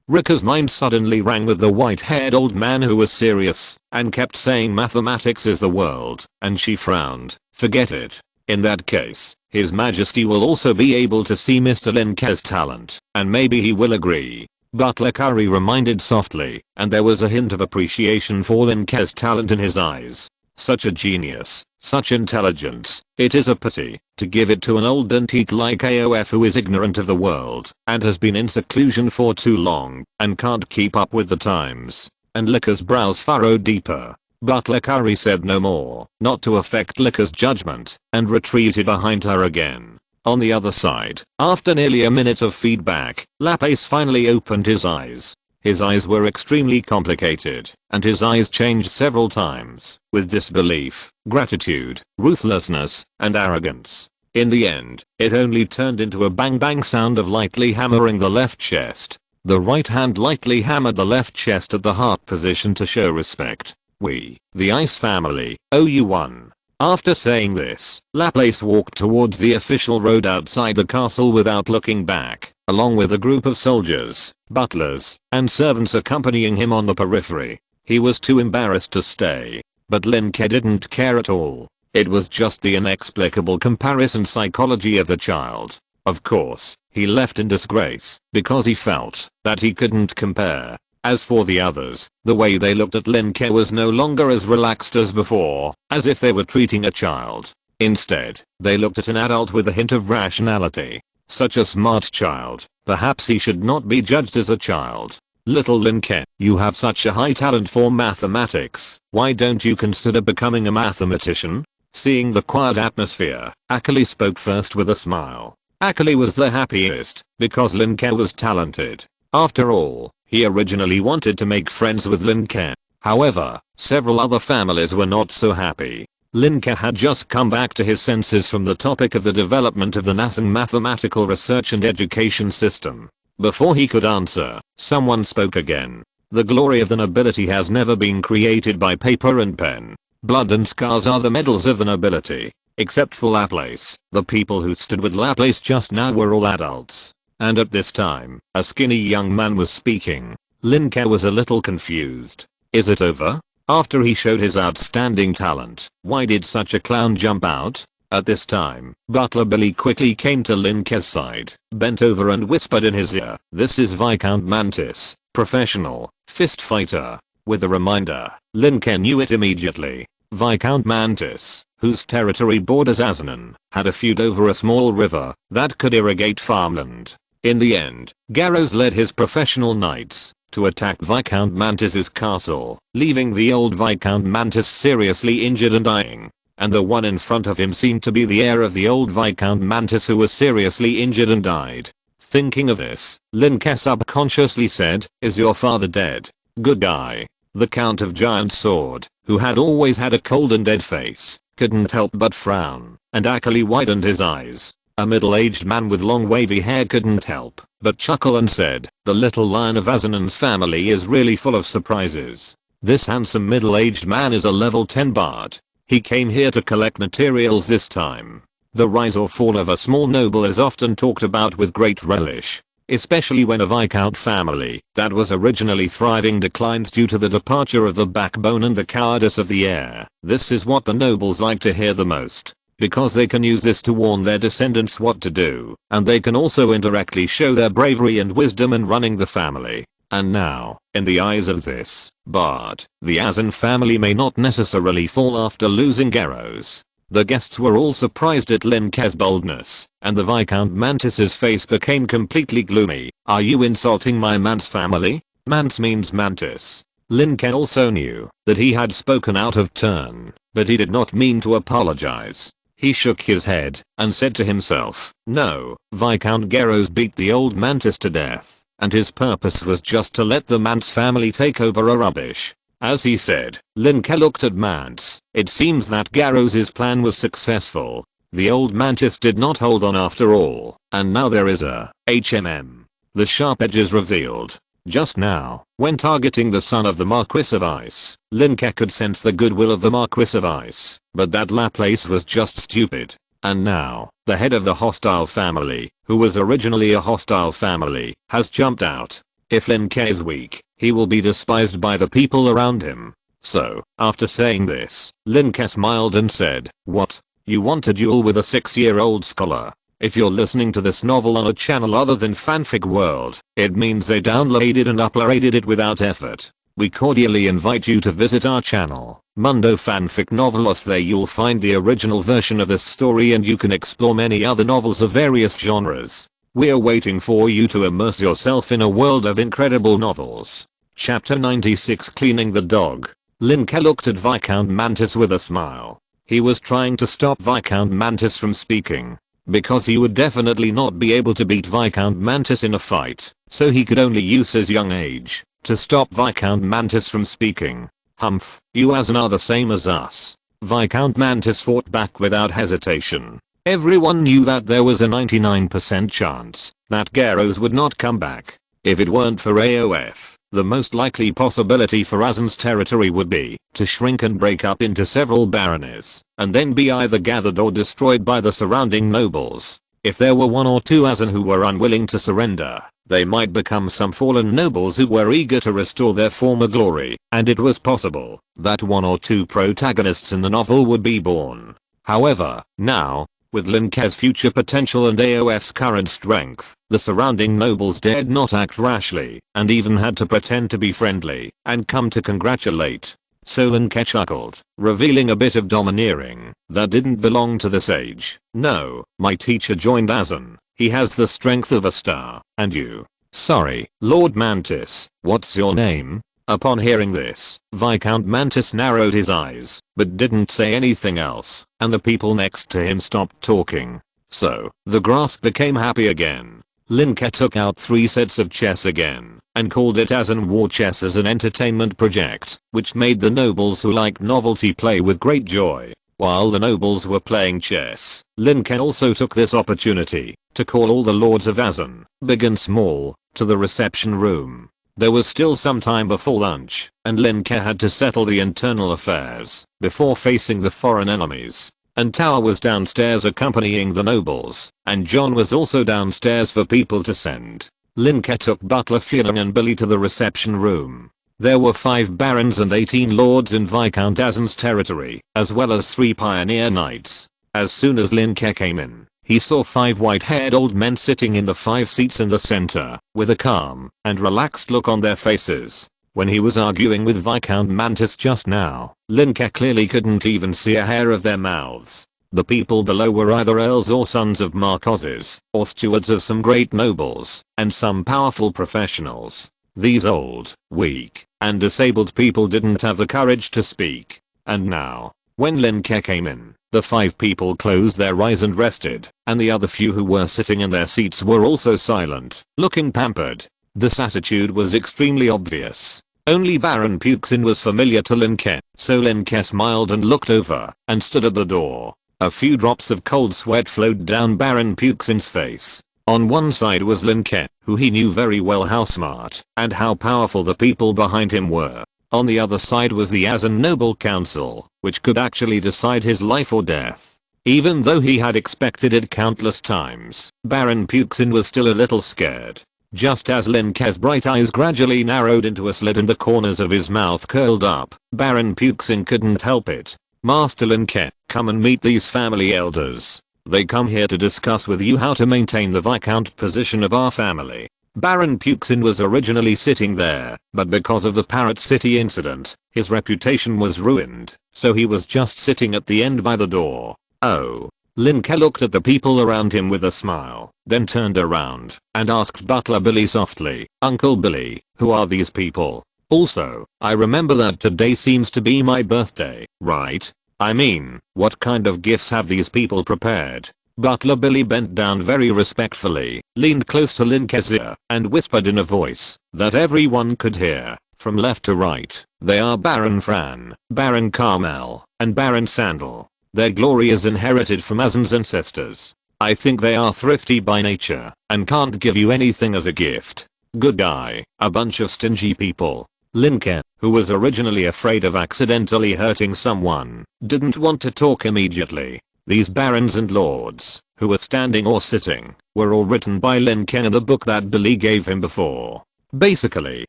Rika's mind suddenly rang with the white-haired old man who was serious and kept saying mathematics is the world, and she frowned. Forget it. In that case, His Majesty will also be able to see Mr. Lin Ke's talent, and maybe he will agree. Butler Curry reminded softly, and there was a hint of appreciation for Lin Ke's talent in his eyes. Such a genius, such intelligence, it is a pity to give it to an old antique like AOF who is ignorant of the world and has been in seclusion for too long and can't keep up with the times. And Lika's brows furrowed deeper. Butler Curry said no more, not to affect Lika's judgment, and retreated behind her again. On the other side, after nearly a minute of feedback, Laplace finally opened his eyes. His eyes were extremely complicated, and his eyes changed several times, with disbelief, gratitude, ruthlessness, and arrogance. In the end, it only turned into a bang bang sound of lightly hammering the left chest. The right hand lightly hammered the left chest at the heart position to show respect. We, the Ice family, owe you one. After saying this, Laplace walked towards the official road outside the castle without looking back, along with a group of soldiers, butlers, and servants accompanying him on the periphery. He was too embarrassed to stay, but Lin Ke didn't care at all. It was just the inexplicable comparison psychology of the child. Of course, he left in disgrace because he felt that he couldn't compare. As for the others, the way they looked at Lin Ke was no longer as relaxed as before, as if they were treating a child. Instead, they looked at an adult with a hint of rationality. Such a smart child, perhaps he should not be judged as a child. Little Lin Ke, you have such a high talent for mathematics, why don't you consider becoming a mathematician? Seeing the quiet atmosphere, Akali spoke first with a smile. Akali was the happiest, because Lin Ke was talented. After all, he originally wanted to make friends with Lin Ke. However, several other families were not so happy. Lin Ke had just come back to his senses from the topic of the development of the nascent mathematical research and education system. Before he could answer, someone spoke again. The glory of the nobility has never been created by paper and pen. Blood and scars are the medals of the nobility. Except for Laplace, the people who stood with Laplace just now were all adults. And at this time, a skinny young man was speaking. Lin Ke was a little confused. Is it over? After he showed his outstanding talent, why did such a clown jump out? At this time, Butler Billy quickly came to Lin Ke's side, bent over and whispered in his ear, "This is Viscount Mantis, professional, fist fighter." With a reminder, Lin Ke knew it immediately. Viscount Mantis, whose territory borders Azanan, had a feud over a small river that could irrigate farmland. In the end, Garros led his professional knights to attack Viscount Mantis's castle, leaving the old Viscount Mantis seriously injured and dying. And the one in front of him seemed to be the heir of the old Viscount Mantis who was seriously injured and died. Thinking of this, Lin Ke subconsciously said, "Is your father dead? Good guy." The Count of Giant Sword, who had always had a cold and dead face, couldn't help but frown, and Akali widened his eyes. A middle-aged man with long wavy hair couldn't help but chuckle and said, "The little lion of Azanan's family is really full of surprises. This handsome middle-aged man is a level 10 bard. He came here to collect materials this time." The rise or fall of a small noble is often talked about with great relish, especially when a Viscount family that was originally thriving declines due to the departure of the backbone and the cowardice of the heir. This is what the nobles like to hear the most, because they can use this to warn their descendants what to do, and they can also indirectly show their bravery and wisdom in running the family. And now, in the eyes of this bard, the Azan family may not necessarily fall after losing Garros. The guests were all surprised at Lin Ke's boldness, and the Viscount Mantis's face became completely gloomy. "Are you insulting my Mance family?" Mance means Mantis. Lin Ke also knew that he had spoken out of turn, but he did not mean to apologize. He shook his head and said to himself, "No, Viscount Garros beat the old Mantis to death, and his purpose was just to let the Mance family take over a rubbish." As he said, Lin Ke looked at Mance. It seems that Garros's plan was successful. The old Mantis did not hold on after all, and now there is a HMM. The sharp edges revealed. Just now, when targeting the son of the Marquis of Ice, Lin Ke could sense the goodwill of the Marquis of Ice, but that Laplace was just stupid. And now, the head of the hostile family, who was originally a hostile family, has jumped out. If Lin Ke is weak, he will be despised by the people around him. So, after saying this, Lin Ke smiled and said, "What? You want to duel with a 6-year-old scholar?" If you're listening to this novel on a channel other than Fanfic World, it means they downloaded and uploaded it without effort. We cordially invite you to visit our channel, Mundo Fanfic Novelos. There you'll find the original version of this story and you can explore many other novels of various genres. We're waiting for you to immerse yourself in a world of incredible novels. Chapter 96, Cleaning the Dog. Lin Ke looked at Viscount Mantis with a smile. He was trying to stop Viscount Mantis from speaking, because he would definitely not be able to beat Viscount Mantis in a fight, so he could only use his young age to stop Viscount Mantis from speaking. "Humph, you Azan are the same as us." Viscount Mantis fought back without hesitation. Everyone knew that there was a 99% chance that Garros would not come back. If it weren't for AOF, the most likely possibility for Azan's territory would be to shrink and break up into several baronies, and then be either gathered or destroyed by the surrounding nobles. If there were one or two Azan who were unwilling to surrender, they might become some fallen nobles who were eager to restore their former glory, and it was possible that one or two protagonists in the novel would be born. However, now, with Lin Ke's future potential and AOF's current strength, the surrounding nobles dared not act rashly, and even had to pretend to be friendly and come to congratulate. So Lin Ke chuckled, revealing a bit of domineering that didn't belong to this age. "No, my teacher joined Azan. He has the strength of a star, and you." "Sorry, Lord Mantis, what's your name?" Upon hearing this, Viscount Mantis narrowed his eyes, but didn't say anything else, and the people next to him stopped talking. So, the grass became happy again. Lin Ke took out 3 sets of chess again, and called it Azan War Chess as an entertainment project, which made the nobles who liked novelty play with great joy. While the nobles were playing chess, Lin Ke also took this opportunity to call all the lords of Azan, big and small, to the reception room. There was still some time before lunch, and Lin Ke had to settle the internal affairs before facing the foreign enemies. And Tower was downstairs accompanying the nobles, and John was also downstairs for people to send. Lin Ke took Butler Feudal and Billy to the reception room. There were 5 barons and 18 lords in Viscount Azan's territory, as well as 3 pioneer knights. As soon as Lin Ke came in, he saw 5 white-haired old men sitting in the 5 seats in the center, with a calm and relaxed look on their faces. When he was arguing with Viscount Mantis just now, Lin Ke clearly couldn't even see a hair of their mouths. The people below were either earls or sons of marquesses, or stewards of some great nobles, and some powerful professionals. These old, weak, and disabled people didn't have the courage to speak. And now, when Lin Ke came in, the 5 people closed their eyes and rested, and the other few who were sitting in their seats were also silent, looking pampered. This attitude was extremely obvious. Only Baron Puxin was familiar to Lin Ke, so Lin Ke smiled and looked over, and stood at the door. A few drops of cold sweat flowed down Baron Puxin's face. On one side was Lin Ke, who he knew very well how smart and how powerful the people behind him were. On the other side was the Azan Noble Council, which could actually decide his life or death. Even though he had expected it countless times, Baron Puxin was still a little scared. Just as Lin Ke's bright eyes gradually narrowed into a slit and the corners of his mouth curled up, Baron Puxin couldn't help it. "Master Lin Ke, come and meet these family elders. They come here to discuss with you how to maintain the Viscount position of our family." Baron Puxin was originally sitting there, but because of the Parrot City incident, his reputation was ruined, so he was just sitting at the end by the door. "Oh." Lin Ke looked at the people around him with a smile, then turned around and asked Butler Billy softly, "Uncle Billy, who are these people? Also, I remember that today seems to be my birthday, right? I mean, what kind of gifts have these people prepared?" Butler Billy bent down very respectfully, leaned close to Lin Ke's ear, and whispered in a voice that everyone could hear, from left to right, "They are Baron Fran, Baron Carmel, and Baron Sandal. Their glory is inherited from Azan's ancestors. I think they are thrifty by nature, and can't give you anything as a gift. Good guy, a bunch of stingy people." Lin Ke, who was originally afraid of accidentally hurting someone, didn't want to talk immediately. These barons and lords, who were standing or sitting, were all written by Lin Ke in the book that Billy gave him before. Basically,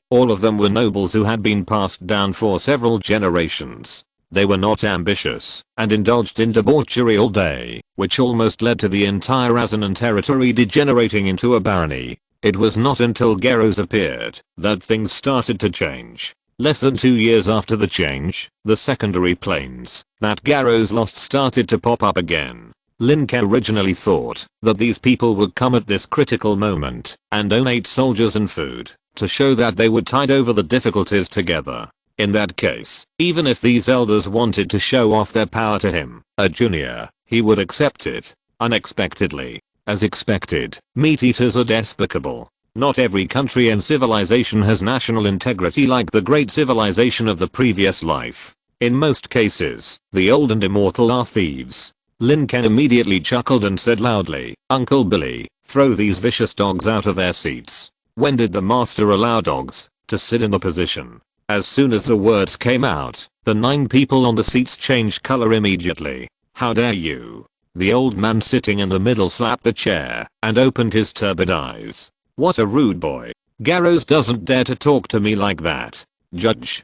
all of them were nobles who had been passed down for several generations. They were not ambitious, and indulged in debauchery all day, which almost led to the entire Azan territory degenerating into a barony. It was not until Garros appeared that things started to change. Less than 2 years after the change, the secondary planes that Garros lost started to pop up again. Lin Ke originally thought that these people would come at this critical moment and donate soldiers and food to show that they would tide over the difficulties together. In that case, even if these elders wanted to show off their power to him, a junior, he would accept it. Unexpectedly, as expected, meat eaters are despicable. Not every country and civilization has national integrity like the great civilization of the previous life. In most cases, the old and immortal are thieves. Lin Ke immediately chuckled and said loudly, "Uncle Billy, throw these vicious dogs out of their seats." When did the master allow dogs to sit in the position? As soon as the words came out, the 9 people on the seats changed color immediately. "How dare you?" The old man sitting in the middle slapped the chair and opened his turbid eyes. "What a rude boy. Garros doesn't dare to talk to me like that. Judge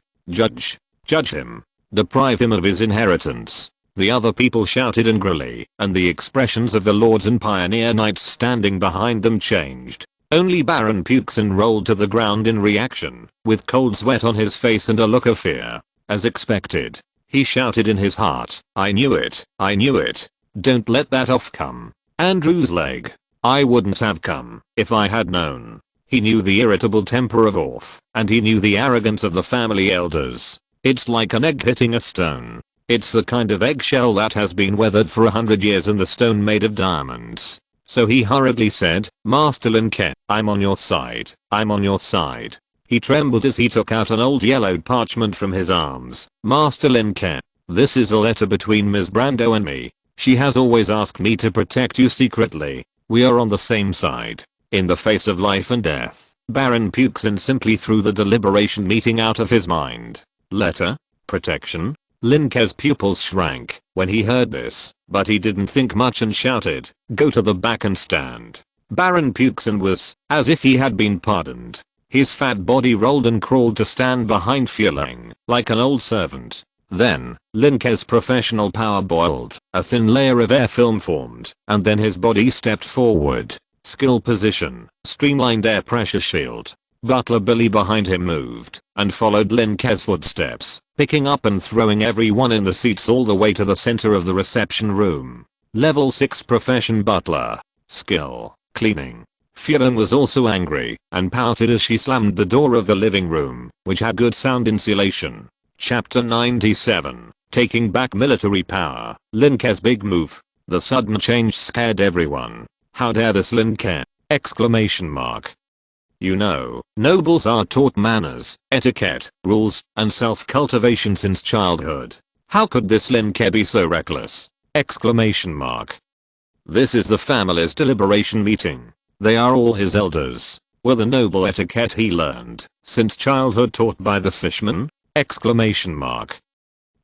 him. Deprive him of his inheritance." The other people shouted angrily, and the expressions of the lords and pioneer knights standing behind them changed. Only Baron Puxon rolled to the ground in reaction, with cold sweat on his face and a look of fear. As expected, he shouted in his heart, "I knew it, I knew it. Don't let that off come. Andrew's leg. I wouldn't have come if I had known." He knew the irritable temper of Orth, and he knew the arrogance of the family elders. It's like an egg hitting a stone. It's the kind of eggshell that has been weathered for 100 years and the stone made of diamonds. So he hurriedly said, "Master Lin Ke, I'm on your side. I'm on your side." He trembled as he took out an old yellowed parchment from his arms. "Master Lin Ke, this is a letter between Ms. Brando and me. She has always asked me to protect you secretly. We are on the same side. In the face of life and death." Baron Puxon simply threw the deliberation meeting out of his mind. Letter? Protection? Lin Ke's pupils shrank when he heard this, but he didn't think much and shouted, "Go to the back and stand." Baron Puxon was as if he had been pardoned. His fat body rolled and crawled to stand behind Fueling, like an old servant. Then, Lin Ke's professional power boiled, a thin layer of air film formed, and then his body stepped forward. Skill position, streamlined air pressure shield. Butler Billy behind him moved, and followed Lin Ke's footsteps, picking up and throwing everyone in the seats all the way to the center of the reception room. Level 6 profession butler. Skill, cleaning. Fueling was also angry, and pouted as she slammed the door of the living room, which had good sound insulation. Chapter 97, Taking Back Military Power. Lin Ke's big move. The sudden change scared everyone. How dare this Lin Ke! Exclamation mark. You know, nobles are taught manners, etiquette, rules, and self-cultivation since childhood. How could this Lin Ke be so reckless? Exclamation mark. This is the family's deliberation meeting. They are all his elders. Were the noble etiquette he learned since childhood taught by the fishman? Exclamation mark.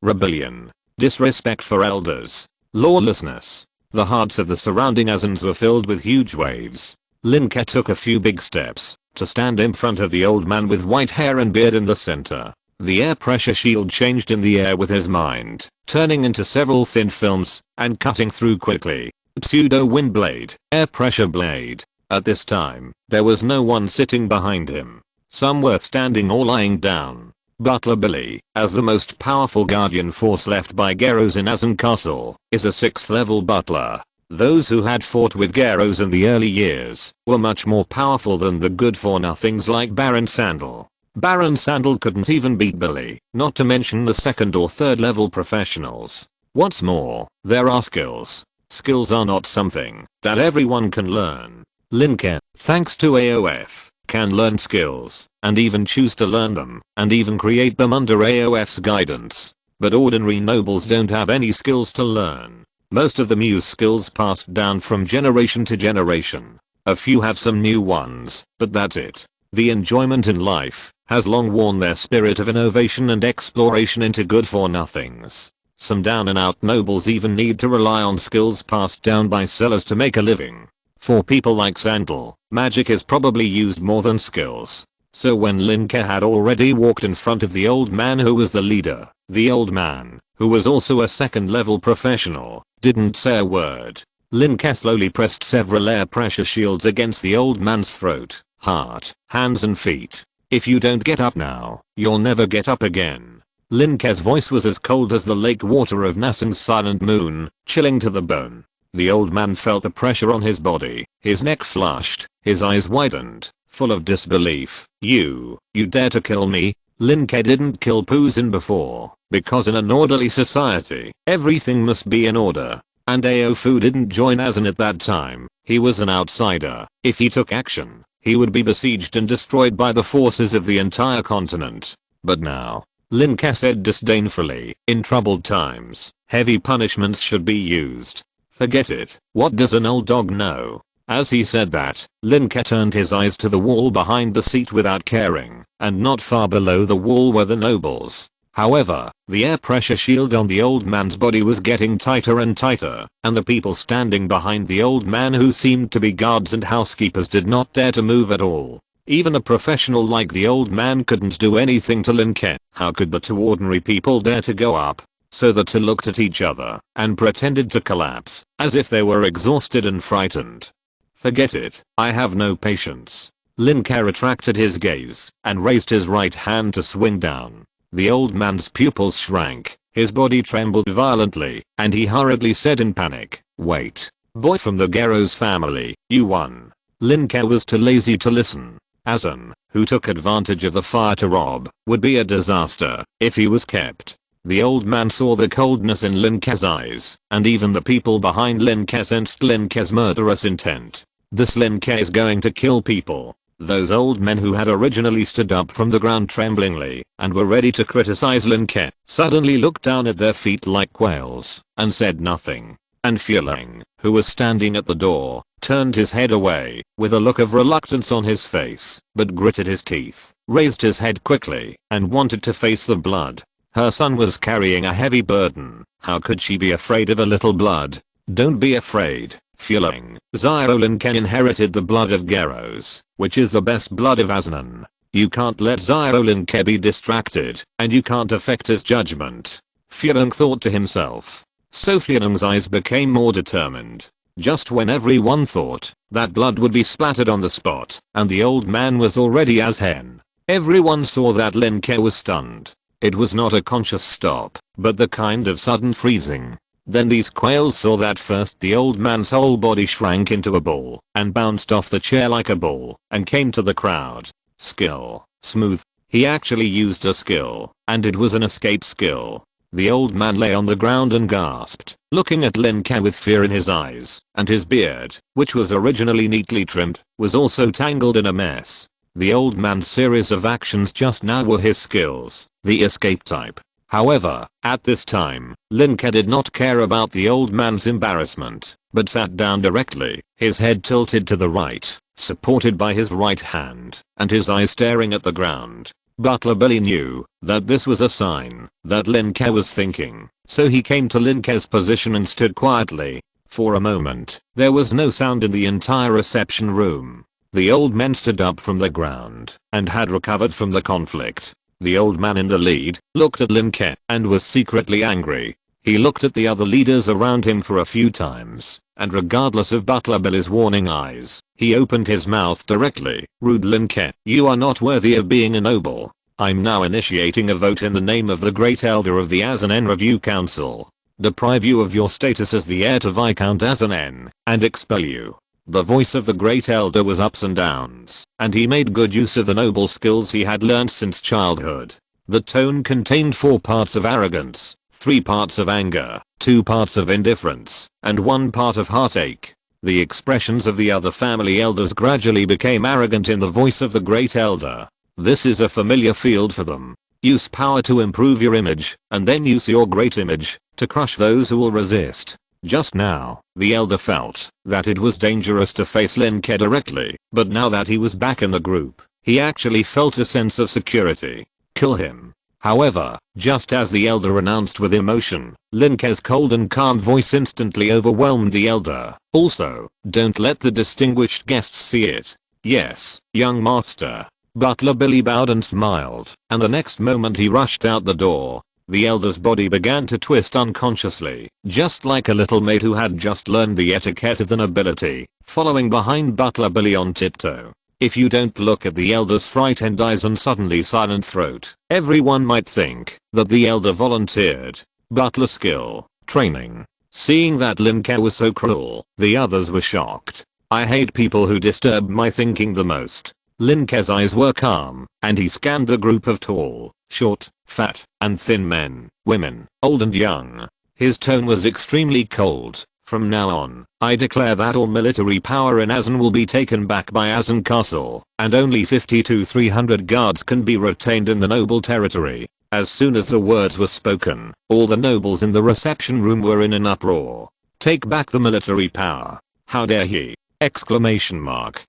Rebellion. Disrespect for elders. Lawlessness. The hearts of the surrounding Azans were filled with huge waves. Lin Ke took a few big steps to stand in front of the old man with white hair and beard in the center. The air pressure shield changed in the air with his mind, turning into several thin films and cutting through quickly. Pseudo wind blade, air pressure blade. At this time, there was no one sitting behind him. Some were standing or lying down. Butler Billy, as the most powerful guardian force left by Garros in Azan Castle, is a 6th level butler. Those who had fought with Garros in the early years were much more powerful than the good-for-nothings like Baron Sandal. Baron Sandal couldn't even beat Billy, not to mention the 2nd or 3rd level professionals. What's more, there are skills. Skills are not something that everyone can learn. Lin Ke, thanks to AOF, can learn skills, and even choose to learn them, and even create them under AOF's guidance. But ordinary nobles don't have any skills to learn. Most of them use skills passed down from generation to generation. A few have some new ones, but that's it. The enjoyment in life has long worn their spirit of innovation and exploration into good-for-nothings. Some down-and-out nobles even need to rely on skills passed down by sellers to make a living. For people like Sandal, magic is probably used more than skills. So when Lin Ke had already walked in front of the old man who was the leader, the old man, who was also a 2nd level professional, didn't say a word. Lin Ke slowly pressed several air pressure shields against the old man's throat, heart, hands and feet. "If you don't get up now, you'll never get up again." Lin Ke's voice was as cold as the lake water of Nassan's silent moon, chilling to the bone. The old man felt the pressure on his body, his neck flushed, his eyes widened, full of disbelief. You dare to kill me?" Lin Ke didn't kill Puzin before, because in an orderly society, everything must be in order. And Aofu didn't join Azan at that time. He was an outsider. If he took action, he would be besieged and destroyed by the forces of the entire continent. But now, Lin Ke said disdainfully, in troubled times, heavy punishments should be used. Forget it. What does an old dog know? As he said that, Lin Ke turned his eyes to the wall behind the seat without caring, and not far below the wall were the nobles. However, the air pressure shield on the old man's body was getting tighter and tighter, and the people standing behind the old man who seemed to be guards and housekeepers did not dare to move at all. Even a professional like the old man couldn't do anything to Lin Ke. How could the two ordinary people dare to go up? So the two looked at each other and pretended to collapse, as if they were exhausted and frightened. Forget it, I have no patience. Lin Ke retracted his gaze and raised his right hand to swing down. The old man's pupils shrank, his body trembled violently, and he hurriedly said in panic, "Wait. Boy from the Geros family, you won." Lin Ke was too lazy to listen. Azan, who took advantage of the fire to rob, would be a disaster if he was kept. The old man saw the coldness in Lin Ke's eyes, and even the people behind Lin Ke sensed Lin Ke's murderous intent. This Lin Ke is going to kill people. Those old men who had originally stood up from the ground tremblingly and were ready to criticize Lin Ke suddenly looked down at their feet like quails and said nothing. And Feudal, who was standing at the door, turned his head away with a look of reluctance on his face, but gritted his teeth, raised his head quickly, and wanted to face the blood. Her son was carrying a heavy burden. How could she be afraid of a little blood? Don't be afraid, Feudal. Lin Ke inherited the blood of Geros, which is the best blood of Aznan. You can't let Lin Ke be distracted, and you can't affect his judgment. Feudal thought to himself. So Feudal's eyes became more determined. Just when everyone thought that blood would be splattered on the spot, and the old man was already as hen, everyone saw that Lin Ke was stunned. It was not a conscious stop, but the kind of sudden freezing. Then these quails saw that first the old man's whole body shrank into a ball and bounced off the chair like a ball and came to the crowd. Skill. Smooth. He actually used a skill, and it was an escape skill. The old man lay on the ground and gasped, looking at Lin Ke with fear in his eyes, and his beard, which was originally neatly trimmed, was also tangled in a mess. The old man's series of actions just now were his skills, the escape type. However, at this time, Lin Ke did not care about the old man's embarrassment, but sat down directly, his head tilted to the right, supported by his right hand, and his eyes staring at the ground. Butler Billy knew that this was a sign that Lin Ke was thinking, so he came to Lin Ke's position and stood quietly. For a moment, there was no sound in the entire reception room. The old men stood up from the ground and had recovered from the conflict. The old man in the lead looked at Lin Ke and was secretly angry. He looked at the other leaders around him for a few times, and regardless of Butler Billy's warning eyes, he opened his mouth directly. "Rude Lin Ke, you are not worthy of being a noble. I'm now initiating a vote in the name of the Great Elder of the Azanen Review Council. Deprive you of your status as the heir to Viscount Azanen, and expel you." The voice of the Great Elder was ups and downs, and he made good use of the noble skills he had learned since childhood. The tone contained 4 parts of arrogance, 3 parts of anger, 2 parts of indifference, and 1 part of heartache. The expressions of the other family elders gradually became arrogant in the voice of the Great Elder. This is a familiar field for them. Use power to improve your image, and then use your great image to crush those who will resist. Just now, the elder felt that it was dangerous to face Lin Ke directly, but now that he was back in the group, he actually felt a sense of security. Kill him. However, just as the elder announced with emotion, Lin Ke's cold and calm voice instantly overwhelmed the elder. "Also, don't let the distinguished guests see it." "Yes, young master." Butler Billy bowed and smiled, and the next moment he rushed out the door. The elder's body began to twist unconsciously, just like a little maid who had just learned the etiquette of the nobility, following behind Butler Billy on tiptoe. If you don't look at the elder's frightened eyes and suddenly silent throat, everyone might think that the elder volunteered. Butler skill, training. Seeing that Lin Ke was so cruel, the others were shocked. I hate people who disturb my thinking the most. Lin Ke's eyes were calm, and he scanned the group of tall, short, fat, and thin men, women, old and young. His tone was extremely cold. "From now on, I declare that all military power in Azan will be taken back by Azan Castle, and only 50 to 300 guards can be retained in the noble territory." As soon as the words were spoken, all the nobles in the reception room were in an uproar. "Take back the military power. How dare he!" Exclamation mark.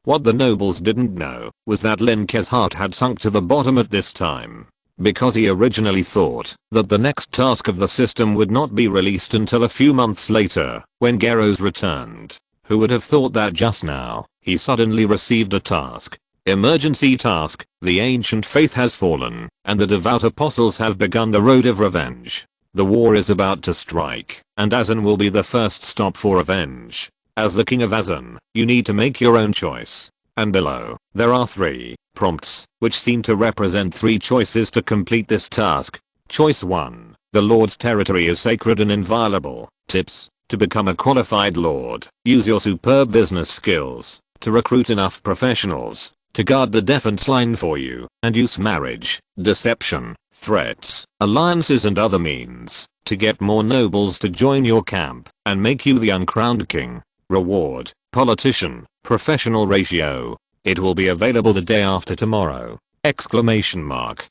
What the nobles didn't know was that Lin Ke's heart had sunk to the bottom at this time, because he originally thought that the next task of the system would not be released until a few months later, when Geros returned. Who would have thought that just now, he suddenly received a task. Emergency task: the ancient faith has fallen, and the devout apostles have begun the road of revenge. The war is about to strike, and Azan will be the first stop for revenge. As the king of Azan, you need to make your own choice. And below, there are 3 prompts, which seem to represent 3 choices to complete this task. Choice 1. The Lord's territory is sacred and inviolable. Tips: to become a qualified Lord, use your superb business skills to recruit enough professionals to guard the defense line for you, and use marriage, deception, threats, alliances and other means to get more nobles to join your camp and make you the uncrowned king. Reward: politician, professional ratio. It will be available the day after tomorrow! Exclamation mark.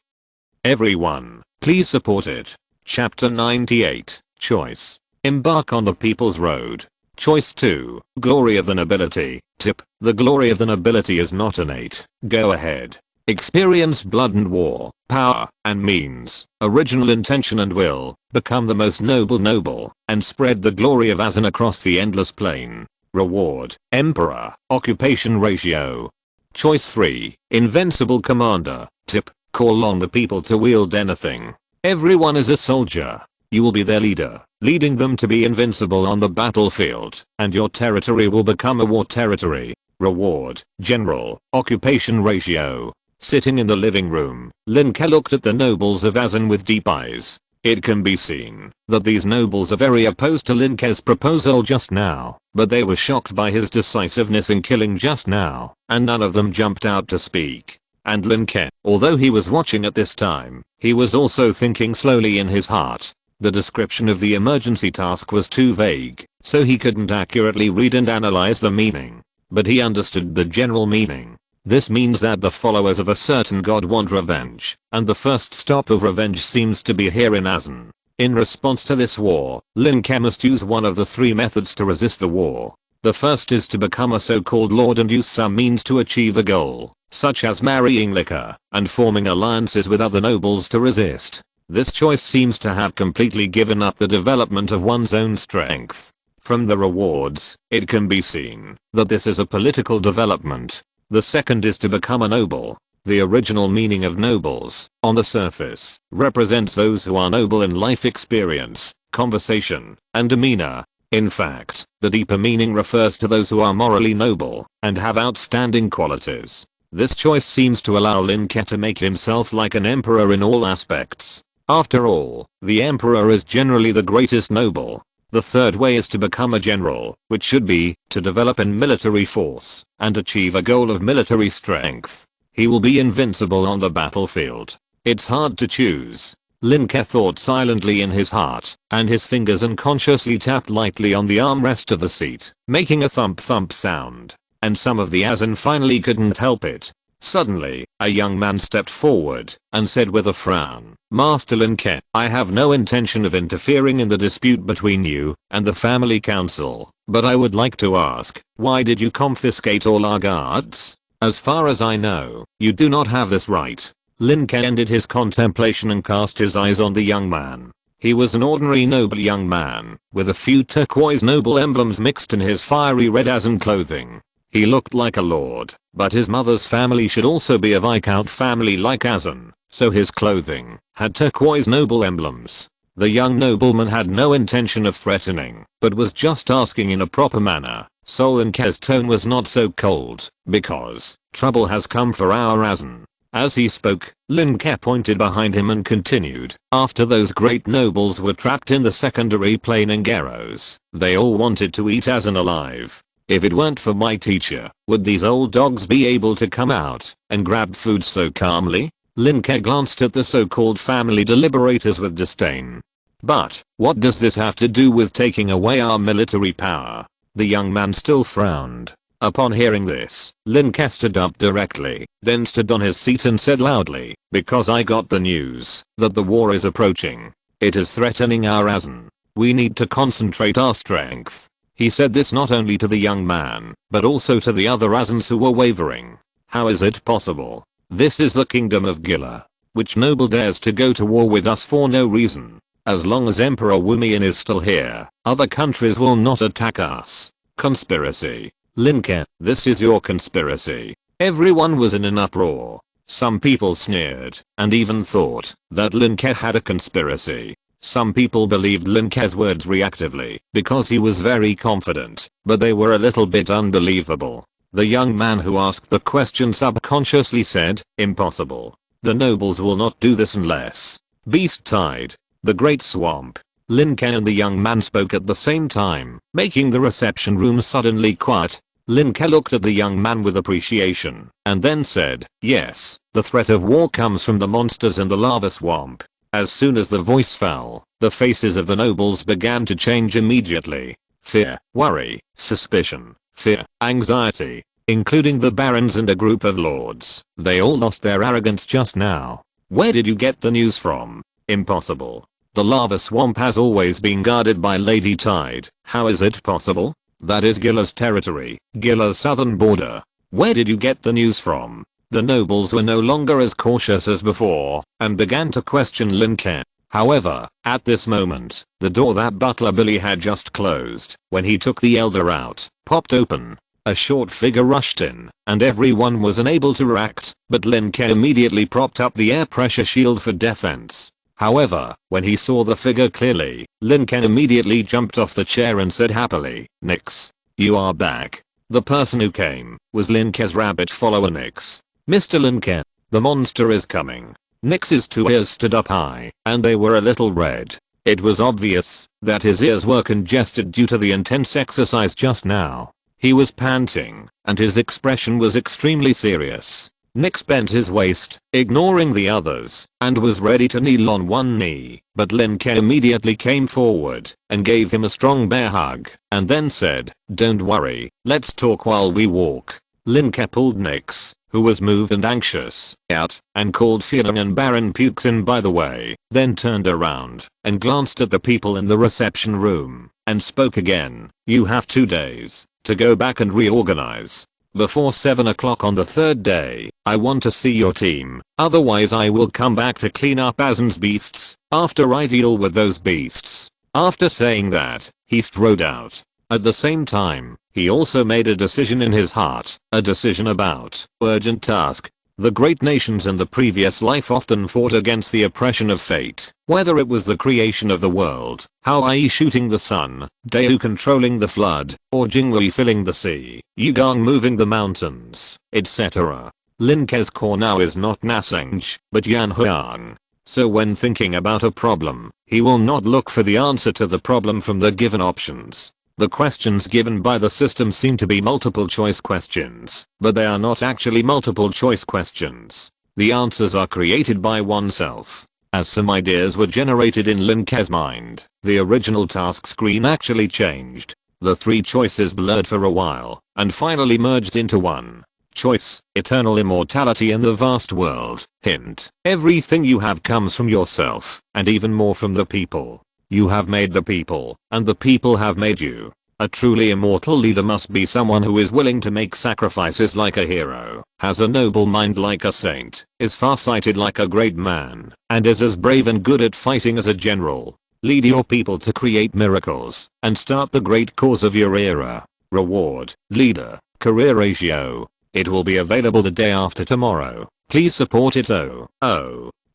Everyone, please support it. Chapter 98, Choice. Embark on the people's road. Choice 2, Glory of the Nobility. Tip: the glory of the nobility is not innate. Go ahead. Experience blood and war, power and means, original intention and will, become the most noble, and spread the glory of Azan across the endless plain. Reward: Emperor, occupation ratio. Choice 3, Invincible Commander. Tip: call on the people to wield anything. Everyone is a soldier. You will be their leader, leading them to be invincible on the battlefield, and your territory will become a war territory. Reward: General, occupation ratio. Sitting in the living room, Lin Ke looked at the nobles of Azan with deep eyes. It can be seen that these nobles are very opposed to Lin Ke's proposal just now, but they were shocked by his decisiveness in killing just now, and none of them jumped out to speak. And Lin Ke, although he was watching at this time, he was also thinking slowly in his heart. The description of the emergency task was too vague, so he couldn't accurately read and analyze the meaning. But he understood the general meaning. This means that the followers of a certain god want revenge, and the first stop of revenge seems to be here in Azan. In response to this war, Lin Ke must use one of the 3 methods to resist the war. The first is to become a so-called lord and use some means to achieve a goal, such as marrying Lin Ke and forming alliances with other nobles to resist. This choice seems to have completely given up the development of one's own strength. From the rewards, it can be seen that this is a political development. The second is to become a noble. The original meaning of nobles, on the surface, represents those who are noble in life experience, conversation, and demeanor. In fact, the deeper meaning refers to those who are morally noble and have outstanding qualities. This choice seems to allow Lin Ke to make himself like an emperor in all aspects. After all, the emperor is generally the greatest noble. The third way is to become a general, which should be to develop an military force and achieve a goal of military strength. He will be invincible on the battlefield. It's hard to choose. Lin Ke thought silently in his heart, and his fingers unconsciously tapped lightly on the armrest of the seat, making a thump thump sound. And some of the Azan finally couldn't help it. Suddenly, a young man stepped forward and said with a frown, "Master Lin Ke, I have no intention of interfering in the dispute between you and the family council, but I would like to ask, why did you confiscate all our guards? As far as I know, you do not have this right." Lin Ke ended his contemplation and cast his eyes on the young man. He was an ordinary noble young man, with a few turquoise noble emblems mixed in his fiery red Azan clothing. He looked like a lord, but his mother's family should also be a viscount family like Azan, so his clothing had turquoise noble emblems. The young nobleman had no intention of threatening, but was just asking in a proper manner, so Lin Ke's tone was not so cold, because trouble has come for our Azan. As he spoke, Lin Ke pointed behind him and continued, "After those great nobles were trapped in the secondary plane in Garros, they all wanted to eat Azan alive. If it weren't for my teacher, would these old dogs be able to come out and grab food so calmly?" Lin Ke glanced at the so-called family deliberators with disdain. "But, what does this have to do with taking away our military power?" The young man still frowned. Upon hearing this, Lin Ke stood up directly, then stood on his seat and said loudly, "Because I got the news that the war is approaching. It is threatening our Azan. We need to concentrate our strength." He said this not only to the young man, but also to the other Azans who were wavering. "How is it possible? This is the kingdom of Gila. Which noble dares to go to war with us for no reason? As long as Emperor Wumian is still here, other countries will not attack us. Conspiracy. Lin Ke, this is your conspiracy." Everyone was in an uproar. Some people sneered, and even thought that Lin Ke had a conspiracy. Some people believed Lin Ke's words reactively because he was very confident, but they were a little bit unbelievable. The young man who asked the question subconsciously said, "Impossible. The nobles will not do this unless Beast Tide, the Great Swamp." Lin Ke and the young man spoke at the same time, making the reception room suddenly quiet. Lin Ke looked at the young man with appreciation and then said, "Yes, the threat of war comes from the monsters in the lava swamp." As soon as the voice fell, the faces of the nobles began to change immediately. Fear, worry, suspicion, fear, anxiety, including the barons and a group of lords. They all lost their arrogance just now. "Where did you get the news from?" "Impossible. The lava swamp has always been guarded by Lady Tide. How is it possible? That is Gila's territory, Gila's southern border. Where did you get the news from?" The nobles were no longer as cautious as before and began to question Lin Ke. However, at this moment, the door that Butler Billy had just closed when he took the elder out popped open. A short figure rushed in, and everyone was unable to react, but Lin Ke immediately propped up the air pressure shield for defense. However, when he saw the figure clearly, Lin Ke immediately jumped off the chair and said happily, "Nix. You are back." The person who came was Lin Ke's rabbit follower Nix. "Mr. Lin Ke, the monster is coming." Nix's two ears stood up high, and they were a little red. It was obvious that his ears were congested due to the intense exercise just now. He was panting, and his expression was extremely serious. Nix bent his waist, ignoring the others, and was ready to kneel on one knee, but Lin Ke immediately came forward and gave him a strong bear hug, and then said, "Don't worry, let's talk while we walk." Lin Ke pulled Nix, who was moved and anxious, out, and called Feudal and Baron Pukes in by the way, then turned around and glanced at the people in the reception room, and spoke again. "You have 2 days to go back and reorganize. Before 7 o'clock on the third day, I want to see your team, otherwise I will come back to clean up Azen's beasts after I deal with those beasts." After saying that, he strode out. At the same time, he also made a decision in his heart, a decision about urgent task. The great nations in the previous life often fought against the oppression of fate, whether it was the creation of the world, Hawaii shooting the sun, Dayu controlling the flood, or Jingwei filling the sea, Yugang moving the mountains, etc. Lin Ke's core now is not Naseng, but Yanhuang. So when thinking about a problem, he will not look for the answer to the problem from the given options. The questions given by the system seem to be multiple choice questions, but they are not actually multiple choice questions. The answers are created by oneself. As some ideas were generated in Lin Ke's mind, the original task screen actually changed. The 3 choices blurred for a while, and finally merged into one. Choice: eternal immortality in the vast world. Hint: everything you have comes from yourself, and even more from the people. You have made the people, and the people have made you. A truly immortal leader must be someone who is willing to make sacrifices like a hero, has a noble mind like a saint, is far-sighted like a great man, and is as brave and good at fighting as a general. Lead your people to create miracles, and start the great cause of your era. Reward: leader, career ratio. It will be available the day after tomorrow. Please support it.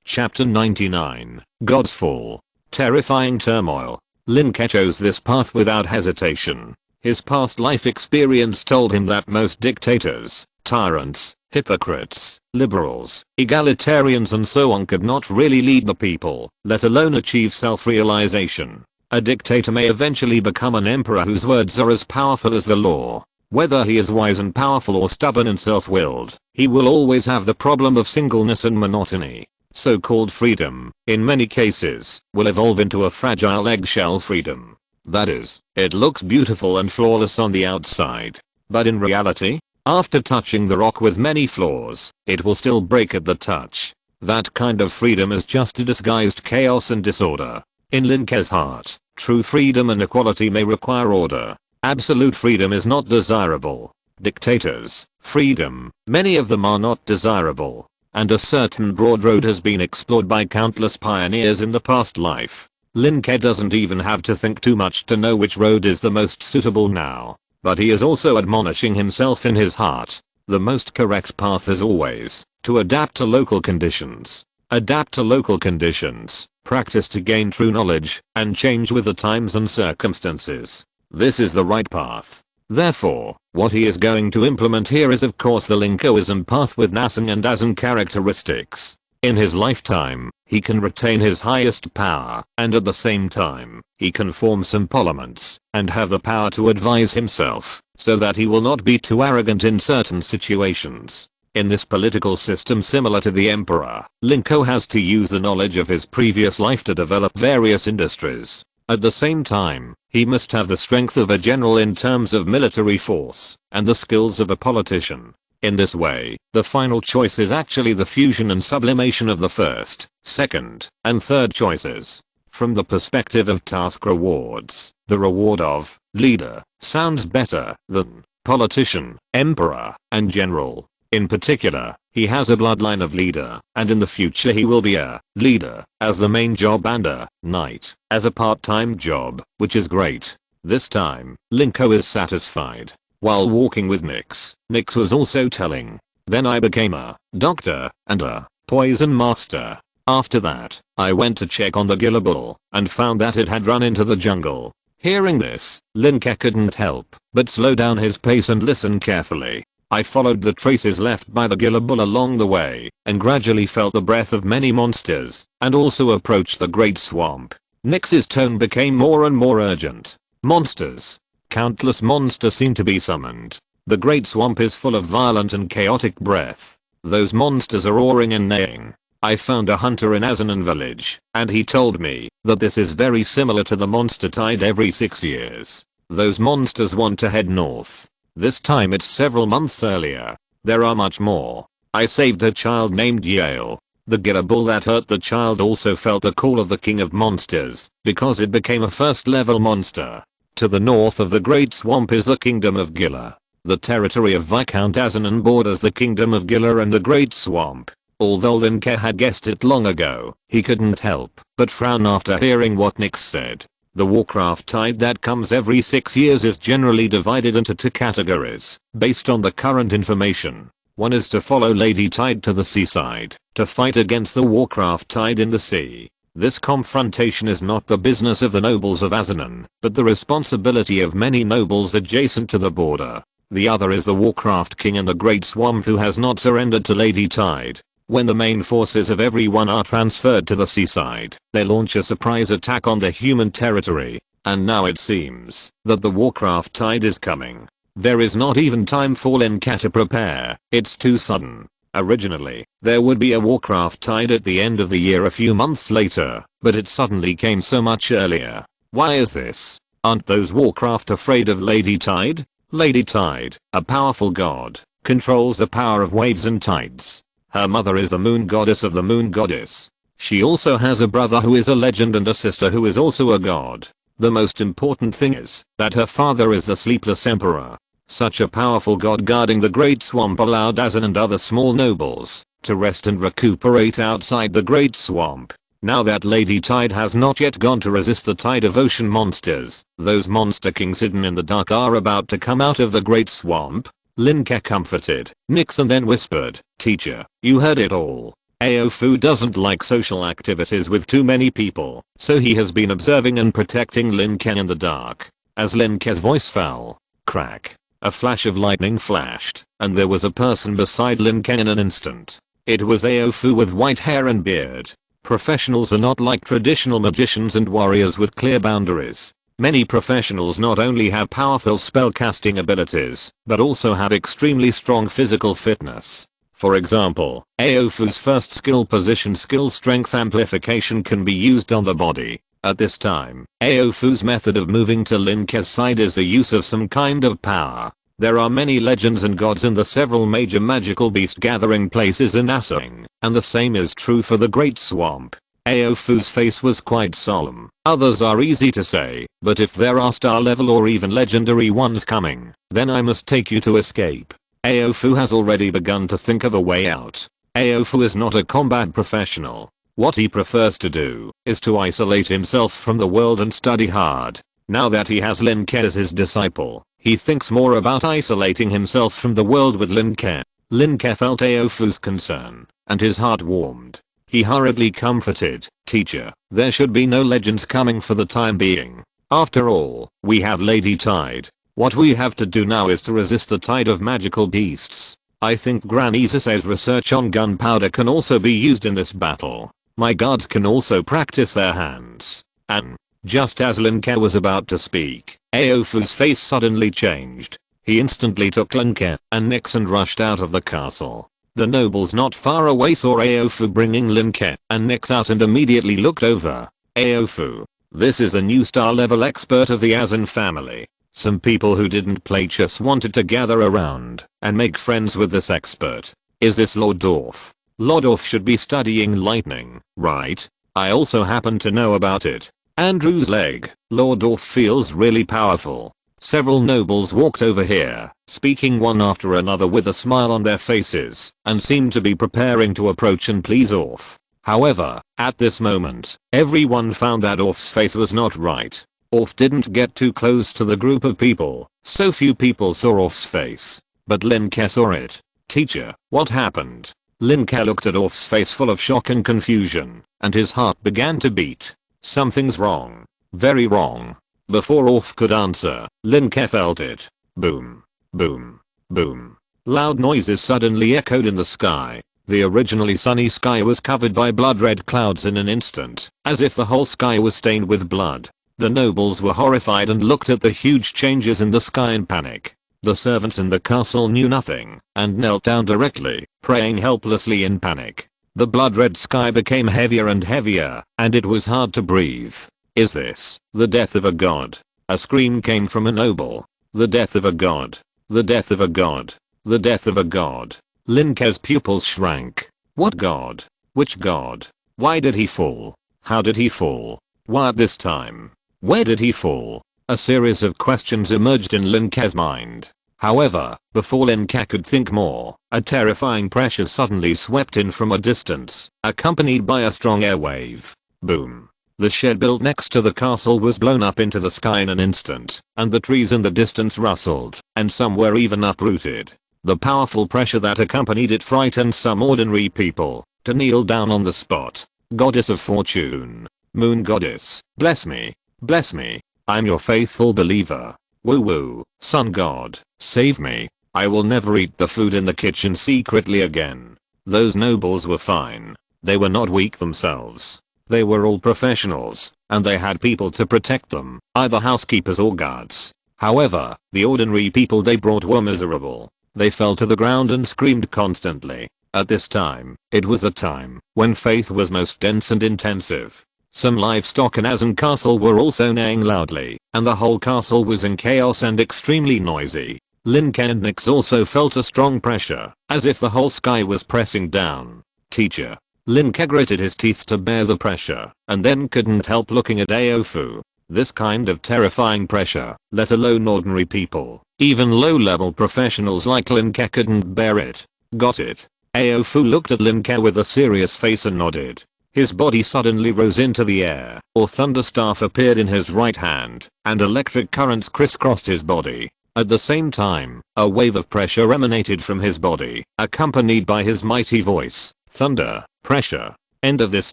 Chapter 99, God's Fall. Terrifying turmoil. Lin Ke chose this path without hesitation. His past life experience told him that most dictators, tyrants, hypocrites, liberals, egalitarians and so on could not really lead the people, let alone achieve self-realization. A dictator may eventually become an emperor whose words are as powerful as the law. Whether he is wise and powerful or stubborn and self-willed, he will always have the problem of singleness and monotony. So-called freedom, in many cases, will evolve into a fragile eggshell freedom. That is, it looks beautiful and flawless on the outside. But in reality, after touching the rock with many flaws, it will still break at the touch. That kind of freedom is just a disguised chaos and disorder. In Lin Ke's heart, true freedom and equality may require order. Absolute freedom is not desirable. Dictators, freedom, many of them are not desirable. And a certain broad road has been explored by countless pioneers in the past life. Lin Ke doesn't even have to think too much to know which road is the most suitable now. But he is also admonishing himself in his heart. The most correct path is always to adapt to local conditions. Adapt to local conditions. practice to gain true knowledge, and change with the times and circumstances. This is the right path. Therefore, what he is going to implement here is of course the Linkoism path with Nasan and Asan characteristics. In his lifetime, he can retain his highest power, and at the same time, he can form some parliaments, and have the power to advise himself, so that he will not be too arrogant in certain situations. In this political system similar to the emperor, Lin Ke has to use the knowledge of his previous life to develop various industries. At the same time, he must have the strength of a general in terms of military force, and the skills of a politician. In this way, the final choice is actually the fusion and sublimation of the first, second, and third choices. From the perspective of task rewards, the reward of leader sounds better than politician, emperor, and general. In particular, he has a bloodline of leader, and in the future he will be a leader as the main job and a knight as a part-time job, which is great. This time, Lin Ke is satisfied. While walking with Nyx was also telling, then I became a doctor and a poison master. After that, I went to check on the Gila bull and found that it had run into the jungle. Hearing this, Lin Ke couldn't help but slow down his pace and listen carefully. I followed the traces left by the Gila bull along the way, and gradually felt the breath of many monsters, and also approached the great swamp. Nyx's tone became more and more urgent. Monsters. Countless monsters seem to be summoned. The great swamp is full of violent and chaotic breath. Those monsters are roaring and neighing. I found a hunter in Asanan village, and he told me that this is very similar to the monster tide every 6 years. Those monsters want to head north. This time it's several months earlier. There are much more. I saved a child named Yale. The Gila bull that hurt the child also felt the call of the king of monsters, because it became a first level monster. To the north of the great swamp is the kingdom of Gila. The territory of Viscount Asanan borders the kingdom of Gila and the great swamp. Although Lin Ke had guessed it long ago, he couldn't help but frown after hearing what Nyx said. The Warcraft tide that comes every 6 years is generally divided into 2 categories, based on the current information. One is to follow Lady Tide to the seaside, to fight against the Warcraft tide in the sea. This confrontation is not the business of the nobles of Asanan, but the responsibility of many nobles adjacent to the border. The other is the Warcraft king in the Great Swamp who has not surrendered to Lady Tide. When the main forces of everyone are transferred to the seaside, they launch a surprise attack on the human territory. And now it seems that the Warcraft tide is coming. There is not even time for Lin Ke to prepare, it's too sudden. Originally, there would be a Warcraft tide at the end of the year a few months later, but it suddenly came so much earlier. Why is this? Aren't those Warcraft afraid of Lady Tide? Lady Tide, a powerful god, controls the power of waves and tides. Her mother is the moon goddess of the moon goddess. She also has a brother who is a legend and a sister who is also a god. The most important thing is that her father is the sleepless emperor. Such a powerful god guarding the great swamp allowed Asan and other small nobles to rest and recuperate outside the great swamp. Now that Lady Tide has not yet gone to resist the tide of ocean monsters, those monster kings hidden in the dark are about to come out of the great swamp. Lin Ke comforted Nyx and then whispered, "Teacher, you heard it all. Aofu doesn't like social activities with too many people, so he has been observing and protecting Lin Ke in the dark." As Lin Ke's voice fell, crack, a flash of lightning flashed, and there was a person beside Lin Ke in an instant. It was Aofu with white hair and beard. Professionals are not like traditional magicians and warriors with clear boundaries. Many professionals not only have powerful spellcasting abilities, but also have extremely strong physical fitness. For example, Aofu's first skill position skill strength amplification can be used on the body. At this time, Aofu's method of moving to Lin Ke's side is the use of some kind of power. There are many legends and gods in the several major magical beast gathering places in Asang, and the same is true for the Great Swamp. Aofu's face was quite solemn. Others are easy to say, but if there are star level or even legendary ones coming, then I must take you to escape. Aofu has already begun to think of a way out. Aofu is not a combat professional. What he prefers to do is to isolate himself from the world and study hard. Now that he has Lin Ke as his disciple, he thinks more about isolating himself from the world with Lin Ke. Lin Ke felt Aofu's concern, and his heart warmed. He hurriedly comforted, "Teacher, there should be no legends coming for the time being. After all, we have Lady Tide. What we have to do now is to resist the tide of magical beasts. I think Granny says research on gunpowder can also be used in this battle. My guards can also practice their hands." And just as Lin Ke was about to speak, Aofu's face suddenly changed. He instantly took Lin Ke and Nyx and rushed out of the castle. The nobles not far away saw Aofu bringing Lin Ke and Nyx out and immediately looked over. "Aofu, this is the new star level expert of the Azan family." Some people who didn't play chess wanted to gather around and make friends with this expert. "Is this Lord Dorf? Lord Dorf should be studying lightning, right? I also happen to know about it. Andrew's leg. Lord Dorf feels really powerful." Several nobles walked over here, speaking one after another with a smile on their faces, and seemed to be preparing to approach and please Orf. However, at this moment, everyone found that Orf's face was not right. Orf didn't get too close to the group of people, so few people saw Orf's face. But Lin Ke saw it. "Teacher, what happened?" Lin Ke looked at Orf's face full of shock and confusion, and his heart began to beat. Something's wrong. Very wrong. Before Orf could answer, Lin Ke felt it. Boom. Boom. Boom. Loud noises suddenly echoed in the sky. The originally sunny sky was covered by blood-red clouds in an instant, as if the whole sky was stained with blood. The nobles were horrified and looked at the huge changes in the sky in panic. The servants in the castle knew nothing, and knelt down directly, praying helplessly in panic. The blood-red sky became heavier and heavier, and it was hard to breathe. "Is this the death of a god?" A scream came from a noble. "The death of a god. The death of a god. The death of a god." Lin Ke's pupils shrank. What god? Which god? Why did he fall? How did he fall? Why at this time? Where did he fall? A series of questions emerged in Lin Ke's mind. However, before Lin Ke could think more, a terrifying pressure suddenly swept in from a distance, accompanied by a strong air wave. Boom. The shed built next to the castle was blown up into the sky in an instant, and the trees in the distance rustled, and some were even uprooted. The powerful pressure that accompanied it frightened some ordinary people to kneel down on the spot. "Goddess of fortune. Moon goddess, bless me. Bless me. I'm your faithful believer. Woo woo. Sun god, save me. I will never eat the food in the kitchen secretly again." Those nobles were fine. They were not weak themselves. They were all professionals, and they had people to protect them, either housekeepers or guards. However, the ordinary people they brought were miserable. They fell to the ground and screamed constantly. At this time, it was a time when faith was most dense and intensive. Some livestock in Azan Castle were also neighing loudly, and the whole castle was in chaos and extremely noisy. Lin Ke and Nyx also felt a strong pressure, as if the whole sky was pressing down. "Teacher." Lin Ke gritted his teeth to bear the pressure, and then couldn't help looking at Aofu. This kind of terrifying pressure, let alone ordinary people, even low-level professionals like Lin Ke couldn't bear it. "Got it." Aofu looked at Lin Ke with a serious face and nodded. His body suddenly rose into the air, a thunderstaff appeared in his right hand, and electric currents crisscrossed his body. At the same time, a wave of pressure emanated from his body, accompanied by his mighty voice. Thunder, pressure. End of this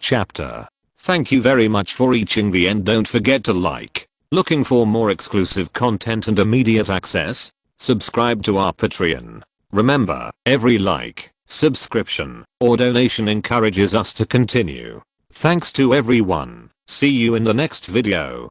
chapter. Thank you very much for reaching the end. Don't forget to like. Looking for more exclusive content and immediate access? Subscribe to our Patreon. Remember, every like, subscription, or donation encourages us to continue. Thanks to everyone. See you in the next video.